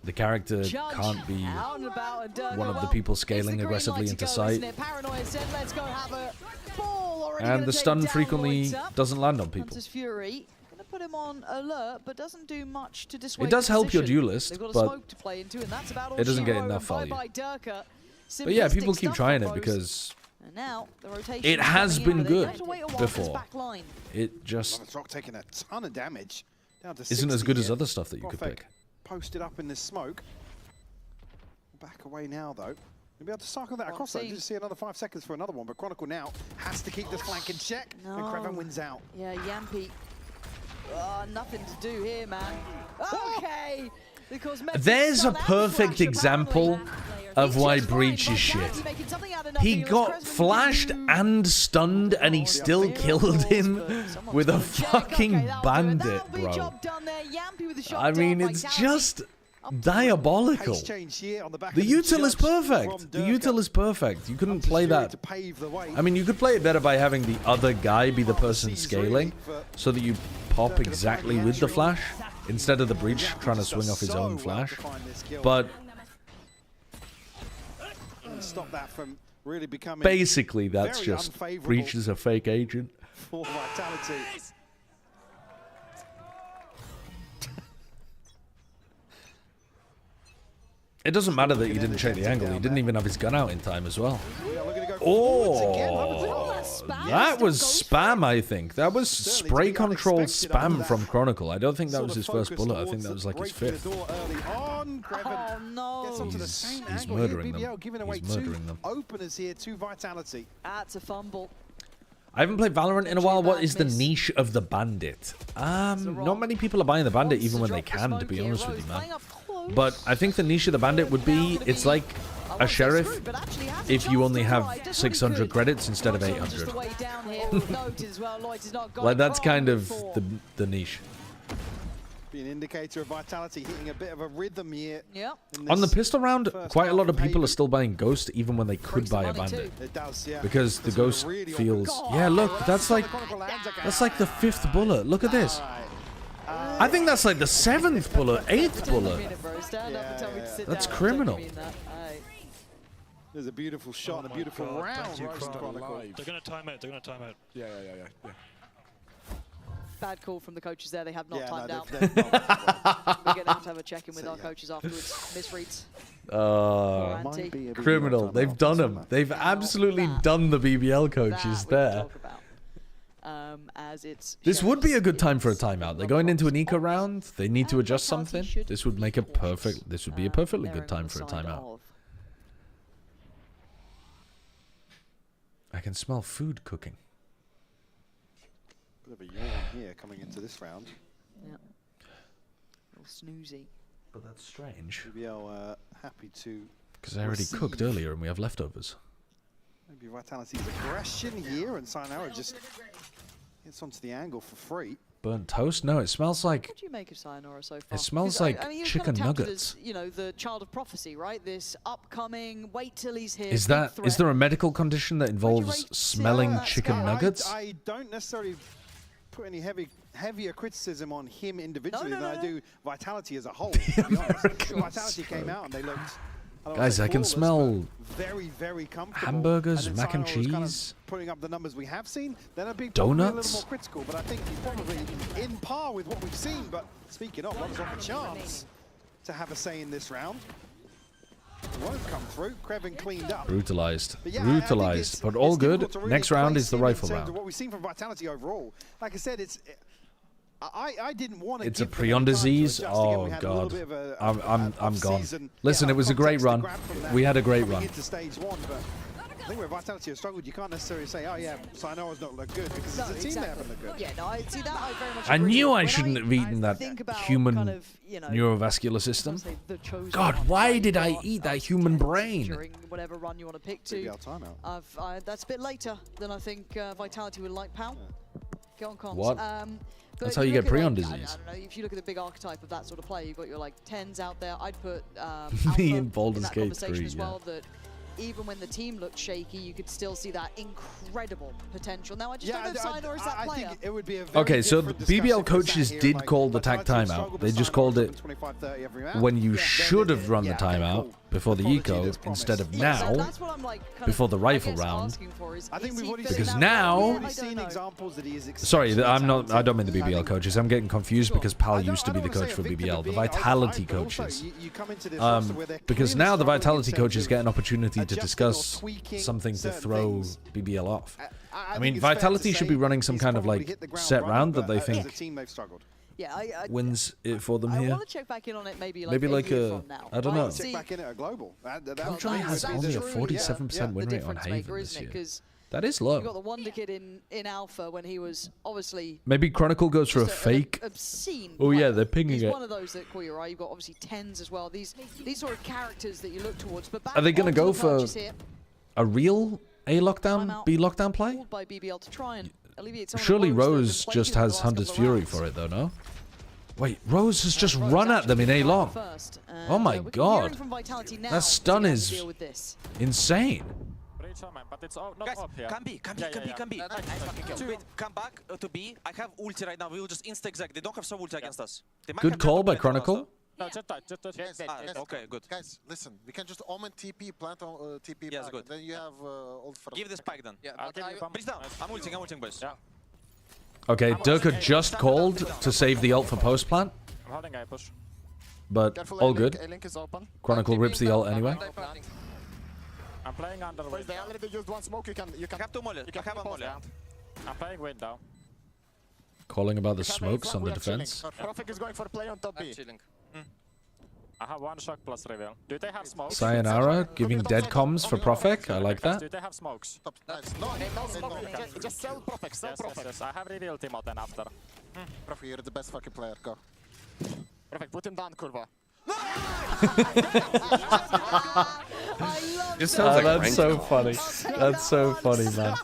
The character can't be one of the people scaling aggressively into sight. And the stun frequently doesn't land on people. Put him on alert, but doesn't do much to dissuade. It does help your position. duelist, but it doesn't get enough value. But yeah, people keep trying it because it has been good before. It just taking a ton of damage. Down to isn't as good as other stuff that you could pick. Posted up in this smoke. Back away now, though. You'll be able to cycle that across, though. You just see another 5 seconds for another one, but Chronicle now has to keep this flank in check, and Creven wins out. Yeah, Yampy. Nothing to do here, man. Okay. There's a perfect example of why breach is shit. He got flashed and stunned, and he still killed him with a fucking bandit, bro. I mean, it's just diabolical. The util is perfect. The util is perfect. You couldn't play that. I mean, you could play it better by having the other guy be the person scaling, so that you pop exactly with the flash, instead of the breach trying to swing off his own flash. But stop that from really becoming basically, that's just breach is a fake agent. For Vitality. It doesn't matter that he didn't check the angle. He didn't even have his gun out in time as well. Oh, that was spam, I think. That was spray control spam from Chronicle. I don't think that was his first bullet. I think that was like his 5th. Oh, no. He's murdering them. He's murdering them. Openers here to Vitality. That's a fumble. I haven't played Valorant in a while. What is the niche of the bandit? Not many people are buying the bandit even when they can, to be honest with you, man. But I think the niche of the bandit would be, it's like a sheriff if you only have 600 credits instead of 800. Like, that's kind of the niche. Be an indicator of Vitality hitting a bit of a rhythm here. On the pistol round, quite a lot of people are still buying Ghost even when they could buy a bandit. It does, yeah. Because the Ghost feels... Yeah, look, that's like the 5th bullet. Look at this. I think that's like the 7th bullet, 8th bullet. That's criminal. There's a beautiful shot, a beautiful round. They're going to time out. Yeah. Bad call from the coaches there. They have not timed out. They've not. We're going to have a check-in with our coaches afterwards. Misreads. Criminal. They've done them. They've absolutely done the BBL coaches there. As it's This would be a good time for a timeout. They're going into an eco round. They need to adjust something. This would make a perfect. This would be a perfectly good time for a timeout. I can smell food cooking. Bit of a yawn here coming into this round. Yeah. A little snoozy. But that's strange. BBL happy to. Because I already cooked earlier and we have leftovers. Maybe Vitality's aggression here, and Sayonara just gets onto the angle for free. Burnt toast? No, it smells like. What do you make of Sayonara so far? It smells like I mean, chicken kind of nuggets. as, you know, the child of prophecy, right? This upcoming, wait till he's here. Is there a medical condition that involves smelling chicken nuggets? I don't necessarily put any heavier criticism on him individually than I do Vitality as a whole. To be honest. Vitality came out and they looked. Guys, I can smell very, very comfortable. hamburgers, mac and cheese, kind of putting up the numbers we have seen. Then a big donuts. A little more critical, but I think he's probably in par with what we've seen. But speaking of, one's on the chance to have a say in this round. Won't come through. Krevin cleaned up. Brutalized. But yeah, brutalized. But all good. Really Next round is the rifle round. What we've seen from Vitality overall. Like I said, it's. I didn't want to. It's a prion disease. Oh god, I'm gone. Listen, it was a great run. We had a great run. Into stage one, but I think where Vitality has struggled, you can't necessarily say, oh yeah, Sayonara's not look good because it's a team they haven't looked good. Yeah, no, I see that. I very much. I knew I shouldn't have eaten that human neurovascular system. God, why did I eat that human brain? During whatever run you want to pick to. That's a bit later than I think Vitality would like. Pal, get on comms. What? That's how you get prion disease. I don't know, if you look at the big archetype of that sort of play, you've got your like 10s out there. I'd put me Alpha in Baldur's Gate 3 as well, that even when the team looked shaky, you could still see that incredible potential. Now, I just don't know if Sayonara is that player. It would be a okay, so the BBL coaches did call the tag timeout. They just called it when you should have run the timeout before the eco instead of now before the rifle round. Because now, sorry, I don't mean the BBL coaches. I'm getting confused because Pal used to be the coach for BBL. The Vitality coaches. Because now the Vitality coaches get an opportunity to discuss something to throw BBL off. I mean, Vitality should be running some kind of like set round that they think wins it for them here. I want to check back in on it maybe like a I don't know. Check back in at a global. Killjoy has only a 47% win rate on Haven this year. That is low. You got the Wonder Kid in Alpha when he was obviously. Maybe Chronicle goes for a fake. Obscene. Oh yeah, they're pinging it. He's one of those that caught your eye. You've got obviously 10s as well. These sort of characters that you look towards. But are they going to go for a real A lockdown, B lockdown play? By BBL to try and alleviate surely Rose just has Hunter's Fury for it though, no? Wait, Rose has just run at them in A long. Oh my god. That stun is insane. But it's not up here. Can be. Wait, come back to B. I have ulti right now. We will just insta-exec. They don't have some ulti against us. Good call by Chronicle. No, just okay, good. Guys, listen. We can just omen TP, plant on TP. Yes, good. Then you have ult for. Give the spike then. Yeah, bridge down. I'm ulting, boys. Yeah. Okay, Durka just called to save the ult for post plant. I'm holding A push. But all good. Chronicle rips the ult anyway. I'm playing under wind. They already used one smoke. You can have two molly. You have a molly. I'm playing wind now. Calling about the smokes on the defense. Prophet is going for play on top B. I have one shock plus reveal. Do they have smokes? Sayonara giving dead comms for Profek. I like that. Do they have smokes? No smoke. Just sell Prophet. Sell Prophet. Yes. I have reveal Timo then after. Prophet, you're the best fucking player. Go. Perfect. Put him down, Kurva. It sounds like that's so funny. That's so funny, man.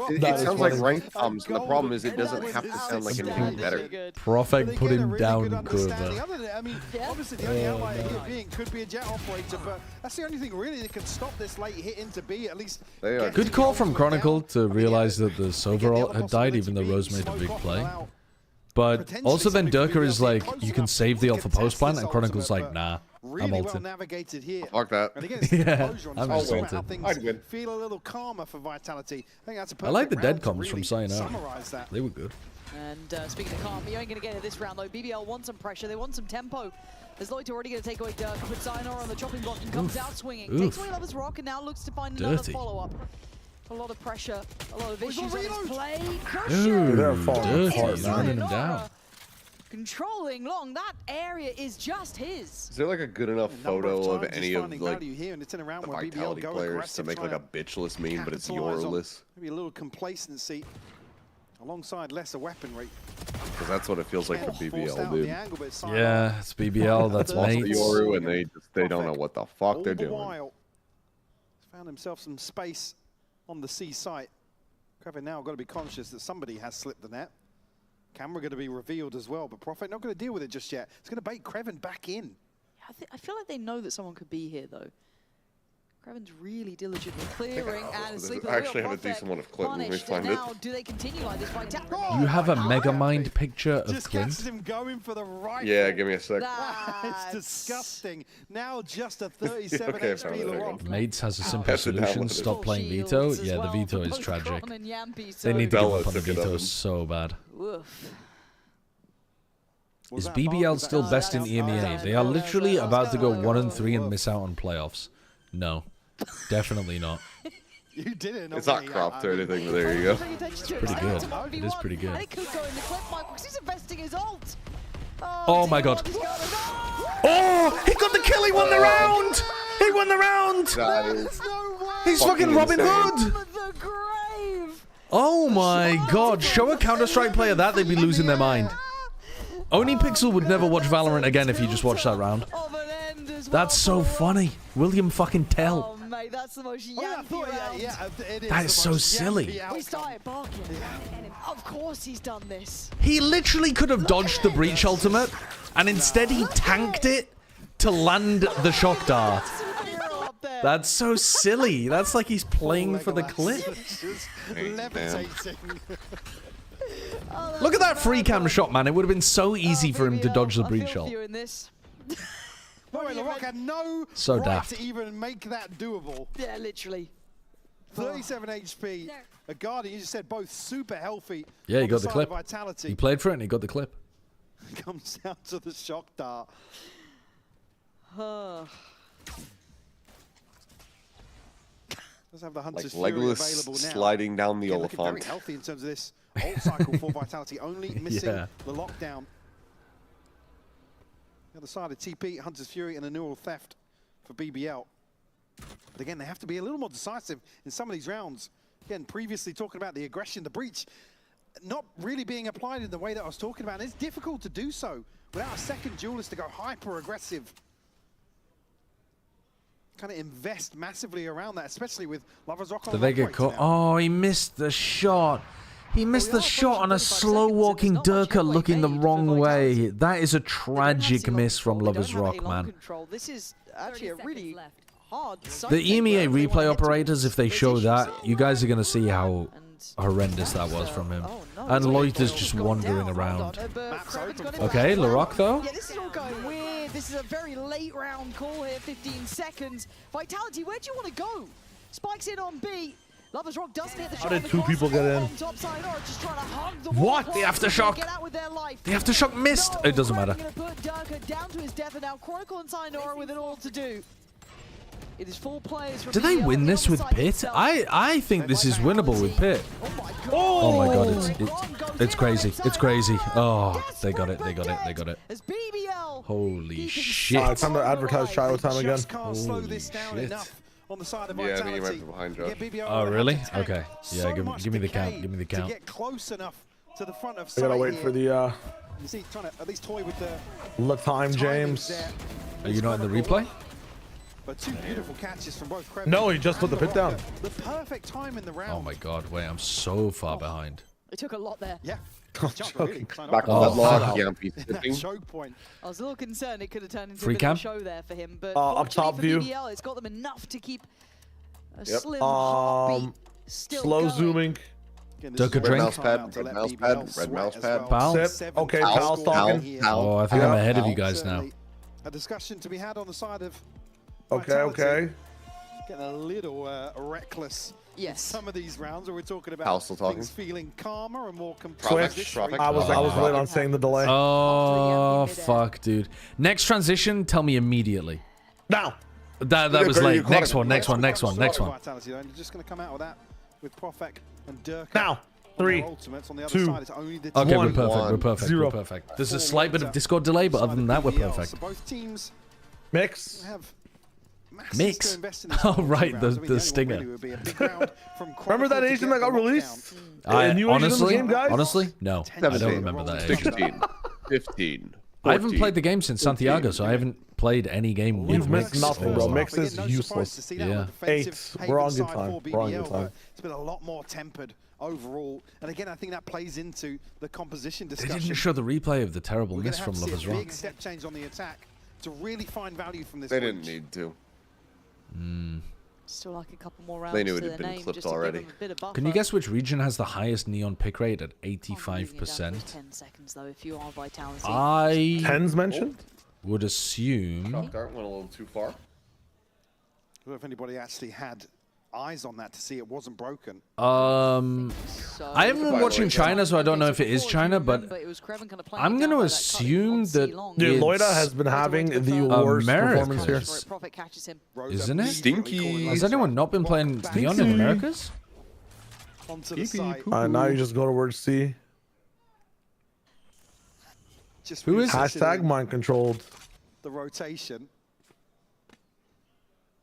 It sounds like ranked comms, and the problem is it doesn't have to sound like anything better. Profek put him down, Kurva. I mean, obviously the only ally here being could be a jet operator, but that's the only thing really that can stop this late hit into B. At least. Good call from Chronicle to realize that the Sova ult had died, even though Rose made a big play. But also then Durka is like, you can save the ult for post plant, and Chronicle's like, nah. Really well navigated here. Fuck that. And again, it's I'm somehow salted. things feel a little calmer for Vitality. I think that's a perfect I like the dead round to comms from really Sayonara. summarize that. They were good. And speaking of calm, you ain't going to get it this round, though. BBL wants some pressure. They want some tempo. As Lloyd already going to take away Dirk, but Sayonara on the chopping block and comes out swinging. Takes away Lover's Rock and now looks to find another follow-up. A lot of pressure, a lot of issues on his play. They're falling apart, running him down. Controlling long, that area is just his. Is there like a good enough photo of any of like here, and it's in a round the where Vitality BBL players to make like a bitchless meme, but it's Yorless? Maybe a little complacency alongside lesser weaponry. Because that's what it feels like for BBL, dude. Yeah, it's BBL. That's mates. Yoru, and they don't know what the fuck they're doing. Found himself some space on the C site. Krevin now got to be conscious that somebody has slipped the net. Camera going to be revealed as well, but Prophet not going to deal with it just yet. It's going to bait Krevin back in. I feel like they know that someone could be here, though. Krevin's really diligently clearing and sleeping. I actually have a decent one of Clint when we find it. Do they continue like this? You have a Megamind picture of Just Clint? catches him going for the rifle. Yeah, give me a sec. It's disgusting. Now just a 37 Okay, HP LaRock. Mates has a simple solution. Stop playing Veto. Yeah, the Veto is tragic. They need to give up on the Veto so bad. Is BBL still best in EMEA? They are literally about to go 1-3 and miss out on playoffs. No, definitely not. You did it. It's not cropped or anything, but there you go. It's pretty good. It is pretty good. It could go in the clip, Mike, because he's investing his ult. Oh my god. Oh, he got the kill. He won the round. He won the round. He's fucking Robin Hood. Oh my god. Show a Counter-Strike player that, they'd be losing their mind. Only Pixel would never watch Valorant again if he just watched that round. That's so funny. William fucking Tell. Oh, mate, that's the most yampy round. That is so silly. We started barking. Of course he's done this. He literally could have dodged the breach ultimate, and instead he tanked it to land the shock dart. That's so silly. That's like he's playing for the clip. Look at that free cam shot, man. It would have been so easy for him to dodge the breach ult. Boy, LaRock had no So right daft. to even make that doable. Yeah, literally. 37 HP. A Guardian, you just said, both super healthy. Yeah, he on got the side clip. of Vitality. He played for it and he got the clip. Comes down to the shock dart. Let's have the Hunter's Like Fury Legolas available now. sliding down the Again, looking very Oliphant. healthy in terms of this ult cycle for Vitality, only missing Yeah. the lockdown. The other side of TP, Hunter's Fury, and a neural theft for BBL. But again, they have to be a little more decisive in some of these rounds. Again, previously talking about the aggression, the breach, not really being applied in the way that I was talking about. And it's difficult to do so without a second duelist to go hyper-aggressive. Kind of invest massively around that, especially with Lover's Rock on Did they get caught? Oh, he missed the shot. He missed the shot on a slow-walking Durka looking the wrong way. That is a tragic miss from Lover's Rock, man. This is actually a really hard The EMEA replay operators, if they show that, you guys are going to see how horrendous that was from him. And Loiter's just wandering around. Okay, LaRock, though. Yeah, this is all going weird. This is a very late round call here, 15 seconds. Vitality, where do you want to go? Spikes in on B. Lover's Rock doesn't hit the shot. How did two people get in? What? The aftershock? The aftershock missed. It doesn't matter. Down to his death, and now Chronicle and Sayonara with it all to do. It is 4 players. Do they win this with Pit? I think this is winnable with Pit. Oh my god, it's crazy. It's crazy. Oh, they got it. They got it. They got it. Holy shit. Time to advertise Shiloh time again. Holy shit. On the side of Yeah, I Vitality. think he might be behind Josh. Oh, really? Okay. Yeah, give me the count. Give me the To count. get close enough to the front of I gotta sight wait here. for the You see, trying to at least toy with the time, James. Are you not in the replay? But two beautiful catches from both Krevin. No, he just put the pit down. The perfect time in the round. Oh my god, wait, I'm so far behind. It took a lot there. Yeah. Back on that log, Yampy sitting. Choke point. I was a little concerned it could have turned into Free a bit of cam? a show there for him, but up top fortunately view. for BBL, it's got them enough to keep a Yep. slim heartbeat still slow going. zooming. Duck a Red drink. mouse pad, red mouse pad, red mouse pad. Pal? Sip. Okay, Pal's talking. Oh, I think I'm ahead of you guys now. a discussion to be had on the side of Okay, Vitality. okay. Getting a little reckless. Yes. Some of these rounds where we're talking about Hal still talking? things feeling calmer and more Twitch. composed. I was late on saying the delay. Oh, fuck, dude. Next transition, tell me immediately. Now. That was late. Next one. Vitality, though, and you're just going to come out with that with Profek and Dirk. Now. 3, Ultimates. On the other 2, side, it's only the Okay, one. we're perfect. 0. We're perfect. There's a slight bit of Discord delay, but other than that, we're perfect. So both teams Mix. have Mix. Oh, right, the stinger. Remember that Asian that got released? Honestly, no. I don't remember that Asian. 16, 15, 14. I haven't played the game since Santiago, so I haven't played any game with We've missed Mix. nothing, bro. Mix is useless. Yeah. 8. We're on good time. We're on good time. It's been a lot more tempered overall, and again, I think that plays into the composition They discussion. didn't show the replay of the terrible miss from Lovers Rock. Rock. Big step change on the attack to really find value from this. They didn't need to. Still like a couple more rounds. They knew to it had their been name, clipped just to give already. them a bit of buffer. Can you guess which region has the highest neon pick rate at 85%? 10 seconds though, if you are Vitality. I 10's mentioned? Would assume. Shock dart went a little too far. I don't know if anybody actually had eyes on that to see it wasn't broken. I haven't been watching China, so I don't know if it is China, but I'm going to assume that Dude, Loida has been having the worst performance here. Isn't it? Stinky. Has anyone not been playing Neon in Americas? Onto the side. Now you just go to word C. Just Who is it? Hashtag mind controlled. the rotation.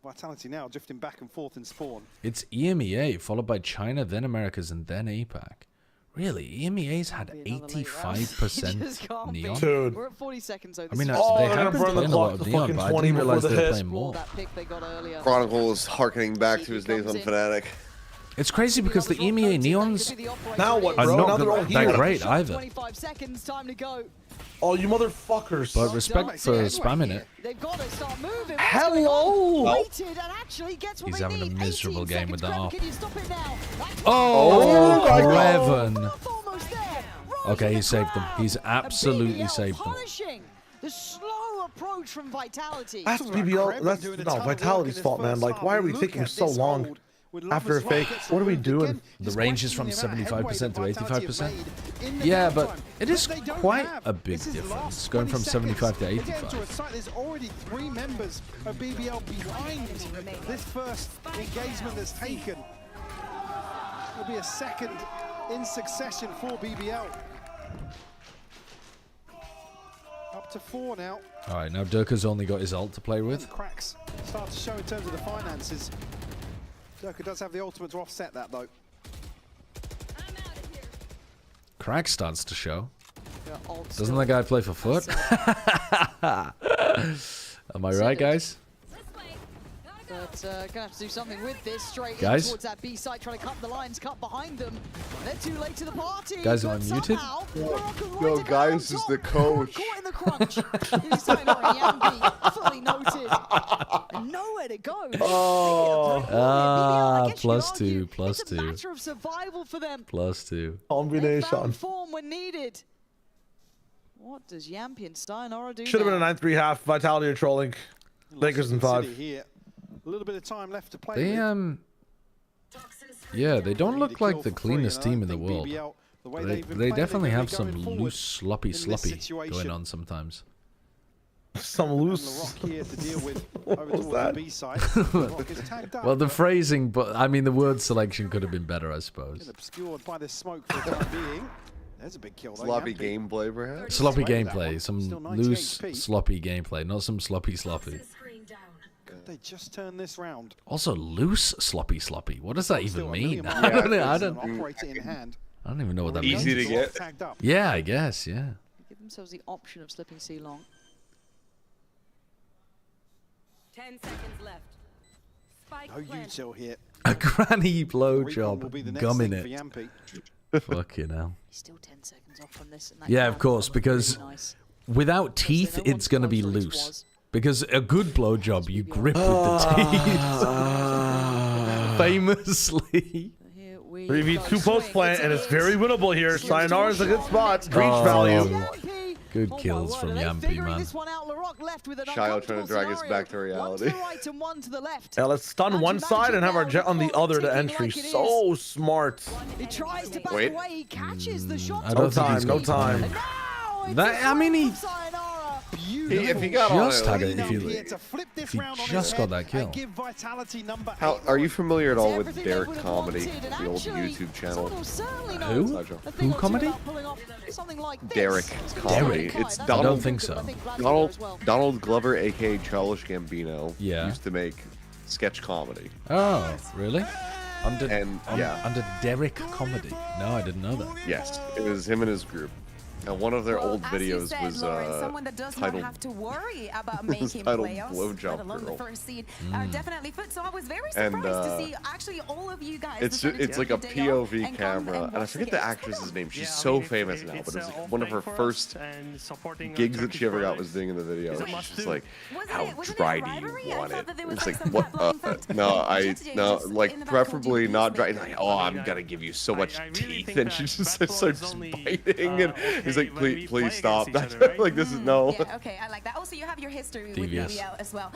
Vitality now drifting back and forth in spawn. It's EMEA, followed by China, then Americas, and then APAC. Really? EMEA's had 85% Neon? Dude. We're at 40 seconds though. I mean, This they is have been playing a lot of Neon, but I didn't realize they were playing more. that pick they got earlier. Chronicle is harkening back to his days on Fnatic. It's crazy because the EMEA Neons Now what, are bro? not Now they're all that here. great either. 25 seconds, time to go. Oh, you motherfuckers. But respect for spamming it. They've got to start moving. Hello. Waited and actually gets what He's they having a need. miserable 18 game with that seconds. off. Can you stop it now? Oh, my Revan. Almost there. Okay, he saved them. He's absolutely saved them. Punishing the slow approach from Vitality. That's BBL. That's no Vitality's fault, man. Like, why are we taking so long after a fake? What are we doing? The range is from 75% to 85%. Yeah, but it is quite a big difference, going from 75 to 85. There's already 3 members of BBL behind this first engagement that's taken. It'll be a second in succession for BBL. Up to 4 now. All right, now Durka's only got his ult to play with. Cracks start to show in terms of the finances. Durka does have the ultimate to offset that, though. Crack starts to show. Doesn't that guy play for foot? Am I right, guys? But gonna have to do something with this straight in Guys? towards that B site, trying to cut the lines, cut behind them. They're too late to the party. Guys, am I but muted? somehow, Yo, guys is the coach. Caught in the crunch. He's saying, Yambi, fully noted. And nowhere to go. Oh. Plus 2, plus It's a 2. matter of survival for them. Plus 2. They Combination. found form when needed. What does Yampi and Steinora do Should have been a now? 9-3 half. Vitality are trolling. Lakers in 5. Here. A little bit of time left to play They with. yeah, they don't look like the cleanest team in the world. They definitely have some loose, sloppy going on sometimes. Some loose. What was that? Well, the phrasing, but I mean the word selection could have been better, I suppose. Obscured by this smoke for the time being. There's a big kill. Though, Sloppy Yampi. gameplay, perhaps? Sloppy Persuaded that gameplay, one. some Still 98 loose, HP. sloppy gameplay, not some sloppy. Could they just turn this round? Also, loose, sloppy. What does that even Still a mean? million I miles don't operate it in hand. even know what that means. Easy to get. Tagged up. Yeah, I guess, yeah. Give themselves the option of slipping C long. 10 seconds left. Spike No util here. A granny Recon will be blowjob, the next gumming thing it. for Yampi. Fucking hell. He's still 10 seconds off from this. And that Yeah, of count course, was because really nice. without teeth, it's going to be loose. Because a good blowjob, you grip with the teeth. Famously. 3v2 post plant, and it's very winnable here. Sayonara is a good spot. Breach value. Good kills from Yampy, man. Shayo trying to drag us back to reality. Yeah, let's stun one side and have our jet on the other to entry. So smart. He tries to back Wait. away. He catches the shot. I don't think he's No got time. That, I mean, If he got just on had it, if he just got that kill. How are you familiar at all with Derek Comedy, the old YouTube channel? Who comedy? Derek Comedy. Derek? It's I Donald. don't think so. Donald Glover, aka Childish Gambino, Yeah. used to make sketch comedy. Oh, really? Under Derek Comedy. No, I didn't know that. Yes, it was him and his group. And one of their old videos was someone that does titled, not have to worry about making titled playoffs, Blowjob let alone Girl. the first seed, definitely fit. So I was very And, surprised to see actually all of you guys. It's like a POV camera, and I forget the actress's name. She's so famous now, but it was like one of her first gigs that she ever got was being in the video. She's just like, how dry do you want it? It's like, what? No, like preferably not dry. Like, oh, I'm gonna give you so much teeth, and she just starts biting, and he's like, please stop. Like, this is no. Yeah, okay, I like that. Also, you have your history with BBL as well.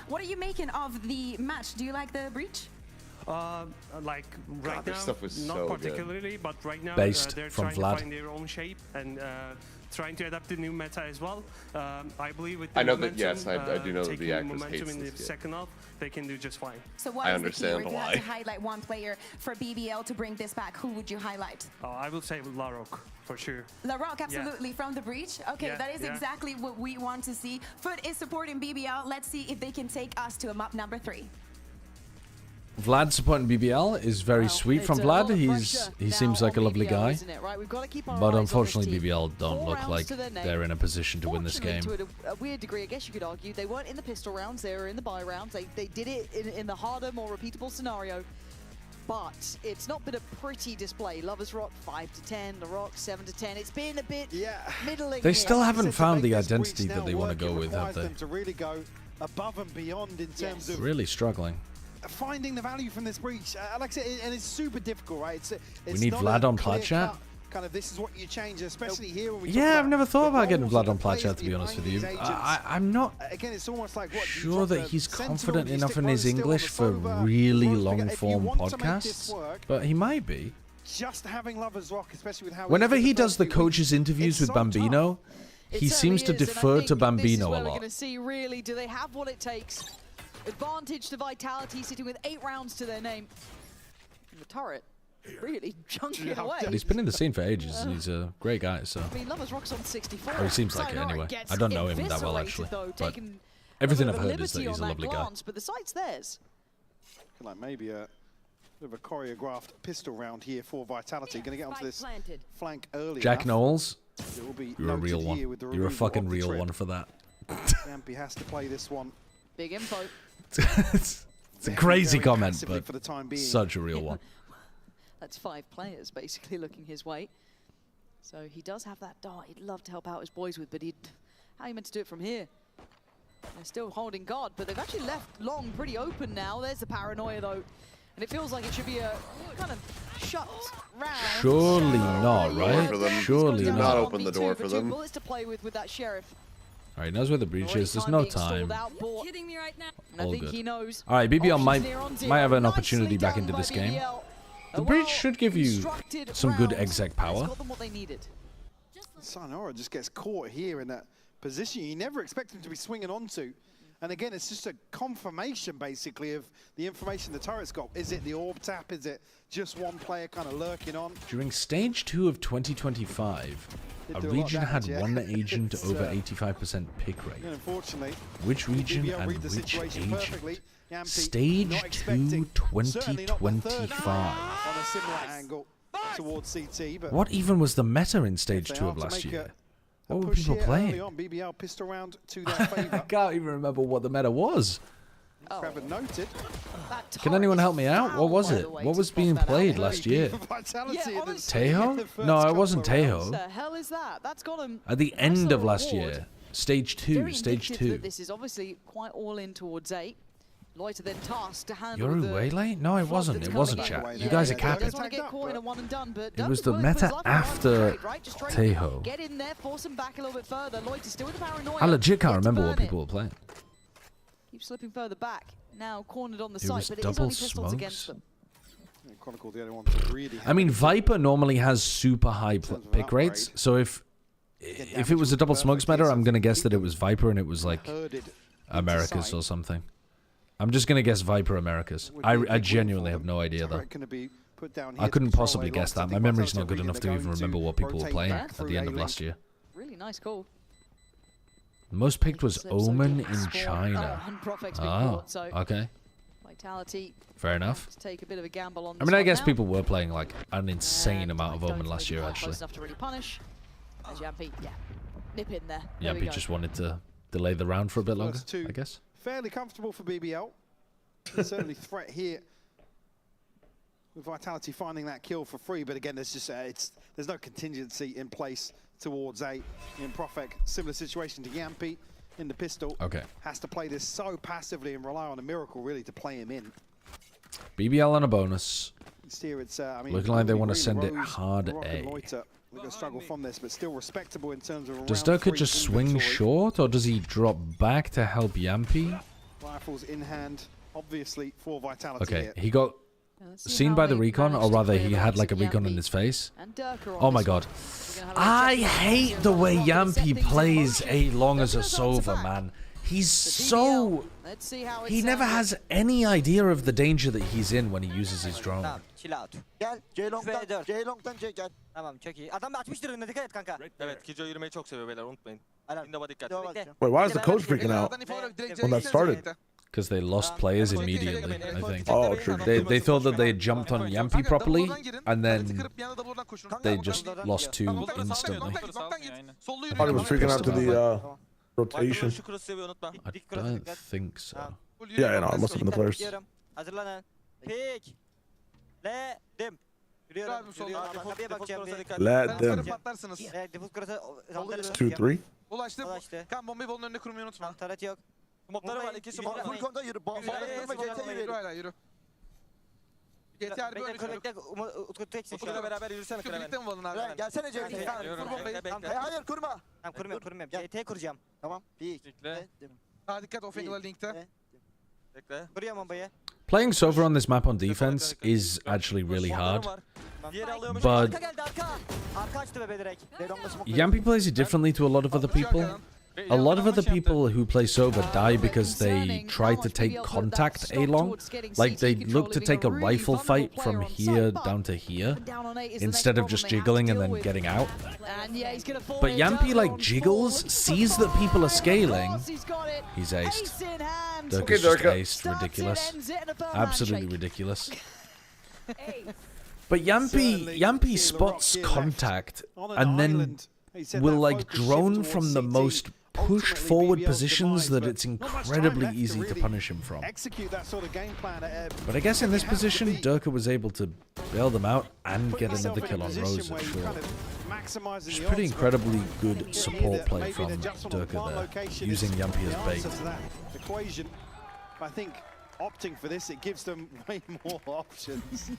What are you making of the match? Do you like the breach? Like right this now, stuff was not so particularly, good. but right now Based they're from trying Vlad. to find their own shape and trying to adapt the new meta as well. I believe with the I know momentum, that, yes, I do know that the taking actress momentum hates in the this, yeah. second half, they can do just fine. So what is the key? If you had to highlight one player for BBL to bring this back, who would you highlight? I will say Larok for sure. Larok, absolutely, from the breach. Okay, Yeah, that is yeah. exactly what we want to see. Foot is supporting BBL. Let's see if they can take us to a map number 3. Vlad supporting BBL is very sweet from Vlad. He seems like a lovely guy, but unfortunately BBL don't look like they're in a position to win this game. To a weird degree, I guess you could argue, they weren't in the pistol rounds, they were in the buy rounds. They did it in the harder, more repeatable scenario. But it's not been a pretty display. Lovers Rock 5 to 10, The Rock 7 to 10. It's been a bit middling. They still haven't found the identity that they want to go with, have they? To really go above and beyond in terms of Really struggling. finding the value from this breach. Like I said, and it's super difficult, right? It's We need not Vlad a on plat clear-cut chat. Kind of, this is what you change, especially here when we talk Yeah, about I've never thought the about getting roles Vlad of on the plat players chat, to that be you honest find with you. in these agents. I'm not Again, it's almost like, what, do you sure drop that the he's Sentinel, confident do you enough stick in his Bonus English Still for on the really Forge? long If you form want to make this podcasts, work, but he might be. just having Lovers Rock, especially with how Whenever he's he been the does first the few coaches' weeks, interviews it's with so Bambino, he seems to defer to Bambino a We're lot. going to see really, do they have what it takes? Advantage to Vitality, sitting with 8 rounds to their name. And the turret really chunking it away. But he's been in the scene for ages, and he's a great guy, so... I mean, Lovers Rock's on 64. Or he seems like it anyway. I don't know him that well, actually. But everything I've heard is that he's a lovely guy. But the site's theirs. Like maybe a bit of a choreographed pistol round here for Vitality. Going to get onto this flank early Jack enough. Knowles, It will be you're a real noted here one. with the You're a removal fucking of the real trip. one for that. Yampy has to play this one. Big info. It's a crazy Very comment, passively but for the time being. such a real one. That's 5 players basically looking his way. So he does have that dart he'd love to help out his boys with, but how are you meant to do it from here? They're still holding guard, but they've actually left long pretty open now. There's the paranoia though. And it feels like it should be a kind of shut round. Surely not, right? Surely Do not. not open the door for Two them. bullets to play with that Sheriff. All right, he knows where the breach is. There's no time. Kidding me right now? All I think good. he knows. All right, BBL Options near on might have an zero. opportunity back into this game. The breach should give you some good exec power. Got them what they needed. Sonora just gets caught here in that position you never expect him to be swinging onto. And again, it's just a confirmation, basically, of the information the turret's got. Is it the orb tap? Is it just one player kind of lurking on? During stage 2 of 2025, a do a lot of region damage, had yeah. one agent It's, over 85% pick rate. And unfortunately, Which region BBL and read the which situation perfectly. agent? Yampy Stage not 2 expecting, certainly not the third 2025. on a similar angle towards CT. But What even was the meta in stage they 2 are of to last make year? a What were push people here early playing? on, BBL pistol round to their I favour. can't even remember what the meta was. Haven't noted. Can anyone help me out? What was it? What was being played last year? Tejo? No, it wasn't What Tejo. the hell is that? That's got him. At the end of last year. Stage 2, Very stage indicative 2. that this is obviously quite all in towards 8. Loiter then tasked to handle Yoru the Waylay? No, it wasn't. It wasn't, chat. You guys are capping. Doesn't want to get caught in a one and done, but It was Dirk the willing to put his meta life on the line after straight, right? Just trying to Tejo. get in there, force him back a little bit further. Loiter still with the paranoia. I legit can't Yet to remember burn what it. people were playing. Keep slipping further back. Now cornered on the It site, was but it is double only pistols against smokes. them. Chronicle, the only one that really I mean, Viper normally has super high pick rates, so if it was a double smokes meta, I'm gonna guess that it was Viper and it was like Americas or something. I'm just gonna guess Viper Americas. I genuinely have no idea though. I couldn't possibly guess that. My memory's not good enough to even remember what people were playing at the end of last year. Really nice call. Most picked was Omen in China. Oh, okay. Vitality. Fair enough. To take a bit of a gamble on I mean, I guess now. people were playing like an insane amount of Omen last year, actually. Close enough to really punish. As Yampy, yeah, nip in there. There we Yampy go. just wanted to delay the round for a bit longer, I guess. Fairly comfortable for BBL. There's certainly threat here with Vitality finding that kill for free, but again, there's just there's no contingency in place towards A. In Profek, similar situation to Yampy in the pistol. Okay. Has to play this so passively and rely on a miracle really to play him in. BBL on a bonus. Here it's, I mean, Looking like they want to really send it Rose, hard Rock A. and Loiter, they're going to struggle from this, but still respectable in terms of Does round Durka 3 just swing inventory. short, or does he drop back to help Yampy? Rifles in hand, obviously for Vitality Okay, here. he got seen by the recon, or rather he had like a recon in his face. Oh my god. I hate the way Yampy plays A long as a Sova, man. He's so... He never has any idea of the danger that he's in when he uses his drone. Chill out. Gel. C-Long'dan C gel. Tamam çok iyi. Adam da açmıştır önüne, dikkat et kanka. Evet, Kijo yürümeyi çok seviyor beyler, unutmayın. Window'a dikkat. Wait, why is the coach freaking out when that started? Because they lost players immediately, I think. Oh, true. They thought that they had jumped on Yampy properly, and then they just lost 2 instantly. I thought he was freaking out to the rotation. I don't think so. Yeah, no, it must have been the players. Hazırlanın. Pik. Ledim. Yürüyorum. Kapıya bakacağım. Let them. Defus kurası. 2-3. Ulaştı. Kan bombayı bolun önüne kurmayı unutma. Taret yok. Smokları var. 2 smok. Full konda yürü. Bağırma GT'yi yürü. Hala yürü. GT harbi öyle Bekle. Utku teksin şu an. beraber yürüsene. Birlikte mi balın abi? Gelsene GT. Hayır kurma. Tamam kurmuyorum. GT'yi kuracağım. Tamam. Bekle. Ha dikkat o fingir'la linkte. Bekle. Kuruyorum bombayı. Playing Sova on this map on defense is actually really hard, but Yampy plays it differently to a lot of other people. A lot of other people who play Sova die because they try to take contact A-long. Like, they look to take a rifle fight from here down to here, instead of just jiggling and then getting out. But Yampy, like, jiggles, sees that people are scaling. He's aced. Dirk is just aced. Ridiculous. Absolutely ridiculous. But Yampy spots contact and then will, like, drone from the most pushed forward positions that it's incredibly easy to punish him from. But I guess in this position, Durka was able to bail them out and get another kill on Rose at short. It's pretty incredibly good support play from Durka there, using Yampy as bait. Equation. I think opting for this, it gives them way more options.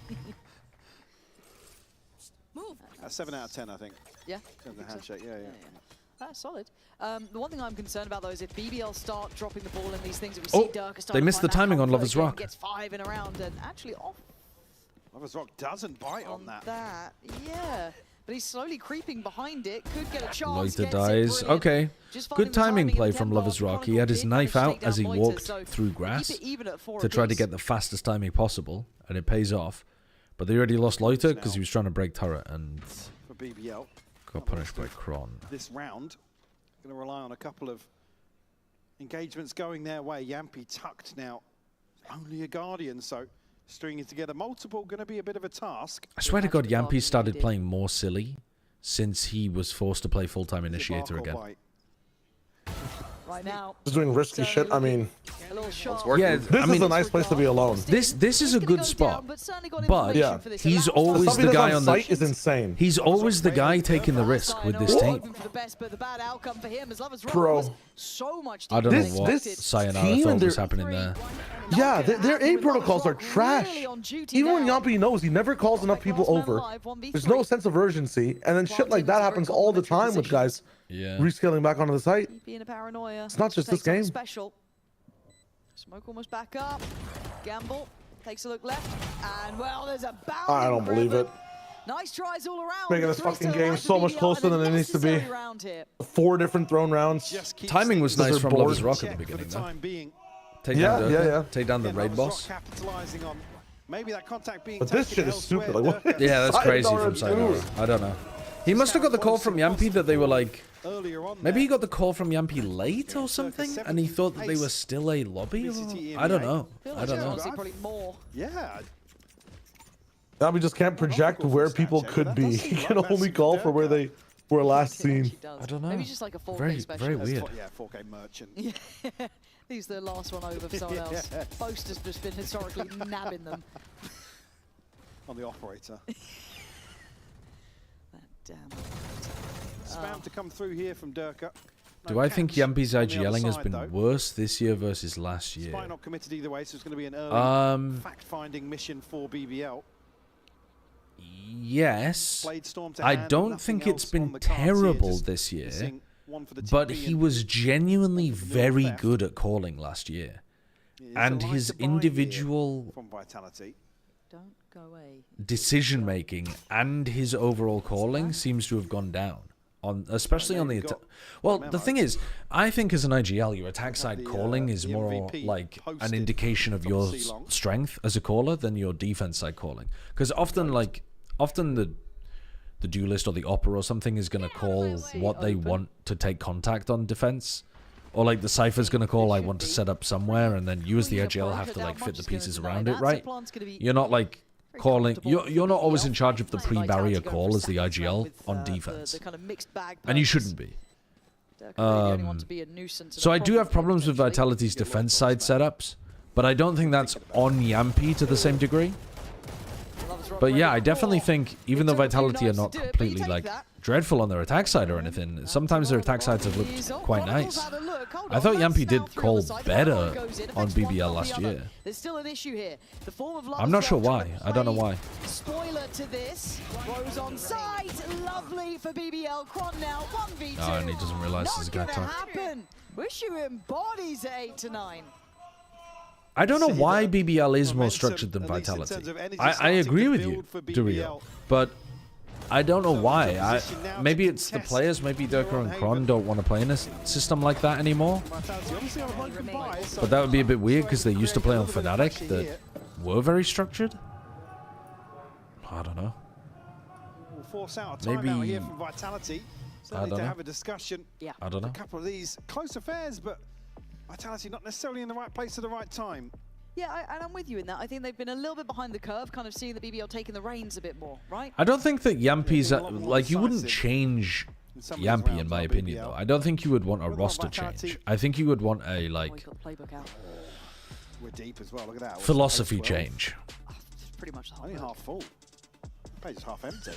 7 out of 10, I think. Yeah. The handshake, yeah. That's solid. The one thing I'm concerned about though is if BBL start dropping the ball in these things, we see Durka start they missed the timing on Lover's Rock. Gets 5 in a round and actually off. Lover's Rock doesn't bite on that. Yeah. But he's slowly creeping behind it. Could get a chance. Loiter dies. Okay. Good timing play from Lover's Rock. He had his knife out as he walked through grass to try to get the fastest timing possible, and it pays off. But they already lost Loiter because he was trying to break turret and for BBL. Got punished by Kron. This round, going to rely on a couple of engagements going their way. Yampy tucked now. Only a Guardian, so stringing together multiple going to be a bit of a task. I swear to God, Yampy started playing more silly since he was forced to play full-time Initiator again. right now. Just doing risky shit. I mean, a little sharp. Yeah, this is a nice place to be alone. This is a good spot, but yeah, he's always the guy on the site is insane. He's always the guy taking the risk with this team. Bro, I don't know what Sayonara thought was happening there. Yeah, their A protocols are trash. Even when Yampi knows, he never calls enough people over. There's no sense of urgency, and then shit like that happens all the time with guys rescaling back onto the site. It's not just this game. Special. Smoke almost back up. Gamble takes a look left, and well, there's a bounce. I don't believe it. Nice tries all around. Making this fucking game so much closer than it needs to be. 4 different thrown rounds. Timing was nice from Lover's Rock at the beginning, though. Take down the raid boss. But this shit is stupid. Like, what? Yeah, that's crazy from Sayonara. I don't know. He must have got the call from Yampi that they were like... Maybe he got the call from Yampi late or something, and he thought that they were still a lobby? Or... I don't know. I don't know. Yeah. Now we just can't project where people could be. He can only call for where they were last seen. I don't know. Maybe just like a 4K special. Very weird. Yeah, 4K merchant. Yeah. He's the last one over for someone else. Boast has just been historically nabbing them. On the operator. Damn. Spam to come through here from Durka. Do I think Yampi's IGLing has been worse this year versus last year? Spy not committed either way, so it's going to be an early fact-finding mission for BBL. Yes. I don't think it's been terrible this year, but he was genuinely very good at calling last year. And his individual decision-making and his overall calling seems to have gone down. Especially on the well, the thing is, I think as an IGL, your attack side calling is more like an indication of your strength as a caller than your defense side calling. Because often the duelist or the opera or something is going to call what they want to take contact on defense, or like the Cypher's going to call I want to set up somewhere, and then you as the IGL have to like fit the pieces around it, right? You're not like calling, you're not always in charge of the pre-barrier call as the IGL on defense, and you shouldn't be. So I do have problems with Vitality's defense side setups, but I don't think that's on Yampi to the same degree. But yeah, I definitely think, even though Vitality are not completely like dreadful on their attack side or anything, sometimes their attack sides have looked quite nice. I thought Yampi did call better on BBL last year. There's still an issue here. The form of I'm not sure why. I don't know why. Spoiler to this. Rose on site. Lovely for BBL. Kron now 1v2. Oh, and he doesn't realize there's a guy talking. Happen. Wish you embodies 8 to 9. I don't know why BBL is more structured than Vitality. I agree with you, Durio, but I don't know why. Maybe it's the players, maybe Durka and Kron don't want to play in a system like that anymore. But that would be a bit weird because they used to play on Fnatic that were very structured. I don't know. Maybe here from Vitality. I don't know. To have a discussion. Yeah. I don't know. A couple of these close affairs, but Vitality not necessarily in the right place at the right time. Yeah, and I'm with you in that. I think they've been a little bit behind the curve, kind of seeing the BBL taking the reins a bit more, right? I don't think that Yampi's... like, you wouldn't change Yampi, in my opinion, though. I don't think you would want a roster change. I think you would want a, like... We're deep as well, look at that. Philosophy change. Pretty much the whole only half full. The page is half empty.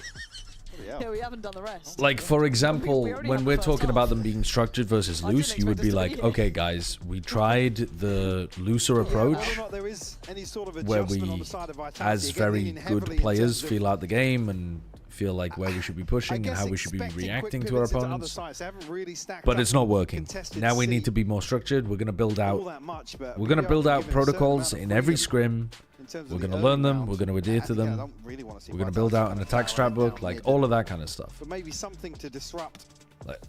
Yeah, we haven't done the rest. Like, for example, when we're talking about them being structured versus loose, you would be like, okay, guys, we tried the looser approach, where we, as very good players, feel out the game and feel like where we should be pushing and how we should be reacting to our opponents. But it's not working. Now we need to be more structured. We're going to build out protocols in every scrim. We're going to learn them. We're going to adhere to them. We're going to build out an attack strat book, like all of that kind of stuff. But maybe something to disrupt. Like,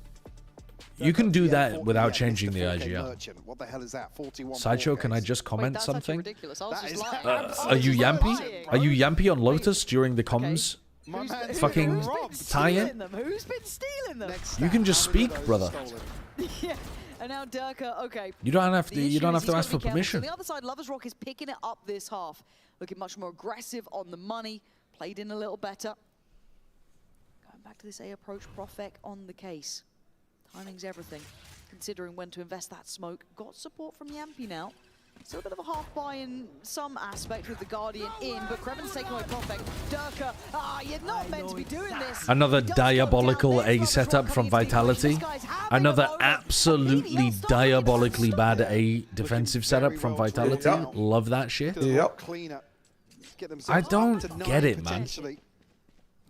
you can do that without changing the IGL. What the hell is that? 41 Sideshow, can I just comment something? Are you Yampi? Are you Yampi on Lotus during the comms? Fucking tie-in? Who's been stealing them? You can just speak, brother. Yeah. And now Durka, okay. You don't have to ask for permission. On the other side, Lovers Rock is picking it up this half. Looking much more aggressive on the money. Played in a little better. Going back to this A approach, Profek on the case. Timing's everything. considering when to invest that smoke. Got support from Yampy now. Still a bit of a half buy in some aspect with the Guardian in, but Kreven's taking away Prophet. Durka, you're not meant to be doing this. Another diabolical A setup from Vitality. Another absolutely diabolically bad A defensive setup from Vitality. Love that shit. Yep. I don't get it, man.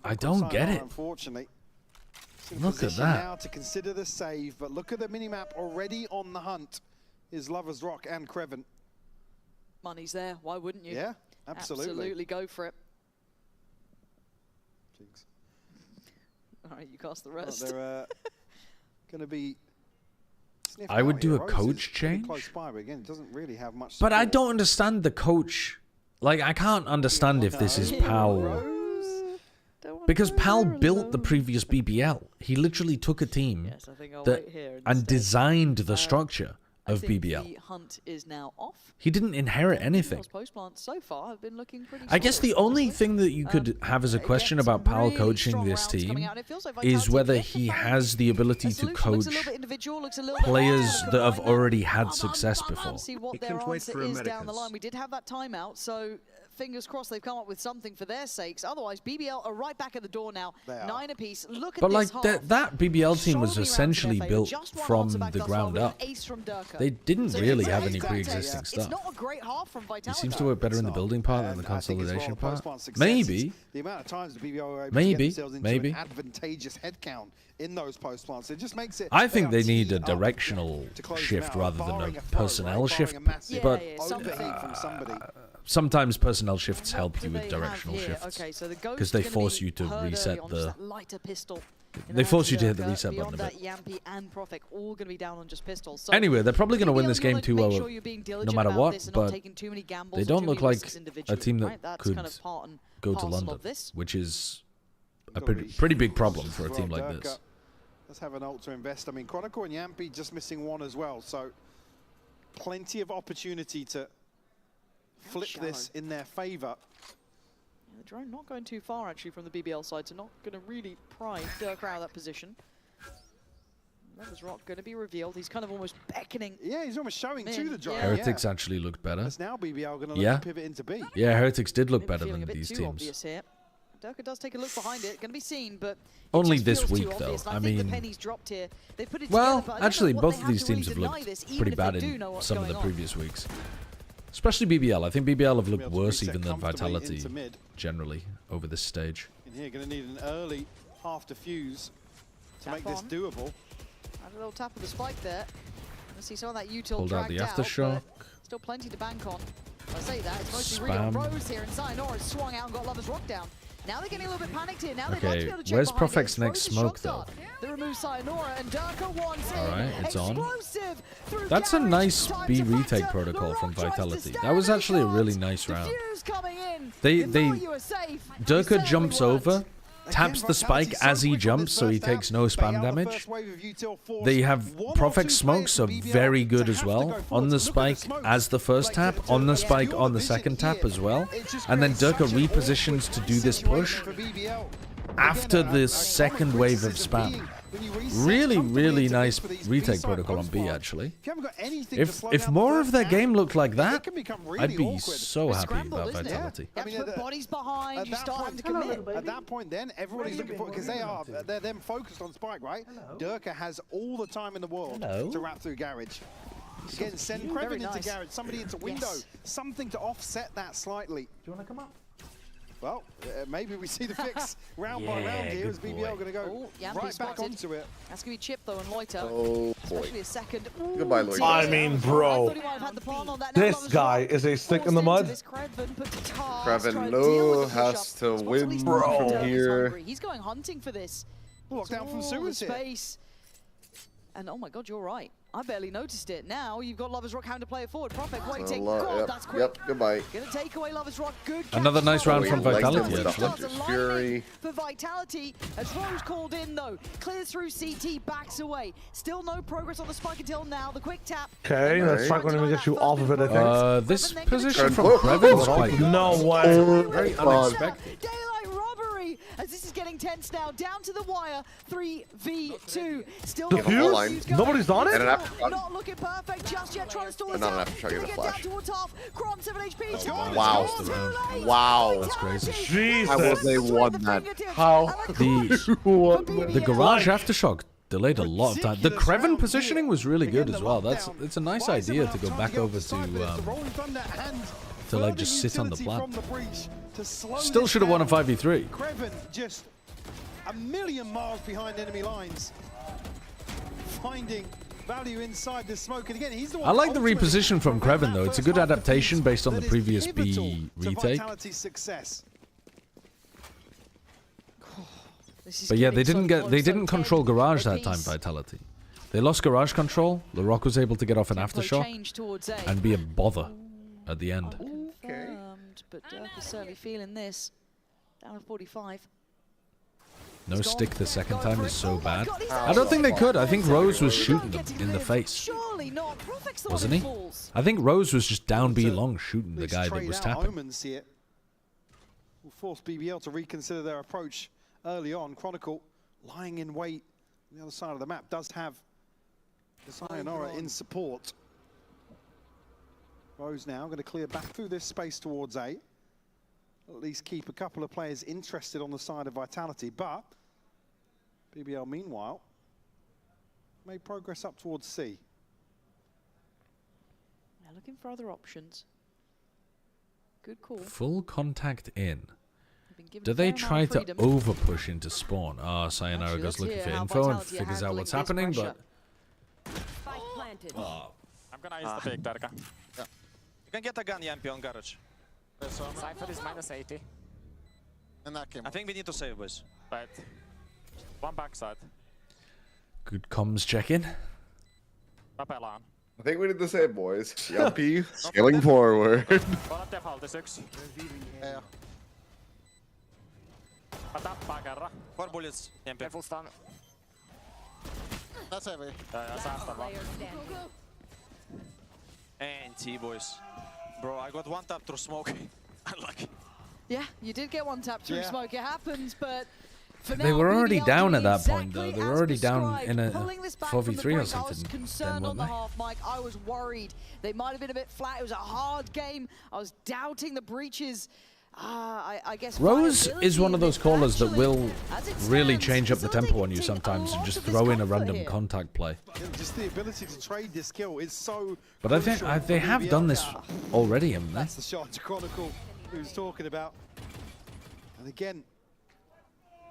I don't get it. Unfortunately. Look at that. Now to consider the save, but look at the minimap already on the hunt. Is Lover's Rock and Kreven. Money's there. Why wouldn't you? Yeah, absolutely. Absolutely go for it. All right, you cast the rest. Well, they're going to be. I would do a coach change. Close by, but again, it doesn't really have much. But I don't understand the coach. Like, I can't understand if this is Pal. Because Pal built the previous BBL. He literally took a team and designed the structure of BBL. The hunt is now off. He didn't inherit anything. So far have been looking pretty I guess the only thing that you could have as a question about Pal coaching this team is whether he has the ability to coach players that have already had success before. See what their answer is down the line. We did have that timeout, so fingers crossed they've come up with something for their sakes. Otherwise, BBL are right back at the door now. 9 apiece. Look at But this like that BBL team was essentially built from the ground up. They didn't really have any pre-existing stuff. It's not a great half from Vitality. It seems to work better in the building part than the consolidation part. Maybe. The amount of times the BBL are able to get themselves into maybe. an advantageous head count in those post plants. It just makes it. I think they need a directional shift rather than a personnel shift. But sometimes personnel shifts help you with directional shifts because they force you to reset the. They force you to hit the reset button a bit. Yampy and Profek all going to be down on just pistols. So anyway, they're probably going to win this game 2-0 no matter what, but they don't look like a team that could go to London, which is a pretty big problem for a team like this. Let's have an ult to invest. I mean, Chronicle and Yampy just missing one as well, so plenty of opportunity to flip this in their favor. The drone not going too far actually from the BBL side, so not going to really pry Dirk out of that position. Lover's Rock going to be revealed. He's kind of almost beckoning. Yeah, he's almost showing to the drone. Heretics actually looked better. It's now BBL going to look to pivot into B. Yeah, Heretics did look better than these teams. Durka does take a look behind it. Going to be seen, but only this week though. I mean, well, actually, both of these teams have looked pretty bad in some of the previous weeks. Especially BBL. I think BBL have looked worse even than Vitality generally over this stage. In here, going to need an early half defuse to make this doable. Had a little tap of the spike there. Let's see some of that util pulled out the aftershock. Still plenty to bank on. I say that it's mostly really on Rose here, and Sayonara has swung out and got Lover's Rock down. Now they're getting a little bit panicked here. Now they'd like to be able to check where's behind Profek's it. next smoke though? They remove Sayonara and Durka wants Alright, it's on. That's a nice B retake protocol from Vitality. That was actually a really nice round. Durka jumps over, taps the spike as he jumps, so he takes no spam damage. They have Profek's smokes are very good as well. On the spike as the first tap, on the spike on the second tap as well. And then Durka repositions to do this push after the second wave of spam. Really, really nice retake protocol on B, actually. If more of their game looked like that, I'd be so happy about Vitality. You have to put bodies behind, you start having to commit. At that point then, everybody's looking for, because they're then focused on Spike, right? Durka has all the time in the world to wrap through Garage. Again, send Kreven into Garage, somebody into window, something to offset that slightly. Do you want to come up? Well, maybe we see the fix round by round here as BBL going to go right back onto it. That's going to be Chip though and Loiter. Oh boy. Especially a second. Goodbye, Loiter. I mean, bro. This guy is a stick in the mud. Kreven has to win from here. He's going hunting for this. Lockdown from Suez here. And oh my god, you're right. I barely noticed it. Now you've got Lover's Rock having to play it forward. Profek waiting. God, that's quick. Yep, goodbye. Gonna take away Lover's Rock. Good. Another nice round from Vitality. Fury. For Vitality, as Rose called in though, clears through CT, backs away. Still no progress on the spike until now. The quick tap. Okay, that's not going to get you off of it, I think. This position from Kreven's quite good. No way. Very unexpected. Daylight robbery. As this is getting tense now. Down to the wire. 3v2. Still Defuse? Nobody's on it? not looking perfect just yet. Trying to stall it Not out. enough to try to get a flash. Down towards half. Kron 7 HP. Wow. Wow. That's crazy. Jesus. How was they won that? How? The garage aftershock delayed a lot of time. The Kreven positioning was really good as well. It's a nice idea to go back over to like just sit on the plant. Still should have won a 5v3. Kreven just a million miles behind enemy lines, finding value inside the smoke. And again, he's the one. I like the reposition from Kreven though. It's a good adaptation based on the previous B retake. But yeah, they didn't control garage that time, Vitality. They lost garage control. LaRock was able to get off an aftershock and be a bother at the end. But Durf is certainly feeling this. Down to 45. No stick the second time is so bad. I don't think they could. I think Rose was shooting them in the face. Wasn't he? I think Rose was just down B long shooting the guy that was tapping. Will force BBL to reconsider their approach early on. Chronicle lying in wait on the other side of the map does have the Sayonara in support. Rose now going to clear back through this space towards A. At least keep a couple of players interested on the side of Vitality, but BBL meanwhile made progress up towards C. Now looking for other options. Good call. Full contact in. Do they try to over push into spawn? Ah, Sayonara goes looking for info and figures out what's happening, but I'm gonna use the big Darka. Yeah. You can get a gun, Yampy, on garage. Cypher is -80. And that came I think we need to save, boys. Right. One backside. good comms check-in. Tapelaan. I think we did the same, boys. Yuppie, scaling forward. Voidaan defaultis yksi. Yeah. Mä tappaan kerran. 4 bullets, Yampy. Defustaan. That's heavy. Ja säästä vaan. And T, boys. Bro, I got one tap through smoke. Unlucky. Yeah, you did get one tap through smoke. It happens, but for now, They were already BBL down at doing that point, though. They were already down prescribed. in a Pulling this back from the 4v3 or break, I was something. concerned Then, on the weren't half, Mike. I was worried. They might have been a bit flat. It was a hard game. I was doubting the breaches. I guess Rose is one of those callers that will really change up the tempo on you sometimes and just throw in a random contact play. Just the ability to trade this skill is so. But I think they have done this already, haven't they? That's the shot to Chronicle who's talking about. And again,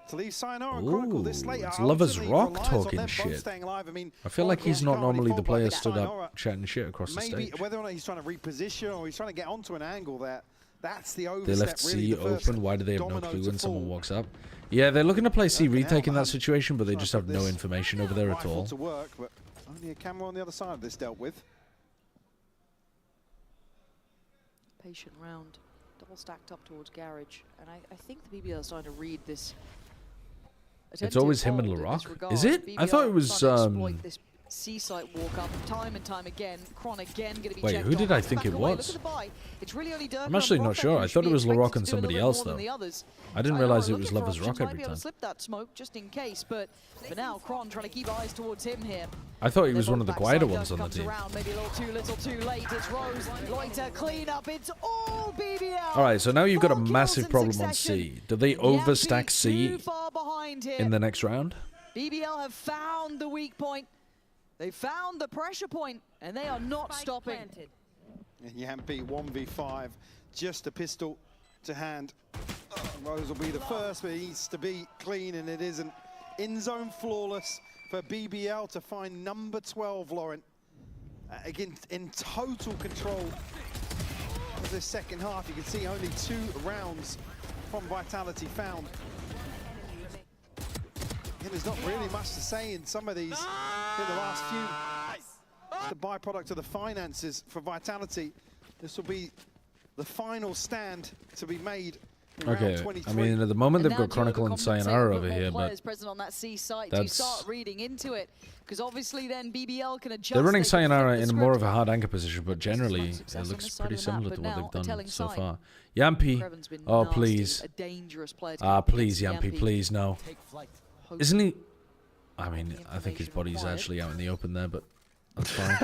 to leave Sayonara and Chronicle this late. It's Lover's Rock talking shit. I feel like he's not normally the player stood up chatting shit across the stage. Whether or not he's trying to reposition or he's trying to get onto an angle there. That's the overstep. They left C open. Why do they have no clue when someone walks up? Yeah, they're looking to play C retake in that situation, but they just have no information over there at all. To work, but only a camera on the other side of this dealt with. Patient round, double stacked up towards garage, and I think the BBL is starting to read this. It's always him and LaRock. Is it? I thought it was C-site walk up time and time again. Kron again going to be Wait, checked who did on. I think it was? It's really only I'm actually not sure. I thought it was LaRock and somebody else though. I didn't realize it was Lover's Rock every time. Slip that smoke just in case, but for now, Kron trying to keep eyes towards him here. I thought he was one of the quieter ones on the team. Maybe a little too late. It's Rose. Loiter clean up. It's all BBL. All right, so now you've got a massive problem on C. Do they overstack C in the next round? BBL have found the weak point. They found the pressure point, and they are not stopping. And Yampy 1v5, just a pistol to hand. Rose will be the first, but it needs to be clean, and it isn't. In zone flawless for BBL to find number 12, Lauren. Again, in total control of the second half. You can see only 2 rounds from Vitality found. And there's not really much to say in some of these in the last few. The byproduct of the finances for Vitality. This will be the final stand to be made Okay, I mean, at the moment they've got Chronicle and Sayonara over here, but present on that C site. You start reading into it, because obviously then BBL can adjust. they're running Sayonara in more of a hard anchor position, but generally it looks pretty similar to what they've done so far. Yampy, oh please, please Yampy, please no. Isn't he? I mean, I think his body's actually out in the open there, but that's fine.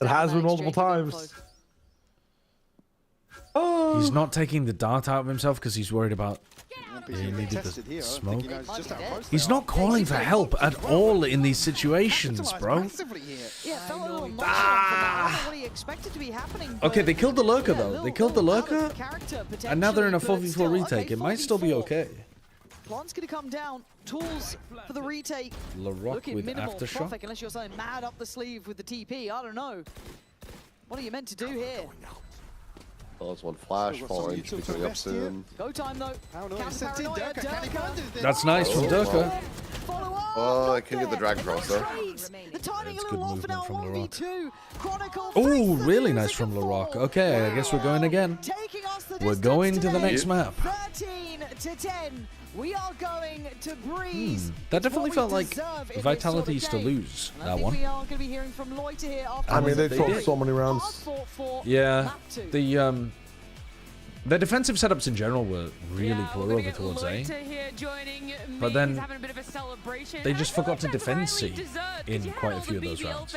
It has been multiple times. Oh. He's not taking the dart out of himself because he's worried about he needed the smoke. He's not calling for help at all in these situations, bro. Okay, they killed the lurker though. They killed the lurker, and now they're in a 4v4 retake. It might still be okay. Plant's going to come down. Tools for the retake. Larocque with aftershock. Profit, unless you're something mad up the sleeve with the TP. I don't know. What are you meant to do here? Well, there's one flash, falling coming up soon. Go time though. That's nice from Durka. Oh, I can get the drag cross though. The timing a little off now. 1v2. Oh, really nice from Larocque. Okay, I guess we're going again. We're going to the next map. 13-10. We are going to breeze. That definitely felt like Vitality used to lose that one. We are going to be hearing from Loiter here after I mean, they took so many rounds. Yeah, their defensive setups in general were really poor over towards A. But then they just forgot to defend C in quite a few of those rounds.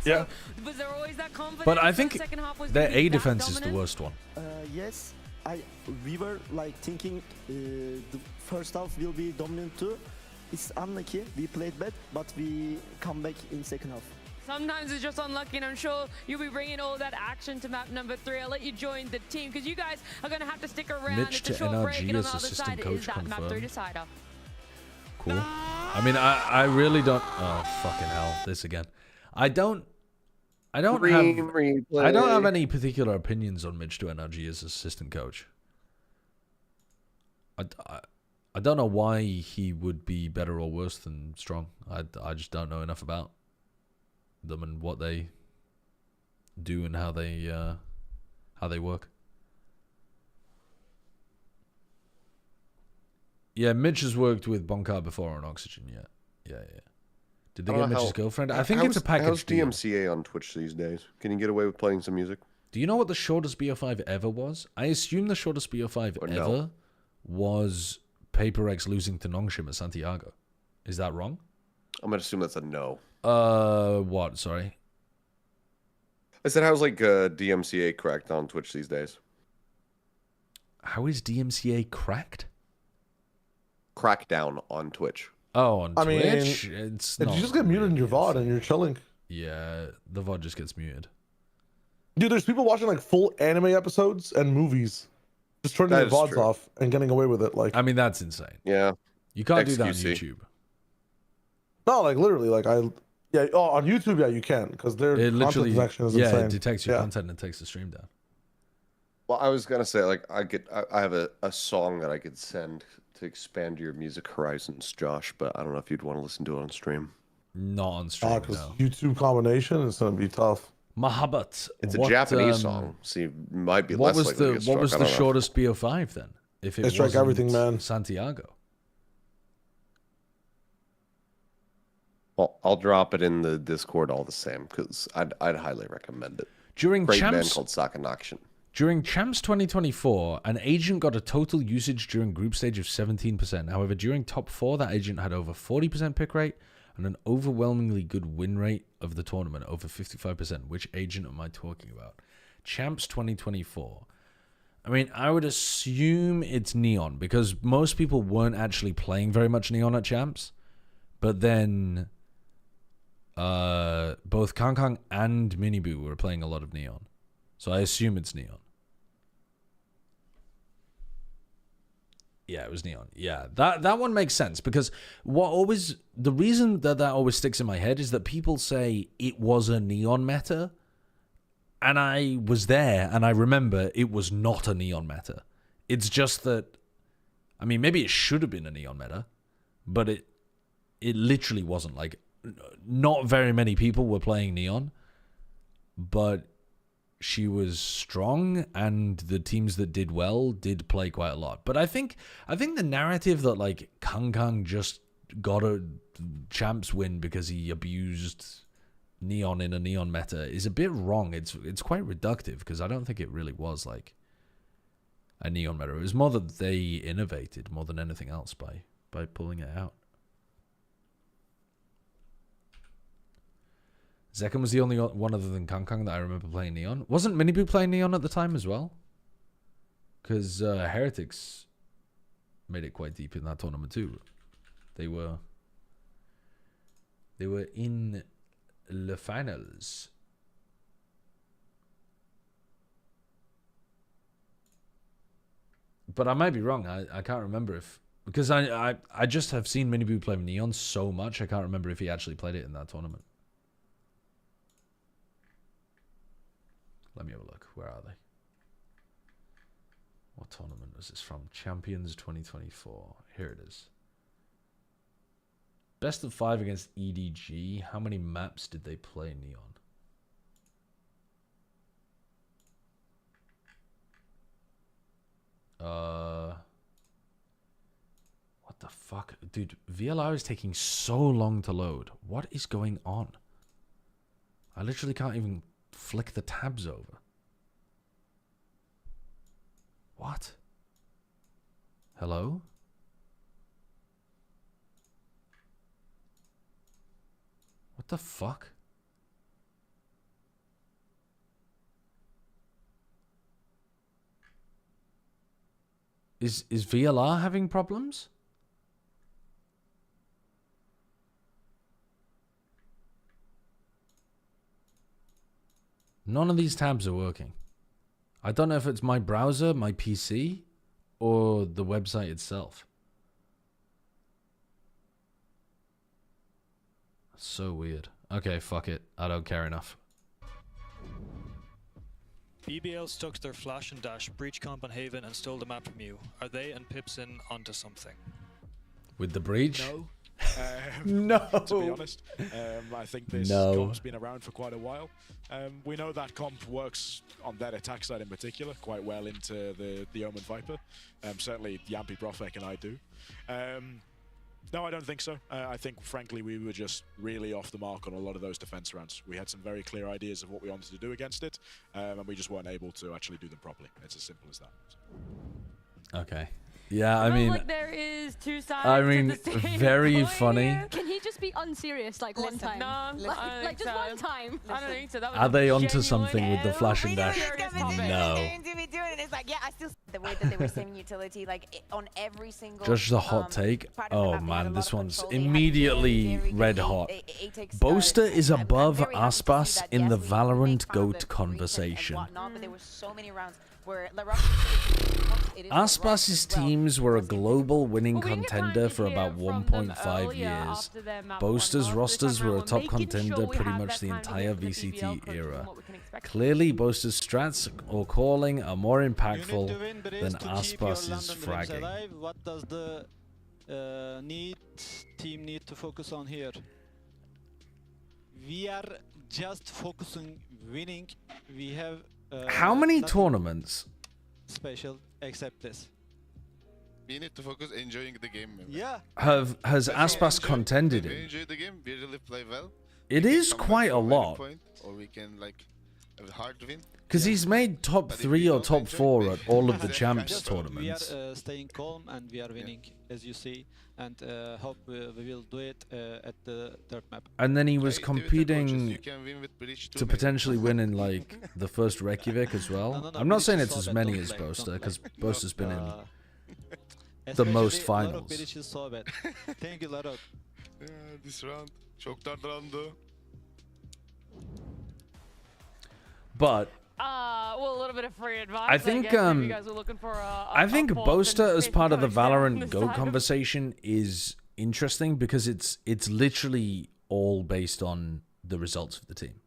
Yeah. But I think their A defense is the worst one. Yes. We were like thinking the first half will be dominant too. It's unlucky. We played bad, but we come back in second half. Sometimes it's just unlucky, and I'm sure you'll be bringing all that action to map number 3. I'll let you join the team because you guys are going to have to stick around. Mitch to NRG as assistant coach confirmed. Cool. I mean, I really don't. Oh fucking hell! This again. I don't have any particular opinions on Mitch to NRG as assistant coach. I don't know why he would be better or worse than Strong. I just don't know enough about them and what they do and how they work. Yeah, Mitch has worked with Bonkar before on Oxygen. Yeah. Did they get Mitch's girlfriend? I think it's a package. How's DMCA on Twitch these days? Can you get away with playing some music? Do you know what the shortest BO5 ever was? I assume the shortest BO5 ever was Paper X losing to Nongshim at Santiago. Is that wrong? I'm gonna assume that's a no. What? Sorry. I said, how's like DMCA cracked on Twitch these days? How is DMCA cracked? Crackdown on Twitch. Oh, on Twitch? Mean, it's not. You just get muted in your VOD and you're chilling. Yeah, the VOD just gets muted. Dude, there's people watching like full anime episodes and movies, just turning their VODs off and getting away with it. Like, I mean, that's insane. Yeah, you can't do that on YouTube. No, like literally, like on YouTube, yeah, you can because their content detection is insane. It detects your content and takes the stream down. Well, I was gonna say, like, I have a song that I could send to expand your music horizons, Josh, but I don't know if you'd want to listen to it on stream. Not on stream, because YouTube combination is gonna be tough. Mahabat. It's a Japanese song, so you might be less likely to get struck. What was the shortest BO5 then? If it wasn't everything, man. Santiago. Well, I'll drop it in the Discord all the same because I'd highly recommend it. During Great Champs, band called Sakanaction. During Champs 2024, an agent got a total usage during group stage of 17%. However, during top 4, that agent had over 40% pick rate and an overwhelmingly good win rate of the tournament, over 55%. Which agent am I talking about? Champs 2024. I mean, I would assume it's Neon because most people weren't actually playing very much Neon at Champs. But then both Kang and Miniboo were playing a lot of Neon. So I assume it's Neon. Yeah, it was Neon. Yeah, that one makes sense because the reason that always sticks in my head is that people say it was a Neon meta, and I was there and I remember it was not a Neon meta. It's just that, I mean, maybe it should have been a Neon meta, but it literally wasn't. Like, not very many people were playing Neon, but she was strong, and the teams that did well did play quite a lot. But I think the narrative that like Kang just got a champs win because he abused Neon in a Neon meta is a bit wrong. It's quite reductive, because I don't think it really was like a Neon meta. It was more that they innovated more than anything else by pulling it out. Zekken was the only one other than Kang that I remember playing Neon. Wasn't Miniboo playing Neon at the time as well? Because Heretics made it quite deep in that tournament too. They were in the finals. But I might be wrong. I can't remember if... Because I just have seen Miniboo play Neon so much, I can't remember if he actually played it in that tournament. Let me have a look. Where are they? What tournament was this from? Champions 2024. Here it is. Best of 5 against EDG. How many maps did they play Neon? What the fuck? Dude, VLR is taking so long to load. What is going on? I literally can't even flick the tabs over. What? Hello? What the fuck? Is VLR having problems? None of these tabs are working. I don't know if it's my browser, my PC, or the website itself. So weird. Okay, fuck it. I don't care enough. BBL stuck to their flash and dash, breach comp on Haven, and stole the map from you. Are they and Pipson onto something? With the breach? No. No. To be honest, I think this comp's been around for quite a while. We know that comp works on their attack side in particular quite well into the Omen Viper. Certainly Yampy, Profek and I do. No, I don't think so. I think, frankly, we were just really off the mark on a lot of those defense rounds. We had some very clear ideas of what we wanted to do against it, and we just weren't able to actually do them properly. It's as simple as that. Okay. Yeah, I mean, like there is two sides. I mean, to the same very coin funny. here. Can he just be unserious like one time? No, I don't like think just so. one time. I don't think so. That was Are they a onto genuine something with the flash and dash? No. It's like, yeah, I still the way that they were saving utility, like on every single. Just the hot take. Oh man, this one's immediately red hot. Boaster is above Aspas in the Valorant GOAT conversation. But there were so many rounds where Aspas's teams were a global winning contender for about 1.5 years. Boaster's rosters were a top contender pretty much the entire VCT era. Clearly, Boaster's strats or calling are more impactful than Aspas's fragging. What does the team need to focus on here? We are just focusing winning. We have how many tournaments special except this? We need to focus enjoying the game. Yeah. Has Aspas contended we in? enjoy the game. We really play well. It is quite a lot. Or we can like have a hard win. Because he's made top 3 or top 4 at all of the champs tournaments. We are staying calm and we are winning, as you see, and hope we will do it at the third map. And then he was competing to potentially win in like the first Reykjavik as well. I'm not saying it's as many as Boaster, because Boaster's been in the most finals. Thank you, Larok. This round çok darlandı. But well, a little bit of free advice. I think guess, if you guys are looking for I think Boaster as part of the Valorant Go GOAT conversation is interesting because it's literally all based on the results of the team,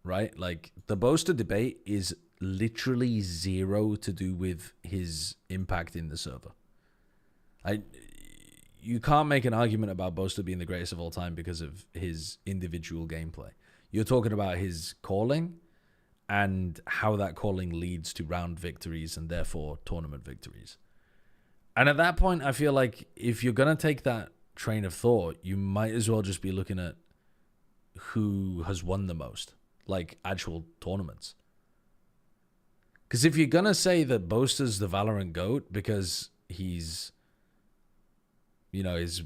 right? Like the Boaster debate is literally zero to do with his impact in the server. You can't make an argument about Boaster being the greatest of all time because of his individual gameplay. You're talking about his calling and how that calling leads to round victories and therefore tournament victories. And at that point, I feel like if you're going to take that train of thought, you might as well just be looking at who has won the most, like actual tournaments. Because if you're going to say that Boaster's the Valorant GOAT because he's, you know, his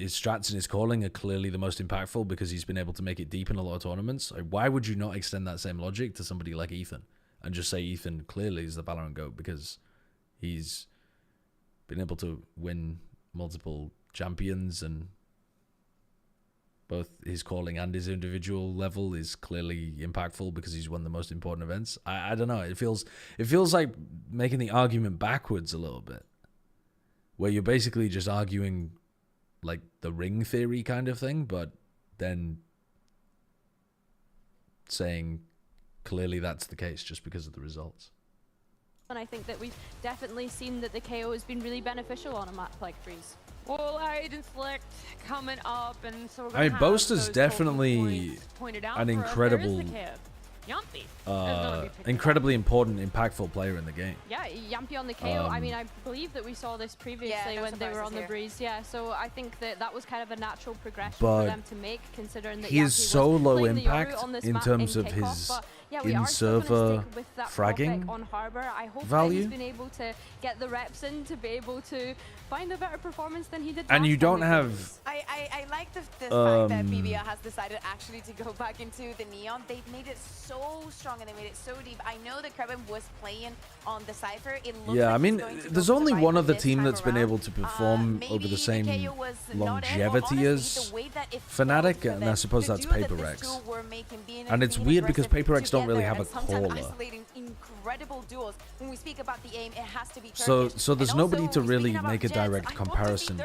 strats and his calling are clearly the most impactful because he's been able to make it deep in a lot of tournaments, why would you not extend that same logic to somebody like Ethan and just say Ethan clearly is the Valorant GOAT because he's been able to win multiple champions and both his calling and his individual level is clearly impactful because he's won the most important events. I don't know. It feels like making the argument backwards a little bit, where you're basically just arguing like the ring theory kind of thing, but then saying clearly that's the case just because of the results. And I think that we've definitely seen that the KO has been really beneficial on a map like Freeze. Well, Agent Select coming up, and so we're I mean, Boaster's definitely an incredible, incredibly important, impactful player in the game. Yeah, Yampy on the KO. I mean, I believe that we saw this previously when they were on the Breeze. Yeah, so I think that was kind of a natural progression for them to make, considering that he is so low impact in terms of kickoff, his yeah, in-server fragging on Harbor. I hope value. that he's been able to get the reps in to be able to find a better performance than he did. And you don't have. I like the fact that BBL has decided actually to go back into the Neon. They've made it so strong and they made it so deep. I know that Kevin was playing on the Cypher. It looks Yeah, like I mean, there's only one other team that's been able to perform over the same longevity as Fnatic, and I suppose that's PaperX. And it's weird because PaperX don't really have a caller. Incredible duels. When we speak about the aim, it has to be So there's nobody to really make a direct comparison to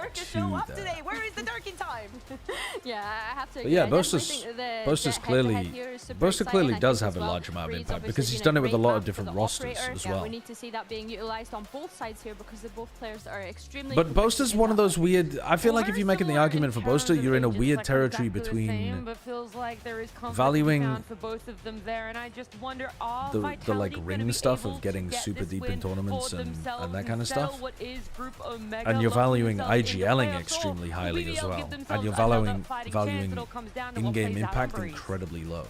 that. Where is the Durkin time? Yeah, I have to. But yeah, Boaster clearly does have a large amount of impact because he's done it with a lot of different rosters as well. We need to see that being utilized on both sides here because both players are extremely. But Boaster's one of those weird. I feel like if you're making the argument for Boaster, you're in a weird territory between valuing for both of them there, and I just wonder the like ring stuff of getting super deep in tournaments and that kind of stuff, and you're valuing IGLing extremely highly as well, and you're valuing in-game impact incredibly low,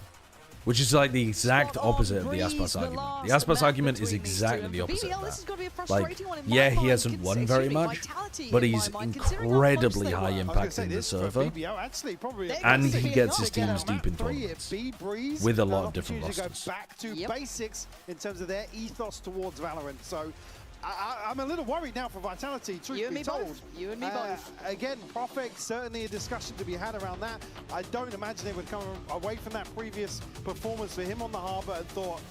which is like the exact opposite of the Aspas argument. The Aspas argument is exactly the opposite of that. Like, yeah, he hasn't won very much, but he's incredibly high impact in the server, and he gets his teams deep in tournaments with a lot of different rosters. Back to basics in terms of their ethos towards Valorant. So I'm a little worried now for Vitality, truth be told. You and me both. Again, Profek, certainly a discussion to be had around that. I don't imagine they would come away from that previous performance for him on the Harbor and thought,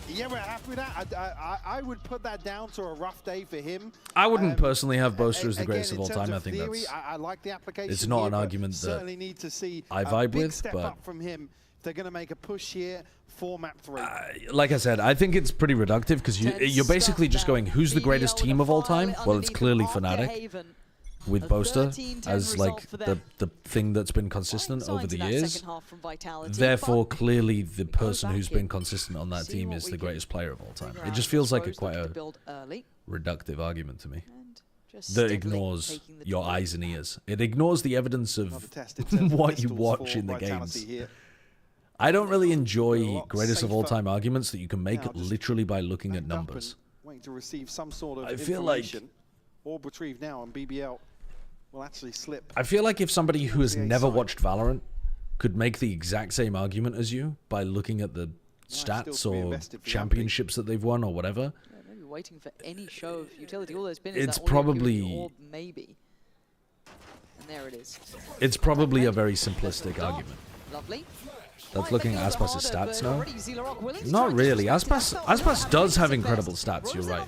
yeah, we're happy with that. I would put that down to a rough day for him. I wouldn't personally have Boaster as the greatest of all time. I think that's. I like the application. It's not an argument that need to see I vibe with, step but up from him. They're going to make a push here for map 3. Like I said, I think it's pretty reductive because you're basically just going, who's the greatest team of all time? Well, it's clearly Fnatic with Boaster as like the thing that's been consistent over the years. Therefore, clearly the person who's been consistent on that team is the greatest player of all time. It just feels like quite a reductive argument to me that ignores your eyes and ears. It ignores the evidence of what you watch in the games. I don't really enjoy greatest of all time arguments that you can make literally by looking at numbers. Waiting to receive some sort of I feel like or retrieve now, and BBL will actually slip. I feel like if somebody who has never watched Valorant could make the exact same argument as you by looking at the stats or championships that they've won or whatever, maybe waiting for any show of utility. All there's been it's probably maybe, and there it is. It's probably a very simplistic argument. Lovely. That's looking at Aspas' stats now. Not really. Aspas does have incredible stats, you're right.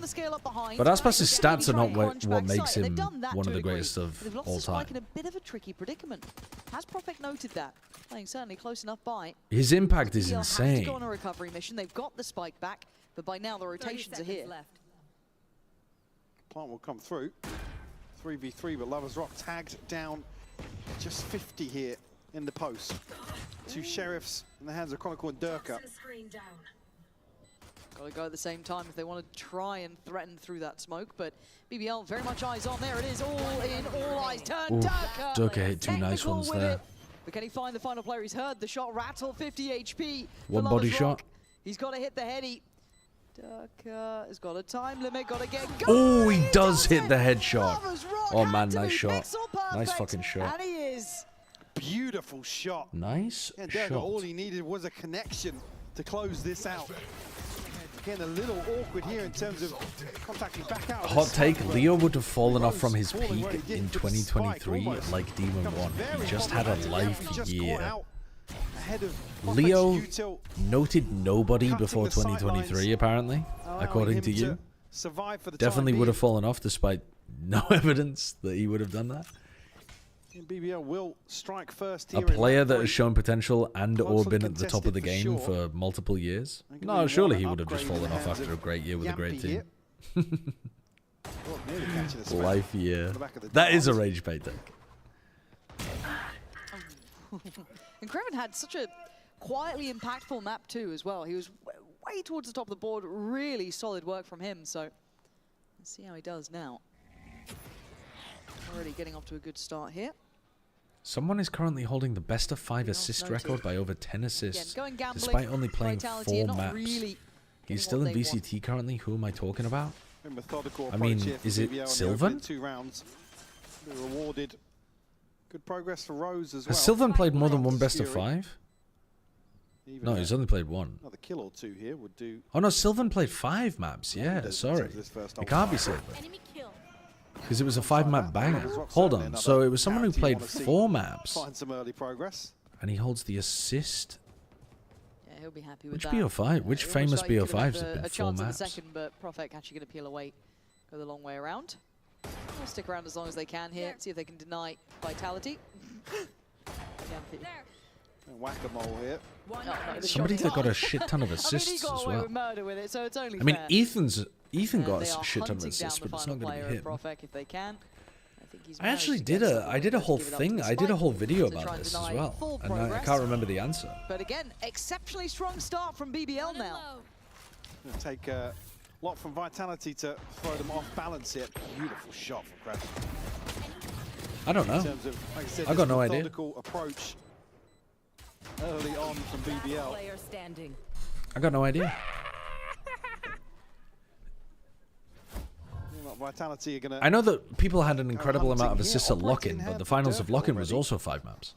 But Aspas' stats are not what makes him one of the greatest of all time. In a bit of a tricky predicament. Has Profek noted that? Playing certainly close enough by. His impact is insane. Go on a recovery mission. They've got the spike back, but by now the rotations are here. Plant will come through. 3v3, but Lovers Rock tagged down just 50 here in the post. 2 sheriffs in the hands of Chronicle and Durka. Got to go at the same time if they want to try and threaten through that smoke, but BBL very much eyes on. There it is, all in, all eyes turn. Durka hit 2 nice ones there. But can he find the final player? He's heard the shot rattle, 50 HP. One body shot. He's got to hit the heady. Durka has got a time limit, got to get going. Oh, he does hit the headshot. Oh man, nice shot. Nice fucking shot. And he is. Beautiful shot. Nice Durka, shot. all he needed was a connection to close this out. Again, a little awkward here in terms of contacting back out. Hot take, Leo would have fallen off from his peak in 2023 like Demon 1. He just had a life year. Leo noted nobody before 2023, apparently, according to you. Definitely would have fallen off despite no evidence that he would have done that. BBL will strike first A player that has shown potential and or been at the top of the game for multiple years. No, surely he would have just fallen off after a great year with a great team. Life year. That is a rage bait take. And Kreven had such a quietly impactful map too as well. He was way towards the top of the board. Really solid work from him. So let's see how he does now. Already getting off to a good start here. Someone is currently holding the best of 5 assist record by over 10 assists, despite only playing 4 maps. He's still in VCT currently. Who am I talking about? I mean, is it Sylvan? Rewarded. Good progress for Rose as well. Has Sylvan played more than one best of 5? No, he's only played 1. Another kill or 2 here would do. Oh no, Sylvan played 5 maps. Yeah, sorry. It can't be Sylvan. Because it was a 5-map banger. Hold on, so it was someone who played 4 maps. Find some early progress. And he holds the assist. Yeah, he'll be happy with Which that. BO5? Which famous BO5s have been 4 chance in the maps? second, but Profek actually going to peel away. Go the long way around. They'll stick around as long as they can here. See if they can deny Vitality. Whack-a-mole here. Somebody that got a shit ton of assists as well. It, so it's only I mean, fair. Ethan got a shit ton of assists, but it's not going to be him. If they can. I actually did a whole thing. I did a whole video about this as well, and I can't remember the answer. But again, exceptionally strong start from BBL now. It'll take a lot from Vitality to throw them off balance here. Beautiful shot from Kreven. I don't know. In terms of, like I said, I got no idea. Approach early on from BBL. I got no idea. Vitality are gonna. I know that people had an incredible amount of assists at Lock-In, but the finals of Lock-In was also 5 maps.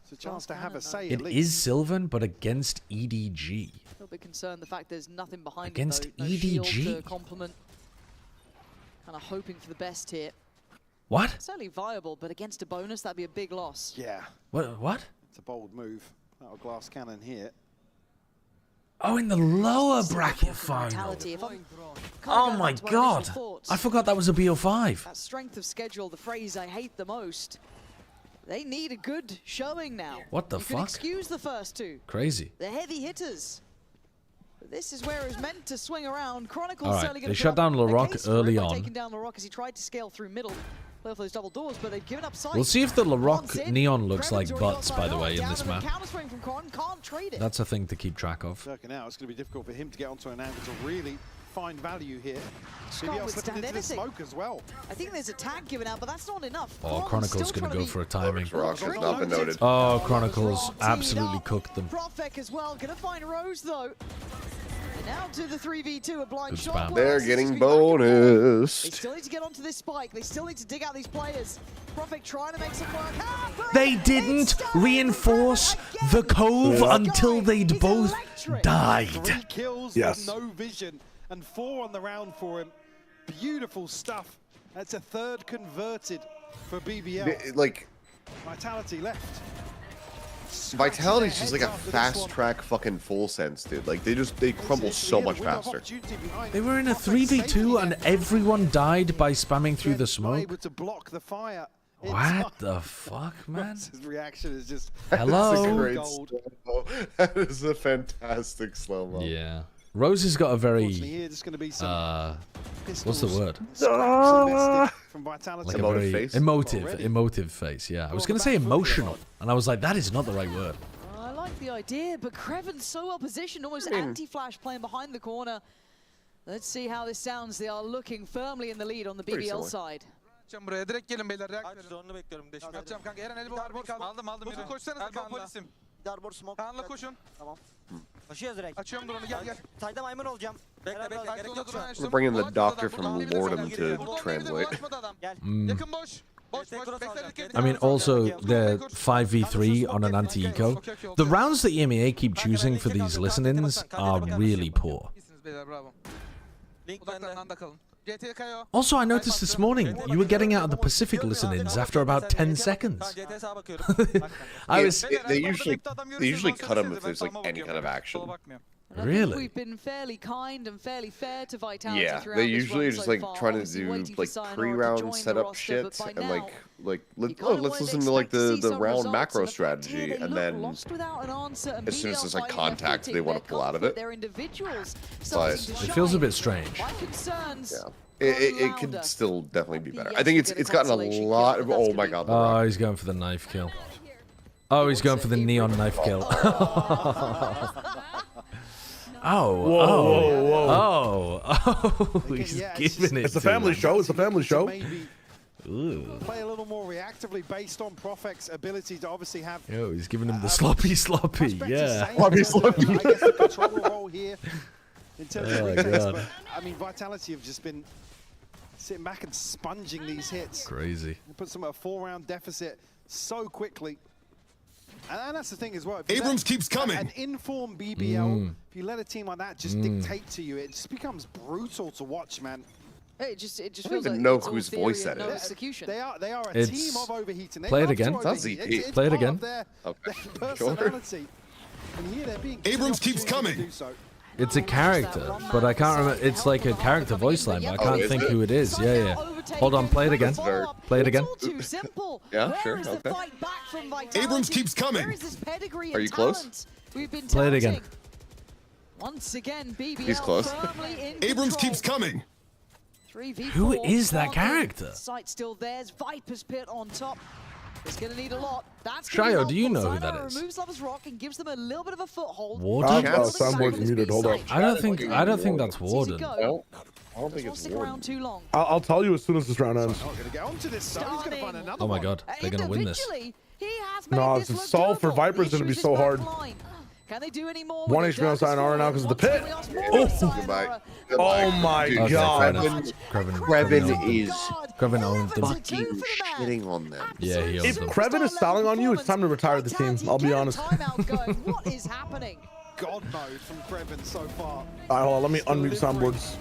It's a chance to have a say. It is Sylvan, but against EDG. A little bit concerned the fact there's nothing behind against it, though. No EDG. shield to complement. Kind of hoping for the best here. What? Certainly viable, but against a bonus, that'd be a big loss. Yeah. What? It's a bold move. That'll glass cannon here. Oh, in the lower bracket final. Oh my god. I forgot that was a BO5. That strength of schedule, the phrase I hate the most. They need a good showing now. What the you fuck? Can excuse the first 2. Crazy. The heavy hitters. But this is where it's meant to swing around. Chronicle's All right, certainly going they to shut down LaRock early on. Taking down LaRock as he tried to scale through middle. Play off those double doors, but they've given up sight. We'll see if the LaRock neon looks like butts, by the way, in this map. That's a thing to keep track of. Now it's going to be difficult for him to get onto an angle to really find value here. Can't withstand into the smoke as well. I think there's a tag given out, but that's not enough. Oh, Chronicle's going to go for a timing. Rock has not been noted. Oh, Chronicles absolutely cooked them. Profek as well. Going to find Rose, though. And now to the 3v2, a blind shot. They're getting bonus. They still need to get onto this spike. They still need to dig out these players. Profek trying to make some work. They didn't reinforce the cove until they'd both died. 3 kills with no vision and 4 on the round for him. Beautiful stuff. That's a 3rd converted for BBL. Like, Vitality left. Vitality's just like a fast track fucking full sense, dude. Like they crumble so much faster. They were in a 3v2 and everyone died by spamming through the smoke. Able to block the fire. What the fuck, man? His reaction is just hello. That's a great slow-mo. That is a fantastic slow-mo. Yeah. Rose has got a very what's the word? Like a very face? emotive face. Yeah, I was gonna say emotional, and I was like, that is not the right word. I like the idea, but Kreven's so well positioned, almost anti-flash playing behind the corner. Let's see how this sounds. They are looking firmly in the lead on the BBL side. Buraya direkt gelin beyler. Zorunu bekliyorum. Deşme. Atacağım kanka. Eren eli var. Aldım yürü. Koşsanız Erkan polisim. Darbor smoke. Kaan'la koşun. Tamam. Koşuyoruz direkt. Açıyorum drone'u gel. Sayda maymun olacağım. Bekle. Gerek yok şu an. We're bringing the doctor from Lordum to translate. Yakın boş. I mean, also, the 5v3 on an anti-eco. The rounds that EMEA keep choosing for these listen-ins are really poor. Also, I noticed this morning, you were getting out of the Pacific listen-ins after about 10 seconds. They usually cut them if there's like any kind of action. Really? We've been fairly kind and fairly fair to Vitality. Yeah, they usually are just like trying to do like pre-round setup shit and like let's listen to like the round macro strategy, and then as soon as there's like contact, they want to pull out of it. But it feels a bit strange. Yeah. It could still definitely be better. I think it's gotten a lot of, oh my god. Oh, he's going for the knife kill. Oh, he's going for the neon knife kill. Oh, he's giving it. It's a family show. It's a family show. Play a little more reactively based on Profek's ability to obviously have. Yo, he's giving him the sloppy, yeah. Sloppy. I guess the control role here in terms of retakes, but I mean, Vitality have just been sitting back and sponging these hits. Crazy. They put some at a 4-round deficit so quickly. And that's the thing as well. Abrams keeps coming. An informed BBL, if you let a team like that just dictate to you, it just becomes brutal to watch, man. It just I don't feels even like know it's all whose theory voice and that no is. execution. They are a It's- team of overheating. They Play it love to again. overheat. That's ZP. It's Play it part again. of their Sure. personality. And here they're being Abrams given keeps the opportunity to coming. do so. It's a character, but I can't remember. It's like a character voice line, but I can't think who it is. Yeah. Hold on, play it again. Play it again. Too simple. Yeah, Where sure, is the okay. fight back from Vitality? Abrams keeps coming. Where is this pedigree Are and you close? talent we've been Play it again. touting? Once again, BBL He's close. firmly in Abrams control. keeps coming. 3v4. Who is that Sparkling. character? Sight still theirs. Viper's Pit on top. It's going to need a lot. That's Shayo, do you know who Zyno that is? removes Lover's Rock and gives them a little bit of a foothold. Warden? Soundboard's muted. Hold up. I don't think that's Warden. No, I don't think Won't it's stick Warden. around too long. I'll tell you as soon as this round ends. Not going to get onto this, though. He's going to find another Oh my one. god, they're gonna win this. Individually, he has made No, this it's look solve for doable. Viper's The gonna be issue is so his hard. back line. Can they do any more? One with the HP on Dirk Sayonara now scoring? 'cause of the pit. Once more Oh. with Sayonara. Goodbye. Oh my Okay, god. fair enough. Kreven is Kreven owned them. fucking shitting on them. Yeah, he owns If them. Kreven is styling on you, it's time to retire the team. I'll be honest. Timeout going. What is happening? God mode from Kreven so far. Alright, hold on. Let me unmute soundboards.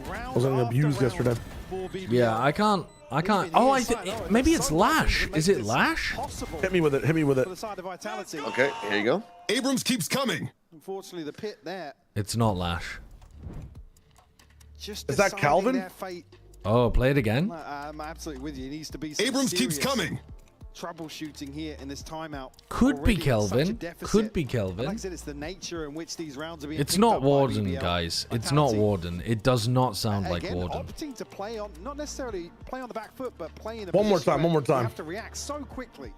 I was getting abused yesterday. Yeah, I can't. Oh, maybe it's Lash. Is it Lash? Hit me with it. Hit me with it. For the side of Vitality. Okay, here you go. Abrams keeps coming. Unfortunately, the pit there. It's not Lash. Just Is that deciding Calvin? their fate. Oh, play it again. I'm absolutely with you. It needs to be some Abrams keeps serious coming. troubleshooting here in this timeout. Could be Already in such a Kelvin. deficit. Could be And like I Kelvin. said, it's the nature in which these rounds are being It's picked not up by Warden, BBL. guys. It's not Vitality, Warden. It does not sound like again, Warden. opting to play on, not necessarily play on the back foot, but play in a One more position time, one where more time. You have to react so quickly.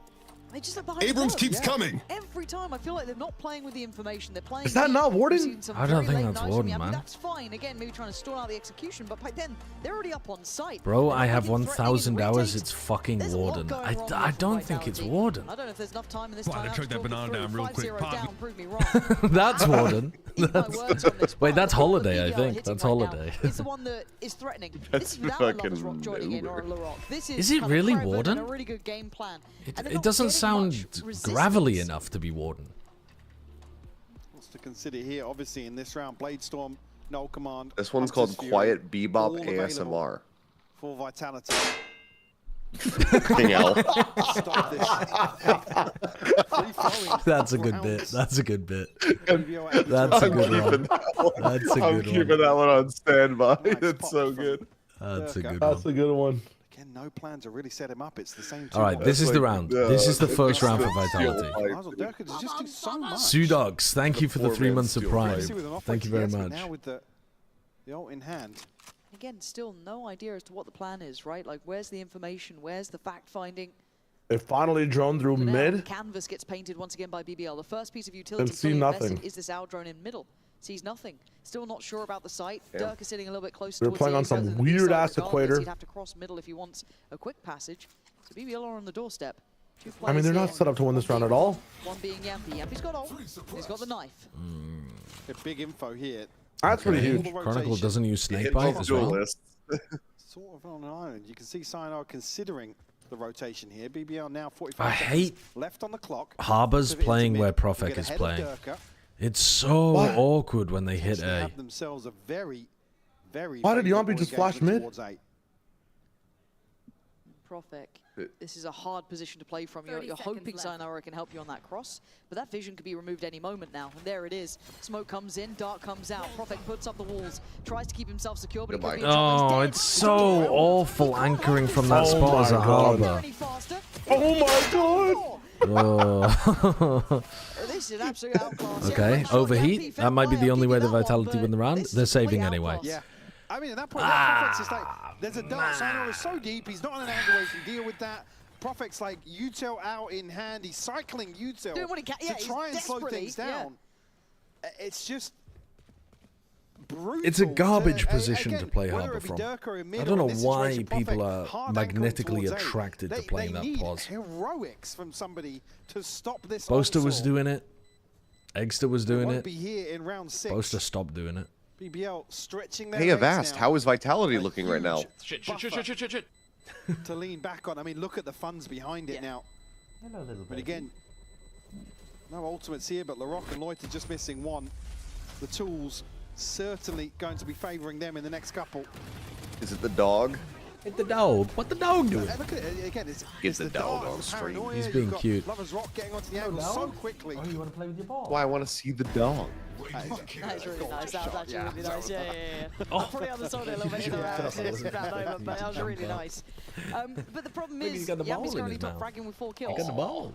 They just look behind Abrams the keeps curve. coming. Every time I feel like they're not playing with the information. They're playing. Is that deep. not Warden? We've seen some I don't very think late that's knives from Warden, Yampi. man. That's fine. Again, maybe trying to stall out the execution, but by then they're already up on site. Bro, They're I not have looking threatening 1,000 in hours. retakes. It's fucking There's a lot Warden. going wrong I here for don't think it's Vitality. Warden. I don't know if there's enough time in this Right, time. I took that banana down real quick. 5-0 down, prove me wrong. That's Warden. Eat my words on this. Wait, that's But the Holiday, I BBL think. hitting That's right now Holiday. is the one that is threatening. That's This is without a Lover's fucking Rock joining in or a Uber. LaRock. This Is it kind of really Kreven Warden? and a really good game plan. And they're It not doesn't getting sound much gravelly resistance. enough to be Warden. What's to consider here, obviously, in this round, Bladestorm, Null Command. This one's Hunter's called Fury, Quiet Bebop all available ASMR. For Vitality. Fucking hell. Stop this. Free flowing That's a good bit. rounds. That's a good bit. BBL at the That's a top. good one. That's a I'm good keeping one. that one on standby. Nice It's pop so from good. That's a good That's one. a good one. Again, no plan to really set him up. It's the same two. All right, this is the round. This is the first round for Vitality. Miles Durkin does just do so much. Sudox, thank you for the 3 months of Prime. Obviously with an off Thank you weight, very yes, but much. Now with the ult in hand. Again, still no idea as to what the plan is, right? Like, where's the information? Where's the fact finding? It finally drone through So now mid. the canvas gets painted once again by BBL. The first piece of utility see fully nothing. invested is this out drone in middle. Sees nothing. Still not sure about the site. Yeah. Dirk is sitting a little bit closer They're towards playing the on A some rather than the B weird side ass regardless. equator. He'd have to cross middle if he wants a quick passage. So BBL are on the doorstep. Two I mean, players they're here. not set up to win this round at all. One being Yampy. Yampy's got ult. He's got the knife. A big info here. That's pretty huge. Chronicle doesn't use Snakebite as well. Sort of on an island. You can see Cyanide considering the rotation here. BBL now 45 I hate left on the clock. Harbors playing where Profek Get is ahead of playing. Durka. It's so awkward when they hit They A. have themselves a very, very Why did favourable Yampy just flash engagement mid? towards A. Profek. This is a hard position to play from. You're hoping Sayonara can help you on that cross, but that vision could be removed any moment now. And there it is. Smoke comes in, Dark comes out. Profek puts up the walls, tries to keep himself secure, but he could be in trouble. Oh, it's so awful anchoring from that spot as a Harbor. Oh my god! Oh. This is an absolute outclass. Okay, overheat. That might be the only way the Vitality win the round. They're saving anyway. Yeah. I mean, at that point, Profek's just like, there's a dart. Sayonara is so deep, he's not on an angle where he can deal with that. Profek's like, util out in hand. He's cycling util Doing what he can. Yeah, to try and slow things down. It's just brutal. It's a garbage position again, to play whether Harbor it be from. Durka or I Middle don't know in this why situation, people Profek are hard magnetically anchoring towards A. attracted to playing that need pause. heroics from somebody to stop this Boaster was onslaught. doing it. Eggster was doing Won't it. be here in round 6. Boaster stopped doing it. BBL stretching their Hey, legs Avast, now. how is Vitality looking right now? Shit. To lean back on. I mean, look at the funds behind it now. Hello, little But again, no ultimates here, but Larocque and Lloyd are just missing one. The tools certainly going to be favouring them in the next couple. Is it the dog? Hit the dog. What the dog doing? Look at it again. It's Get the dog dart, on the stream. paranoia. He's You've being got cute. Lover's Rock getting onto the angle so quickly. Oh, you want to play with your ball? Why I want to see the dog. That is really nice. That was actually really nice. Yeah. Oh. I probably undersold it a little bit in the round. But that was really nice. But the problem Look, he's is, got the ball Yampy's in currently his top mouth. fragging with 4 He kills. got the ball.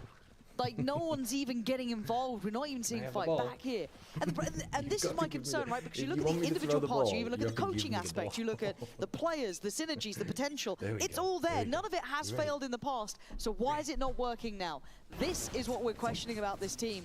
Like, no one's even getting involved. We're not even seeing a fight back here. And this is my concern, right? Because you look at the individual parts, you even look at the coaching aspect, you look at the players, the synergies, the potential. It's all there. None of it has failed in the past. So why is it not working now? This is what we're questioning about this team.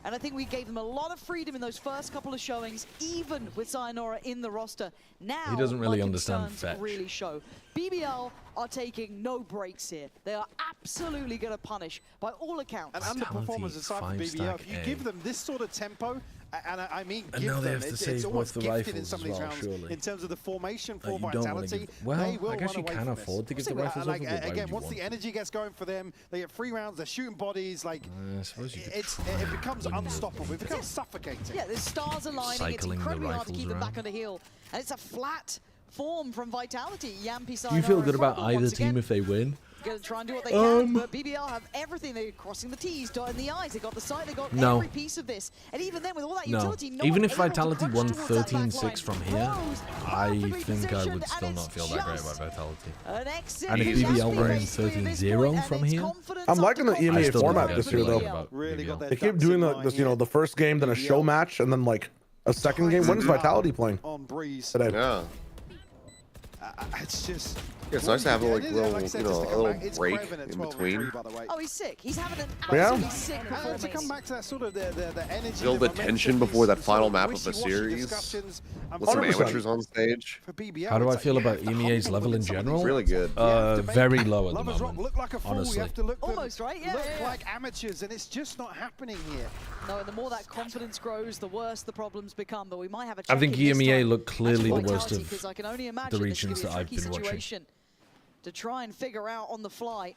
And I think we gave them a lot of freedom in those first couple of showings, even with Sayonara in the roster. Now, He doesn't really my understand concerns fetch. really show. BBL are taking no breaks here. They are absolutely going to punish, by all accounts. And underperformers aside from BBL, if you give them this sort of tempo, and I mean And give now they them, have to it's save almost both the gifted in rifles some of as these well, rounds surely. in terms of the formation for You don't wanna Vitality. give- well, they will I guess run you away can from afford this. to give the Like, rifles like, over, but why would again, you once want the energy gets going for them, they get 3 rounds, they're shooting bodies, like I suppose you could it becomes unstoppable. It becomes suffocating. Yeah, the stars aligning. It's Cycling the incredibly hard to rifles keep them around. back on the hill. And it's a flat form from Vitality. Yampy Do you feel Sayonara good about front either once team again. if they win? Going to try and do what they can, but BBL have everything. They're crossing the T's, dotting the I's. They got the site, they got No. every piece of this. And even then, with all that No. utility, no Even one if able to Vitality crunch won towards that back 13-6 line. from here, Pros, I perfectly think I would positioned, still and not it's feel that great just about Vitality. an exit And if for BBL Yampy win basically at this 13-0 point, from and it's here, confidence I'm after liking the confidence. EMEA format think this I'd year, feel though. good about Really got BBL. They keep doing this, you know, the first game, then a show match, and then like a second game. When's Vitality playing on Breeze today? Yeah. It's just. Yeah, it's nice to have a It is, little, like I said, you know, just to a come little back. It's break Craven at in 12 and between. 3, by the way. Oh, he's sick. He's having an Yeah? absolutely sick And performance. to come back to that sort of the energy, Build the momentum, tension these before that sort final of map of the wishy-washy series. discussions, With some 100%. amateurs on stage. for BBL, How do I it's feel like, about you have to EMEA's humble level in with some of these general? Really good. Very low at the Lovers Rock moment. look like a fool. Honestly. You have to look Almost, right? Yeah, look yeah, yeah. like amateurs, and it's just not happening here. No, and the more that confidence grows, the worse the problems become. But we might have a I think check-in this EMEA time. look clearly the Actually, worst Vitality, of 'cause I can only the imagine this is gonna regions be a that I've tricky been watching. situation to try and figure out on the fly.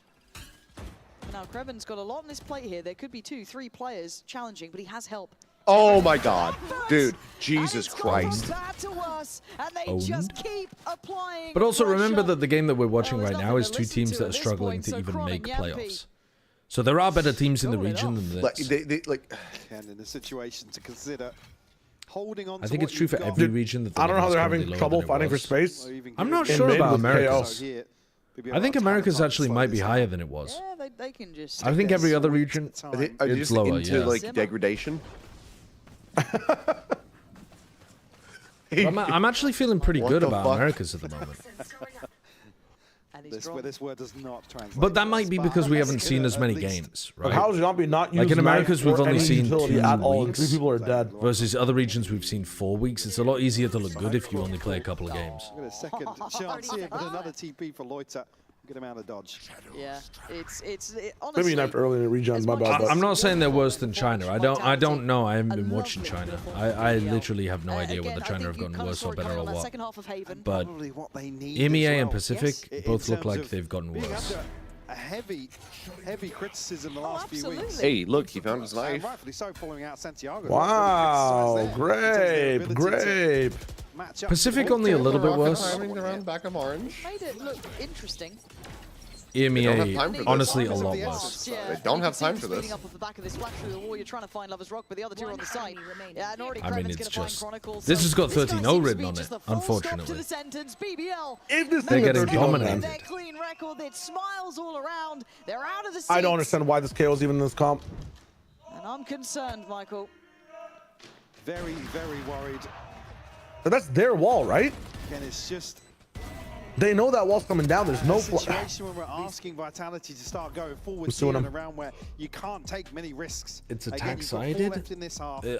Now, Kreven's got a lot on his plate here. There could be 2, 3 players challenging, but he has help. Oh my god. Dude, Jesus Christ. Bad to us, and they Owned. just keep applying But also remember pressure. that the game that we're watching Well, right there's now is nothing to two listen teams to that at are this struggling point, to so even Kron make and Yampy. playoffs. So there are better teams in the Going it region off. than Like, this. they like. And in a situation to consider holding on I to think what it's true for you've got. every region that the I don't know how level they're is currently having lower trouble than it fighting for was. space. Or even I'm give not it sure mid about with America's. KO. here. I think America's actually might be higher than it was. Yeah, they can just. I think every other region, Are they it's just lower, into yeah. like degradation? I'm actually feeling pretty What good the about fuck? America's at the moment. This word does not translate. But that might be because we haven't seen as many games, right? How is Yampi not used like in Americas, we've only seen 2 at all, weeks. and 3 people are dead. Versus other regions, we've seen 4 weeks. It's a lot easier to look good if you only play a couple of games. We've got a second chance here, but another TP for Loiter. Get him out of dodge. Yeah, it's honestly. Maybe not early in the region, my bad. I'm not saying they're worse than China. I don't know. I haven't been watching China. I literally have no idea whether China have gotten worse or better or what. But EMEA and Pacific both look like they've gotten worse. A heavy criticism the last few weeks. Hey, look, he found his knife. Rightfully so, following out Santiago. Wow, grape. Pacific only a little bit worse. Back of orange. Made it look interesting. EMEA, honestly, a lot worse. They don't have time for this. Up off the back of this flat through the wall, you're trying to find Lovers Rock, but the other two are on the side. Yeah, and already I mean, Kreven's it's gonna find just... Chronicles, This so has got this guy 13-0 seems to written be on just it, the full stop to unfortunately. the sentence. BBL. They're getting dominated. Their clean record, it smiles all around. They're out of the seats. I don't understand why this KO is even in this comp. And I'm concerned, Michael. Very, very worried. But that's their wall, right? Again, it's just... They know that wall's coming down. There's no situation when we're asking Vitality to start going forward in a round where you can't take many risks. It's attack-sided.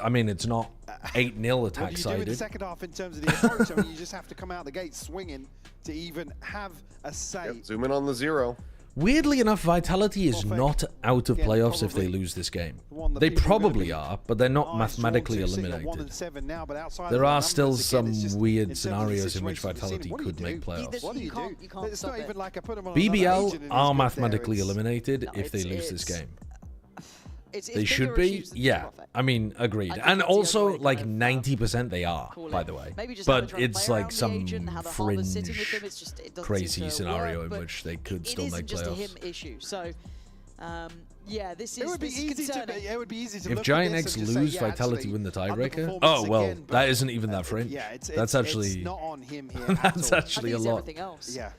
I mean, it's not 8-0 attack-sided. What do you do in the second half in terms of the approach? I mean, you just have to come out the gate swinging to even have a say. Yep, zoom in on the 0. Weirdly enough, Vitality is not out of playoffs if they lose this game. They probably are, but they're not mathematically eliminated. There are still some weird scenarios in which Vitality could make playoffs. What do you do? It's not even like I put them on BBL are mathematically eliminated if they lose this game. They should be, yeah. I mean, agreed. And also, like 90% they are, by the way. But it's like some fringe, crazy scenario in which they could still make playoffs. It isn't just a him issue. So, yeah, this is concerning. It would be easy to if Giant X lose, Vitality win the tiebreaker. Oh well, that isn't even that fringe. That's actually not on him here. That's actually a lot. Yeah.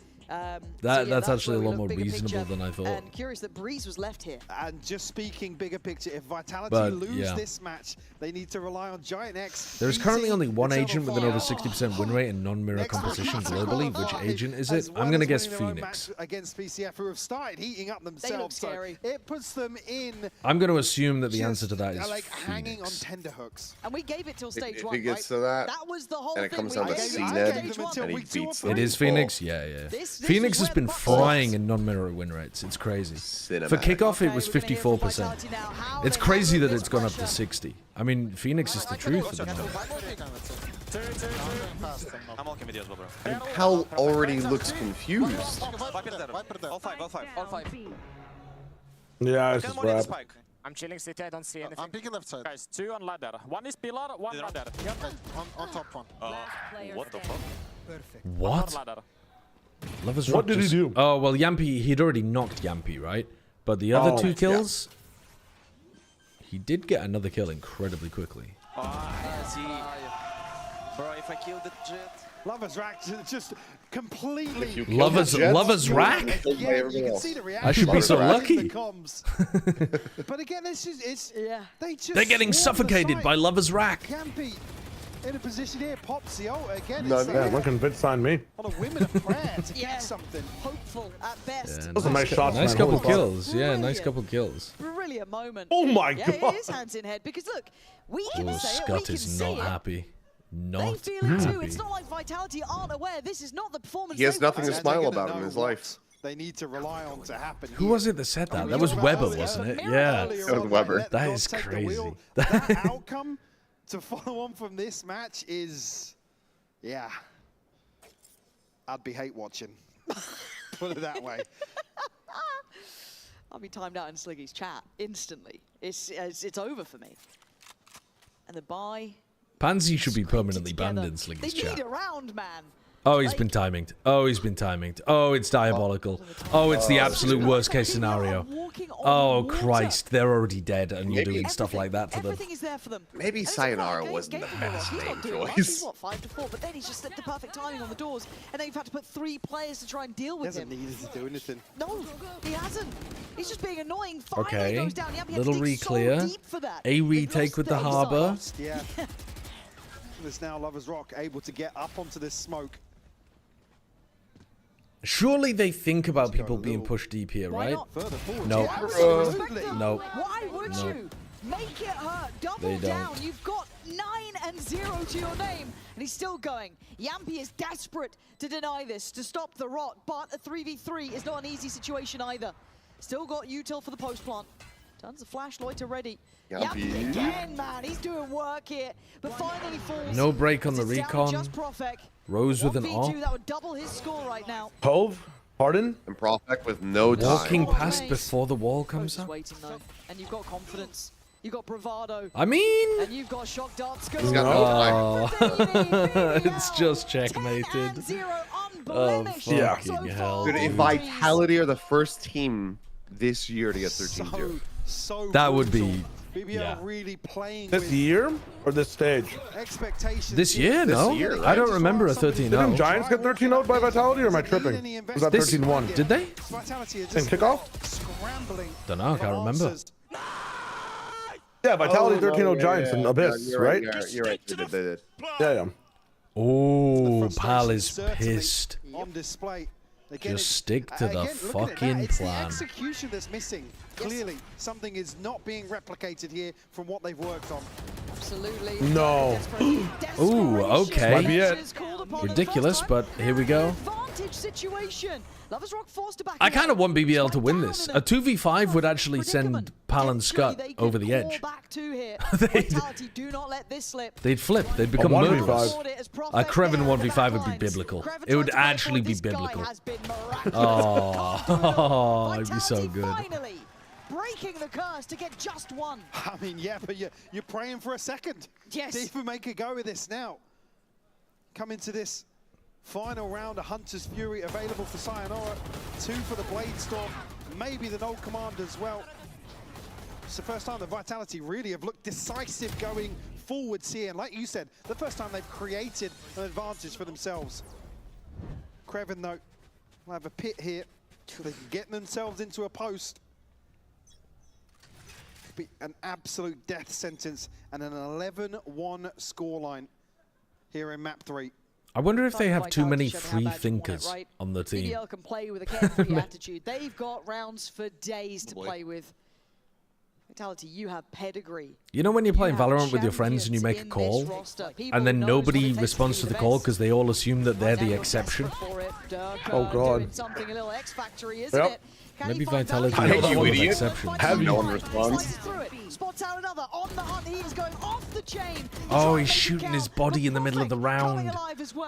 That's actually a lot more reasonable than I thought. And curious that Breeze was left here. And just speaking bigger picture, if Vitality lose this match, they need to rely on Giant X. There is currently only one agent with an over 60% win rate in non-mirror composition globally. Which agent is it? I'm going to guess Phoenix. Against PCF, who have started heating up themselves. They look scary. So it puts them in. I'm going to assume that the answer to that is like Phoenix. Hanging on tenterhooks. And we gave it till stage 1, If he gets to that, was the whole and it thing. comes down to CNED, and he beats them. It is Phoenix? Yeah. Phoenix has been flying in non-mirror win rates. It's crazy. For kickoff, it was 54%. It's crazy that it's gone up to 60. I mean, Phoenix is the truth at the moment. And Hell already looks confused. All five. Yeah, it's just rap. I'm chilling city, I don't see anything. I'm picking left side. Guys, 2 on ladder. 1 is pillar, 1 ladder. Yep. On top one. What the fuck? What? Ladder. What did he do? Oh, well, Yampi, he'd already knocked Yampi, right? But the other 2 kills, he did get another kill incredibly quickly. See. Bro, if I kill the Jet. Lovers Rack just completely. Lovers Rack? Yeah, you can see the reaction. I should be so lucky. But again, They're getting suffocated by Lovers Rack. Yampi in a position here, pops the ult again. Yeah, one can sign me. On a whim and a prayer to get something. Hopeful at best. Yeah, Those are nice shots, nice man. couple Holy kills. Yeah, nice couple kills. Brilliant moment. Oh my God. God. It is hands in head because look, we can Oh, say Scott it, we is can see not it. happy. They Not feel it too. happy. It's not like Vitality aren't aware. This is not the performance. He has they nothing to want. smile about in his life. They need to rely on to happen. Who was it that said that? That was Weber, wasn't it? Yeah. That was Weber. That is crazy. That outcome to follow on from this match is, yeah, I'd be hate watching. Put it that way. I'll be timed out in Sliggy's chat instantly. It's over for me. And the buy. Pansy should be permanently banned in Sliggy's They chat. need a round, man. Oh, he's been timinged. Oh, he's been timinged. Oh, it's diabolical. Oh, it's the absolute worst case scenario. Oh, Christ. They're already dead and you're doing stuff like that to them. Everything is there for them. Maybe Sayonara wasn't the best name choice. He's what, 5-4, but then he's just at the perfect timing on the doors, and then you've had to put 3 players to try and deal with him. He hasn't needed to do anything. No, he hasn't. He's just being annoying. Finally Okay. goes down. Yep, he had to Little dig re-clear. so deep for that. A retake with the Harbor. Yeah. There's now Lovers Rock able to get up onto this smoke. Surely they think about people being pushed deep here, right? No. No. Why would you? Make it hurt. Double down. You've got 9 and 0 to your name. And he's still going. Yampy is desperate to deny this, to stop the rot. But a 3v3 is not an easy situation either. Still got util for the post plant. Tons of flash, Loiter ready. Yampy again, man. He's doing work here. But finally falls. No break on the recon. Rose with an AWP. That would double his score right now. Cove, pardon? And Profek with no time. Walking past before the wall comes up. Waiting though. And you've got confidence. You've got bravado. I mean... And you've got shock darts going. He's got no time. It's just checkmated. Oh, fucking hell. Dude, if Vitality are the first team this year to get 13-0. That would be... BBL really playing this year or this stage? This year, no. This year, right? I don't remember a 13-0. Didn't Giants get 13-0 by Vitality, or am I tripping? Was that 13-1? Did they? Same kickoff? Don't know. I can't remember. Yeah, Vitality 13-0 Giants and Abyss, right? You're right. They did. Yeah. Oh, Pal is pissed. On display. Just stick to the fucking plan. It's the execution that's missing. Clearly, something is not being replicated here from what they've worked on. Absolutely. No. Ooh, okay. Might be it. Ridiculous, but here we go. I kind of want BBL to win this. A 2v5 would actually send Pal and Scott over the edge. They'd flip. They'd become murderers. A Kreven 1v5 would be biblical. It would actually be biblical. Oh, it'd be so good. Breaking the curse to get just one. I mean, yeah, but you're praying for a second. Yes. To even make a go with this now. Come into this final round, a Hunter's Fury available for Sayonara, 2 for the Blade Storm, maybe the Null Command as well. It's the first time the Vitality really have looked decisive going forwards here. And like you said, the first time they've created an advantage for themselves. Kreven, though, will have a pit here. They can get themselves into a post. Could be an absolute death sentence and an 11-1 scoreline here in map 3. I wonder if they have too many free thinkers on the team. BBL can play with a carefree attitude. They've got rounds for days to play with. Vitality, you have pedigree. You know when you're playing Valorant with your friends and you make a call, and then nobody responds to the call because they all assume that they're the exception? Oh, God. Yep. Maybe Vitality is one of the exceptions. No one responds. Oh, he's shooting his body in the middle of the round.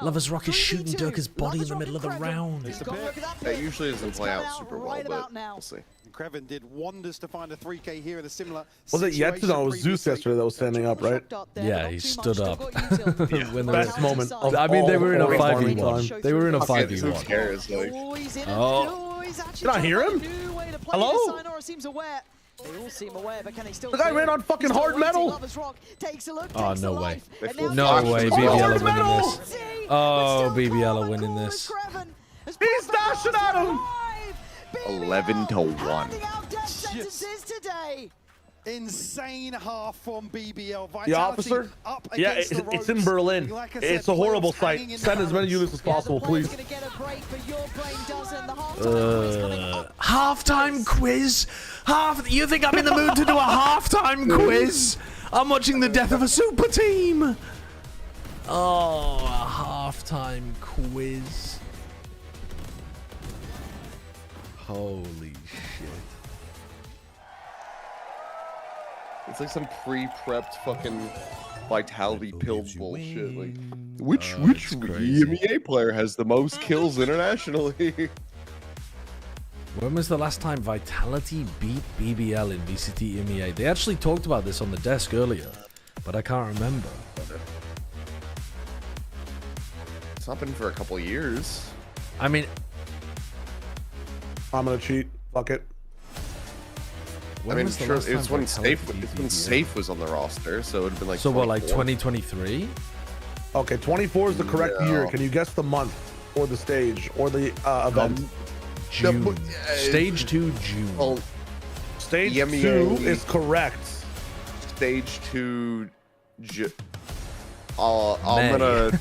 Lover's Rock is shooting Durka's body in the middle of the round. That usually doesn't play out super well, but we'll see. Kreven did wonders to find a 3K here in a similar Was it Yetsun or was Zeus yesterday that was standing up, right? Yeah, he stood up. Best moment. I mean, they were in a 5v1. They were in a 5v1. Who cares? Like, oh. Did I hear him? Hello? The guy ran on fucking hard metal. Oh, no way. No way, BBL are winning this. Oh, BBL are winning this. He's dashing at him. 11-1. Insane half from BBL. The officer? Yeah, it's in Berlin. It's a horrible sight. Send as many units as possible, please. Halftime quiz? You think I'm in the mood to do a halftime quiz? I'm watching the death of a super team. Oh, a halftime quiz. Holy shit. It's like some pre-prepped fucking Vitality pill bullshit. Like, which EMEA player has the most kills internationally? When was the last time Vitality beat BBL in VCT EMEA? They actually talked about this on the desk earlier, but I can't remember. It's not been for a couple of years. I mean, I'm gonna cheat. Fuck it. I mean, sure, it's when Safe was on the roster, so it would have been like. So what, like 2023? Okay, 24 is the correct year. Can you guess the month, or the stage, or the event? June. Stage 2, June. Well, Stage 2 is correct. Stage 2. I'm gonna.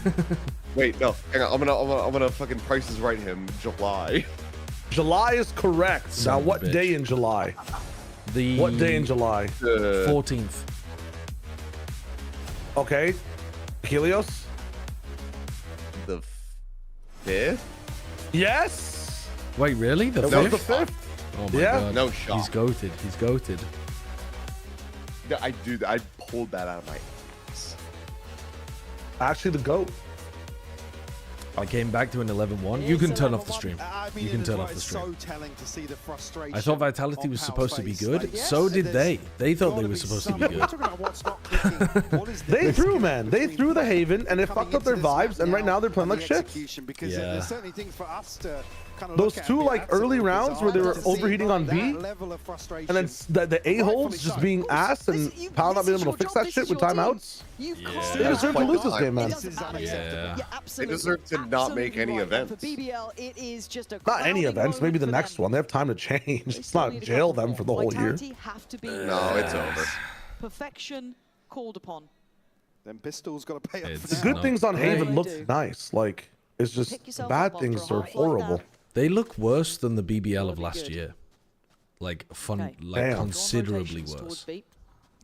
Wait, no. Hang on. I'm gonna fucking Prices Right him. July. July is correct. Son now, what of a bitch. day in July? The What day in July? 14th. Okay. Helios? The 5th? Yes. Wait, really? The It 5th? was the 5th. Oh my Yeah. god. No shot. He's goated. He's goated. Yeah, I pulled that out of my ass. Actually, the GOAT. I came back to an 11-1. You can turn off the stream. You can turn off the stream. So telling to see the frustration. I thought Vitality was on supposed to be Power's good. face. Like, So yes, did there's they. They thought they gotta were be supposed to be some- good. We're talking about what's not clicking. What is the They threw, disconnect man. They between threw the them Haven, and it coming fucked up their into this map vibes. And right now they're playing and like the shit. execution, because Yeah. there's certainly things for us to kind of Those look at two and be like early absolutely rounds where they were bizarre to see overheating on that B, level of frustration. and then the a-holes just being ass and Pal not being able to fix that shit with timeouts. They deserve to lose this game, man. Yeah. They deserve to not make any events. BBL, it is just a Not any events. Maybe the next one. They have time to change. It's not jail them for the whole year. Vitality have to be No, it's over. perfection called upon. Then Pistol's got to pay up for The now. good things on great. Haven look nice. Like, it's just Pick the yourself bad up things after a are half like horrible. that. They look worse than the BBL of last good. year. Like fun, Okay. like Damn. considerably Rotations towards worse. B.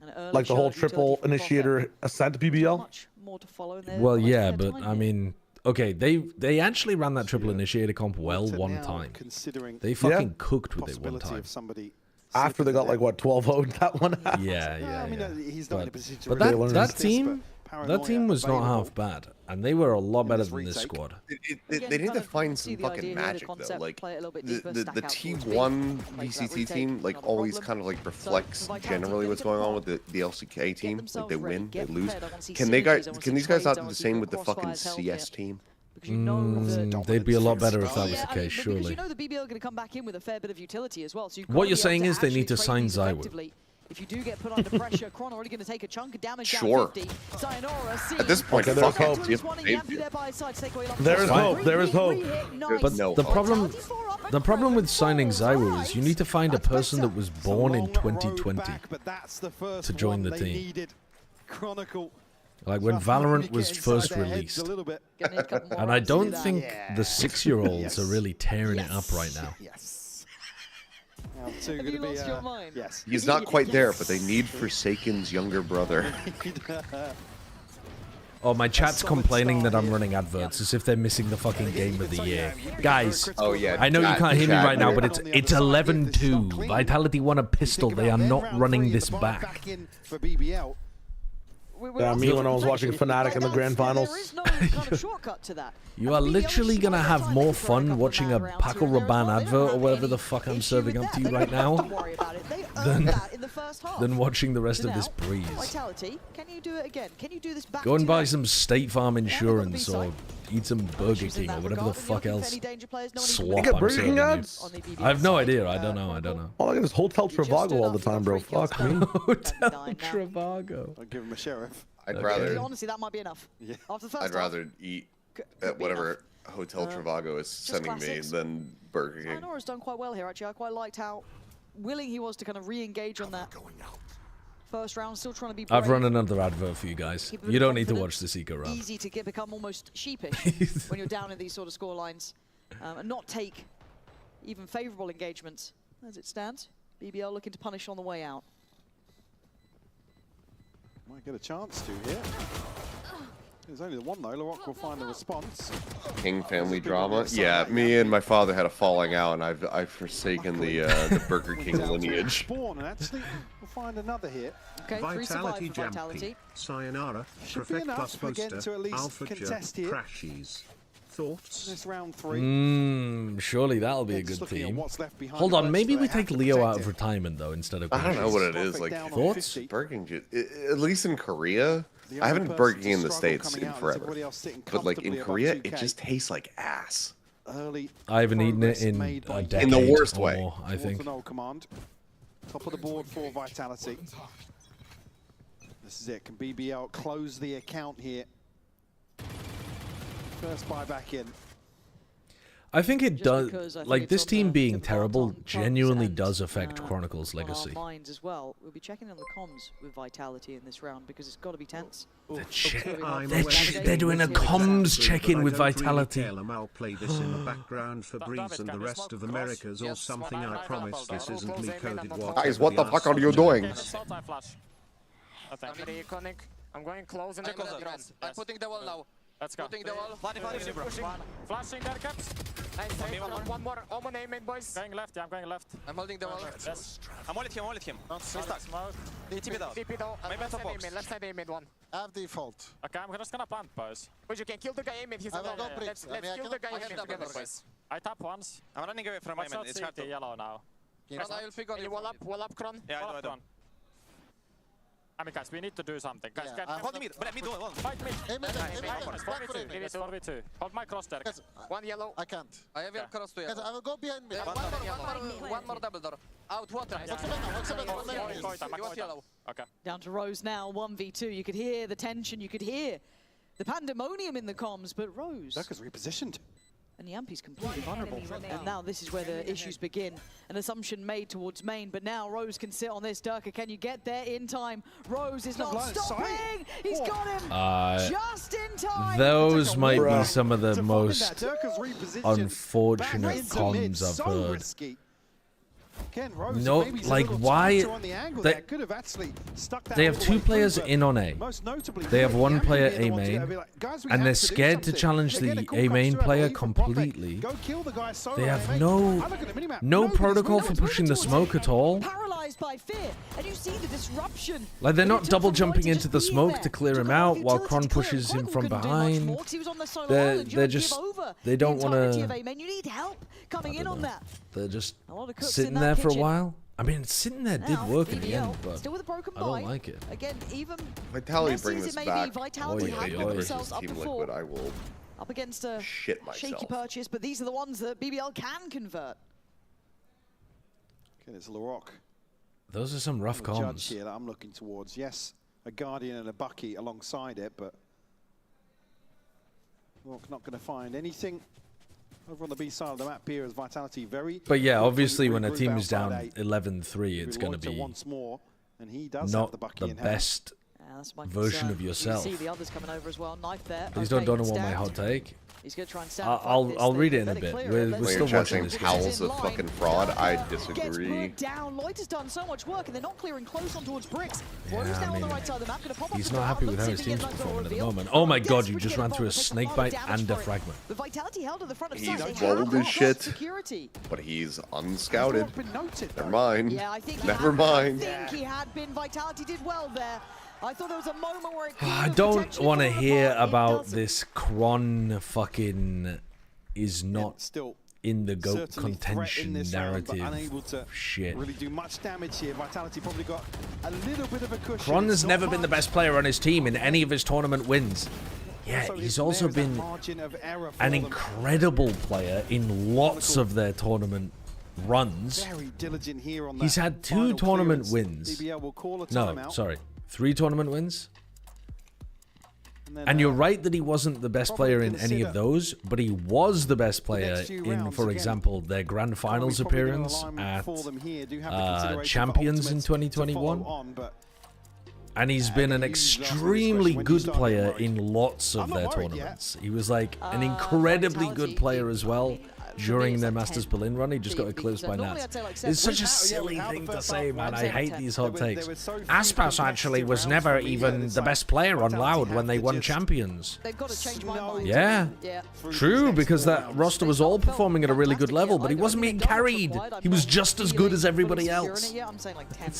An early Like the whole charge utility triple from initiator ascent BBL. Much more to follow in there. Well, Like, yeah, their but time I here. mean, okay, they actually ran that triple initiator comp well To one now, time. considering They fucking cooked with it one possibility time. of somebody After they got like what 12-0 that one. Yeah, No, yeah, I mean, yeah. he's not in a position to But really learn that resist this, team, but that paranoia team was not available. half bad, and they were a lot better this than this retake. squad. They Again, need kind to of find see some the idea fucking here, the magic though. concept, Like play it a little bit the deeper, the stack out towards B, T1 play for that VCT retake, team like not a always problem. kind of like reflects Vitality generally get what's into going on pod, with the LCK team. Like themselves they ready, win, they get lose. prepared. I wanna see Can synergies, I wanna can see these guys trades, I not do wanna the see same the with the fucking crossfires held CS here. team? Because you know that They'd be a lot better if that was Yeah, the I mean, case, but because surely. you know the BBL are going to come back in with a fair bit of utility as well. So you've What got to you're be able saying to is they actually need to trade sign these Zywood. effectively. If you do get put under pressure, Kron already going to take a chunk of damage Sure. down 50. Sayonara, At this point, Okay, fuck there's it. hope. You have to pay There is hope. There is hope. But no the hope. problem with signing Zywo is you need to find a person that was born in 2020 But that's the first to join one the they team. needed. Chronicle. Like when Valorant was first released. And I don't think the 6-year-olds are really tearing it up right now. Yes. Have you lost your mind? Yes. He's not quite there, but they need Forsaken's younger brother. Oh, my chat's complaining that I'm running adverts as if they're missing the fucking game of the year. Guys, Oh yeah. I know you can't hear me right now, but chat. it's 11-2. Vitality won a pistol. They are not running this back. in for BBL. Yeah, me when I was watching Fnatic in the grand finals. There is no kind of shortcut to that. You are literally gonna have more fun watching a Paco Rabanne advert or whatever the fuck I'm serving up to you right now Don't worry about it. They earned that in the first half. than watching the rest of this Now, breeze. Vitality, can you do it again? Can you do this back Go and to buy back? some State Farm insurance or eat some Burger Issues in King or that whatever the regard. Have you fuck looked else for any danger players? No one even slop You get I'm Burger King serving you. ads? on the BBL I have no side. idea. I don't know. Oh, look at this Hotel Trivago all the time, bro. Fuck me. Hotel Trivago. I'll give him a sheriff. I'd Okay. rather Honestly, that might be enough. Yeah. After the first I'd half, rather eat at whatever Hotel Trivago is sending me classics. than Burger King. Sayonara's done quite well here, actually. I quite liked how willing he was to kind of re-engage on that first round. Still trying to be I've brave. run another advert for you guys. Keep a bit You of don't need to watch confidence. this eco round. Easy to become almost sheepish when you're down in these sort of score lines and not take even favourable engagements as it stands. BBL looking to punish on the way out. Might get a chance to here. There's only the one though. Larocque will find the response. King family drama. Yeah, me and my father had a falling out, and I've forsaken the Burger King lineage. Spawn, and actually we'll find another here. Okay, 3 survive for Vitality. Sayonara, Should be Perfect enough plus again Poster, to at least Alpha contest Jerk, here. Crashies. Thoughts? This round 3. Surely that'll be a Just good looking at team. what's left behind Hold the on, ledge, maybe so we they have take to Leo protect out it. of retirement though instead of. I don't know what it is. Perfect Like down on thoughts? 50. Burger King, at least in Korea, The I only haven't person Burger to King in the struggle States coming in out is forever. everybody else sitting But like in comfortably above Korea, 2K. it just tastes like ass. Early I haven't eaten it progress in made by a Yeti. decade In the worst or way. more, I think. Auto-null command. Top of the board for Vitality. This is it. Can BBL close the account here? First buyback in. I think it does. because I think Like it's this on team the being Tim terrible Barton genuinely and, does affect uh, Chronicles' on our legacy. minds as well. We'll be checking on the comms with Vitality in this round because it's got to be tense. They're doing a comms check-in with Vitality. I'll play this in the background for Breeze and the rest of Americas or something. I promise this isn't me coded. Guys, what the fuck are you doing? I'm going close in the ground. I'm putting the wall now. Let's go. Putting the wall. Flashing there, caps. One more. Omen aim in, boys. Going left, yeah, I'm going left. I'm holding the wall. Yes. I'm holding him, Don't He's stuck. He TP down. TP down. Maybe top box. Left side aim mid one. Have default. Okay, I'm just gonna plant, boys. But you can kill the guy aim mid. He's I will alone. go bricks. Let's kill the guy aim mid together, boys. I tap once. I'm running away from my man. It's hard to. Yellow now. Kron, I will pick on you. Wall up, Kron. Yeah, I do. I mean, guys, we need to do something. Guys, get Hold mid. Mid one. fight mid. Aim it, aim it. 4v2. Hold my cross there. Guys, One yellow. I can't. I have your cross to Guys, I will go behind me. One more double door. Out water. You want yellow. Okay. Down to Rose now, 1v2. You could hear the tension, you could hear the pandemonium in the comms, but Rose Durka's repositioned. and Yampy's completely vulnerable. And now this is where the issues begin. An assumption made towards main, but now Rose can sit on this. Durka, can you get there in time? Rose is not stopping! He's got him just in time! Those might be some of the most unfortunate comms I've heard. No, like why? They have two players in on A. They have one player A main, and they're scared to challenge the A main player completely. They have no protocol for pushing the smoke at all. Paralyzed by fear, and you see the disruption. Like they're not double jumping into the smoke to clear him out while Kron pushes him from behind. They're just they don't want to. You need help coming in on that. They're just sitting there for a while. I mean, sitting there did work in the end, but still with a broken I don't like it. Again, even Vitality bring this back. Vitality have put themselves up Team before. Liquid, I will Up against a shit myself. shaky purchase, but these are the ones that BBL can convert. Okay, there's Larocque. Those are some rough judge comms. here that I'm looking towards. Yes, a Guardian and a Bucky alongside it, but Larocque's not going to find anything over on the B side of the map here as Vitality very. But yeah, obviously when a team is down 11-3, it's going to be once more, and he does not have the Bucky in hand. best that's my version concern. of yourself. You see the others coming over as well. Knife there. Please Okay, don't know what my stand. hot take. He's going to try and stand. I'll read it in a bit. We're still watching this. Howl's a fucking fraud. I disagree. Gets put down. Lloyd has done so much work, and they're not clearing close on towards bricks. Rose Yeah, now I on the mean, right side of the map. Gonna pop up he's the not happy ground, with how his looks team's like he performing at the reveal. moment. Oh my god, you Desperate just to ran get through a involved, snake takes a lot of bite damage and a for it. fragment. But Vitality held at the front of He's site. They bold have as got shit. security. But he's unscouted. Never mind. Yeah, I think Never mind. I think he had been. Vitality did well there. I thought there was a moment where it could I have don't potentially want to fallen hear apart. It about doesn't. this Kron fucking is not still in the GOAT certainly threat in contention this round, but narrative. unable to Shit. really do much damage here. Vitality probably got a little bit of a cushion. Kron has It's not never been the much. best player on his team in any of his tournament wins. Yeah, Also, he's there also is that been margin of error for an them. incredible player in lots of their tournament runs. Very diligent here on He's that had 2 final tournament clearance. wins. BBL will call a No, timeout. sorry, 3 tournament wins. then, And you're right that he wasn't the best player in any of consider those, but he was the best player next few in, rounds, for again, example, their grand finals probably gonna appearance align at for them here. Do have the consideration for Champions in ultimates to follow 2021. on, but And he's been an extremely good player in lots of their tournaments. He was like an incredibly good player as well during their Masters Berlin run. He just got eclipsed by Nats. It's such a silly thing to say, man. I hate these hot takes. Aspas actually was never even the best player on Loud when they won Champions. They've got to change my mind. Yeah, true, because that roster was all performing at a really good level, but he wasn't being carried. He was just as good as everybody else. Yeah, I'm saying like 10.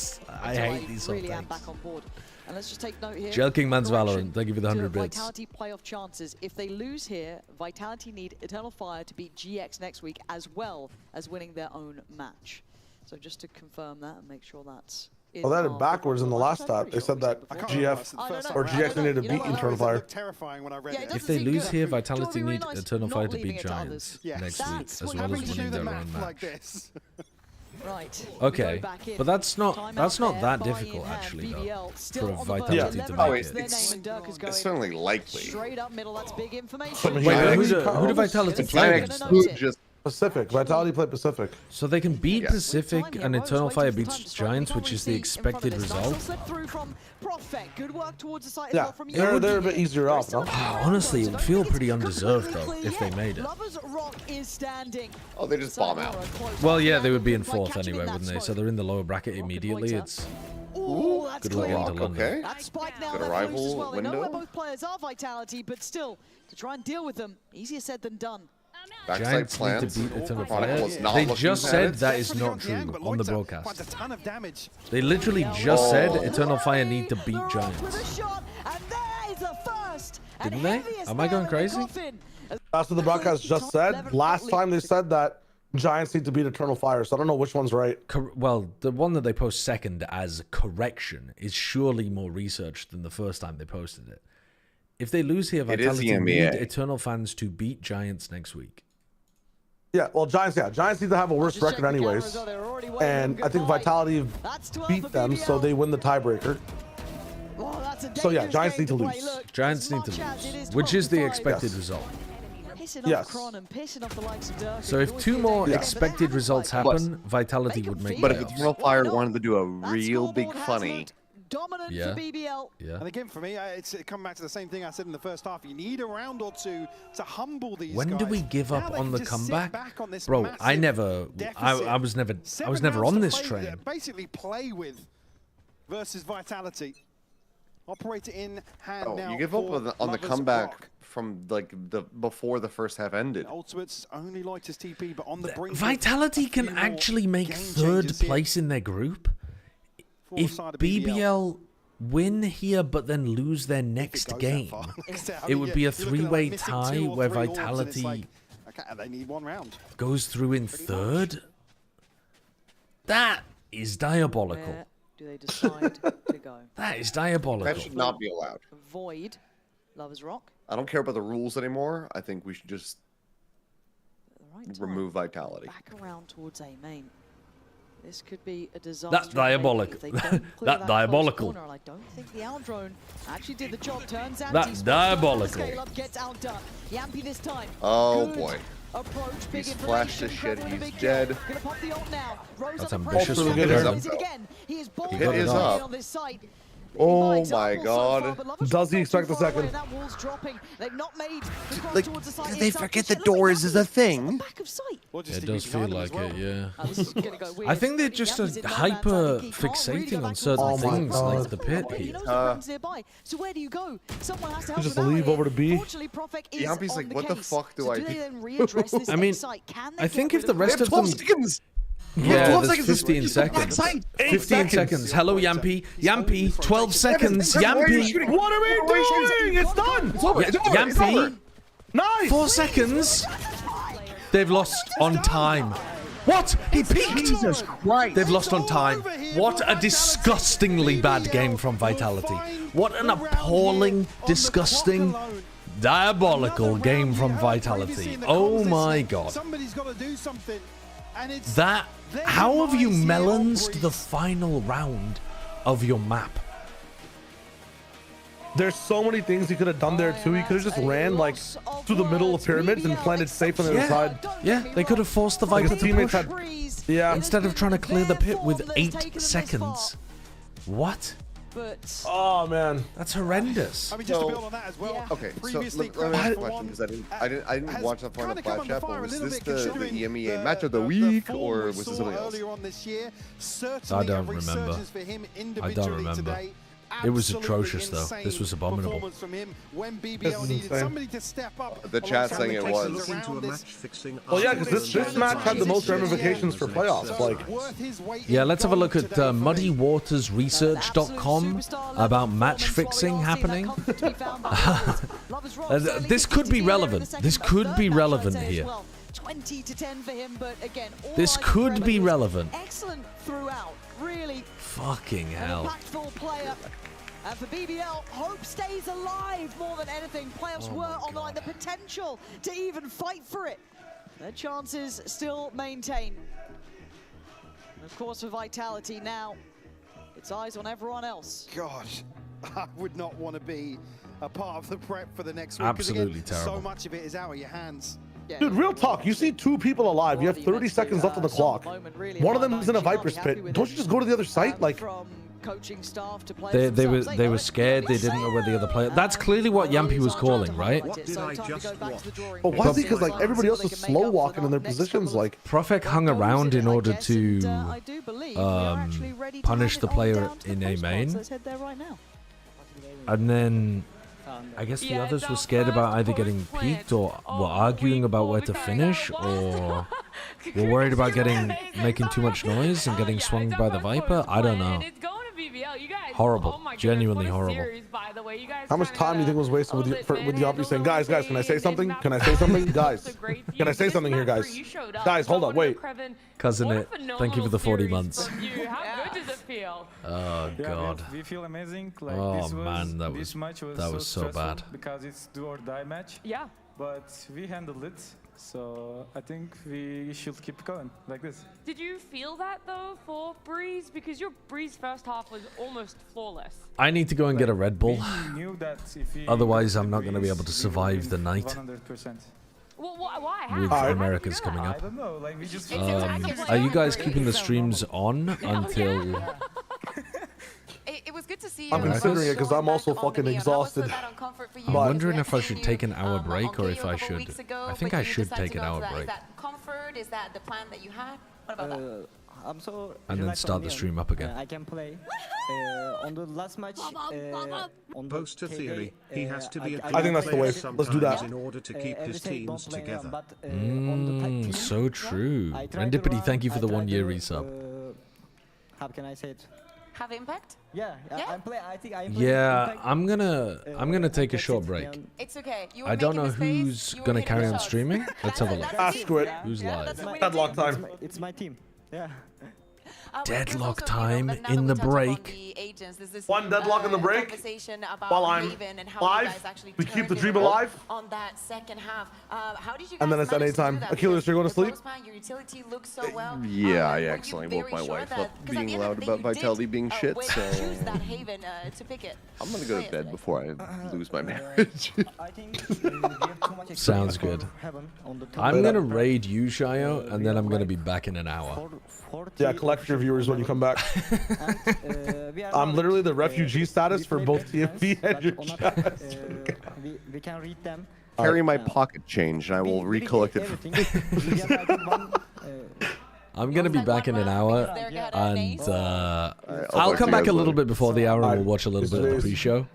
I hate these hot really am takes. back on board. And let's just take note here. Gel King Man's Correction Valorant, thank you for the 100 to bits. Vitality playoff chances. If they lose here, Vitality need Eternal Fire to beat GX next week, as well as winning their own match. So just to confirm that and make sure that's. Oh, that had backwards in the last stat. They said that GF or GX needed to beat Eternal Fire. terrifying when I read it. If they lose here, Vitality need Eternal Fire to beat Giants next week, as well as winning their own match. Right. Okay, but that's not that difficult actually though, for Vitality to make it. It's certainly likely. Straight up middle, that's big information. Wait, who do Vitality play against? Who just Pacific. Vitality played Pacific. So they can beat Pacific and Eternal Fire beats Giants, which is the expected result. Yeah, they're a bit easier off, no? Honestly, it would feel pretty undeserved, though, if they made it. Oh, they just bomb out. Well, yeah, they would be in 4th anyway, wouldn't they? So they're in the lower bracket immediately. It's good luck into London. Okay. That spike now Good very close as arrival well. They know where window. both players are, Vitality, but still, to try and deal with them, easier said than done. Backside Giants need plans. to beat Eternal Chronicle Fire. was not They looking just at said it. that is not true on the broadcast. Finds a ton of damage. They literally just said Eternal Fire need to beat Giants. Didn't they? Am I going crazy? That's what the broadcast just said. Last time they said that Giants need to beat Eternal Fire, so I don't know which one's right. Well, the one that they post second as correction is surely more researched than the first time they posted it. If they lose here, Vitality EMEA. need Eternal fans to beat Giants next week. Yeah, well, Giants need to have a worse record anyways. And I think Vitality beat them, so they win the tiebreaker. So yeah, Giants need to lose. Giants need to lose, which is the expected result. Yes. So if 2 more expected results happen, Vitality would make But if playoffs. Eternal Fire wanted to do a real big funny, Dominant Yeah. for BBL. Yeah. And again, for me, it's come back to the same thing I said in the first half. You need a round or two to humble these When guys. do we give Now up they on can the just sit comeback? back on this Bro, I massive never, I was never 7 on rounds to this play- train. Basically play with versus Vitality. Operator in hand oh, now. you give up for on the Lovers comeback Rock. from like before the first half ended. Ultimates only like his TP, but on the brink. Vitality can actually make 3rd place in their group. If BBL win here but then lose their next game, it would be a 3-way tie where Vitality Okay, they need 1 round. goes through in 3rd. That is diabolical. Where do they decide to go? That is diabolical. That should not be allowed. Void, Lovers Rock. I don't care about the rules anymore. I think we should just remove Vitality. Back around towards A main. This could be a disaster. That's diabolical. That's diabolical. I don't think the Owl drone actually did the job. Turns out That's diabolical. Gets outdone. Yampy this time. Oh Good boy. approach. Big He's flashed his shit. He's dead. Gonna pop the ult now. Rose That's on the ambitious approach. from Hit is up, Is it though. again? He is bold Hit is up. on this site. Oh my god. Does he expect a second? That wall's dropping. They've not made the cross Like, towards the site. did they It's forget South the doors is a thing? back of sight. It does feel like it, yeah. Oh, this is gonna go weird. I think they're just hyper fixating on certain things like the pit He here. knows the room's nearby. So where do you go? Someone has to help Just him out leave here. over to B. Fortunately, Profek is Yampy's on like, the what the case. fuck do So I do they do? then readdress this I mean, next site? Can they I get think rid if the of rest They of have them... 12 seconds. Yeah, 12 there's seconds. 15 seconds. 15 seconds. Hello, Yampy. Yampy, 12 seconds. Yampy. What are we doing? It's done. It's over. It's over. It's over. Yampy. Nice. 4 seconds. They've lost on time. What? He peaked. Jesus Christ. They've lost on time. What a disgustingly bad game from Vitality. What an appalling, disgusting, diabolical game from Vitality. Oh my god. Somebody's got to do something. And it's That... How have you melanced the final round of your map? There's so many things he could have done there too. He could have just ran like through the middle of pyramids and planted safe on the other side. Yeah, they could have forced the Like Viper his to teammates push. had. Yeah. Instead of trying to clear the pit with 8 seconds. What? But Oh man, that's horrendous. I mean, just to build on that as well. Okay, so Previously, let me ask you a Crowd question because I didn't watch that far in the kinda flat come chat. under But fire a was little this bit the considering EMEA match of the week, form or we was this saw something else? earlier on this year? I Certainly don't a remember. resurgence for him I don't individually remember. today. It was Absolutely atrocious, though. insane This was abominable. performance from him when This BBL is needed insane. somebody to step up. The chat alongside saying the it players was. around this. well yeah, because this match had the most ramifications for playoffs. Like, Worth his weight Yeah, in let's have a look gold at today for me. muddywatersresearch.com about match fixing happening. This could be relevant. This could be relevant here. 20 to 10 for him, but again, all This eyes could on be Kremen. relevant. Excellent throughout, really Fucking an hell. impactful player. And for BBL, hope stays alive more than anything. Playoffs Oh were on the line, the potential to even fight for it. Their chances still maintain. And of course, for Vitality now, it's eyes on everyone else. Gosh, I would not want to be a part of the prep for the next week. 'cause Absolutely again, terrible. So much of it is out of your hands. again. Dude, real talk. You see 2 people alive. You have 30 seconds left on the clock. One of them is in a Viper's pit. Don't you just go to the other site? Like, coaching staff to play they were scared. They didn't know where the other player. That's clearly what Yampy was calling, right? What did I just watch? But why is he? Because like everybody else is slow walking in their positions. Like Profek hung around in order to punish the player in A main, and then I guess the others were scared about either getting peeked or were arguing about where to finish, or were worried about making too much noise and getting swung by the Viper. I don't know. Horrible, genuinely horrible. how much time do you think was wasted with Yampy saying, guys, can I say something? Can I say something? Guys, can I say something here, guys? Guys, hold up, wait. Cousin it, thank you for the 40 months. How good does it feel? Oh god. We feel amazing. Like, oh man, that was so bad. Because it's do or die match. Yeah. But we handled it. So I think we should keep going like this. Did you feel that though for Breeze? Because your Breeze first half was almost flawless. I need to go and get a Red Bull. Otherwise, I'm not going to be able to survive the night. 100%. Well, why? With America's coming up. I don't know. Like we just. Are you guys keeping the streams on until? It was good to see you. I'm considering it because I'm also fucking exhausted. I'm wondering if I should take an hour break or if I should. I think I should take an hour break. Is that comfort? Is that the plan that you had? What about that? I'm so and then start the stream up again. I can play on the last match. On Poster theory, he has to be. I think that's the way. Let's do that. In order to keep his teams together. So true. Rendipity, thank you for the 1 year resub. How can I say it? Have impact? Yeah. I think I'm yeah, I'm gonna take a short break. It's okay. I don't know who's gonna carry on streaming. Let's have a look. Who's live? Deadlock time. It's my team. Yeah. Deadlock time in the break. One deadlock in the break. While I'm live, we keep the dream alive. On that second half, how did you guys and then it's NA time. Achilles, you're going to sleep? Your utility looks so well. Yeah, I accidentally woke my wife up being loud about Vitality being shit, so I'm gonna go to bed before I lose my marriage. Sounds good. I'm gonna raid you, Shayo, and then I'm gonna be back in an hour. Yeah, collect your viewers when you come back. I'm literally the refugee status for both TMV and your chat. We can read them. Carry my pocket change and I will recollect it from I'm gonna be back in an hour, and I'll come back a little bit before the hour and we'll watch a little bit of the pre-show.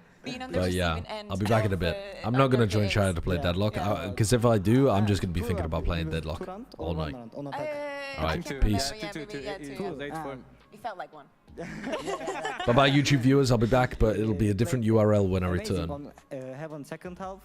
But yeah, I'll be back in a bit. I'm not gonna join Shire to play Deadlock, because if I do, I'm just gonna be thinking about playing Deadlock all night. Alright, peace. You felt like one. Bye bye YouTube viewers, I'll be back, but it'll be a different URL when I return. Heaven second half.